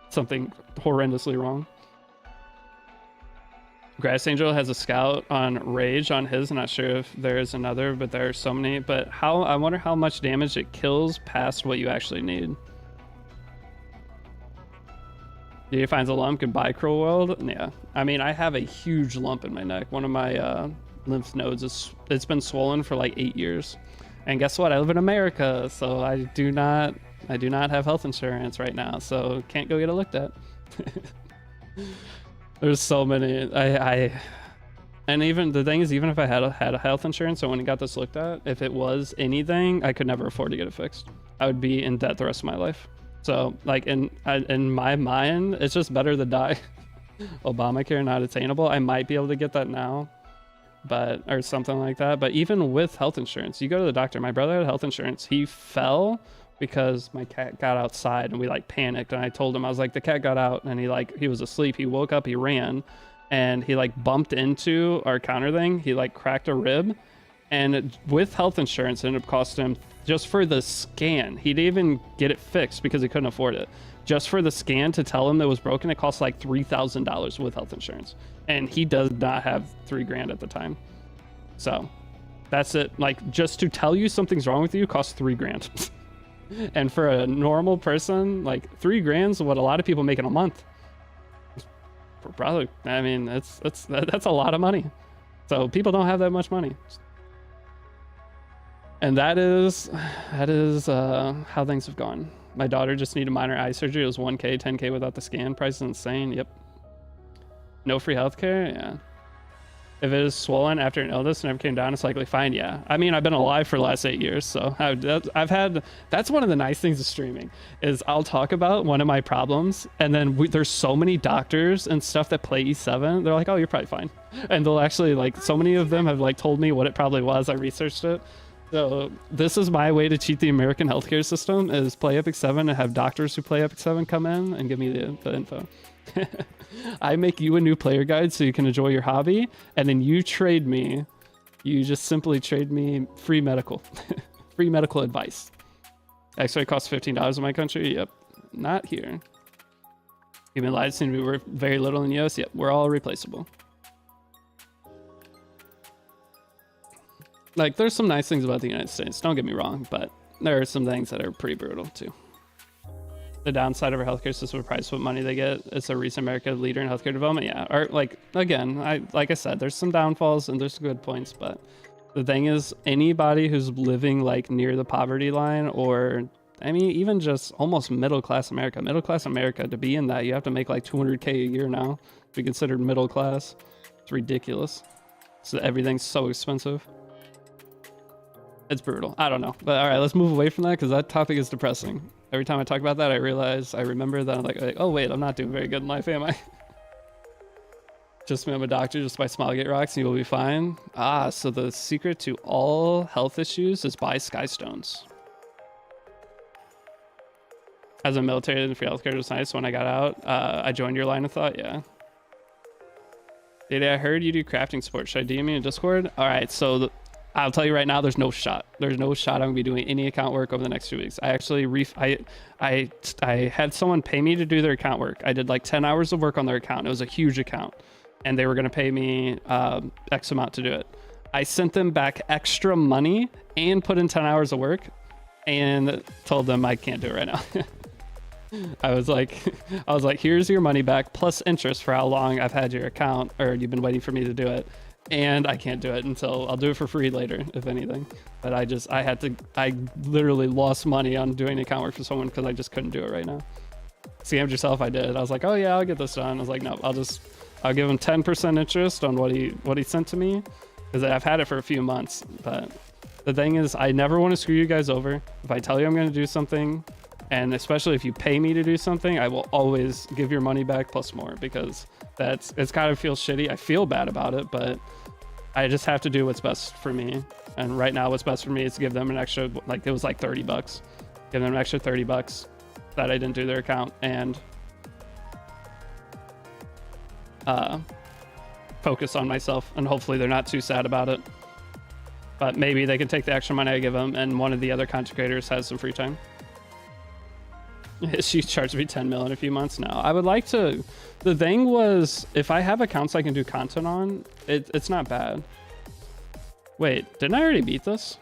something horrendously wrong. Grass Angel has a scout on Rage on his. I'm not sure if there is another, but there are so many. But I wonder how much damage it kills past what you actually need. Deity finds a lump, goodbye Cruel World. Yeah, I mean, I have a huge lump in my neck. One of my lymph nodes it's been swollen for like 8 years. And guess what? I live in America, so I do not have health insurance right now, so can't go get it looked at. There's so many. And even the thing is, even if I had a health insurance, so when I got this looked at, if it was anything, I could never afford to get it fixed. I would be in debt the rest of my life. So like in my mind, it's just better to die. Obamacare not attainable. I might be able to get that now, but or something like that. But even with health insurance, you go to the doctor. My brother had health insurance. He fell because my cat got outside and we like panicked. And I told him, I was like, the cat got out and he was asleep. He woke up, he ran, and he like bumped into our counter thing. He like cracked a rib, and with health insurance, it ended up costing him, just for the scan, he didn't even get it fixed because he couldn't afford it. Just for the scan to tell him that it was broken, it cost like $3,000 with health insurance. And he does not have $3,000 at the time. So that's it. Like, just to tell you something's wrong with you costs $3,000. And for a normal person, like $3,000 is what a lot of people make in a month. Probably, I mean, that's a lot of money. So people don't have that much money. And that is how things have gone. My daughter just needed minor eye surgery. It was 1K, 10K without the scan. Price is insane. Yep. No free healthcare. Yeah. If it is swollen after an illness and never came down, it's likely fine. Yeah. I mean, I've been alive for the last 8 years, so I've had. That's one of the nice things of streaming is I'll talk about one of my problems, and then there's so many doctors and stuff that play E7. They're like, "Oh, you're probably fine," and they'll actually like. So many of them have like told me what it probably was. I researched it. So this is my way to cheat the American healthcare system: is play Epic 7 and have doctors who play Epic 7 come in and give me the info. I make you a new player guide so you can enjoy your hobby, and then you just simply trade me free medical free medical advice. X-ray costs $15 in my country. Yep. Not here. Human lives seem to be worth very little in the US. Yep, we're all replaceable. Like, there's some nice things about the United States, don't get me wrong, but there are some things that are pretty brutal too. The downside of our healthcare system is price what money they get. It's a recent America leader in healthcare development. Yeah, or like, again, like I said, there's some downfalls and there's good points, but the thing is, anybody who's living like near the poverty line, or I mean, even just almost middle-class America, to be in that, you have to make like 200K a year now to be considered middle class. It's ridiculous. So everything's so expensive. It's brutal. I don't know. But all right, let's move away from that because that topic is depressing. Every time I talk about that, I remember that I'm like, oh wait, I'm not doing very good in life, am I? Just become a doctor just by Smallgate Rocks and you will be fine. Ah, so the secret to all health issues is buy Skystones. As a military and free healthcare was nice when I got out. I joined your line of thought, yeah. Did I heard you do crafting support? Should I DM you in Discord? All right, so I'll tell you right now, there's no shot. There's no shot I'm gonna be doing any account work over the next 2 weeks. I actually I had someone pay me to do their account work. I did like 10 hours of work on their account. It was a huge account, and they were gonna pay me X amount to do it. I sent them back extra money and put in 10 hours of work, and told them I can't do it right now. I was like, here's your money back plus interest for how long I've had your account, or you've been waiting for me to do it. And I can't do it until I'll do it for free later, if anything. But I literally lost money on doing account work for someone because I just couldn't do it right now. Scammed yourself, I did. I was like, oh yeah, I'll get this done. I was like, no, I'll give him 10% interest on what he sent to me, because I've had it for a few months. But the thing is, I never want to screw you guys over. If I tell you I'm going to do something, and especially if you pay me to do something, I will always give your money back plus more, because it's kind of feels shitty. I feel bad about it, but I just have to do what's best for me. And right now, what's best for me is to give them an extra, like it was like $30. Give them an extra $30 that I didn't do their account, and focus on myself, and hopefully they're not too sad about it. But maybe they can take the extra money I give them, and one of the other content creators has some free time. She charged me 10 mil in a few months now. I would like to. The thing was, if I have accounts I can do content on, it's not bad. Wait, didn't I already beat this?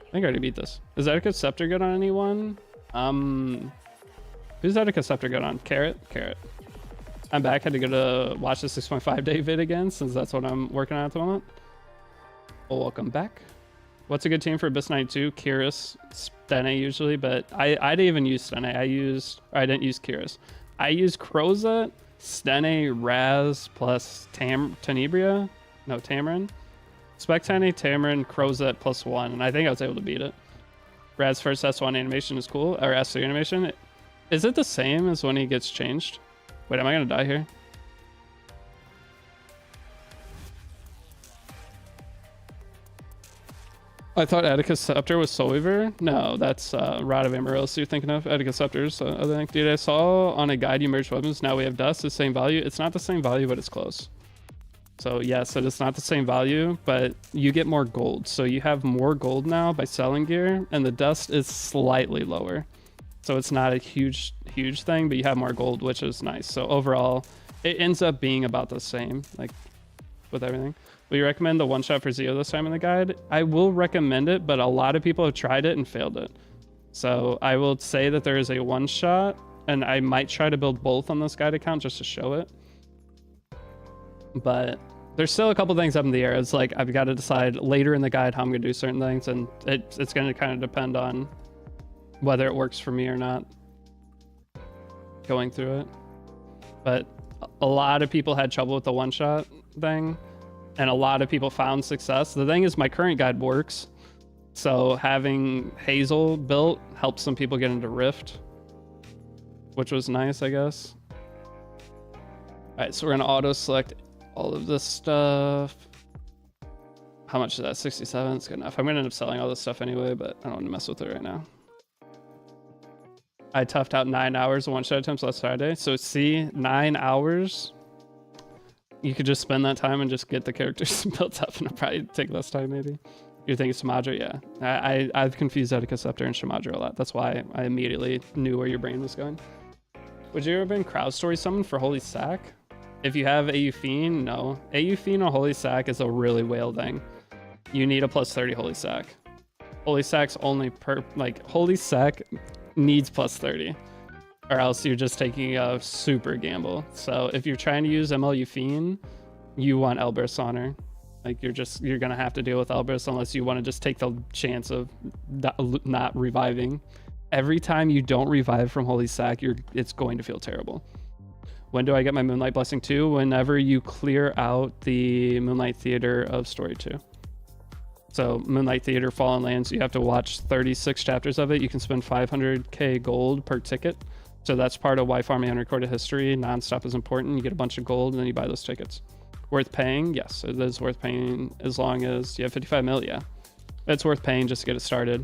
I think I already beat this. Is Etika Scepter good on anyone? Who's Etika Scepter good on? Carrot? Carrot. I'm back. Had to go to watch the 6.5 day vid again, since that's what I'm working on at the moment. Well, welcome back. What's a good team for Abyss 92? Kyrus, Stene usually, but I didn't even use Stene. I didn't use Kyrus. I used Crozet, Stene, Raz, plus Tenebria. No, Tamarin. Spectane, Tamarin, Crozet, +1, and I think I was able to beat it. Raz first S1 animation is cool, or S3 animation. Is it the same as when he gets changed? Wait, am I gonna die here? I thought Etika Scepter was Soul Weaver. No, that's Rod of Amaryllis you're thinking of. Etika Scepters, I think. Dude, I saw on a guide you merged weapons. Now we have Dust, the same value. It's not the same value, but it's close. So yes, it is not the same value, but you get more gold. So you have more gold now by selling gear, and the Dust is slightly lower. So it's not a huge thing, but you have more gold, which is nice. So overall, it ends up being about the same, like with everything. Will you recommend the one shot for Zeo this time in the guide? I will recommend it, but a lot of people have tried it and failed it. So I will say that there is a one shot, and I might try to build both on this guide account just to show it. But there's still a couple things up in the air. It's like I've got to decide later in the guide how I'm going to do certain things, and it's going to kind of depend on whether it works for me or not going through it. But a lot of people had trouble with the one shot thing, and a lot of people found success. The thing is, my current guide works, so having Hazel built helped some people get into Rift, which was nice, I guess. All right, so we're gonna auto select all of this stuff. How much is that? 67. It's good enough. I'm gonna end up selling all this stuff anyway, but I don't want to mess with it right now. I toughed out 9 hours of one shot attempts last Friday. So see, 9 hours. You could just spend that time and just get the characters built up, and it'll probably take less time, maybe. You're thinking Shamadra? Yeah. I've confused Etika Scepter and Shamadra a lot. That's why I immediately knew where your brain was going. Would you ever been crowd story summoned for Holy Sack? If you have AU Fiend, no. AU Fiend or Holy Sack is a really whale thing. You need a +30 Holy Sack. Holy Sack's only Holy Sack needs +30. Or else you're just taking a super gamble. So if you're trying to use MLU Fiend, you want Elber's Honor. Like you're gonna have to deal with Elber's unless you want to just take the chance of not reviving. Every time you don't revive from Holy Sack, it's going to feel terrible. When do I get my Moonlight Blessing 2? Whenever you clear out the Moonlight Theater of Story 2. So Moonlight Theater Fallen Lands, you have to watch 36 chapters of it. You can spend 500k gold per ticket. So that's part of why farming unrecorded history nonstop is important. You get a bunch of gold and then you buy those tickets. Worth paying? Yes, it is worth paying as long as you have 55 mil, yeah. It's worth paying just to get it started.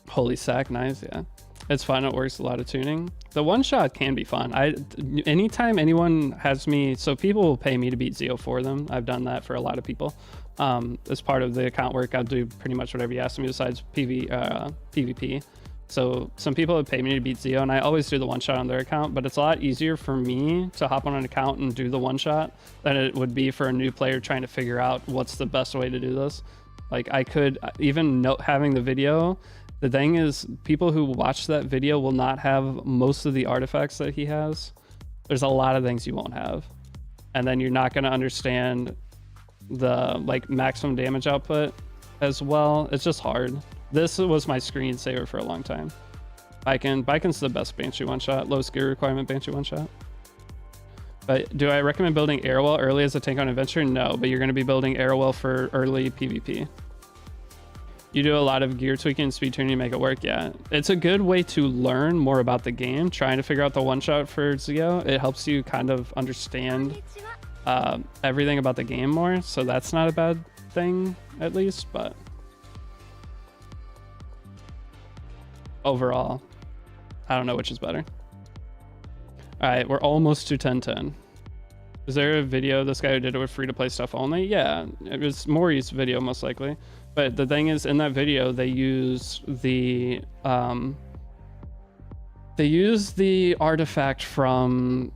Holy Sack, nice, yeah. It's fun, it works a lot of tuning. The one shot can be fun. Anytime anyone has me, so people will pay me to beat Zeo for them. I've done that for a lot of people. As part of the account work, I'll do pretty much whatever you ask me besides PvP. So some people have paid me to beat Zeo, and I always do the one shot on their account, but it's a lot easier for me to hop on an account and do the one shot than it would be for a new player trying to figure out what's the best way to do this. Like I could even note having the video. The thing is, people who watch that video will not have most of the artifacts that he has. There's a lot of things you won't have. And then you're not going to understand the maximum damage output as well. It's just hard. This was my screensaver for a long time. Biken's the best Banshee one-shot, low skill requirement Banshee one-shot. But do I recommend building Airwell early as a tank on adventure? No, but you're going to be building Airwell for early PvP. You do a lot of gear tweaking and speed tuning to make it work, yeah. It's a good way to learn more about the game, trying to figure out the one-shot for Zeo. It helps you kind of understand everything about the game more, so that's not a bad thing, at least, but overall, I don't know which is better. All right, we're almost to 10-10. Is there a video of this guy who did it with free-to-play stuff only? Yeah, it was Maury's video most likely. But the thing is, in that video, they use the artifact from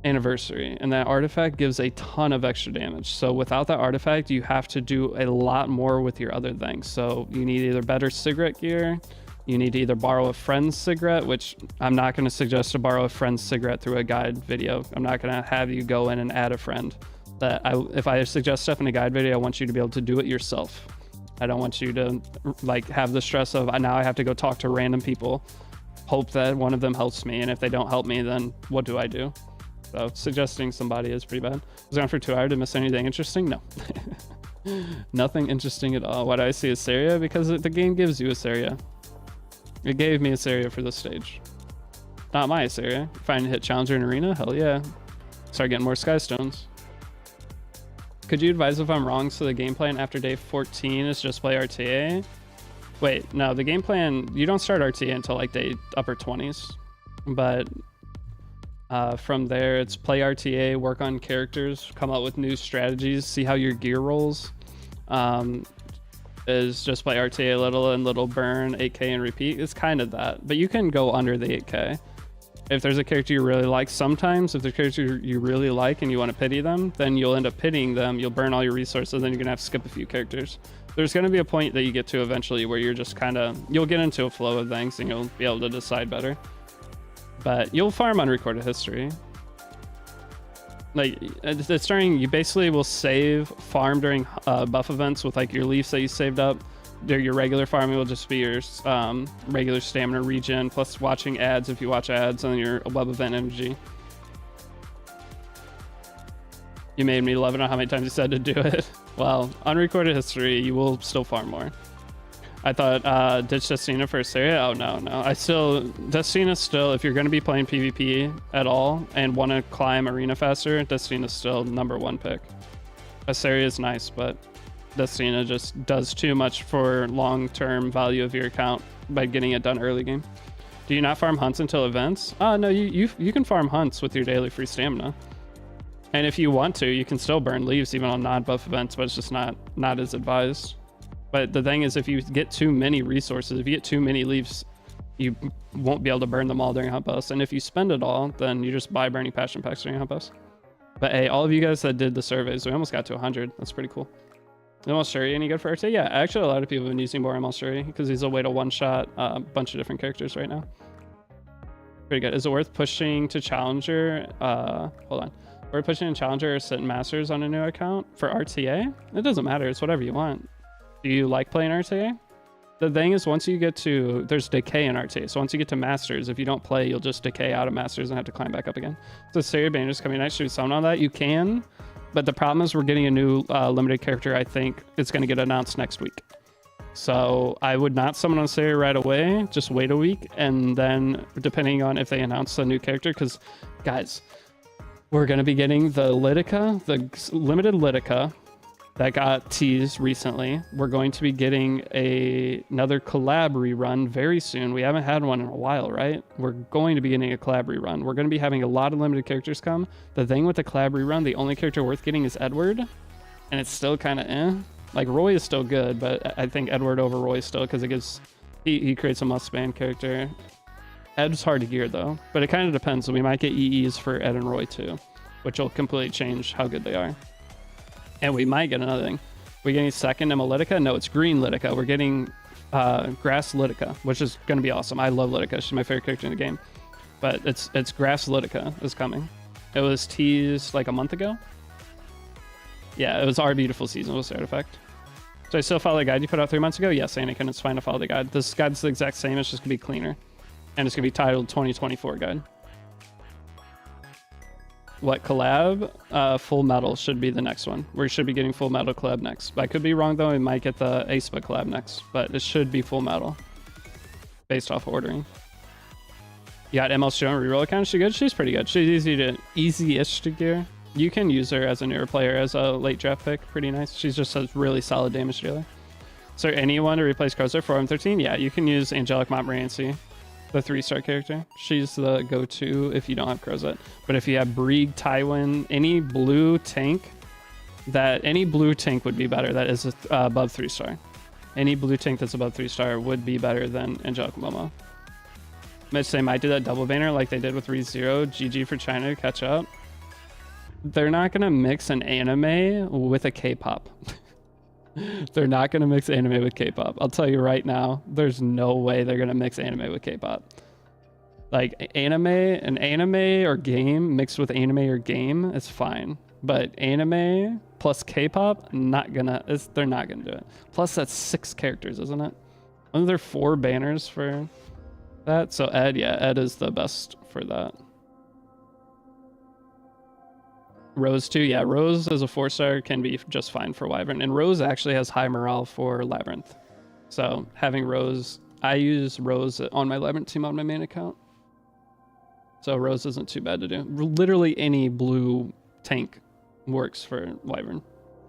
Anniversary, and that artifact gives a ton of extra damage. So without that artifact, you have to do a lot more with your other things. So you need either better cigarette gear, you need to either borrow a friend's cigarette, which I'm not going to suggest to borrow a friend's cigarette through a guide video. I'm not going to have you go in and add a friend. If I suggest stuff in a guide video, I want you to be able to do it yourself. I don't want you to like have the stress of now I have to go talk to random people, hope that one of them helps me, and if they don't help me, then what do I do? So suggesting somebody is pretty bad. Was on for 2 hours. Did I miss anything interesting? No. Nothing interesting at all. Why do I see Asaria? Because the game gives you Asaria. It gave me Asaria for this stage. Not my Asaria. Find hit challenger in arena? Hell yeah. Start getting more sky stones. Could you advise if I'm wrong, so the game plan after day 14 is just play RTA? Wait, no, the game plan, you don't start RTA until like day upper 20s. But from there, it's play RTA, work on characters, come up with new strategies, see how your gear rolls. Is just play RTA a little burn, 8k and repeat. It's kind of that. But you can go under the 8k. If there's a character you really like, sometimes if there's a character you really like and you want to pity them, then you'll end up pitying them. You'll burn all your resources, then you're going to have to skip a few characters. There's going to be a point that you get to eventually where you're just kind of, you'll get into a flow of things and you'll be able to decide better. But you'll farm unrecorded history. Like, it's during, you basically will save farm during buff events with like your leaves that you saved up. Your regular farming will just be your regular stamina regen plus watching ads if you watch ads, and your web event energy. You made me love it on how many times you said to do it. Well, unrecorded history, you will still farm more. I thought ditch Destina for Asaria. Oh no. Destina's still, if you're going to be playing PvP at all and want to climb arena faster, Destina's still #1 pick. Asaria is nice, but Destina just does too much for long-term value of your account by getting it done early game. Do you not farm hunts until events? No, you can farm hunts with your daily free stamina. And if you want to, you can still burn leaves even on non-buff events, but it's just not as advised. But the thing is, if you get too many resources, if you get too many leaves, you won't be able to burn them all during hunt buffs. And if you spend it all, then you just buy burning passion packs during hunt buffs. But hey, all of you guys that did the surveys, we almost got to 100. That's pretty cool. ML Shuri any good for RTA? Yeah, actually a lot of people have been using more ML Shuri because he's a way to one-shot a bunch of different characters right now. Pretty good. Is it worth pushing to Challenger? Hold on. We're pushing to Challenger or Sit Masters on a new account for RTA? It doesn't matter. It's whatever you want. Do you like playing RTA? The thing is, once you get to, there's decay in RTA. So once you get to Masters, if you don't play, you'll just decay out of Masters and have to climb back up again. So Stereo Bane is coming next. Should we summon on that? You can. But the problem is we're getting a new limited character. I think it's going to get announced next week. So I would not summon on Sarah right away. Just wait a week. And then depending on if they announce a new character, because guys, we're going to be getting the Litica, the limited Litica that got teased recently. We're going to be getting another collab rerun very soon. We haven't had one in a while, right? We're going to be getting a collab rerun. We're going to be having a lot of limited characters come. The thing with the collab rerun, the only character worth getting is Edward, and it's still kind of eh. Like Roy is still good, but I think Edward over Roy still, because it gives he creates a must-ban character. Ed's hard to gear though, but it kind of depends. So we might get EEs for Ed and Roy too, which will completely change how good they are. And we might get another thing. We're getting second Litica? No, it's green Litica. We're getting grass Litica, which is going to be awesome. I love Litica. She's my favorite character in the game. But it's grass Litica is coming. It was teased like a month ago. Yeah, it was our beautiful seasonal artifact. So I still follow the guide you put out 3 months ago? Yes, Anakin, it's fine to follow the guide. This guide's the exact same. It's just going to be cleaner. And it's going to be titled 2024 guide. What collab? Full Metal should be the next one. We should be getting Full Metal collab next. I could be wrong though. We might get the Aespa collab next, but it should be Full Metal based off ordering. You got ML Show and reroll account. Is she good? She's pretty good. She's easy-ish to gear. You can use her as a newer player as a late draft pick. Pretty nice. She's just a really solid damage dealer. Is there anyone to replace Crozer for M13? Yeah, you can use Angelic Montmorency. the 3-star character. She's the go-to if you don't have Crozet. But if you have Brieg, Tywin, any blue tank, any blue tank would be better that is above 3-star. Any blue tank that's above 3-star would be better than Angelic Momo. Mitch, they might do that double banner like they did with ReZero. GG for China to catch up. They're not going to mix an anime with a K-pop. They're not going to mix anime with K-pop. I'll tell you right now, there's no way they're going to mix anime with K-pop. Like an anime or game mixed with anime or game is fine. But anime plus K-pop, they're not gonna do it. Plus that's 6 characters, isn't it? Wasn't there 4 banners for that? So Ed is the best for that. Rose too, yeah. Rose as a 4-star can be just fine for Wyvern, and Rose actually has high morale for Labyrinth. So having Rose, I use Rose on my Labyrinth team on my main account. So Rose isn't too bad to do. Literally any blue tank works for Wyvern,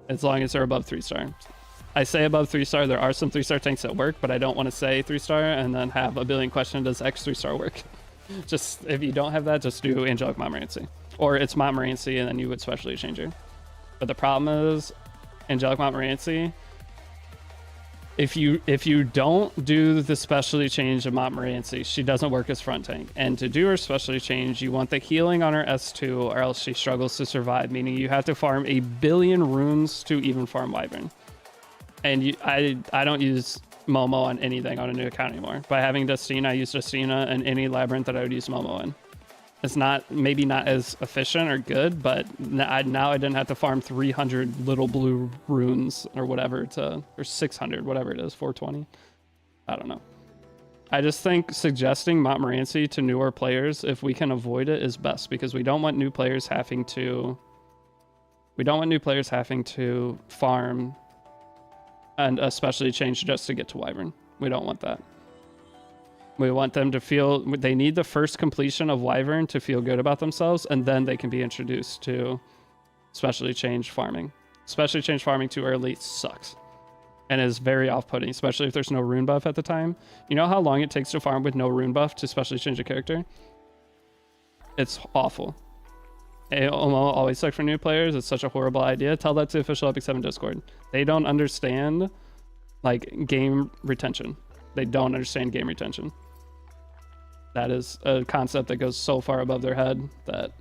as long as they're above 3-star. I say above 3-star, there are some 3-star tanks that work, but I don't want to say 3-star and then have a billion questions, does X 3-star work? Just, if you don't have that, just do Angelic Montmorency. Or it's Montmorency and then you would specially change her. But the problem is, Angelic Montmorency, if you don't do the specialty change of Montmorency, she doesn't work as front tank. And to do her specialty change, you want the healing on her S2 or else she struggles to survive, meaning you have to farm a billion runes to even farm Wyvern. And I don't use Momo on anything on a new account anymore. By having Dustina, I use Dustina in any Labyrinth that I would use Momo in. It's maybe not as efficient or good, but now I didn't have to farm 300 little blue runes or whatever or 600, whatever it is, 420. I don't know. I just think suggesting Montmorency to newer players, if we can avoid it, is best, because we don't want new players having to farm and especially change just to get to Wyvern. We don't want that. We want them to feel, they need the first completion of Wyvern to feel good about themselves, and then they can be introduced to specialty change farming. Specialty change farming too early sucks and is very off-putting, especially if there's no rune buff at the time. You know how long it takes to farm with no rune buff to specialty change a character? It's awful. It always sucks for new players. It's such a horrible idea. Tell that to official Epic 7 Discord. They don't understand like game retention. They don't understand game retention. That is a concept that goes so far above their head that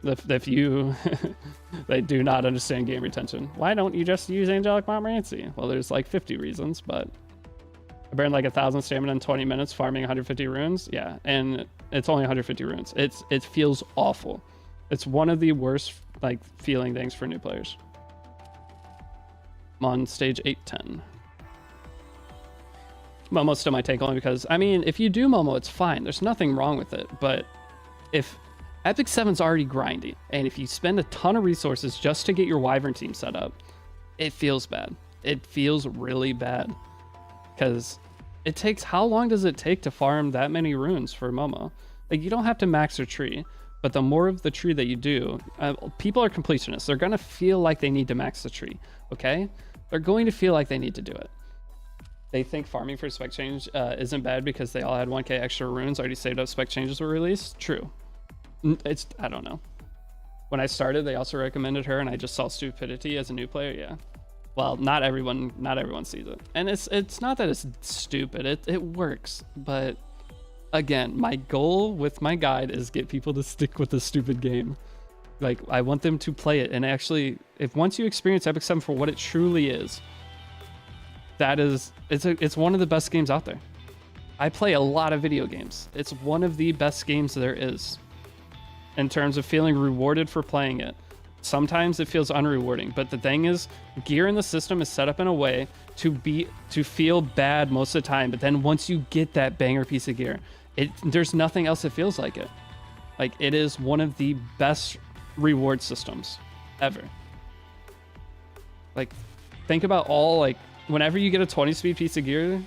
if you they do not understand game retention. Why don't you just use Angelic Montmorency? Well, there's like 50 reasons, but I burned like 1,000 stamina in 20 minutes farming 150 runes. Yeah, and it's only 150 runes. It feels awful. It's one of the worst like feeling things for new players. I'm on stage 810. Momo still might take only because, I mean, if you do Momo, it's fine. There's nothing wrong with it. But if Epic 7's already grinding, and if you spend a ton of resources just to get your Wyvern team set up, it feels bad. It feels really bad. Because it takes, how long does it take to farm that many runes for Momo? Like, you don't have to max your tree, but the more of the tree that you do, people are completionists. They're going to feel like they need to max the tree, okay? They're going to feel like they need to do it. They think farming for spec change isn't bad because they all had 1k extra runes already saved up spec changes were released. True. I don't know. When I started, they also recommended her, and I just saw stupidity as a new player. Yeah. Well, not everyone sees it, and it's not that it's stupid. It works, but again, my goal with my guide is get people to stick with the stupid game. Like, I want them to play it, and actually, if once you experience Epic 7 for what it truly is, it's one of the best games out there. I play a lot of video games. It's one of the best games there is in terms of feeling rewarded for playing it. Sometimes it feels unrewarding, but the thing is, gear in the system is set up in a way to feel bad most of the time, but then once you get that banger piece of gear, there's nothing else that feels like it. Like, it is one of the best reward systems ever. Like, think about all, like, whenever you get a 20 speed piece of gear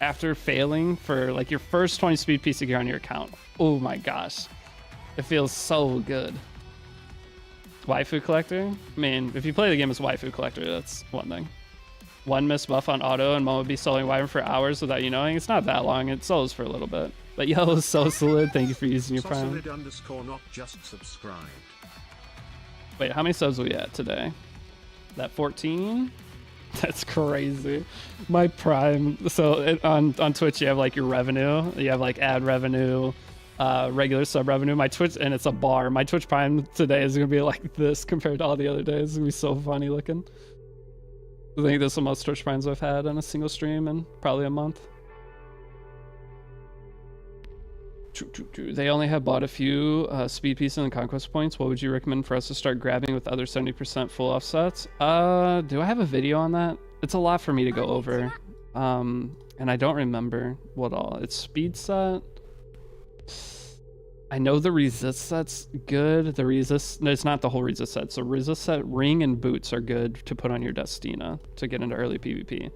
after failing for like your first 20 speed piece of gear on your account, oh my gosh, it feels so good. Waifu collector, I mean, if you play the game as waifu collector, that's one thing. one miss buff on auto and Mo would be soloing Wyvern for hours without you knowing. It's not that long. It solos for a little bit. But yo, so solid. Thank you for using your prime. Solid_ not just subscribed. Wait, how many subs are we at today? That 14? That's crazy. My prime. So on Twitch, you have like your revenue. You have like ad revenue, regular sub revenue. My Twitch, and it's a bar. My Twitch prime today is gonna be like this compared to all the other days. It's gonna be so funny looking. I think this is the most Twitch primes I've had on a single stream in probably a month. They only have bought a few speed pieces and conquest points. What would you recommend for us to start grabbing with other 70% full offsets? Do I have a video on that? It's a lot for me to go over. And I don't remember what all. It's speed set. I know the resist set's good. The resist, no, it's not the whole resist set. So resist set, ring, and boots are good to put on your Destina to get into early PvP.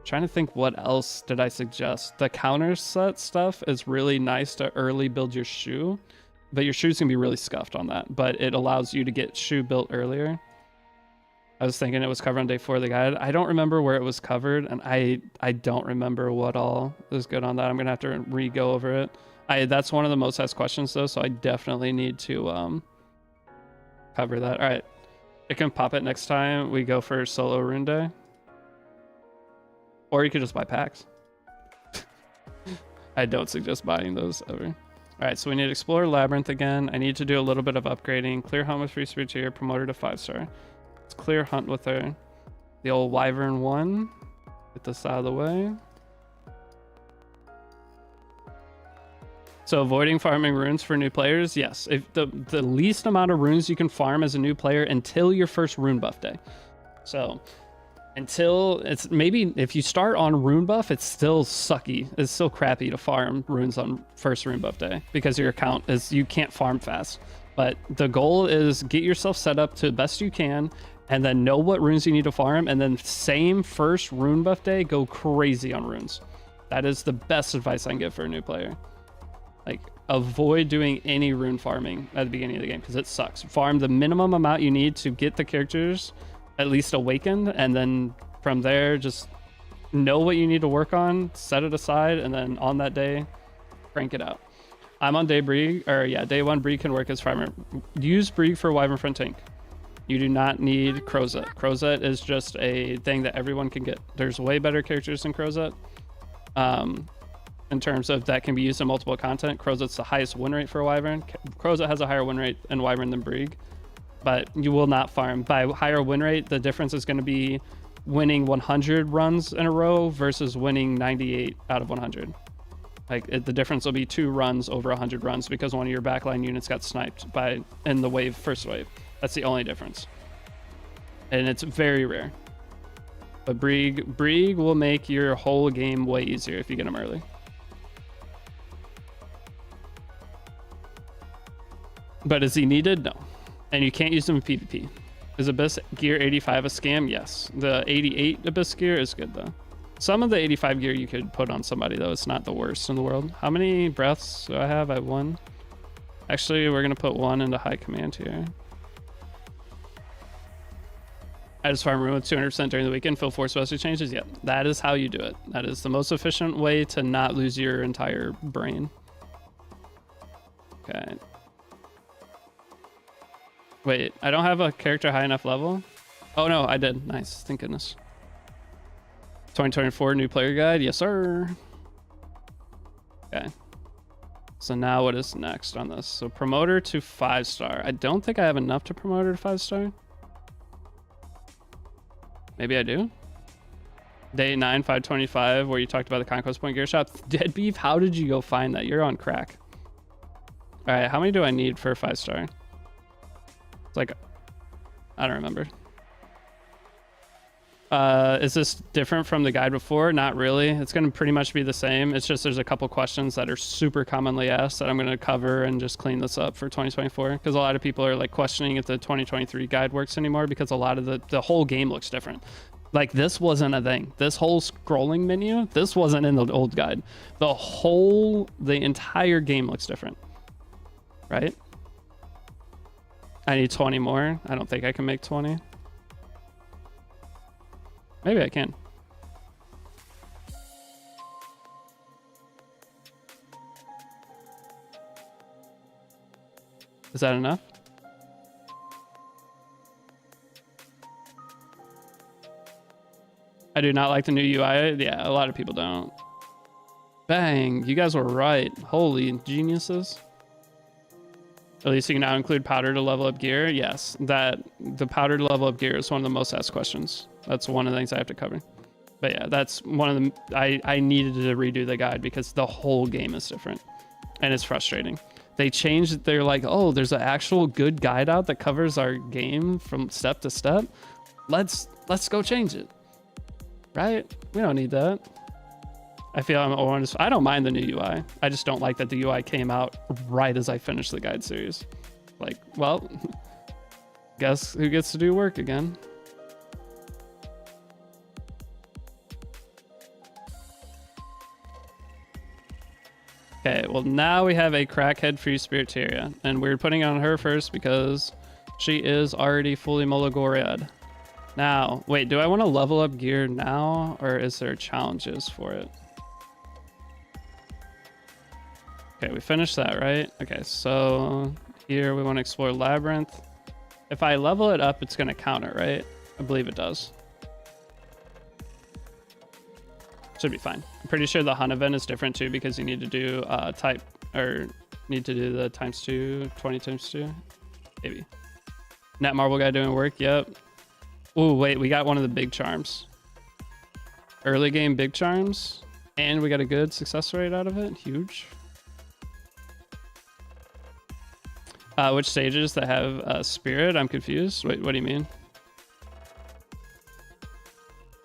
Trying to think what else did I suggest. The counter set stuff is really nice to early build your shoe, but your shoe's gonna be really scuffed on that. But it allows you to get shoe built earlier. I was thinking it was covered on day 4 of the guide. I don't remember where it was covered, and I don't remember what all is good on that. I'm gonna have to re-go over it. That's one of the most asked questions though, so I definitely need to cover that. All right, I can pop it next time we go for solo rune day, or you could just buy packs. I don't suggest buying those ever. All right, so we need to explore labyrinth again. I need to do a little bit of upgrading. Clear hunt with free spirit here, promote her to 5-star. Let's clear hunt with her. The old wyvern 1. Get this out of the way. So avoiding farming runes for new players, yes. If the least amount of runes you can farm as a new player until your first rune buff day. So until it's maybe if you start on rune buff, it's still sucky. It's still crappy to farm runes on first rune buff day because your account is, you can't farm fast. But the goal is get yourself set up to the best you can and then know what runes you need to farm, and then same first rune buff day, go crazy on runes. That is the best advice I can give for a new player. Like, avoid doing any rune farming at the beginning of the game because it sucks. Farm the minimum amount you need to get the characters at least awakened, and then from there, just know what you need to work on, set it aside, and then on that day, crank it out. I'm on day Brig, or yeah, day 1 Brig can work as farmer. Use Brig for Wyvern Front Tank. You do not need Crozet. Crozet is just a thing that everyone can get. There's way better characters than Crozet. In terms of that can be used in multiple content. Crozet's the highest win rate for a Wyvern. Crozet has a higher win rate in Wyvern than Brig, but you will not farm. By higher win rate, the difference is going to be winning 100 runs in a row versus winning 98 out of 100. Like the difference will be 2 runs over 100 runs because one of your backline units got sniped in the wave, first wave. That's the only difference. And it's very rare. But Brig will make your whole game way easier if you get them early. But is he needed? No. And you can't use them in PvP. Is Abyss gear 85 a scam? Yes. The 88 Abyss gear is good though. Some of the 85 gear you could put on somebody though. It's not the worst in the world. How many breaths do I have? I have 1. Actually, we're gonna put 1 into high command here. I just farm rune with 200% during the weekend. Fill 4 special changes. Yep, that is how you do it. That is the most efficient way to not lose your entire brain. Okay. Wait, I don't have a character high enough level? Oh no, I did. Nice, thank goodness. 2024 new player guide, yes sir. Okay. So now what is next on this? So promoter to 5-star. I don't think I have enough to promote her to 5-star. Maybe I do. Day 9, 525, where you talked about the Conquest Point gear shop. Dead Beef, how did you go find that? You're on crack. All right, how many do I need for a 5-star? It's like, I don't remember. Is this different from the guide before? Not really. It's going to pretty much be the same. It's just there's a couple questions that are super commonly asked that I'm going to cover and just clean this up for 2024. Because a lot of people are like questioning if the 2023 guide works anymore because a lot of the whole game looks different. Like this wasn't a thing. This whole scrolling menu, this wasn't in the old guide. The entire game looks different. Right? I need 20 more. I don't think I can make 20. Maybe I can. Is that enough? I do not like the new UI. Yeah, a lot of people don't. Bang, you guys were right. Holy geniuses. At least you can now include powder to level up gear. Yes, that the powder to level up gear is one of the most asked questions. That's one of the things I have to cover. But yeah, that's one of the, I needed to redo the guide because the whole game is different and it's frustrating. They changed it. They're like, oh, there's an actual good guide out that covers our game from step to step. Let's go change it. Right? We don't need that. I feel I'm honest. I don't mind the new UI. I just don't like that the UI came out right as I finished the guide series. Like, well, guess who gets to do work again? Okay, well now we have a crackhead free Spiritaria, and we're putting it on her first because she is already fully Molagoriad. Now, wait, do I want to level up gear now, or is there challenges for it? Okay, we finished that, right? Okay, so here we want to explore Labyrinth. If I level it up, it's going to count it, right? I believe it does. Should be fine. I'm pretty sure the hunt event is different too because you need to do need to do the ×2, 20 × 2, maybe. Net Marble guy doing work, yep. Oh, wait, we got one of the big charms. Early game big charms, and we got a good success rate out of it, huge. Which stages that have spirit? I'm confused. Wait, what do you mean?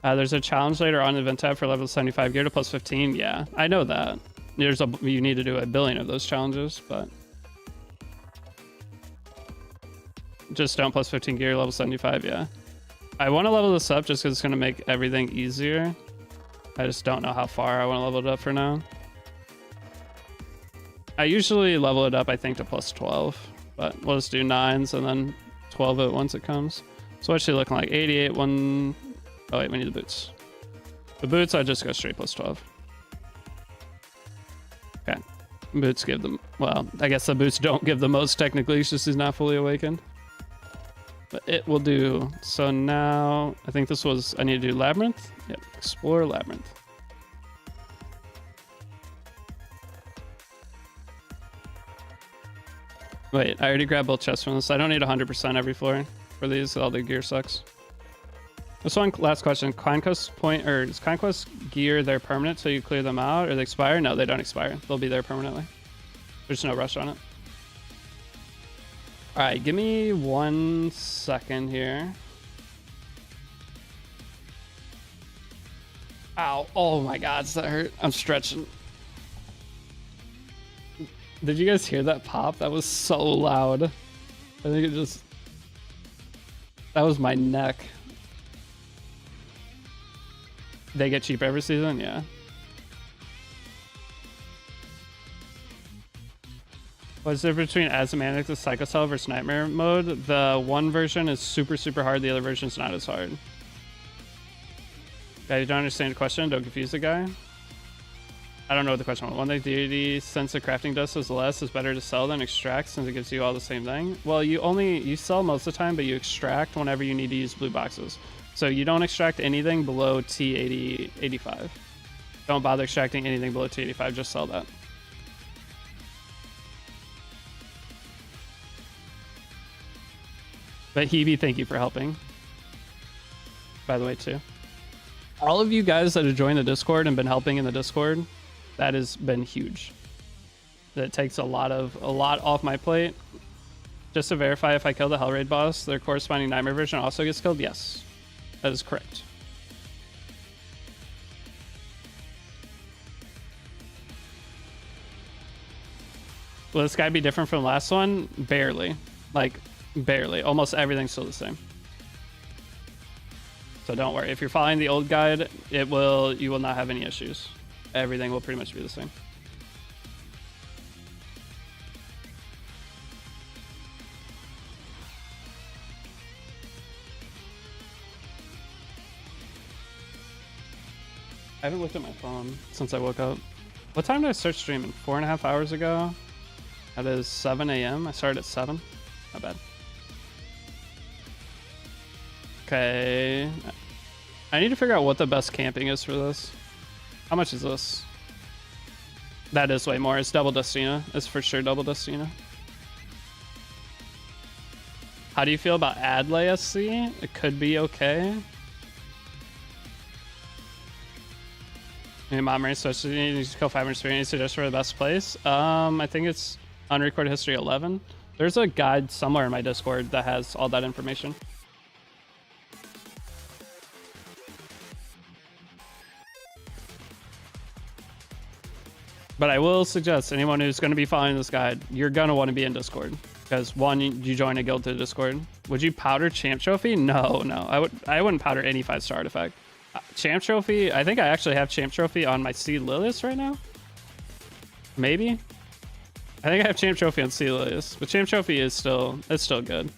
There's a challenge later on in the event tab for level 75 gear to plus 15. Yeah, I know that. You need to do 1 billion of those challenges, but just don't plus 15 gear level 75. Yeah, I want to level this up just because it's going to make everything easier. I just don't know how far I want to level it up for now. I usually level it up, I think, to plus 12, but we'll just do 9s and then 12 it once it comes. So what's she looking like? 88, 1. Oh wait, we need the boots. The boots, I just go straight plus 12. Okay. Boots give them, well, I guess the boots don't give the most technically, it's just he's not fully awakened. But it will do. So now, I think this was, I need to do Labyrinth. Yep, explore Labyrinth. Wait, I already grabbed both chests from this. I don't need 100% every floor for these, all the gear sucks. This one, last question. Conquest point, or is Conquest gear there permanent so you clear them out, or they expire? No, they don't expire. They'll be there permanently. There's no rush on it. All right, give me 1 second here. Ow, oh my God, does that hurt? I'm stretching. Did you guys hear that pop? That was so loud. I think it just, that was my neck. They get cheap every season? Yeah. What's the difference between Asthmatic to Psycho Cell versus Nightmare mode? The one version is super, super hard. The other version is not as hard. Yeah, you don't understand the question? Don't confuse the guy. I don't know what the question was. One thing Deity, since the crafting dust is less, is better to sell than extract since it gives you all the same thing. Well, you sell most of the time, but you extract whenever you need to use blue boxes. So you don't extract anything below T80, 85. Don't bother extracting anything below T85, just sell that. But Hebe, thank you for helping. By the way, too. All of you guys that have joined the Discord and been helping in the Discord, that has been huge. That takes a lot off my plate. Just to verify, if I kill the Hellraid boss, their corresponding Nightmare version also gets killed? Yes. That is correct. Will this guy be different from the last one? Barely. Like, barely. Almost everything's still the same. So don't worry. If you're following the old guide, you will not have any issues. Everything will pretty much be the same. I haven't looked at my phone since I woke up. What time did I start streaming? 4.5 hours ago. That is 7 a.m. I started at 7. Not bad. Okay. I need to figure out what the best camping is for this. How much is this? That is way more. It's double Dustina. It's for sure double Dustina. How do you feel about Adlay SC? It could be okay. Mom race, so you need to kill 500 experience. Suggest for the best place. I think it's unrecorded history 11. There's a guide somewhere in my Discord that has all that information. But I will suggest anyone who's going to be following this guide, you're going to want to be in Discord. Because one, you join a guild to Discord. Would you powder Champ Trophy? No. I wouldn't powder any 5-star artifact. Champ Trophy, I think I actually have Champ Trophy on my Sea Lilius right now. Maybe. I think I have Champ Trophy on Sea Lilius, but Champ Trophy is still good.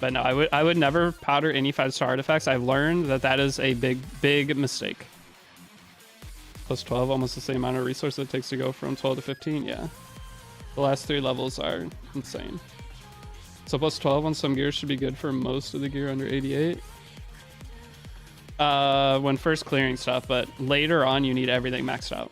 But no, I would never powder any 5-star artifacts. I've learned that is a big mistake. Plus 12, almost the same amount of resources it takes to go from 12 to 15. Yeah, the last 3 levels are insane. So plus 12 on some gear should be good for most of the gear under 88. When first clearing stuff, but later on you need everything maxed out.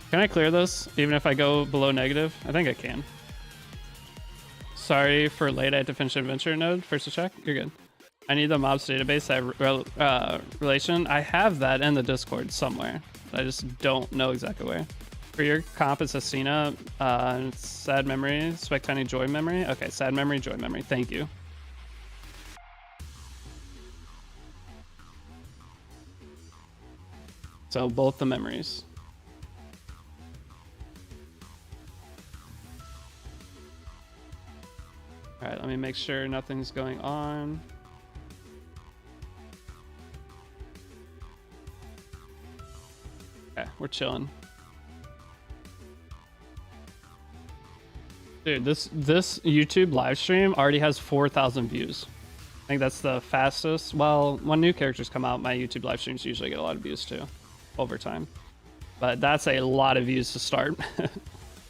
Can I clear this even if I go below negative? I think I can. Sorry for late. I had to finish adventure node first to check. You're good. I need the mobs database relation. I have that in the Discord somewhere. I just don't know exactly where. For your comp, it's Asina, sad memory, spectani joy memory. Okay, sad memory, joy memory. Thank you. So both the memories. All right, let me make sure nothing's going on. Okay, we're chilling. Dude, this YouTube live stream already has 4,000 views. I think that's the fastest. Well, when new characters come out, my YouTube live streams usually get a lot of views too, over time. But that's a lot of views to start.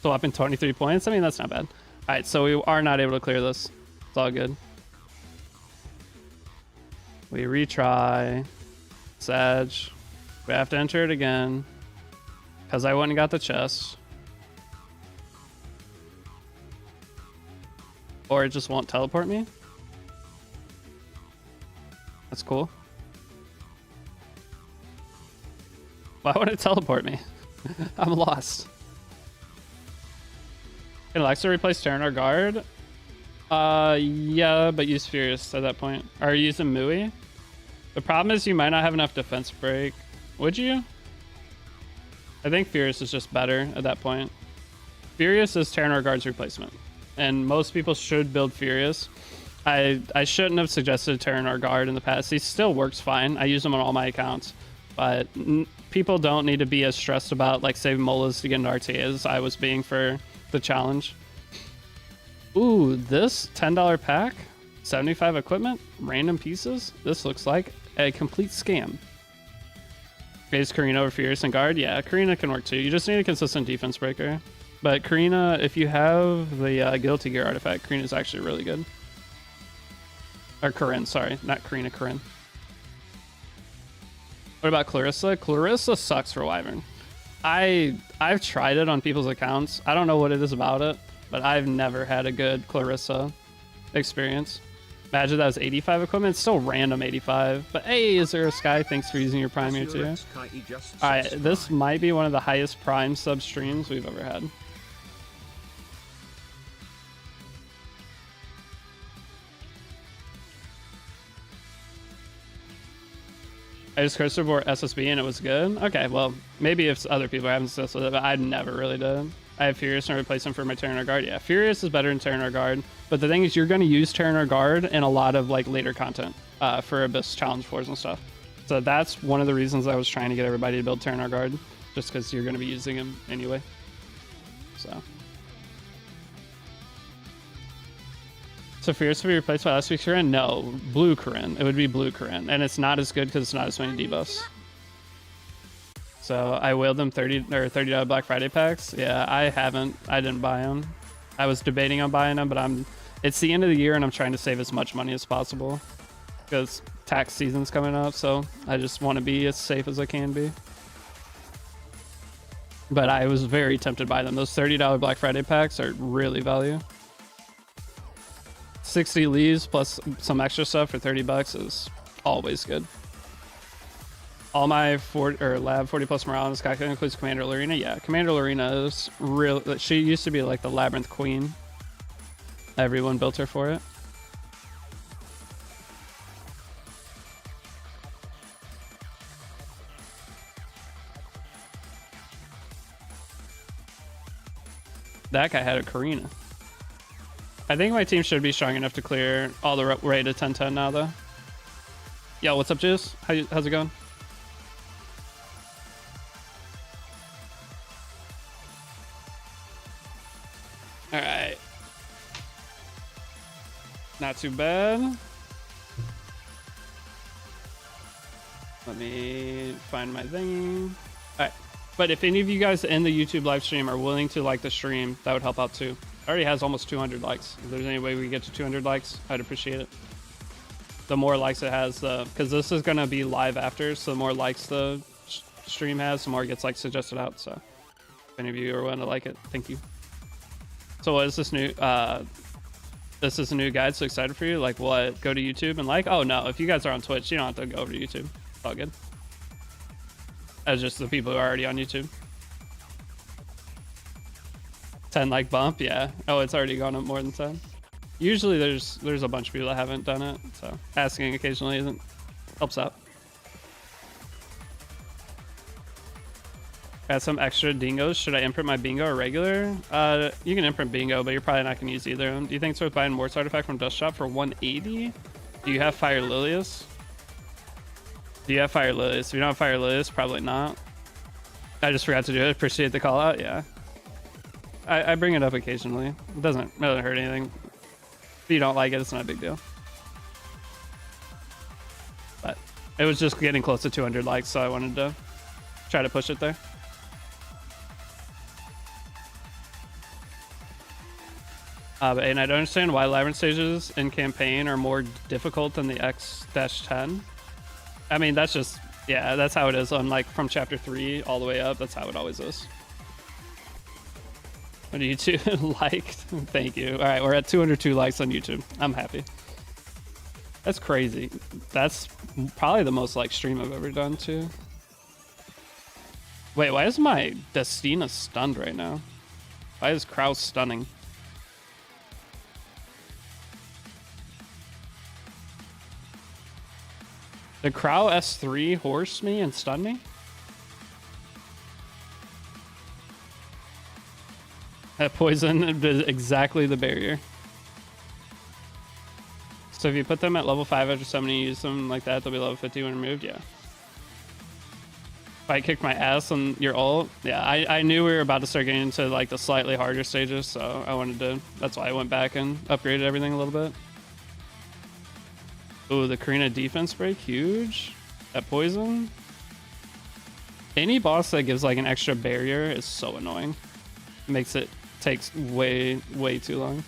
So up in 23 points. I mean, that's not bad. All right, so we are not able to clear this. It's all good. We retry. Sag. We have to enter it again. Because I went and got the chest. Or it just won't teleport me. That's cool. Why would it teleport me? I'm lost. Can Alexa replace Terranar Guard? Yeah, but use Furious at that point. Are you using Mui? The problem is you might not have enough defense break. Would you? I think Furious is just better at that point. Furious is Terranar Guard's replacement. And most people should build Furious. I shouldn't have suggested Terranar Guard in the past. He still works fine. I use him on all my accounts. But people don't need to be as stressed about like saving molas to get into RTA as I was being for the challenge. Ooh, this $10 pack, 75 equipment, random pieces. This looks like a complete scam. Is Karina over Furious and Guard? Yeah, Karina can work too. You just need a consistent defense breaker. But Karina, if you have the Guilty Gear artifact, Karina's actually really good. Or Corinne, sorry. Not Karina, Corinne. What about Clarissa? Clarissa sucks for Wyvern. I've tried it on people's accounts. I don't know what it is about it, but I've never had a good Clarissa experience. Imagine that was 85 equipment. It's still random 85. But hey, is there a Sky? Thanks for using your Prime here too. Alright, this might be one of the highest Prime sub streams we've ever had. I just cursor for SSB and it was good. Okay, well, maybe if other people are having success with it, but I never really did. I have Furious and replace him for my Terranar Guard. Yeah, Furious is better than Terranar Guard, but the thing is you're going to use Terranar Guard in a lot of like later content for Abyss Challenge 4s and stuff. So that's one of the reasons I was trying to get everybody to build Terranar Guard, just because you're going to be using him anyway. So So Fierce to be replaced by last week's Corinne? No, Blue Corinne. It would be Blue Corinne, and it's not as good because it's not as many debuffs. So I whaled them $30 Black Friday packs. Yeah, I didn't buy them. I was debating on buying them, but it's the end of the year and I'm trying to save as much money as possible because tax season's coming up. So I just want to be as safe as I can be. But I was very tempted by them. Those $30 Black Friday packs are really value. 60 leaves plus some extra stuff for 30 bucks is always good. All my lab 40 plus morale in this calculator includes Commander Lorena. Yeah, Commander Lorena is real. She used to be like the Labyrinth Queen. Everyone built her for it. That guy had a Karina. I think my team should be strong enough to clear all the way to 10-10 now, though. Yo, what's up, Juice? How's it going? All right. Not too bad. Let me find my thingy. All right. But if any of you guys in the YouTube live stream are willing to like the stream, that would help out too. It already has almost 200 likes. If there's any way we can get to 200 likes, I'd appreciate it. The more likes it has, because this is going to be live after, so the more likes the stream has, the more it gets like suggested out. So if any of you are willing to like it, thank you. So what is this new? This is a new guide. So excited for you. Like what? Go to YouTube and like? Oh no, if you guys are on Twitch, you don't have to go over to YouTube. It's all good. As just the people who are already on YouTube. 10 like bump, yeah. Oh, it's already gone up more than 10. Usually there's a bunch of people that haven't done it, so asking occasionally helps out. Got some extra dingos. Should I imprint my bingo or regular? You can imprint bingo, but you're probably not gonna use either of them. Do you think it's worth buying Mort's artifact from Dust Shop for 180? Do you have Fire Lilius? Do you have Fire Lilius? If you don't have Fire Lilius, probably not. I just forgot to do it. Appreciate the call out, yeah. I bring it up occasionally. It doesn't hurt anything. If you don't like it, it's not a big deal. But it was just getting close to 200 likes, so I wanted to try to push it there. And I don't understand why Labyrinth stages in campaign are more difficult than the X-10. I mean, that's just, yeah, that's how it is on like from chapter 3 all the way up. That's how it always is. On YouTube, liked. Thank you. All right, we're at 202 likes on YouTube. I'm happy. That's crazy. That's probably the most like stream I've ever done too. Wait, why is my Destina stunned right now? Why is Kraus stunning? Did Crow S3 horse me and stun me? That poison is exactly the barrier. So if you put them at level 5 after summoning, use them like that, they'll be level 50 when removed, yeah. If I kicked my ass on your ult, yeah, I knew we were about to start getting into like the slightly harder stages, so I wanted to, that's why I went back and upgraded everything a little bit. Ooh, the Karina defense break, huge. That poison. Any boss that gives like an extra barrier is so annoying. It makes it takes way too long.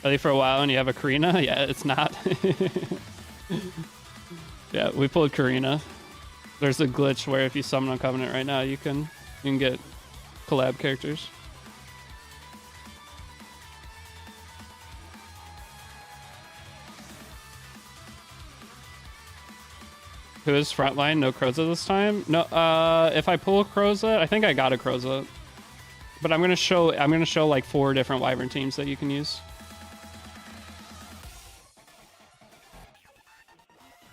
Ready for a while and you have a Karina? Yeah, it's not. Yeah, we pulled Karina. There's a glitch where if you summon on Covenant right now, you can get collab characters. Who is frontline? No Kroza this time? No. If I pull a Kroza, I think I got a Kroza. But I'm gonna show like 4 different Wyvern teams that you can use.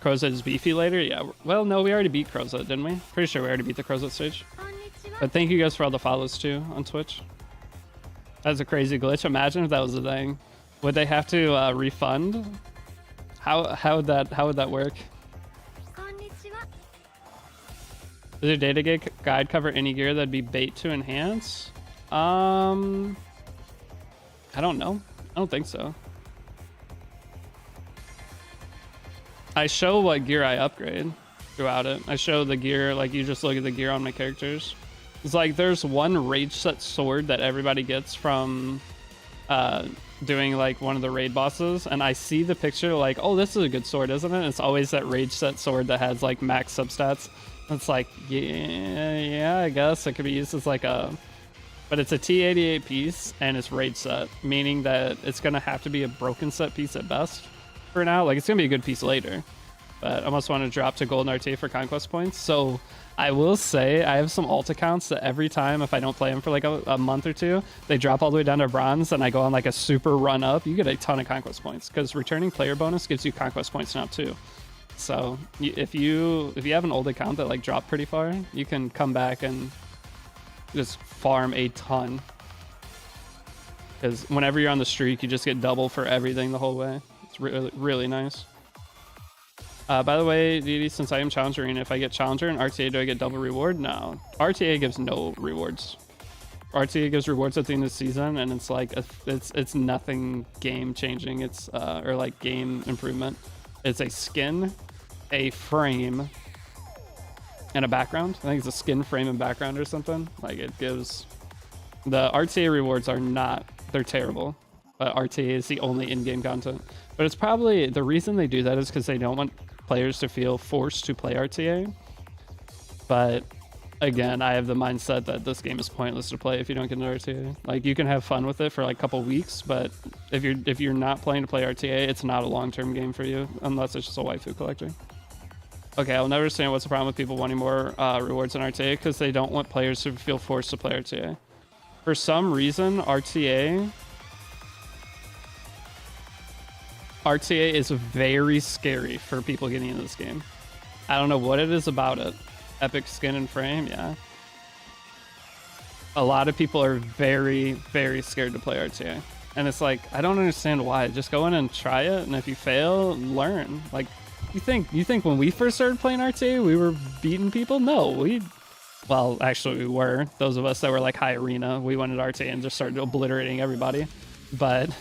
Kroza is beefy later? Yeah. Well, no, we already beat Kroza, didn't we? Pretty sure we already beat the Kroza stage. But thank you guys for all the follows too on Twitch. That's a crazy glitch. Imagine if that was a thing. Would they have to refund? How would that work? Does your data guide cover any gear that'd be bait to enhance? I don't know. I don't think so. I show what gear I upgrade throughout it. I show the gear, like you just look at the gear on my characters. It's like there's one rage set sword that everybody gets from doing like one of the raid bosses, and I see the picture like, oh, this is a good sword, isn't it? It's always that rage set sword that has like max substats. It's like, yeah, I guess it could be used as like a, but it's a T88 piece and it's rage set, meaning that it's gonna have to be a broken set piece at best for now. Like it's gonna be a good piece later, but I almost want to drop to golden RT for conquest points. So I will say I have some alt accounts that every time if I don't play them for like a month or two, they drop all the way down to bronze and I go on like a super run up. You get a ton of conquest points because returning player bonus gives you conquest points now too. So if you have an old account that like dropped pretty far, you can come back and just farm a ton. Because whenever you're on the streak, you just get double for everything the whole way. It's really, really nice. By the way, Deity, since I am Challenger, and if I get Challenger and RTA, do I get double reward? No. RTA gives no rewards. RTA gives rewards at the end of the season, and it's like, it's nothing game changing. It's, or like game improvement. It's a skin, a frame, and a background. I think it's a skin, frame, and background or something. Like it gives, the RTA rewards are not, they're terrible. But RTA is the only in-game content. But it's probably, the reason they do that is because they don't want players to feel forced to play RTA. But again, I have the mindset that this game is pointless to play if you don't get an RTA. Like you can have fun with it for like a couple weeks, but if you're not playing to play RTA, it's not a long-term game for you unless it's just a waifu collector. Okay, I'll never understand what's the problem with people wanting more rewards in RTA, because they don't want players to feel forced to play RTA. For some reason, RTA is very scary for people getting into this game. I don't know what it is about it. Epic skin and frame, yeah. A lot of people are very, very scared to play RTA. And it's like, I don't understand why. Just go in and try it, and if you fail, learn. Like, you think when we first started playing RTA, we were beating people? No, well, actually we were. Those of us that were like high arena, we went at RTA and just started obliterating everybody. But,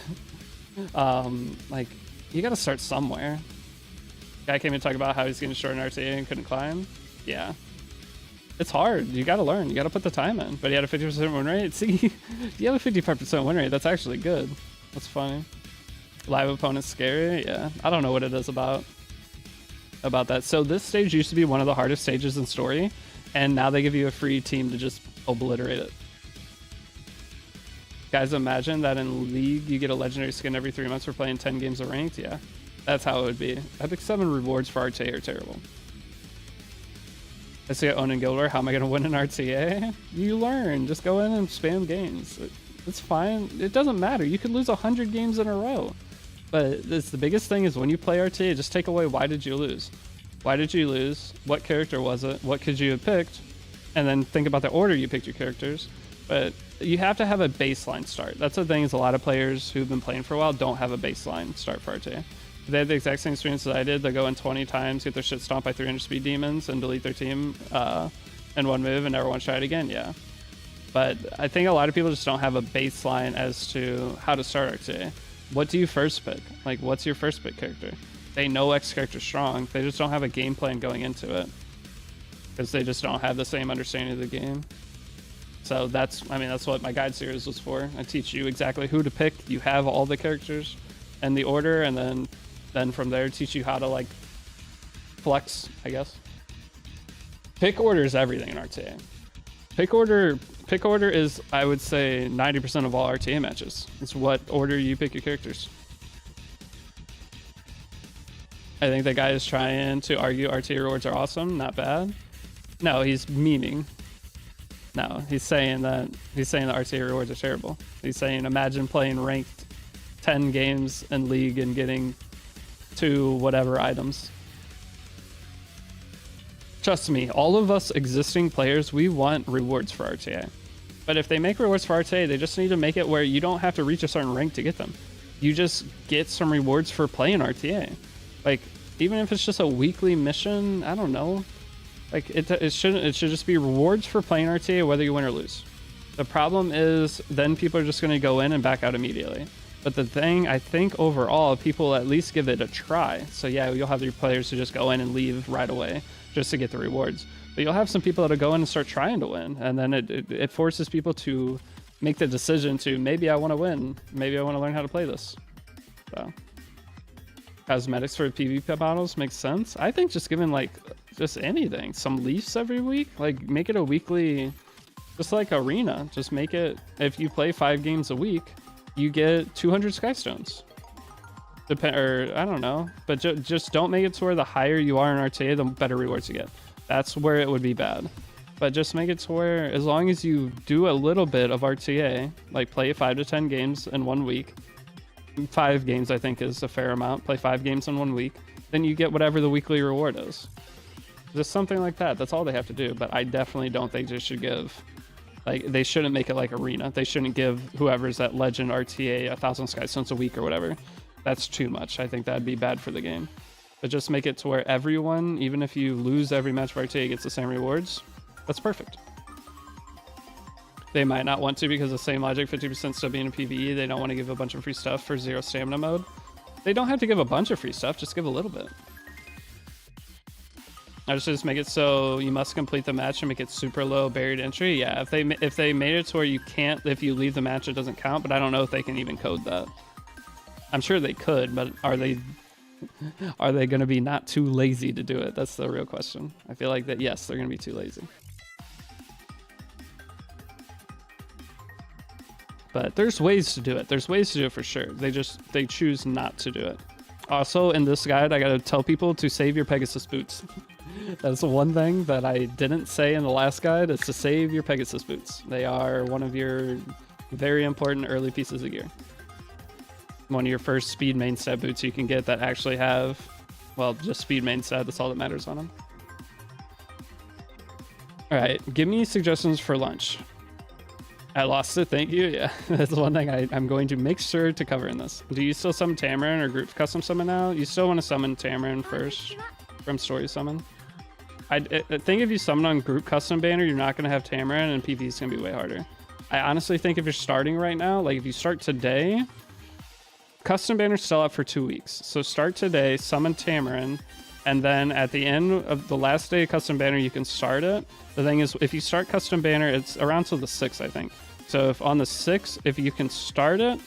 like, you gotta start somewhere. Guy came in to talk about how he's getting short in RTA and couldn't climb. Yeah. It's hard. You gotta learn. You gotta put the time in. But he had a 50% win rate. See, you have a 55% win rate. That's actually good. That's funny. Live opponent's scary. Yeah. I don't know what it is about that. So this stage used to be one of the hardest stages in story, and now they give you a free team to just obliterate it. Guys, imagine that in League you get a legendary skin every 3 months for playing 10 games of ranked. Yeah, that's how it would be. Epic 7 rewards for RTA are terrible. I see it own in Guild War. How am I going to win an RTA? You learn. Just go in and spam games. It's fine. It doesn't matter. You could lose 100 games in a row. But the biggest thing is when you play RTA, just take away why did you lose? Why did you lose? What character was it? What could you have picked? And then think about the order you picked your characters. But you have to have a baseline start. That's the thing, is a lot of players who've been playing for a while don't have a baseline start for RTA. If they have the exact same experience as I did, they'll go in 20 times, get their shit stomped by 300 speed demons, and delete their team in one move and never want to try it again, yeah. But I think a lot of people just don't have a baseline as to how to start RTA. What do you first pick? Like, what's your first pick character? They know X character's strong, they just don't have a game plan going into it. Because they just don't have the same understanding of the game. So that's what my guide series was for. I teach you exactly who to pick. You have all the characters and the order, and then from there teach you how to like flex, I guess. Pick order is everything in RTA. Pick order is, I would say, 90% of all RTA matches. It's what order you pick your characters. I think that guy is trying to argue RTA rewards are awesome, not bad. No, he's memeing. No, he's saying that RTA rewards are terrible. He's saying, imagine playing ranked 10 games in League and getting 2 whatever items. Trust me, all of us existing players, we want rewards for RTA. But if they make rewards for RTA, they just need to make it where you don't have to reach a certain rank to get them. You just get some rewards for playing RTA. Like, even if it's just a weekly mission, I don't know. Like, it should just be rewards for playing RTA whether you win or lose. The problem is then people are just going to go in and back out immediately. But the thing, I think overall, people at least give it a try. So yeah, you'll have your players who just go in and leave right away just to get the rewards. But you'll have some people that'll go in and start trying to win. And then it forces people to make the decision to, maybe I want to win. Maybe I want to learn how to play this. So cosmetics for PvP battles makes sense. I think just giving like just anything, some leafs every week, like make it a weekly, just like arena. Just make it, if you play 5 games a week, you get 200 skystones. Or I don't know, but just don't make it to where the higher you are in RTA, the better rewards you get. That's where it would be bad. But just make it to where, as long as you do a little bit of RTA, like play 5 to 10 games in 1 week, 5 games I think is a fair amount, play 5 games in 1 week, then you get whatever the weekly reward is. Just something like that. That's all they have to do. But I definitely don't think they should give, like, they shouldn't make it like arena. They shouldn't give whoever's at legend RTA 1,000 skystones a week or whatever. That's too much. I think that'd be bad for the game. But just make it to where everyone, even if you lose every match of RTA, gets the same rewards. That's perfect. They might not want to because of the same logic, 50% still being a PvE. They don't want to give a bunch of free stuff for 0 stamina mode. They don't have to give a bunch of free stuff, just give a little bit. I just make it so you must complete the match and make it super low buried entry. Yeah, if they made it to where you can't, if you leave the match, it doesn't count, but I don't know if they can even code that. I'm sure they could, but are they going to be not too lazy to do it? That's the real question. I feel like that, yes, they're going to be too lazy. But there's ways to do it. There's ways to do it for sure. They choose not to do it. Also, in this guide, I got to tell people to save your Pegasus boots. That's the one thing that I didn't say in the last guide, is to save your Pegasus boots. They are one of your very important early pieces of gear. One of your first speed main stat boots you can get that actually have, well, just speed main stat. That's all that matters on them. All right, give me suggestions for lunch. I lost it, thank you. Yeah, that's one thing I'm going to make sure to cover in this. Do you still summon Tamarin or group custom summon now? You still want to summon Tamarin first from story summon. I think if you summon on group custom banner, you're not going to have Tamarin, and PvP is going to be way harder. I honestly think if you're starting right now, like if you start today, custom banner's still up for 2 weeks. So start today, summon Tamarin, and then at the end of the last day of custom banner, you can start it. The thing is, if you start custom banner, it's around till the 6th, I think. So if on the 6th, if you can start it,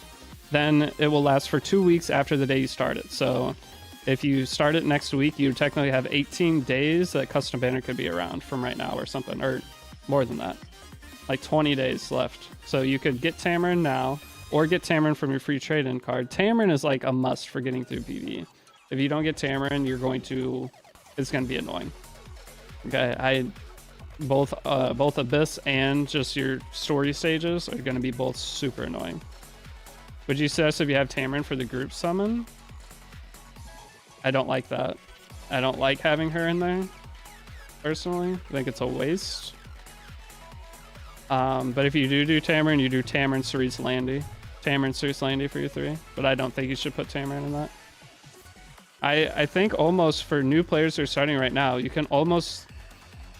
then it will last for 2 weeks after the day you start it. So if you start it next week, you technically have 18 days that custom banner could be around from right now or something, or more than that. Like 20 days left. So you could get Tamarin now, or get Tamarin from your free trade-in card. Tamarin is like a must for getting through PvE. If you don't get Tamarin, it's going to be annoying. Okay, both Abyss and just your story stages are going to be both super annoying. Would you suggest if you have Tamarin for the group summon? I don't like that. I don't like having her in there, personally. I think it's a waste. But if you do Tamarin, you do Tamarin, Cerise, Landy. Tamarin, Cerise, Landy for your 3. But I don't think you should put Tamarin in that. I think almost for new players who are starting right now, you can almost...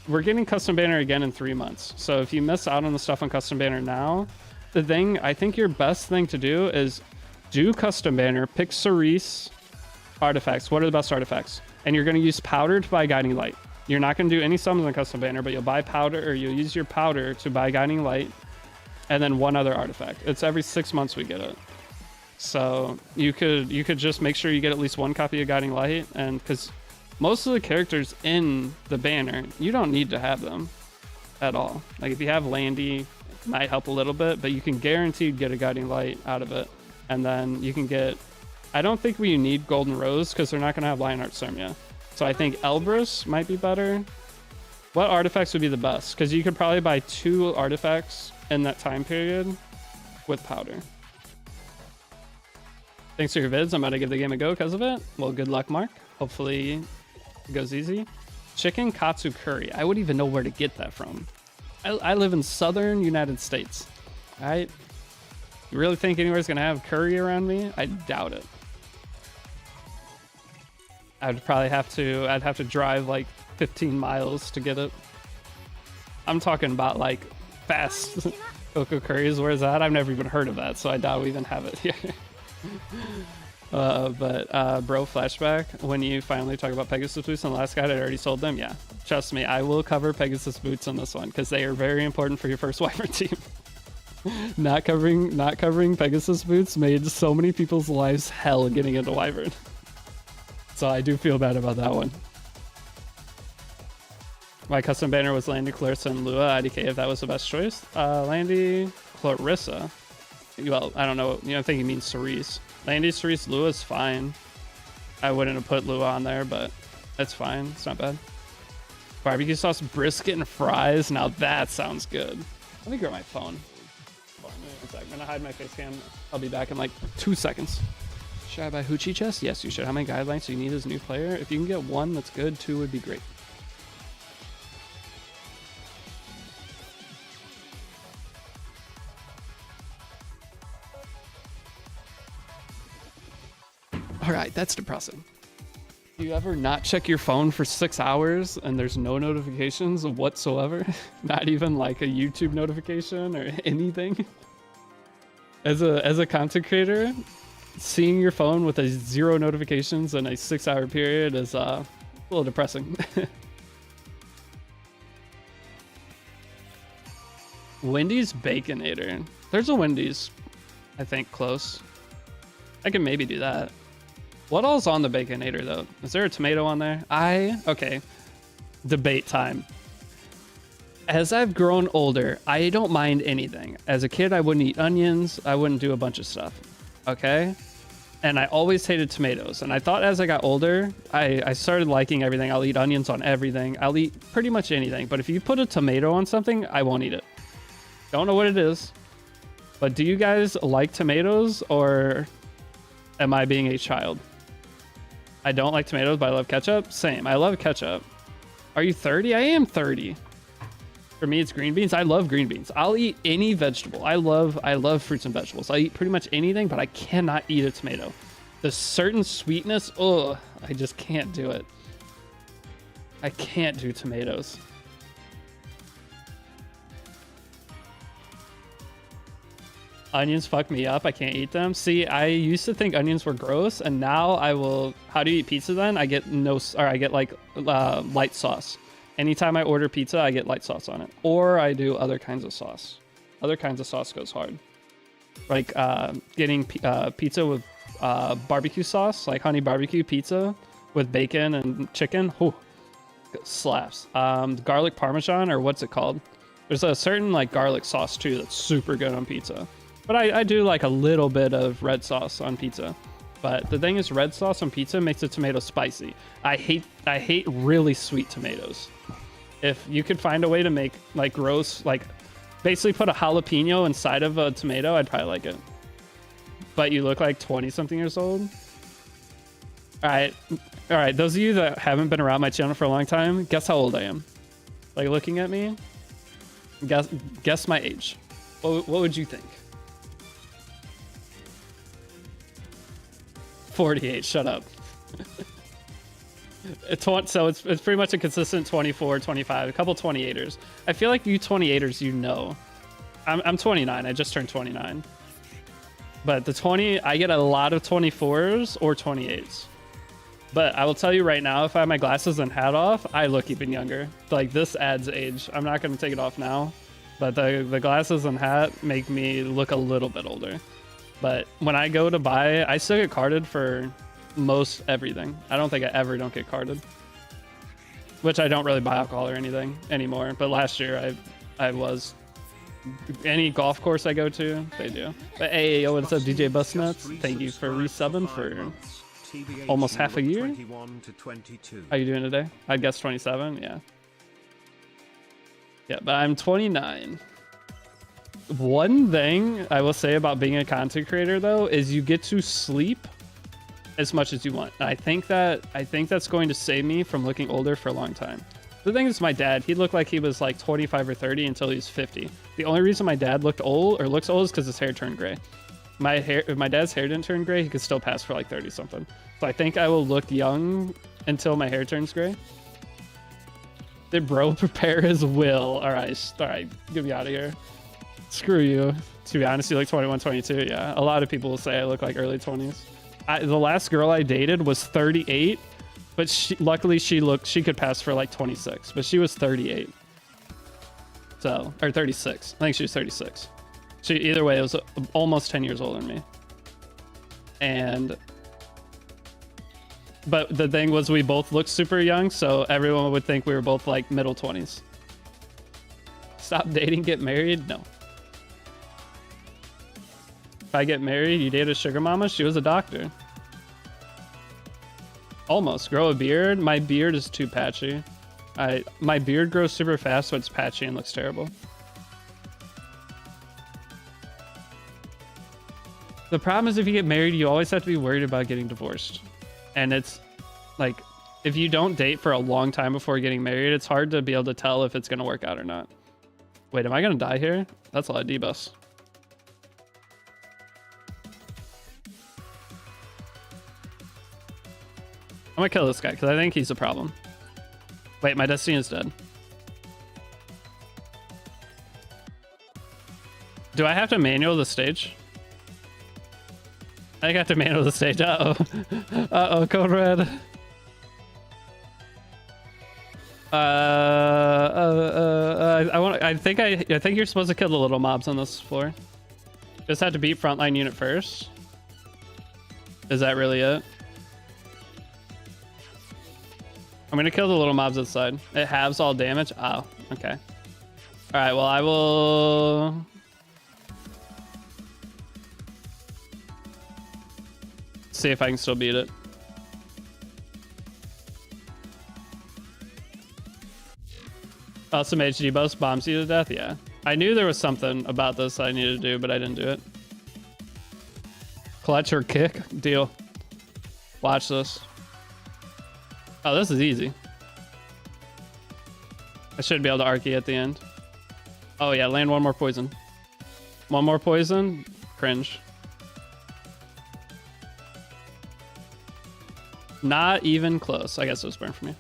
We're getting custom banner again in 3 months. So if you miss out on the stuff on custom banner now, I think your best thing to do is do custom banner, pick Cerise artifacts. What are the best artifacts? And you're going to use powder to buy guiding light. You're not going to do any summons on custom banner, but you'll buy powder, or you'll use your powder to buy guiding light, and then one other artifact. It's every 6 months we get it. So you could just make sure you get at least 1 copy of guiding light, and because most of the characters in the banner, you don't need to have them at all. Like if you have Landy, it might help a little bit, but you can guaranteed get a guiding light out of it. And then you can get, I don't think we need Golden Rose because they're not going to have Lionheart Sermia. So I think Elbrus might be better. What artifacts would be the best? Because you could probably buy 2 artifacts in that time period with powder. Thanks for your vids. I'm about to give the game a go because of it. Well, good luck, Mark. Hopefully it goes easy. Chicken katsu curry. I wouldn't even know where to get that from. I live in southern United States. All right. You really think anywhere's going to have curry around me? I doubt it. I'd have to drive like 15 miles to get it. I'm talking about like fast cocoa curries. Where's that? I've never even heard of that, so I doubt we even have it here. Bro, flashback, when you finally talk about Pegasus boots on the last guide, I'd already sold them. Yeah, trust me, I will cover Pegasus boots on this one because they are very important for your first Wyvern team. Not covering Pegasus boots made so many people's lives hell getting into Wyvern. So I do feel bad about that one. My custom banner was Landy, Clarissa, and Lua. IDK if that was the best choice. Landy, Clarissa. Well, I don't know. I think he means Cerise. Landy, Cerise, Lua's fine. I wouldn't have put Lua on there, but it's fine. It's not bad. Barbecue sauce, brisket, and fries. Now that sounds good. Let me grab my phone. I'm gonna hide my face cam. I'll be back in like 2 seconds. Should I buy Hoochie chest? Yes, you should. How many guidelines do you need as a new player? If you can get 1, that's good. 2 would be great. All right, that's depressing. Do you ever not check your phone for 6 hours and there's no notifications whatsoever? Not even like a YouTube notification or anything? As a content creator, seeing your phone with a 0 notifications in a 6-hour period is a little depressing. Wendy's Baconator. There's a Wendy's, I think, close. I can maybe do that. What all's on the Baconator, though? Is there a tomato on there? Okay. Debate time. As I've grown older, I don't mind anything. As a kid, I wouldn't eat onions. I wouldn't do a bunch of stuff. Okay? And I always hated tomatoes. And I thought as I got older, I started liking everything. I'll eat onions on everything. I'll eat pretty much anything. But if you put a tomato on something, I won't eat it. Don't know what it is. But do you guys like tomatoes, or am I being a child? I don't like tomatoes, but I love ketchup. Same. I love ketchup. Are you 30? I am 30. For me, it's green beans. I love green beans. I'll eat any vegetable. I love fruits and vegetables. I eat pretty much anything, but I cannot eat a tomato. The certain sweetness, ugh, I just can't do it. I can't do tomatoes. Onions fuck me up. I can't eat them. See, I used to think onions were gross, and now I will. How do you eat pizza then? I get like light sauce. Anytime I order pizza, I get light sauce on it, or I do other kinds of sauce. Other kinds of sauce goes hard. Like getting pizza with barbecue sauce, like honey barbecue pizza with bacon and chicken. Whew, slaps. Garlic parmesan, or what's it called? There's a certain like garlic sauce too that's super good on pizza. But I do like a little bit of red sauce on pizza. But the thing is, red sauce on pizza makes the tomato spicy. I hate really sweet tomatoes. If you could find a way to make like gross, like basically put a jalapeno inside of a tomato, I'd probably like it. But you look like 20-something years old. All right. Those of you that haven't been around my channel for a long time, guess how old I am. Like looking at me, guess my age. What would you think? 48. Shut up. So it's pretty much a consistent 24, 25, a couple 28ers. I feel like you 28ers, you know. I'm 29. I just turned 29. But the 20, I get a lot of 24s or 28s. But I will tell you right now, if I have my glasses and hat off, I look even younger. Like, this adds age. I'm not going to take it off now. But the glasses and hat make me look a little bit older. But when I go to buy, I still get carded for most everything. I don't think I ever don't get carded. Which I don't really buy alcohol or anything anymore. But last year I was. Any golf course I go to, they do. But hey, yo, what's up, DJ Bustnuts? Thank you for resubbing for almost half a year. How you doing today? I'd guess 27, yeah. Yeah, but I'm 29. One thing I will say about being a content creator, though, is you get to sleep as much as you want. And I think that's going to save me from looking older for a long time. The thing is, my dad, he looked like he was like 25 or 30 until he was 50. The only reason my dad looked old or looks old is because his hair turned gray. If my dad's hair didn't turn gray, he could still pass for like 30 something. So I think I will look young until my hair turns gray. Did bro prepare his will? All right, get me out of here. Screw you. To be honest, you look 21, 22. Yeah, a lot of people will say I look like early 20s. The last girl I dated was 38, but luckily she could pass for like 26, but she was 38. So, or 36. I think she was 36. Either way, it was almost 10 years older than me. But the thing was, we both looked super young, so everyone would think we were both like middle 20s. Stop dating, get married? No. If I get married, you date a sugar mama? She was a doctor. Almost. Grow a beard? My beard is too patchy. My beard grows super fast, so it's patchy and looks terrible. The problem is if you get married, you always have to be worried about getting divorced. And it's like, if you don't date for a long time before getting married, it's hard to be able to tell if it's going to work out or not. Wait, am I going to die here? That's a lot of debuffs. I'm going to kill this guy because I think he's a problem. Wait, my Destiny is dead. Do I have to manual the stage? I got to manual the stage. Uh-oh. Uh-oh, code red. I think you're supposed to kill the little mobs on this floor. Just have to beat frontline unit first. Is that really it? I'm gonna kill the little mobs outside. It halves all damage. Oh, okay. All right, well, I will... see if I can still beat it. Awesome HD boss bombs you to death? Yeah. I knew there was something about this I needed to do, but I didn't do it. Clutch or kick? Deal. Watch this. Oh, this is easy. I should be able to Archie at the end. Oh yeah, land one more poison. One more poison? Cringe. Not even close. I guess it was burned for me.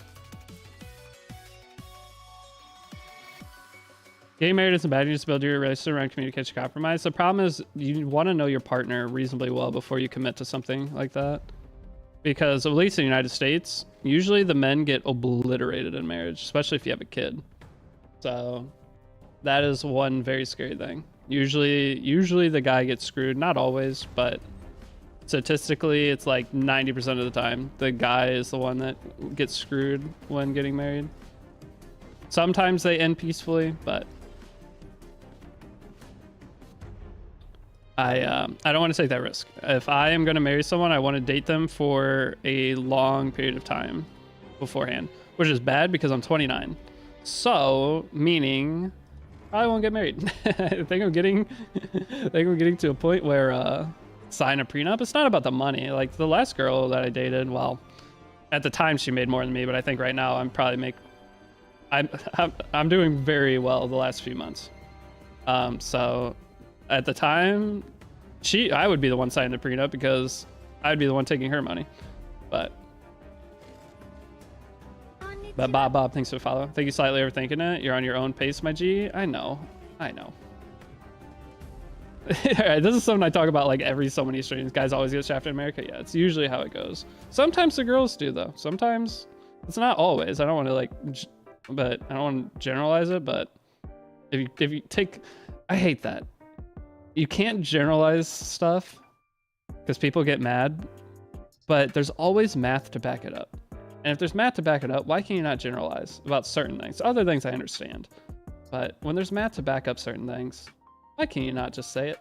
Getting married isn't bad. You just build your relationship around communication compromise. The problem is you want to know your partner reasonably well before you commit to something like that. Because at least in the United States, usually the men get obliterated in marriage, especially if you have a kid. So that is one very scary thing. Usually the guy gets screwed. Not always, but statistically, it's like 90% of the time the guy is the one that gets screwed when getting married. Sometimes they end peacefully, but I don't want to take that risk. If I am going to marry someone, I want to date them for a long period of time beforehand, which is bad because I'm 29. So, meaning I won't get married. I think I'm getting to a point where sign a prenup. It's not about the money. Like the last girl that I dated, well, at the time she made more than me, but I think right now I'm doing very well the last few months. So at the time, I would be the one signing the prenup because I'd be the one taking her money. But Bob, thanks for the follow. Thank you, slightly overthinking it. You're on your own pace, my G. I know. All right, this is something I talk about like every so many streams. Guys always get shafted in America. Yeah, it's usually how it goes. Sometimes the girls do though. Sometimes it's not always. I don't want to generalize it. But if you take, I hate that. You can't generalize stuff because people get mad. But there's always math to back it up. And if there's math to back it up, why can you not generalize about certain things? Other things I understand. But when there's math to back up certain things, why can you not just say it?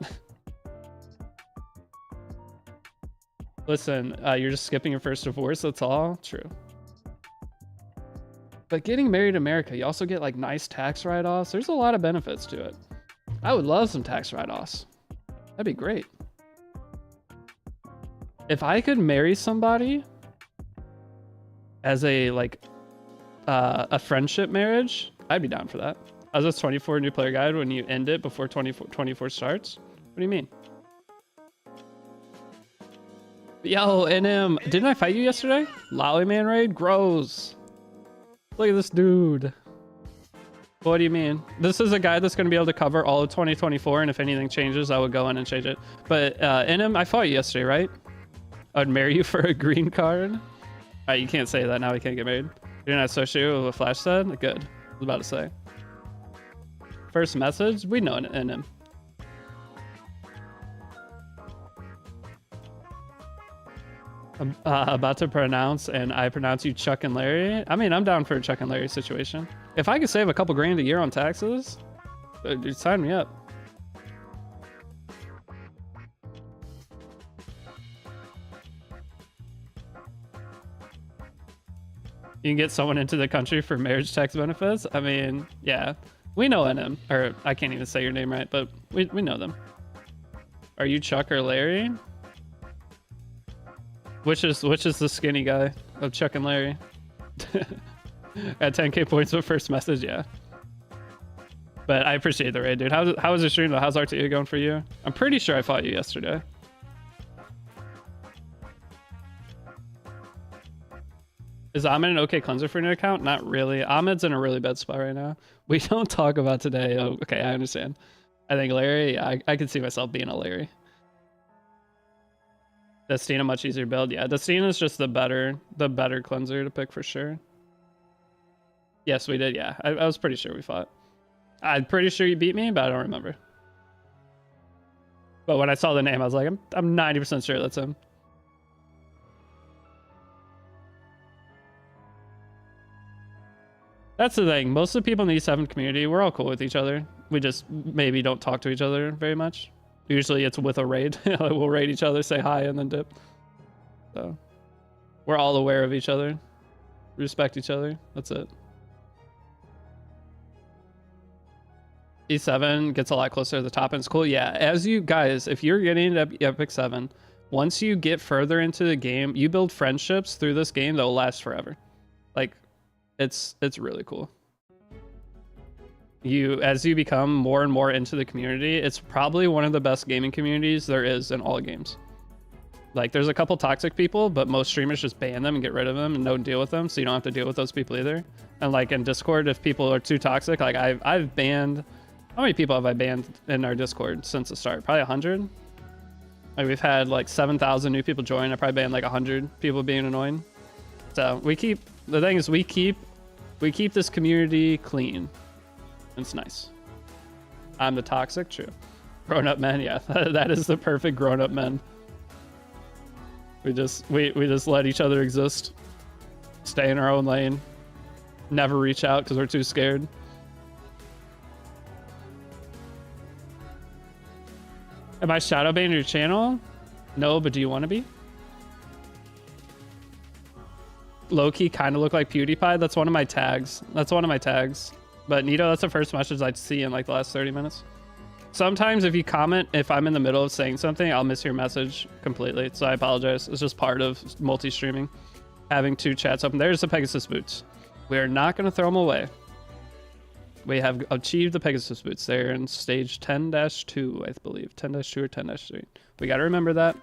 Listen, you're just skipping your first divorce, that's all? True. But getting married in America, you also get like nice tax write-offs. There's a lot of benefits to it. I would love some tax write-offs. That'd be great. If I could marry somebody as a friendship marriage, I'd be down for that. I was just 24 new player guide when you end it before 24 starts. What do you mean? Yo, NM, didn't I fight you yesterday? Lollyman raid grows. Look at this dude. What do you mean? This is a guide that's going to be able to cover all of 2024, and if anything changes, I will go in and change it. But in him, I fought you yesterday, right? I'd marry you for a green card. You can't say that now. We can't get married. You're not associated with what Flash said? Good. I was about to say. First message, we know it in him. I'm about to pronounce, and I pronounce you Chuck and Larry. I mean, I'm down for a Chuck and Larry situation. If I could save a couple grand a year on taxes, sign me up. You can get someone into the country for marriage tax benefits. I mean, yeah, we know NM, or I can't even say your name right, but we know them. Are you Chuck or Larry? Which is the skinny guy of Chuck and Larry? At 10k points with first message, yeah. But I appreciate the raid, dude. How was the stream though? How's RTA going for you? I'm pretty sure I fought you yesterday. Is Ahmed an okay cleanser for your account? Not really. Ahmed's in a really bad spot right now. We don't talk about today. Oh, okay, I understand. I think Larry, yeah, I could see myself being a Larry. Destina, much easier build. Yeah, Destina is just the better cleanser to pick for sure. Yes, we did. Yeah, I was pretty sure we fought. I'm pretty sure you beat me, but I don't remember. But when I saw the name, I was like, I'm 90% sure that's him. That's the thing. Most of the people in the E7 community, we're all cool with each other. We just maybe don't talk to each other very much. Usually it's with a raid. We'll raid each other, say hi, and then dip. So we're all aware of each other. Respect each other. That's it. E7 gets a lot closer to the top and it's cool. Yeah, as you guys, if you're getting into Epic 7, once you get further into the game, you build friendships through this game that will last forever. Like, it's really cool. As you become more and more into the community, it's probably one of the best gaming communities there is in all games. Like, there's a couple toxic people, but most streamers just ban them and get rid of them and don't deal with them, so you don't have to deal with those people either. And like in Discord, if people are too toxic, like I've banned, how many people have I banned in our Discord since the start? Probably 100. Like, we've had like 7,000 new people join. I probably banned like 100 people being annoying. So the thing is we keep this community clean. It's nice. I'm the toxic, true. Grown-up men, yeah. That is the perfect grown-up men. We just let each other exist. Stay in our own lane. Never reach out because we're too scared. Am I shadow banning your channel? No, but do you want to be? Low-key kind of look like PewDiePie. That's one of my tags. But Nito, that's the first message I'd see in like the last 30 minutes. Sometimes if you comment, if I'm in the middle of saying something, I'll miss your message completely. So I apologize. It's just part of multi-streaming. Having two chats open. There's the Pegasus boots. We are not going to throw them away. We have achieved the Pegasus boots. They're in stage 10-2, I believe. 10-2 or 10-3. We got to remember that.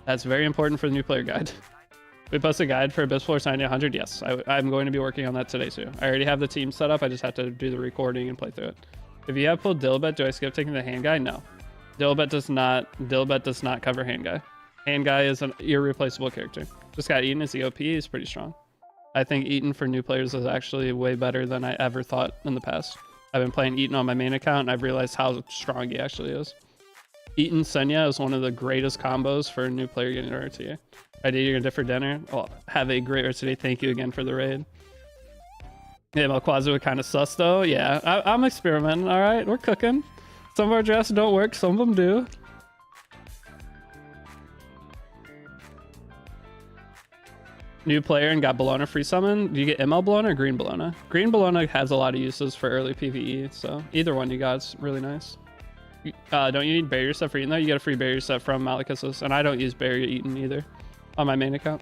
That's very important for the new player guide. We post a guide for Abyss Floor 90-100. Yes, I'm going to be working on that today too. I already have the team set up. I just have to do the recording and play through it. If you have pulled Dilbet, do I skip taking the hand guy? No. Dilbet does not cover hand guy. Hand guy is an irreplaceable character. Just got Eaton as EOP. He's pretty strong. I think Eaton for new players is actually way better than I ever thought in the past. I've been playing Eaton on my main account and I've realized how strong he actually is. Eaton Senya is one of the greatest combos for a new player getting to RTA. I did you're gonna dip for dinner. Well, have a great rest of the day. Thank you again for the raid. Yeah, Malquazu kind of sus though. Yeah, I'm experimenting. All right, we're cooking. Some of our drafts don't work. Some of them do. New player and got Bologna free summon. Do you get ML Bologna or Green Bologna? Green Bologna has a lot of uses for early PvE, so either one you got is really nice. Don't you need barrier set for Eaton though? You get a free barrier set from Malachus, and I don't use barrier Eaton either on my main account.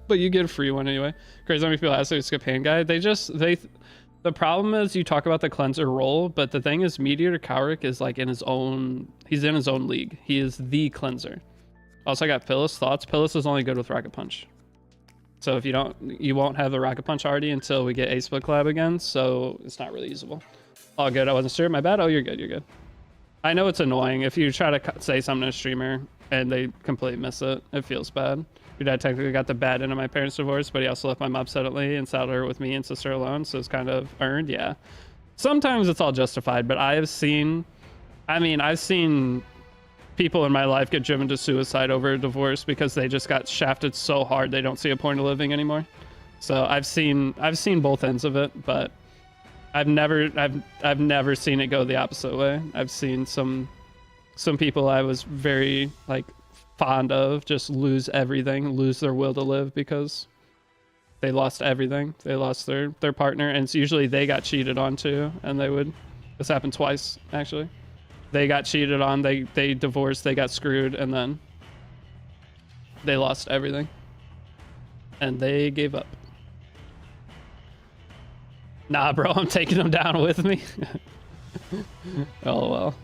But you get a free one anyway. Crazy how many people ask to skip hand guy. The problem is you talk about the cleanser role, but the thing is Meteor Cowrick is like in his own, he's in his own league. He is the cleanser. Also, I got Pillis thoughts. Pillis is only good with Rocket Punch. So if you won't have the Rocket Punch already until we get A Split Collab again. So it's not really usable. All good. I wasn't sure. My bad. Oh, you're good. You're good. I know it's annoying if you try to say something to a streamer and they completely miss it. It feels bad. Your dad technically got the bad end of my parents' divorce, but he also left my mom suddenly and saddled her with me and sister alone. So it's kind of earned. Yeah. Sometimes it's all justified, but I've seen people in my life get driven to suicide over a divorce because they just got shafted so hard they don't see a point of living anymore. So I've seen both ends of it, but I've never seen it go the opposite way. I've seen some people I was very like fond of just lose everything, lose their will to live because they lost everything. They lost their partner, and it's usually they got cheated on too, and this happened twice actually. They got cheated on, they divorced, they got screwed, and then they lost everything. And they gave up. Nah, bro, I'm taking them down with me. Oh, well.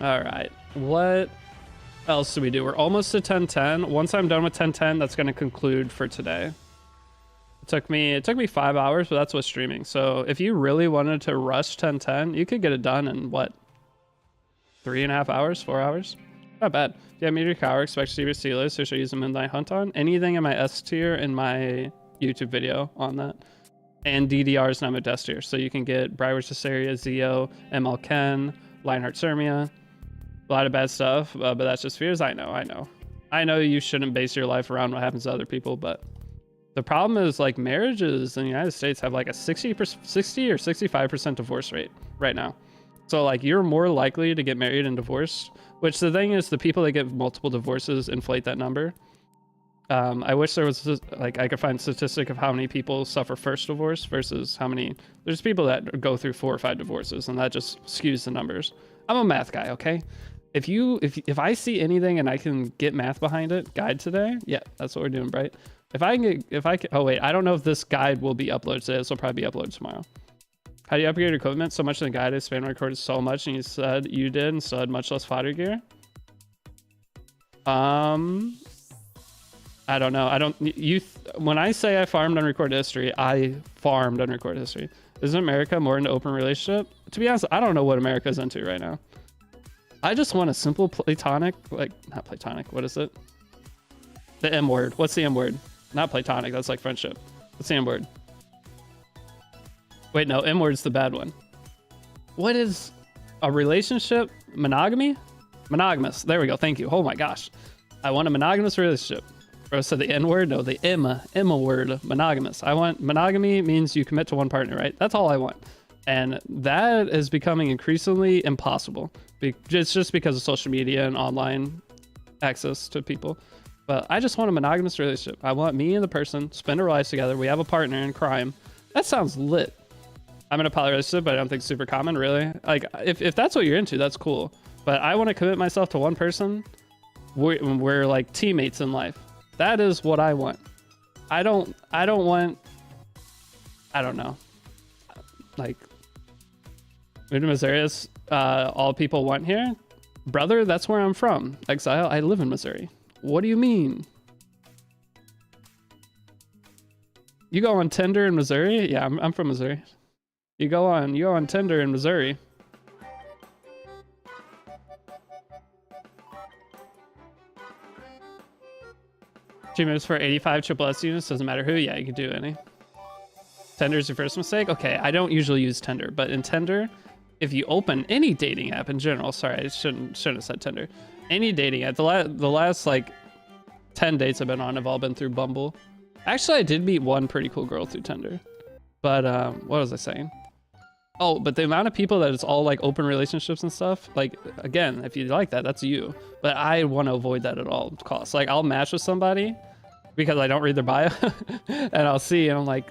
All right, what else do we do? We're almost to 1010. Once I'm done with 1010, that's going to conclude for today. It took me 5 hours, but that's with streaming. So if you really wanted to rush 1010, you could get it done in what, 3.5 hours, 4 hours? Not bad. Yeah, Meteor Cower, expect to see your C-list, or should I use a Moonlight Hunt on? Anything in my S tier in my YouTube video on that. And DDRs, and I'm a D tier. So you can get Brywers Cesaria, Zeo, ML Ken, Lionheart Sermia. A lot of bad stuff, but that's just fears. I know you shouldn't base your life around what happens to other people, but the problem is like marriages in the United States have like a 60 or 65% divorce rate right now. So like you're more likely to get married and divorced, which the thing is the people that get multiple divorces inflate that number. I wish there was like I could find a statistic of how many people suffer first divorce versus how many. There's people that go through 4 or 5 divorces, and that just skews the numbers. I'm a math guy, okay? If I see anything and I can get math behind it, guide today, yeah, that's what we're doing, right? Oh wait, I don't know if this guide will be uploaded today. This will probably be uploaded tomorrow. How do you upgrade your equipment? So much in the guide, I spam recorded so much, and you said you did, and still had much less fodder gear. I don't know. When I say I farmed unrecorded history, I farmed unrecorded history. Isn't America more into open relationship? To be honest, I don't know what America's into right now. I just want a simple platonic, like, not platonic, what is it? The M word. What's the M word? Not platonic, that's like friendship. What's the M word? Wait, no, M word's the bad one. What is a relationship? Monogamy? Monogamous. There we go, thank you. Oh my gosh. I want a monogamous relationship. Bro said the N word? No, the Emma word, monogamous. I want, monogamy means you commit to one partner, right? That's all I want. And that is becoming increasingly impossible. It's just because of social media and online access to people. But I just want a monogamous relationship. I want me and the person spend our lives together. We have a partner in crime. That sounds lit. I'm in a poly relationship, but I don't think it's super common, really. Like, if that's what you're into, that's cool. But I want to commit myself to one person. We're like teammates in life. That is what I want. I don't want, I don't know. Like, Missouri is all people want here. Brother, that's where I'm from. Exile, I live in Missouri. What do you mean? You go on Tinder in Missouri? Yeah, I'm from Missouri. You go on Tinder in Missouri. She moves for 85 triple S units, doesn't matter who. Yeah, you can do any. Tinder's your first mistake? Okay, I don't usually use Tinder, but in Tinder, if you open any dating app in general, sorry, I shouldn't have said Tinder. Any dating app, the last like 10 dates I've been on have all been through Bumble. Actually, I did meet one pretty cool girl through Tinder. But what was I saying? Oh, but the amount of people that it's all like open relationships and stuff, like, again, if you like that, that's you. But I want to avoid that at all costs. Like, I'll match with somebody because I don't read their bio and I'll see, and I'm like,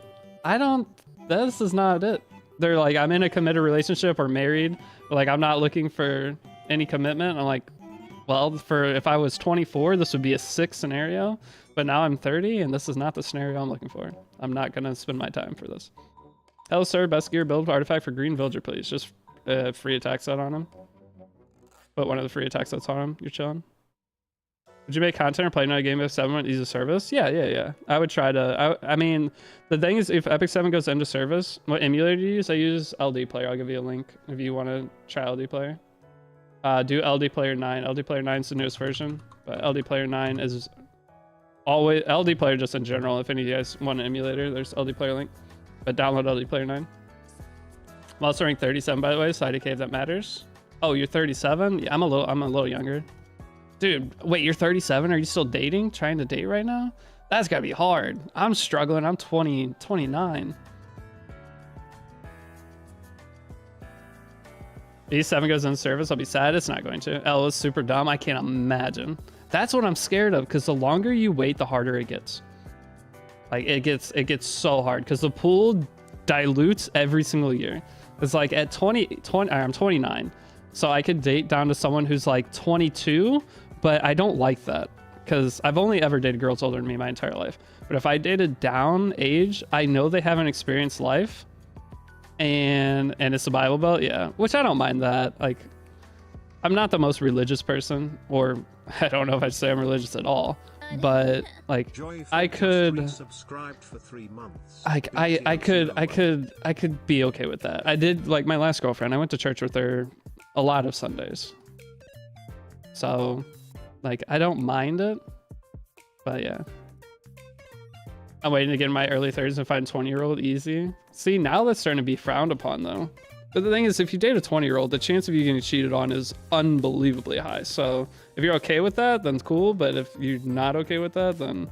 this is not it. They're like, I'm in a committed relationship or married. Like, I'm not looking for any commitment. I'm like, well, if I was 24, this would be a 6 scenario, but now I'm 30 and this is not the scenario I'm looking for. I'm not going to spend my time for this. Hello, sir. Best gear build artifact for Green Villager, please. Just free attack set on him. Put one of the free attack sets on him. You're chilling. Would you make content or play another game if 7 went easy service? Yeah. I would try to. I mean, the thing is, if Epic 7 goes into service, what emulator do you use? I use LD Player. I'll give you a link if you want to try LD Player. Do LD Player 9. LD Player 9 is the newest version, but LD Player 9 is always LD Player just in general. If any of you guys want an emulator, there's LD Player link. But download LD Player 9. I'm also ranked 37, by the way, so IDK if that matters. Oh, you're 37? Yeah, I'm a little younger. Dude, wait, you're 37? Are you still dating? Trying to date right now? That's gotta be hard. I'm struggling. I'm 29. E7 goes in service, I'll be sad. It's not going to. L is super dumb. I can't imagine. That's what I'm scared of, because the longer you wait, the harder it gets. Like, it gets so hard, because the pool dilutes every single year. It's like at 20, I'm 29. So I could date down to someone who's like 22, but I don't like that because I've only ever dated girls older than me my entire life. But if I dated down age, I know they haven't experienced life, and it's a Bible Belt, yeah, which I don't mind that. Like, I'm not the most religious person, or I don't know if I'd say I'm religious at all, but like I could I could be okay with that. I did, like, my last girlfriend, I went to church with her a lot of Sundays, so like I don't mind it, but yeah, I'm waiting to get in my early 30s and find a 20-year-old easy. See, now that's starting to be frowned upon though. But the thing is, if you date a 20-year-old, the chance of you getting cheated on is unbelievably high. So if you're okay with that, then it's cool. But if you're not okay with that, then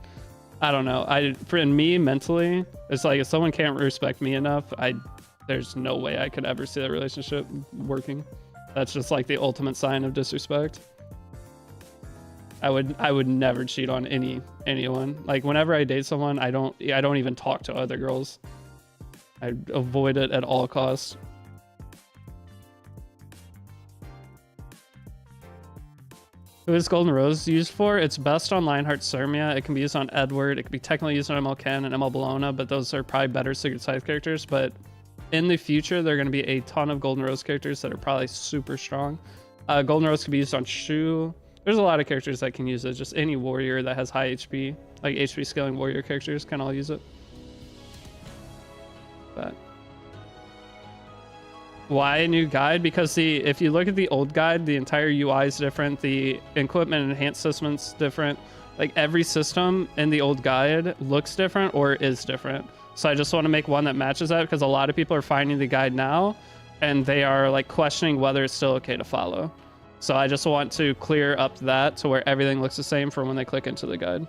I don't know. For me, mentally, it's like if someone can't respect me enough, there's no way I could ever see that relationship working. That's just like the ultimate sign of disrespect. I would never cheat on anyone. Like, whenever I date someone, I don't even talk to other girls. I avoid it at all costs. Who is Golden Rose used for? It's best on Lionheart Sermia. It can be used on Edward. It can be technically used on ML Ken and ML Bologna, but those are probably better Secret Scythe characters. But in the future, there are going to be a ton of Golden Rose characters that are probably super strong. Golden Rose can be used on Shu. There's a lot of characters that can use it. Just any warrior that has high HP, like HP scaling warrior characters, can all use it. But why a new guide? Because if you look at the old guide, the entire UI is different. The equipment and enhanced system's different. Like, every system in the old guide looks different or is different. So I just want to make one that matches that, because a lot of people are finding the guide now and they are like questioning whether it's still okay to follow. So I just want to clear up that to where everything looks the same for when they click into the guide.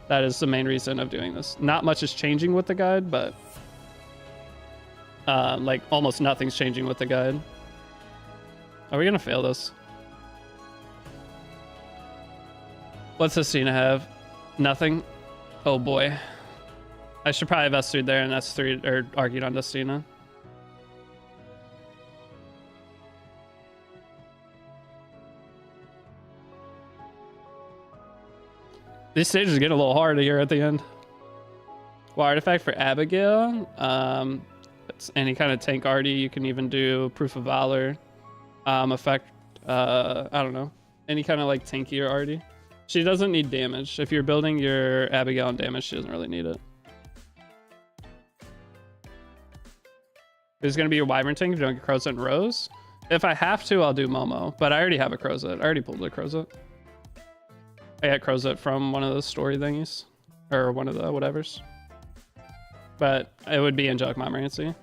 That is the main reason of doing this. Not much is changing with the guide, but like almost nothing's changing with the guide. Are we gonna fail this? What's Estina have? Nothing. Oh boy. I should probably have S3 there and S3 or argued on Destina. These stages get a little hard here at the end. Well, artifact for Abigail. It's any kind of tank arty. You can even do Proof of Valor. Effect, I don't know. Any kind of like tankier arty. She doesn't need damage. If you're building your Abigail on damage, she doesn't really need it. Who's going to be your Wyvern tank if you don't get Crozet and Rose? If I have to, I'll do Momo. But I already have a Crozet. I already pulled a Crozet. I got Crozet from one of the story thingies. Or one of the whatevers. But it would be Angelic Montmorency.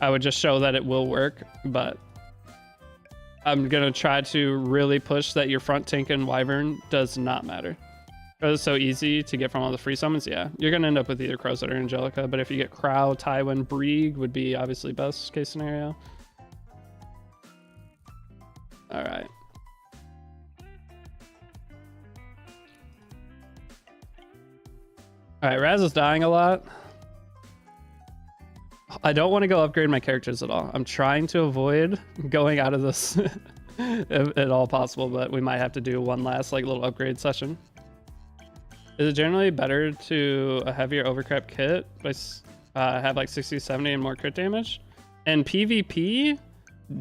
I would just show that it will work, but I'm going to try to really push that your front tank and Wyvern does not matter. It's so easy to get from all the free summons. Yeah, you're going to end up with either Crozet or Angelica, but if you get Crow, Tywin, Brieg would be obviously best case scenario. All right. All right, Raz is dying a lot. I don't want to go upgrade my characters at all. I'm trying to avoid going out of this if at all possible, but we might have to do one last like little upgrade session. Is it generally better to a heavier overcrap kit, but have like 60, 70 and more crit damage? And PvP,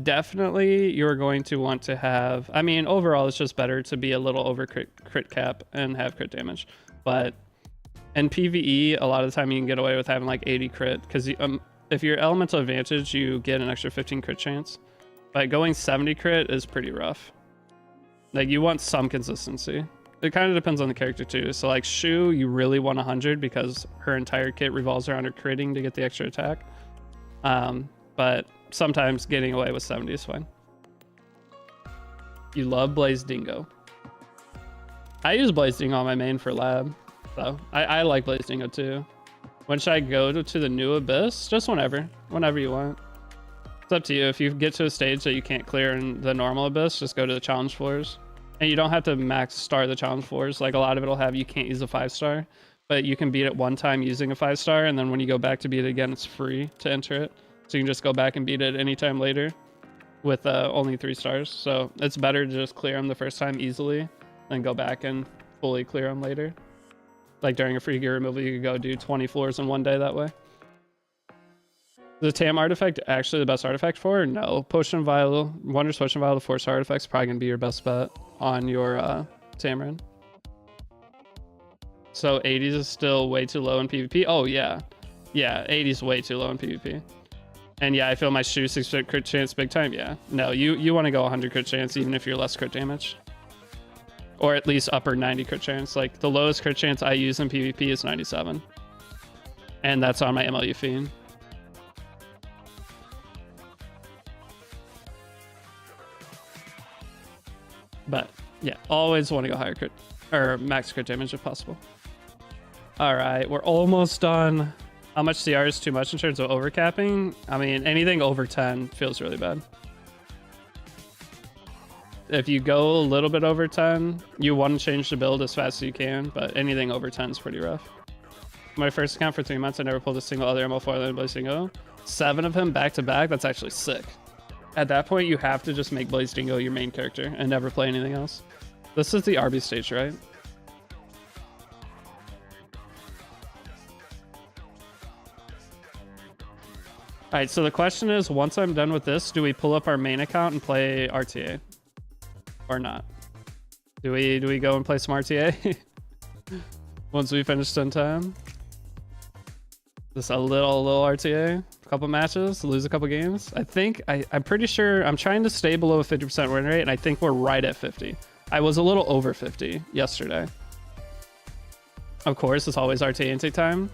definitely you're going to want to have, I mean, overall it's just better to be a little over crit cap and have crit damage. But in PvE, a lot of the time you can get away with having like 80 crit, because if you're elemental advantage, you get an extra 15 crit chance. But going 70 crit is pretty rough. Like, you want some consistency. It kind of depends on the character too. So like Shu, you really want 100 because her entire kit revolves around her critting to get the extra attack. But sometimes getting away with 70 is fine. You love Blaze Dingo. I use Blaze Dingo on my main for lab, so I like Blaze Dingo too. When should I go to the new Abyss? Just whenever you want. It's up to you. If you get to a stage that you can't clear in the normal Abyss, just go to the challenge floors. And you don't have to max star the challenge floors. Like, a lot of it'll have you can't use a 5-star, but you can beat it one time using a 5-star, and then when you go back to beat it again, it's free to enter it. So you can just go back and beat it anytime later with only 3 stars. So it's better to just clear them the first time easily than go back and fully clear them later. Like during a free gear removal, you could go do 20 floors in one day that way. The TAM artifact actually the best artifact for? No. Potion Vial, Wondrous Potion Vial, the 4-star artifact's probably going to be your best bet on your TAM run. So 80s is still way too low in PvP? Oh, yeah. Yeah, 80s way too low in PvP. And yeah, I feel my Shu 6% crit chance big time. Yeah. No, you want to go 100 crit chance even if you're less crit damage. Or at least upper 90 crit chance. Like, the lowest crit chance I use in PvP is 97. And that's on my MLU Fiend. But yeah, always want to go higher crit or max crit damage if possible. All right, we're almost done. How much CR is too much in terms of overcapping? I mean, anything over 10 feels really bad. If you go a little bit over 10, you want to change the build as fast as you can, but anything over 10 is pretty rough. My first account for 3 months, I never pulled a single other ML4 than Blaze Dingo. 7 of him back to back, that's actually sick. At that point, you have to just make Blaze Dingo your main character and never play anything else. This is the RB stage, right? All right, so the question is, once I'm done with this, do we pull up our main account and play RTA? Or not? Do we go and play some RTA? Once we finish 10 time? Just a little RTA, a couple matches, lose a couple games. I think, I'm pretty sure, I'm trying to stay below a 50% win rate, and I think we're right at 50. I was a little over 50 yesterday. Of course, it's always RTA intake time.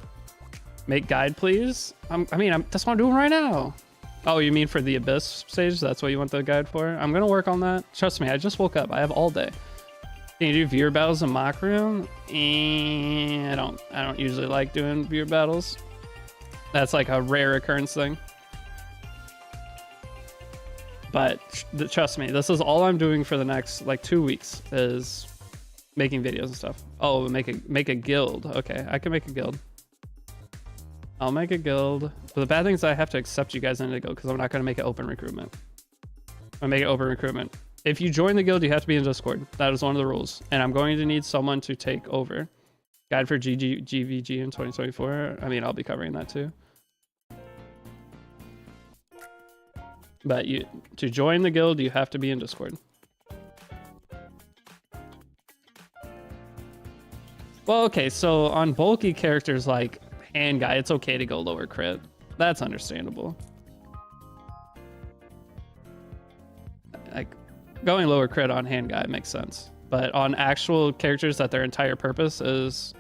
Make guide, please. That's what I'm doing right now. Oh, you mean for the Abyss stage? That's what you want the guide for? I'm gonna work on that. Trust me, I just woke up. I have all day. Can you do viewer battles in mock room? I don't usually like doing viewer battles. That's like a rare occurrence thing. But trust me, this is all I'm doing for the next like 2 weeks is making videos and stuff. Oh, make a guild. Okay, I can make a guild. I'll make a guild. But the bad thing is I have to accept you guys into the guild because I'm not going to make it open recruitment. I'll make it open recruitment. If you join the guild, you have to be in Discord. That is one of the rules. And I'm going to need someone to take over. Guide for GVG in 2024. I mean, I'll be covering that too. But to join the guild, you have to be in Discord. Well, okay, so on bulky characters like hand guy, it's okay to go lower crit. That's understandable. Like, going lower crit on hand guy makes sense. But on actual characters that their entire purpose is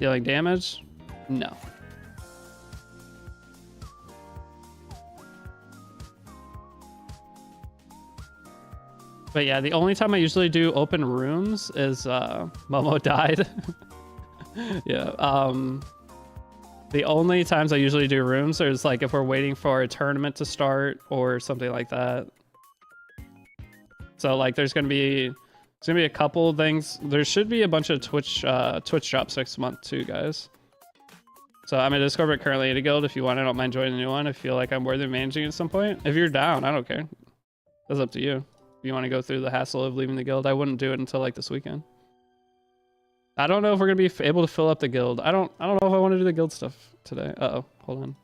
dealing damage, no. But yeah, the only time I usually do open rooms is Momo died. Yeah. The only times I usually do rooms is like if we're waiting for a tournament to start or something like that. So like there's gonna be a couple things. There should be a bunch of Twitch drops next month too, guys. So I'm in Discord but currently in a guild. If you want, I don't mind joining a new one. I feel like I'm worthy of managing at some point. If you're down, I don't care. That's up to you. If you want to go through the hassle of leaving the guild, I wouldn't do it until like this weekend. I don't know if we're gonna be able to fill up the guild. I don't know if I want to do the guild stuff today. Uh-oh, hold on.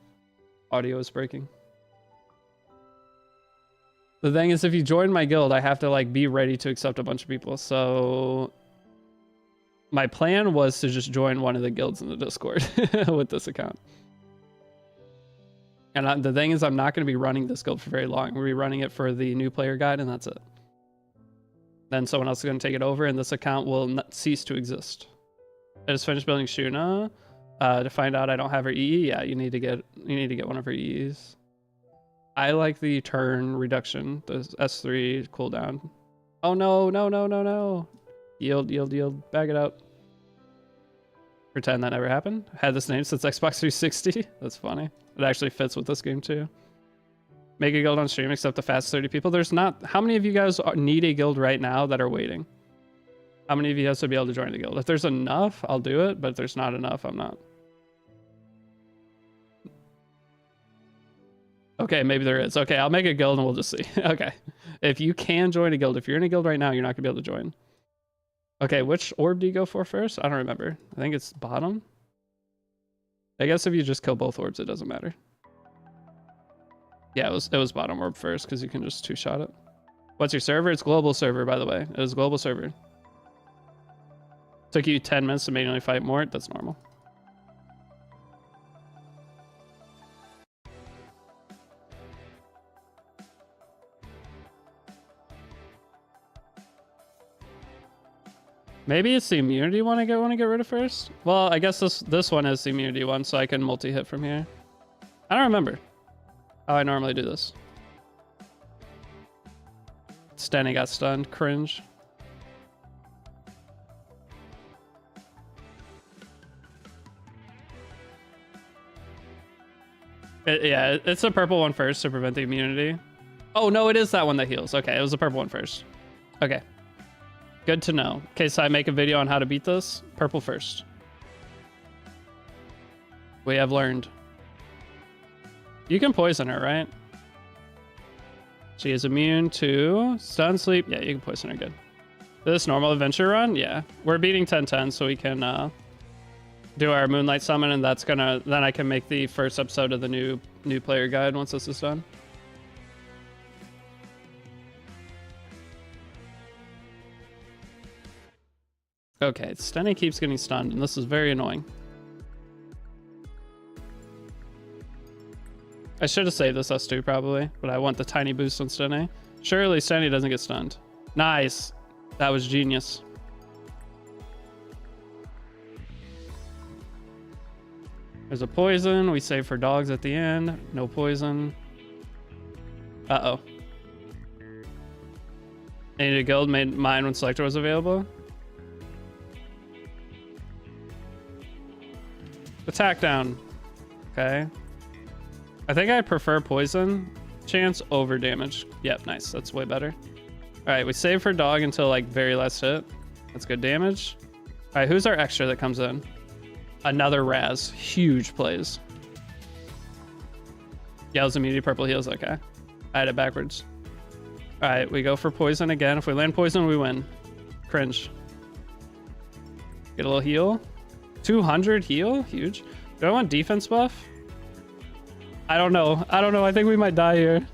Audio is breaking. The thing is, if you join my guild, I have to like be ready to accept a bunch of people. So my plan was to just join one of the guilds in the Discord with this account. And the thing is, I'm not going to be running this guild for very long. We'll be running it for the new player guide, and that's it. Then someone else is going to take it over, and this account will not cease to exist. I just finished building Shuna to find out I don't have her EE. Yeah, you need to get one of her EEs. I like the turn reduction, the S3 cooldown. Oh no, no, no, no, no. Yield, yield, yield. Bag it up. Pretend that never happened. Had this name since Xbox 360. That's funny. It actually fits with this game too. Make a guild on stream except the fast 30 people. There's not... How many of you guys need a guild right now that are waiting? How many of you guys would be able to join the guild? If there's enough, I'll do it. But if there's not enough, I'm not. Okay, maybe there is. Okay, I'll make a guild and we'll just see. Okay. If you can join a guild, if you're in a guild right now, you're not going to be able to join. Okay, which orb do you go for first? I don't remember. I think it's bottom. I guess if you just kill both orbs, it doesn't matter. Yeah, it was bottom orb first because you can just two-shot it. What's your server? It's global server, by the way. It is global server. Took you 10 minutes to manually fight Mort. That's normal. Maybe it's the immunity one I want to get rid of first. Well, I guess this one is the immunity one, so I can multi-hit from here. I don't remember how I normally do this. Stanny got stunned. Cringe. Yeah, it's the purple one first to prevent the immunity. Oh, no, it is that one that heals. Okay, it was the purple one first. Okay. Good to know. In case I make a video on how to beat this, purple first. We have learned. You can poison her, right? She is immune to stun, sleep. Yeah, you can poison her. Good. This normal adventure run? Yeah. We're beating 10-10, so we can do our Moonlight summon, and that's gonna... Then I can make the first episode of the new player guide once this is done. Okay, Stenny keeps getting stunned, and this is very annoying. I should have saved this S2 probably, but I want the tiny boost on Stenny. Surely Stenny doesn't get stunned. Nice. That was genius. There's a poison. We save for dogs at the end. No poison. Uh-oh. I needed a guild, made mine when Selective was available. Attack down. Okay. I think I prefer poison chance over damage. Yep, nice. That's way better. All right, we save for dog until like very last hit. That's good damage. All right, who's our extra that comes in? Another Raz. Huge plays. Yells immunity, purple heals. Okay. I had it backwards. All right, we go for poison again. If we land poison, we win. Cringe. Get a little heal. 200 heal? Huge. Do I want defense buff? I don't know. I don't know. I think we might die here.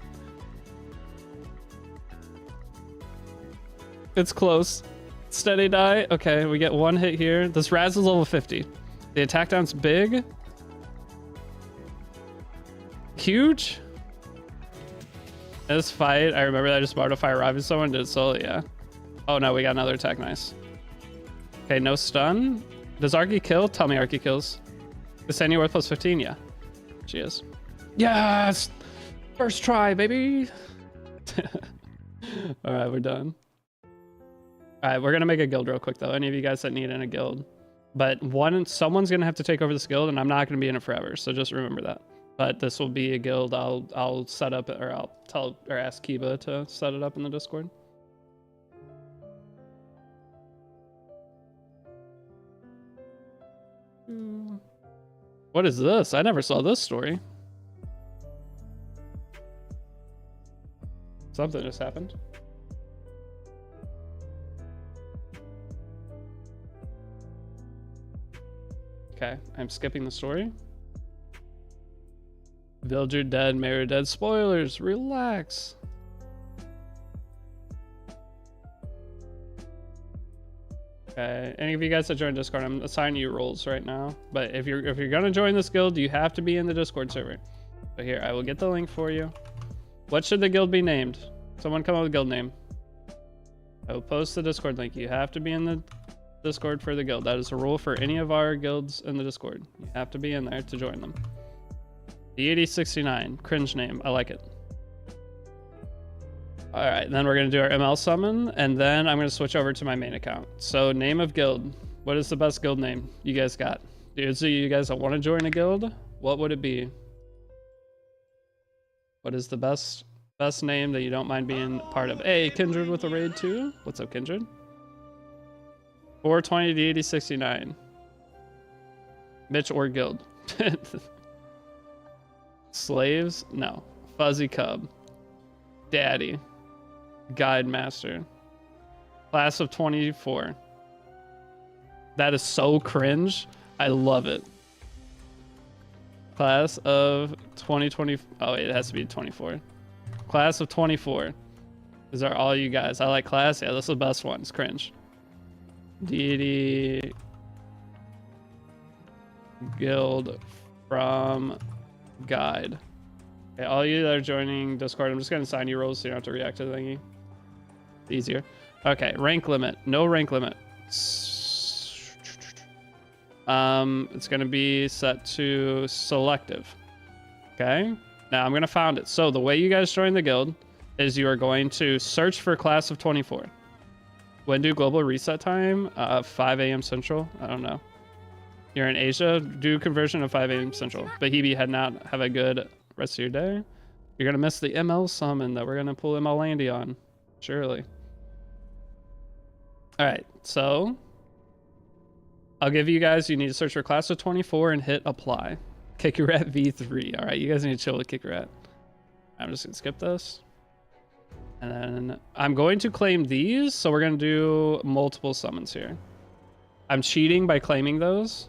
It's close. Steady die. Okay, we get one hit here. This Raz is level 50. The attack down's big. Huge. In this fight, I remember that I just borrowed a fire robbing someone, did solo, yeah. Oh no, we got another attack, nice. Okay, no stun. Does Arky kill? Tell me Arky kills. Is Sandy worth plus 15? Yeah. She is. Yes! First try, baby! Alright, we're done. Alright, we're gonna make a guild real quick though. Any of you guys that need in a guild. But someone's gonna have to take over this guild, and I'm not gonna be in it forever, so just remember that. But this will be a guild I'll set up, or I'll tell or ask Kiba to set it up in the Discord. What is this? I never saw this story. Something just happened. Okay, I'm skipping the story. Villager dead, Mayor dead. Spoilers, relax. Okay, any of you guys that join Discord, I'm assigning you roles right now. But if you're gonna join this guild, you have to be in the Discord server. So here, I will get the link for you. What should the guild be named? Someone come up with a guild name. I will post the Discord link. You have to be in the Discord for the guild. That is a rule for any of our guilds in the Discord. You have to be in there to join them. Deity 69, cringe name. I like it. All right, then we're gonna do our ML summon, and then I'm gonna switch over to my main account. So name of guild. What is the best guild name you guys got? Dudes, you guys that want to join a guild, what would it be? What is the best name that you don't mind being part of? Hey, Kindred with a raid too. What's up, Kindred? 420 to 8069. Mitch or guild. Slaves? No. Fuzzy Cub. Daddy. Guide Master. Class of 24. That is so cringe. I love it. Class of 2020. Oh, wait, it has to be 24. Class of 24. These are all you guys. I like class. Yeah, this is the best one. It's cringe. Deity. Guild from Guide. Okay, all you that are joining Discord, I'm just going to assign you roles so you don't have to react to the thingy. Easier. Okay, rank limit. No rank limit. It's going to be set to selective. Okay, now I'm going to found it. So the way you guys join the guild is you are going to search for class of 24. When do global reset time? 5 a.m. Central. I don't know. You're in Asia. Do conversion of 5 a.m. Central. Bahibi had not have a good rest of your day. You're going to miss the ML summon that we're going to pull ML Landy on. Surely. All right, so I'll give you guys, you need to search for class of 24 and hit apply. Kick your rat V3. All right, you guys need to chill with Kick your rat. I'm just gonna skip this. And then I'm going to claim these. So we're gonna do multiple summons here. I'm cheating by claiming those.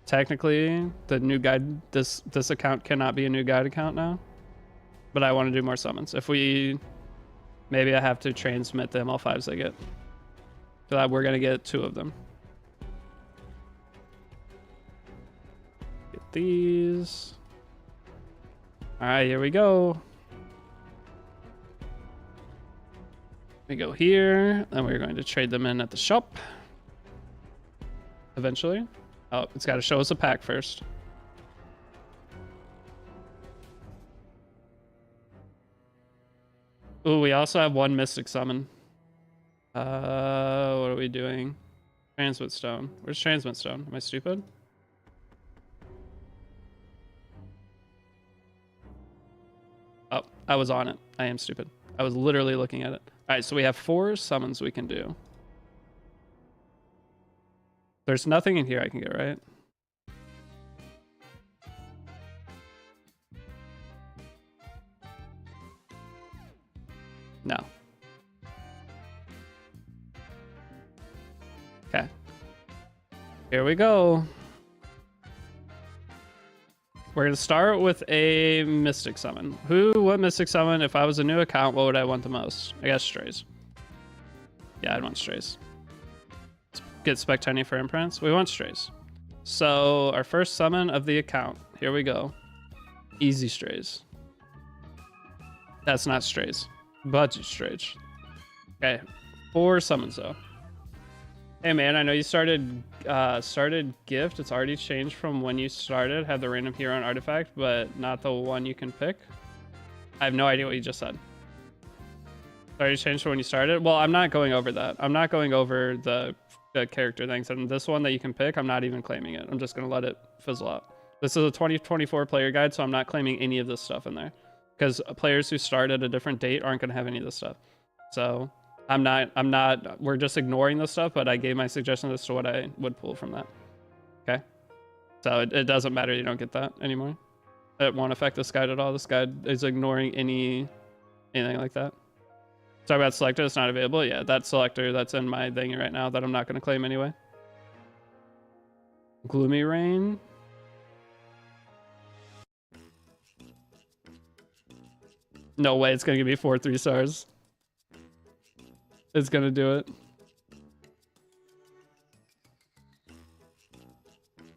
Technically, the new guide, this account cannot be a new guide account now. But I want to do more summons. If we, maybe I have to transmit the ML5s I get. So that we're gonna get 2 of them. Get these. All right, here we go. We go here, then we're going to trade them in at the shop. Eventually. Oh, it's got to show us a pack first. Ooh, we also have 1 Mystic Summon. What are we doing? Transmit Stone. Where's Transmit Stone? Am I stupid? Oh, I was on it. I am stupid. I was literally looking at it. All right, so we have 4 summons we can do. There's nothing in here I can get, right? No. Okay. Here we go. We're going to start with a Mystic Summon. What Mystic Summon? If I was a new account, what would I want the most? I guess Strays. Yeah, I'd want Strays. Let's get Spectini for Imprints. We want Strays. So, our first summon of the account. Here we go. Easy Strays. That's not Strays. Budget Strays. Okay. 4 summons, though. Hey man, I know you started gift. It's already changed from when you started. Had the random hero and artifact, but not the one you can pick. I have no idea what you just said. It's already changed from when you started. Well, I'm not going over that. I'm not going over the character things. And this one that you can pick, I'm not even claiming it. I'm just gonna let it fizzle out. This is a 2024 player guide, so I'm not claiming any of this stuff in there. Because players who start at a different date aren't gonna have any of this stuff. So we're just ignoring this stuff, but I gave my suggestion as to what I would pull from that. Okay. So it doesn't matter. You don't get that anymore. It won't affect this guide at all. This guide is ignoring anything like that. Talk about selector that's not available. Yeah, that selector that's in my thingy right now that I'm not going to claim anyway. Gloomy Rain. No way it's going to give me 4 3 stars. It's gonna do it.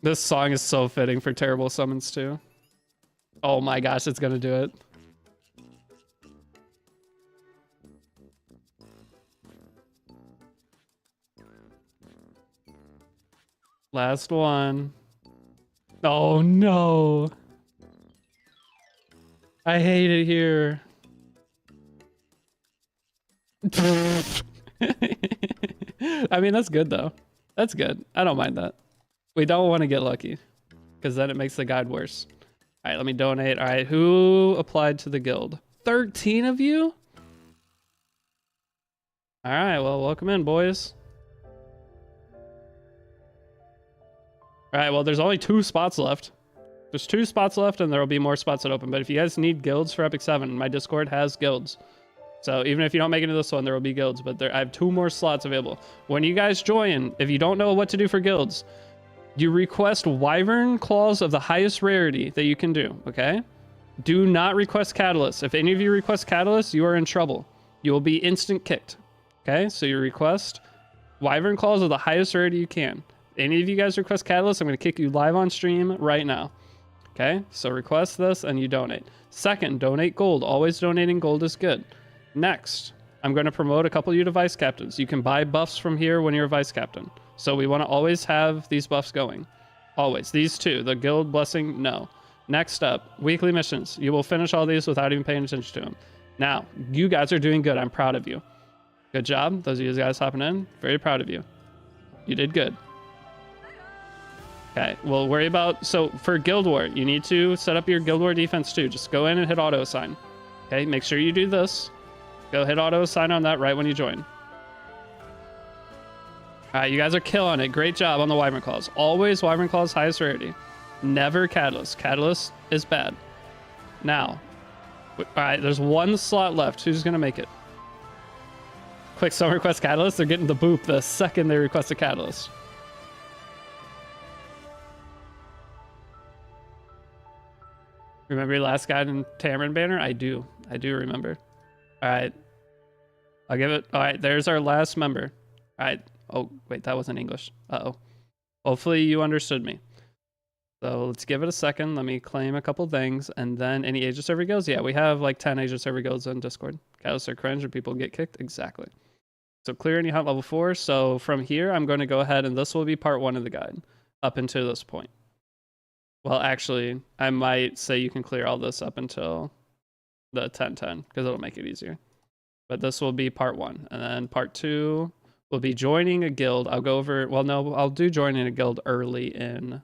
This song is so fitting for terrible summons too. Oh my gosh, it's gonna do it. Last one. Oh no. I hate it here. I mean, that's good though. That's good. I don't mind that. We don't want to get lucky because then it makes the guide worse. All right, let me donate. All right, who applied to the guild? 13 of you? All right, well, welcome in, boys. All right, well, there's only 2 spots left. There's 2 spots left, and there will be more spots that open. But if you guys need guilds for Epic 7, my Discord has guilds. So even if you don't make it into this one, there will be guilds. But I have 2 more slots available. When you guys join, if you don't know what to do for guilds, you request Wyvern Claws of the highest rarity that you can do, okay? Do not request Catalyst. If any of you request Catalyst, you are in trouble. You will be instant kicked, okay? So you request Wyvern Claws of the highest rarity you can. Any of you guys request Catalyst, I'm going to kick you live on stream right now. Okay, so request this and you donate. Second, donate gold. Always donating gold is good. Next, I'm going to promote a couple of you to vice captains. You can buy buffs from here when you're a vice captain. So we want to always have these buffs going. Always. These 2, the guild blessing, no. Next up, weekly missions. You will finish all these without even paying attention to them. Now, you guys are doing good. I'm proud of you. Good job. Those of you guys hopping in, very proud of you. You did good. Okay, we'll worry about... So for Guild War, you need to set up your Guild War defense too. Just go in and hit auto assign. Okay, make sure you do this. Go hit auto assign on that right when you join. All right, you guys are killing it. Great job on the Wyvern Claws. Always Wyvern Claws highest rarity. Never Catalyst. Catalyst is bad. Now, all right, there's 1 slot left. Who's going to make it? Quick, someone request Catalyst. They're getting the boop the second they request a Catalyst. Remember your last guide in Tamarin Banner? I do remember. All right. I'll give it. All right, there's our last member. All right. Oh, wait, that wasn't English. Uh-oh. Hopefully you understood me. So let's give it a second. Let me claim a couple things. And then any agent server guilds? Yeah, we have like 10 agent server guilds on Discord. Catalysts are cringe and people get kicked? Exactly. So clear any hunt level 4. So from here, I'm going to go ahead and this will be part 1 of the guide up until this point. Well, actually, I might say you can clear all this up until the 10-10 because it'll make it easier. But this will be part 1. And then part 2 will be joining a guild. I'll go over, well, no, I'll do joining a guild early in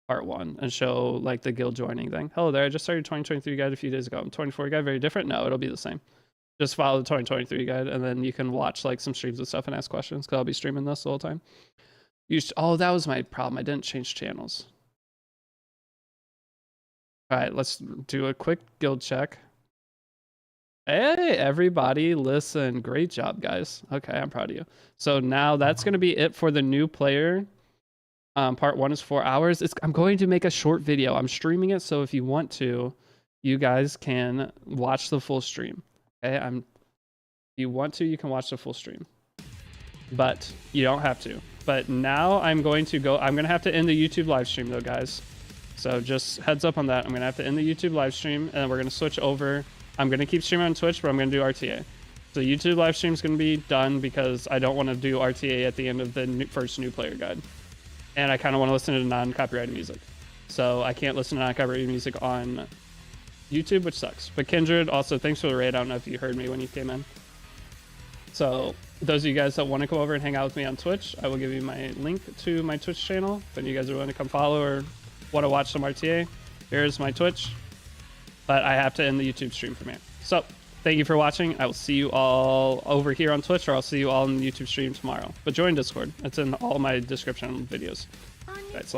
part 1 and show like the guild joining thing. Hello there, I just started 2023 guide a few days ago. 24 guide, very different? No, it'll be the same. Just follow the 2023 guide and then you can watch like some streams and stuff and ask questions because I'll be streaming this the whole time. Oh, that was my problem. I didn't change channels. All right, let's do a quick guild check. Hey, everybody, listen. Great job, guys. Okay, I'm proud of you. So now that's going to be it for the new player. Part 1 is 4 hours. I'm going to make a short video. I'm streaming it, so if you want to, you guys can watch the full stream. Okay, if you want to, you can watch the full stream. But you don't have to. But now I'm going to have to end the YouTube live stream, though, guys. So just heads up on that. I'm going to have to end the YouTube live stream, and then we're going to switch over. I'm going to keep streaming on Twitch, but I'm going to do RTA. So YouTube live stream is going to be done because I don't want to do RTA at the end of the first new player guide. And I kind of want to listen to non-copyrighted music. So I can't listen to non-copyrighted music on YouTube, which sucks. But Kindred, also, thanks for the raid. I don't know if you heard me when you came in. So those of you guys that want to come over and hang out with me on Twitch, I will give you my link to my Twitch channel. If you guys are willing to come follow or want to watch some RTA, here's my Twitch. But I have to end the YouTube stream from here. So thank you for watching. I will see you all over here on Twitch, or I'll see you all in the YouTube stream tomorrow. But join Discord. It's in all my description videos. All right, so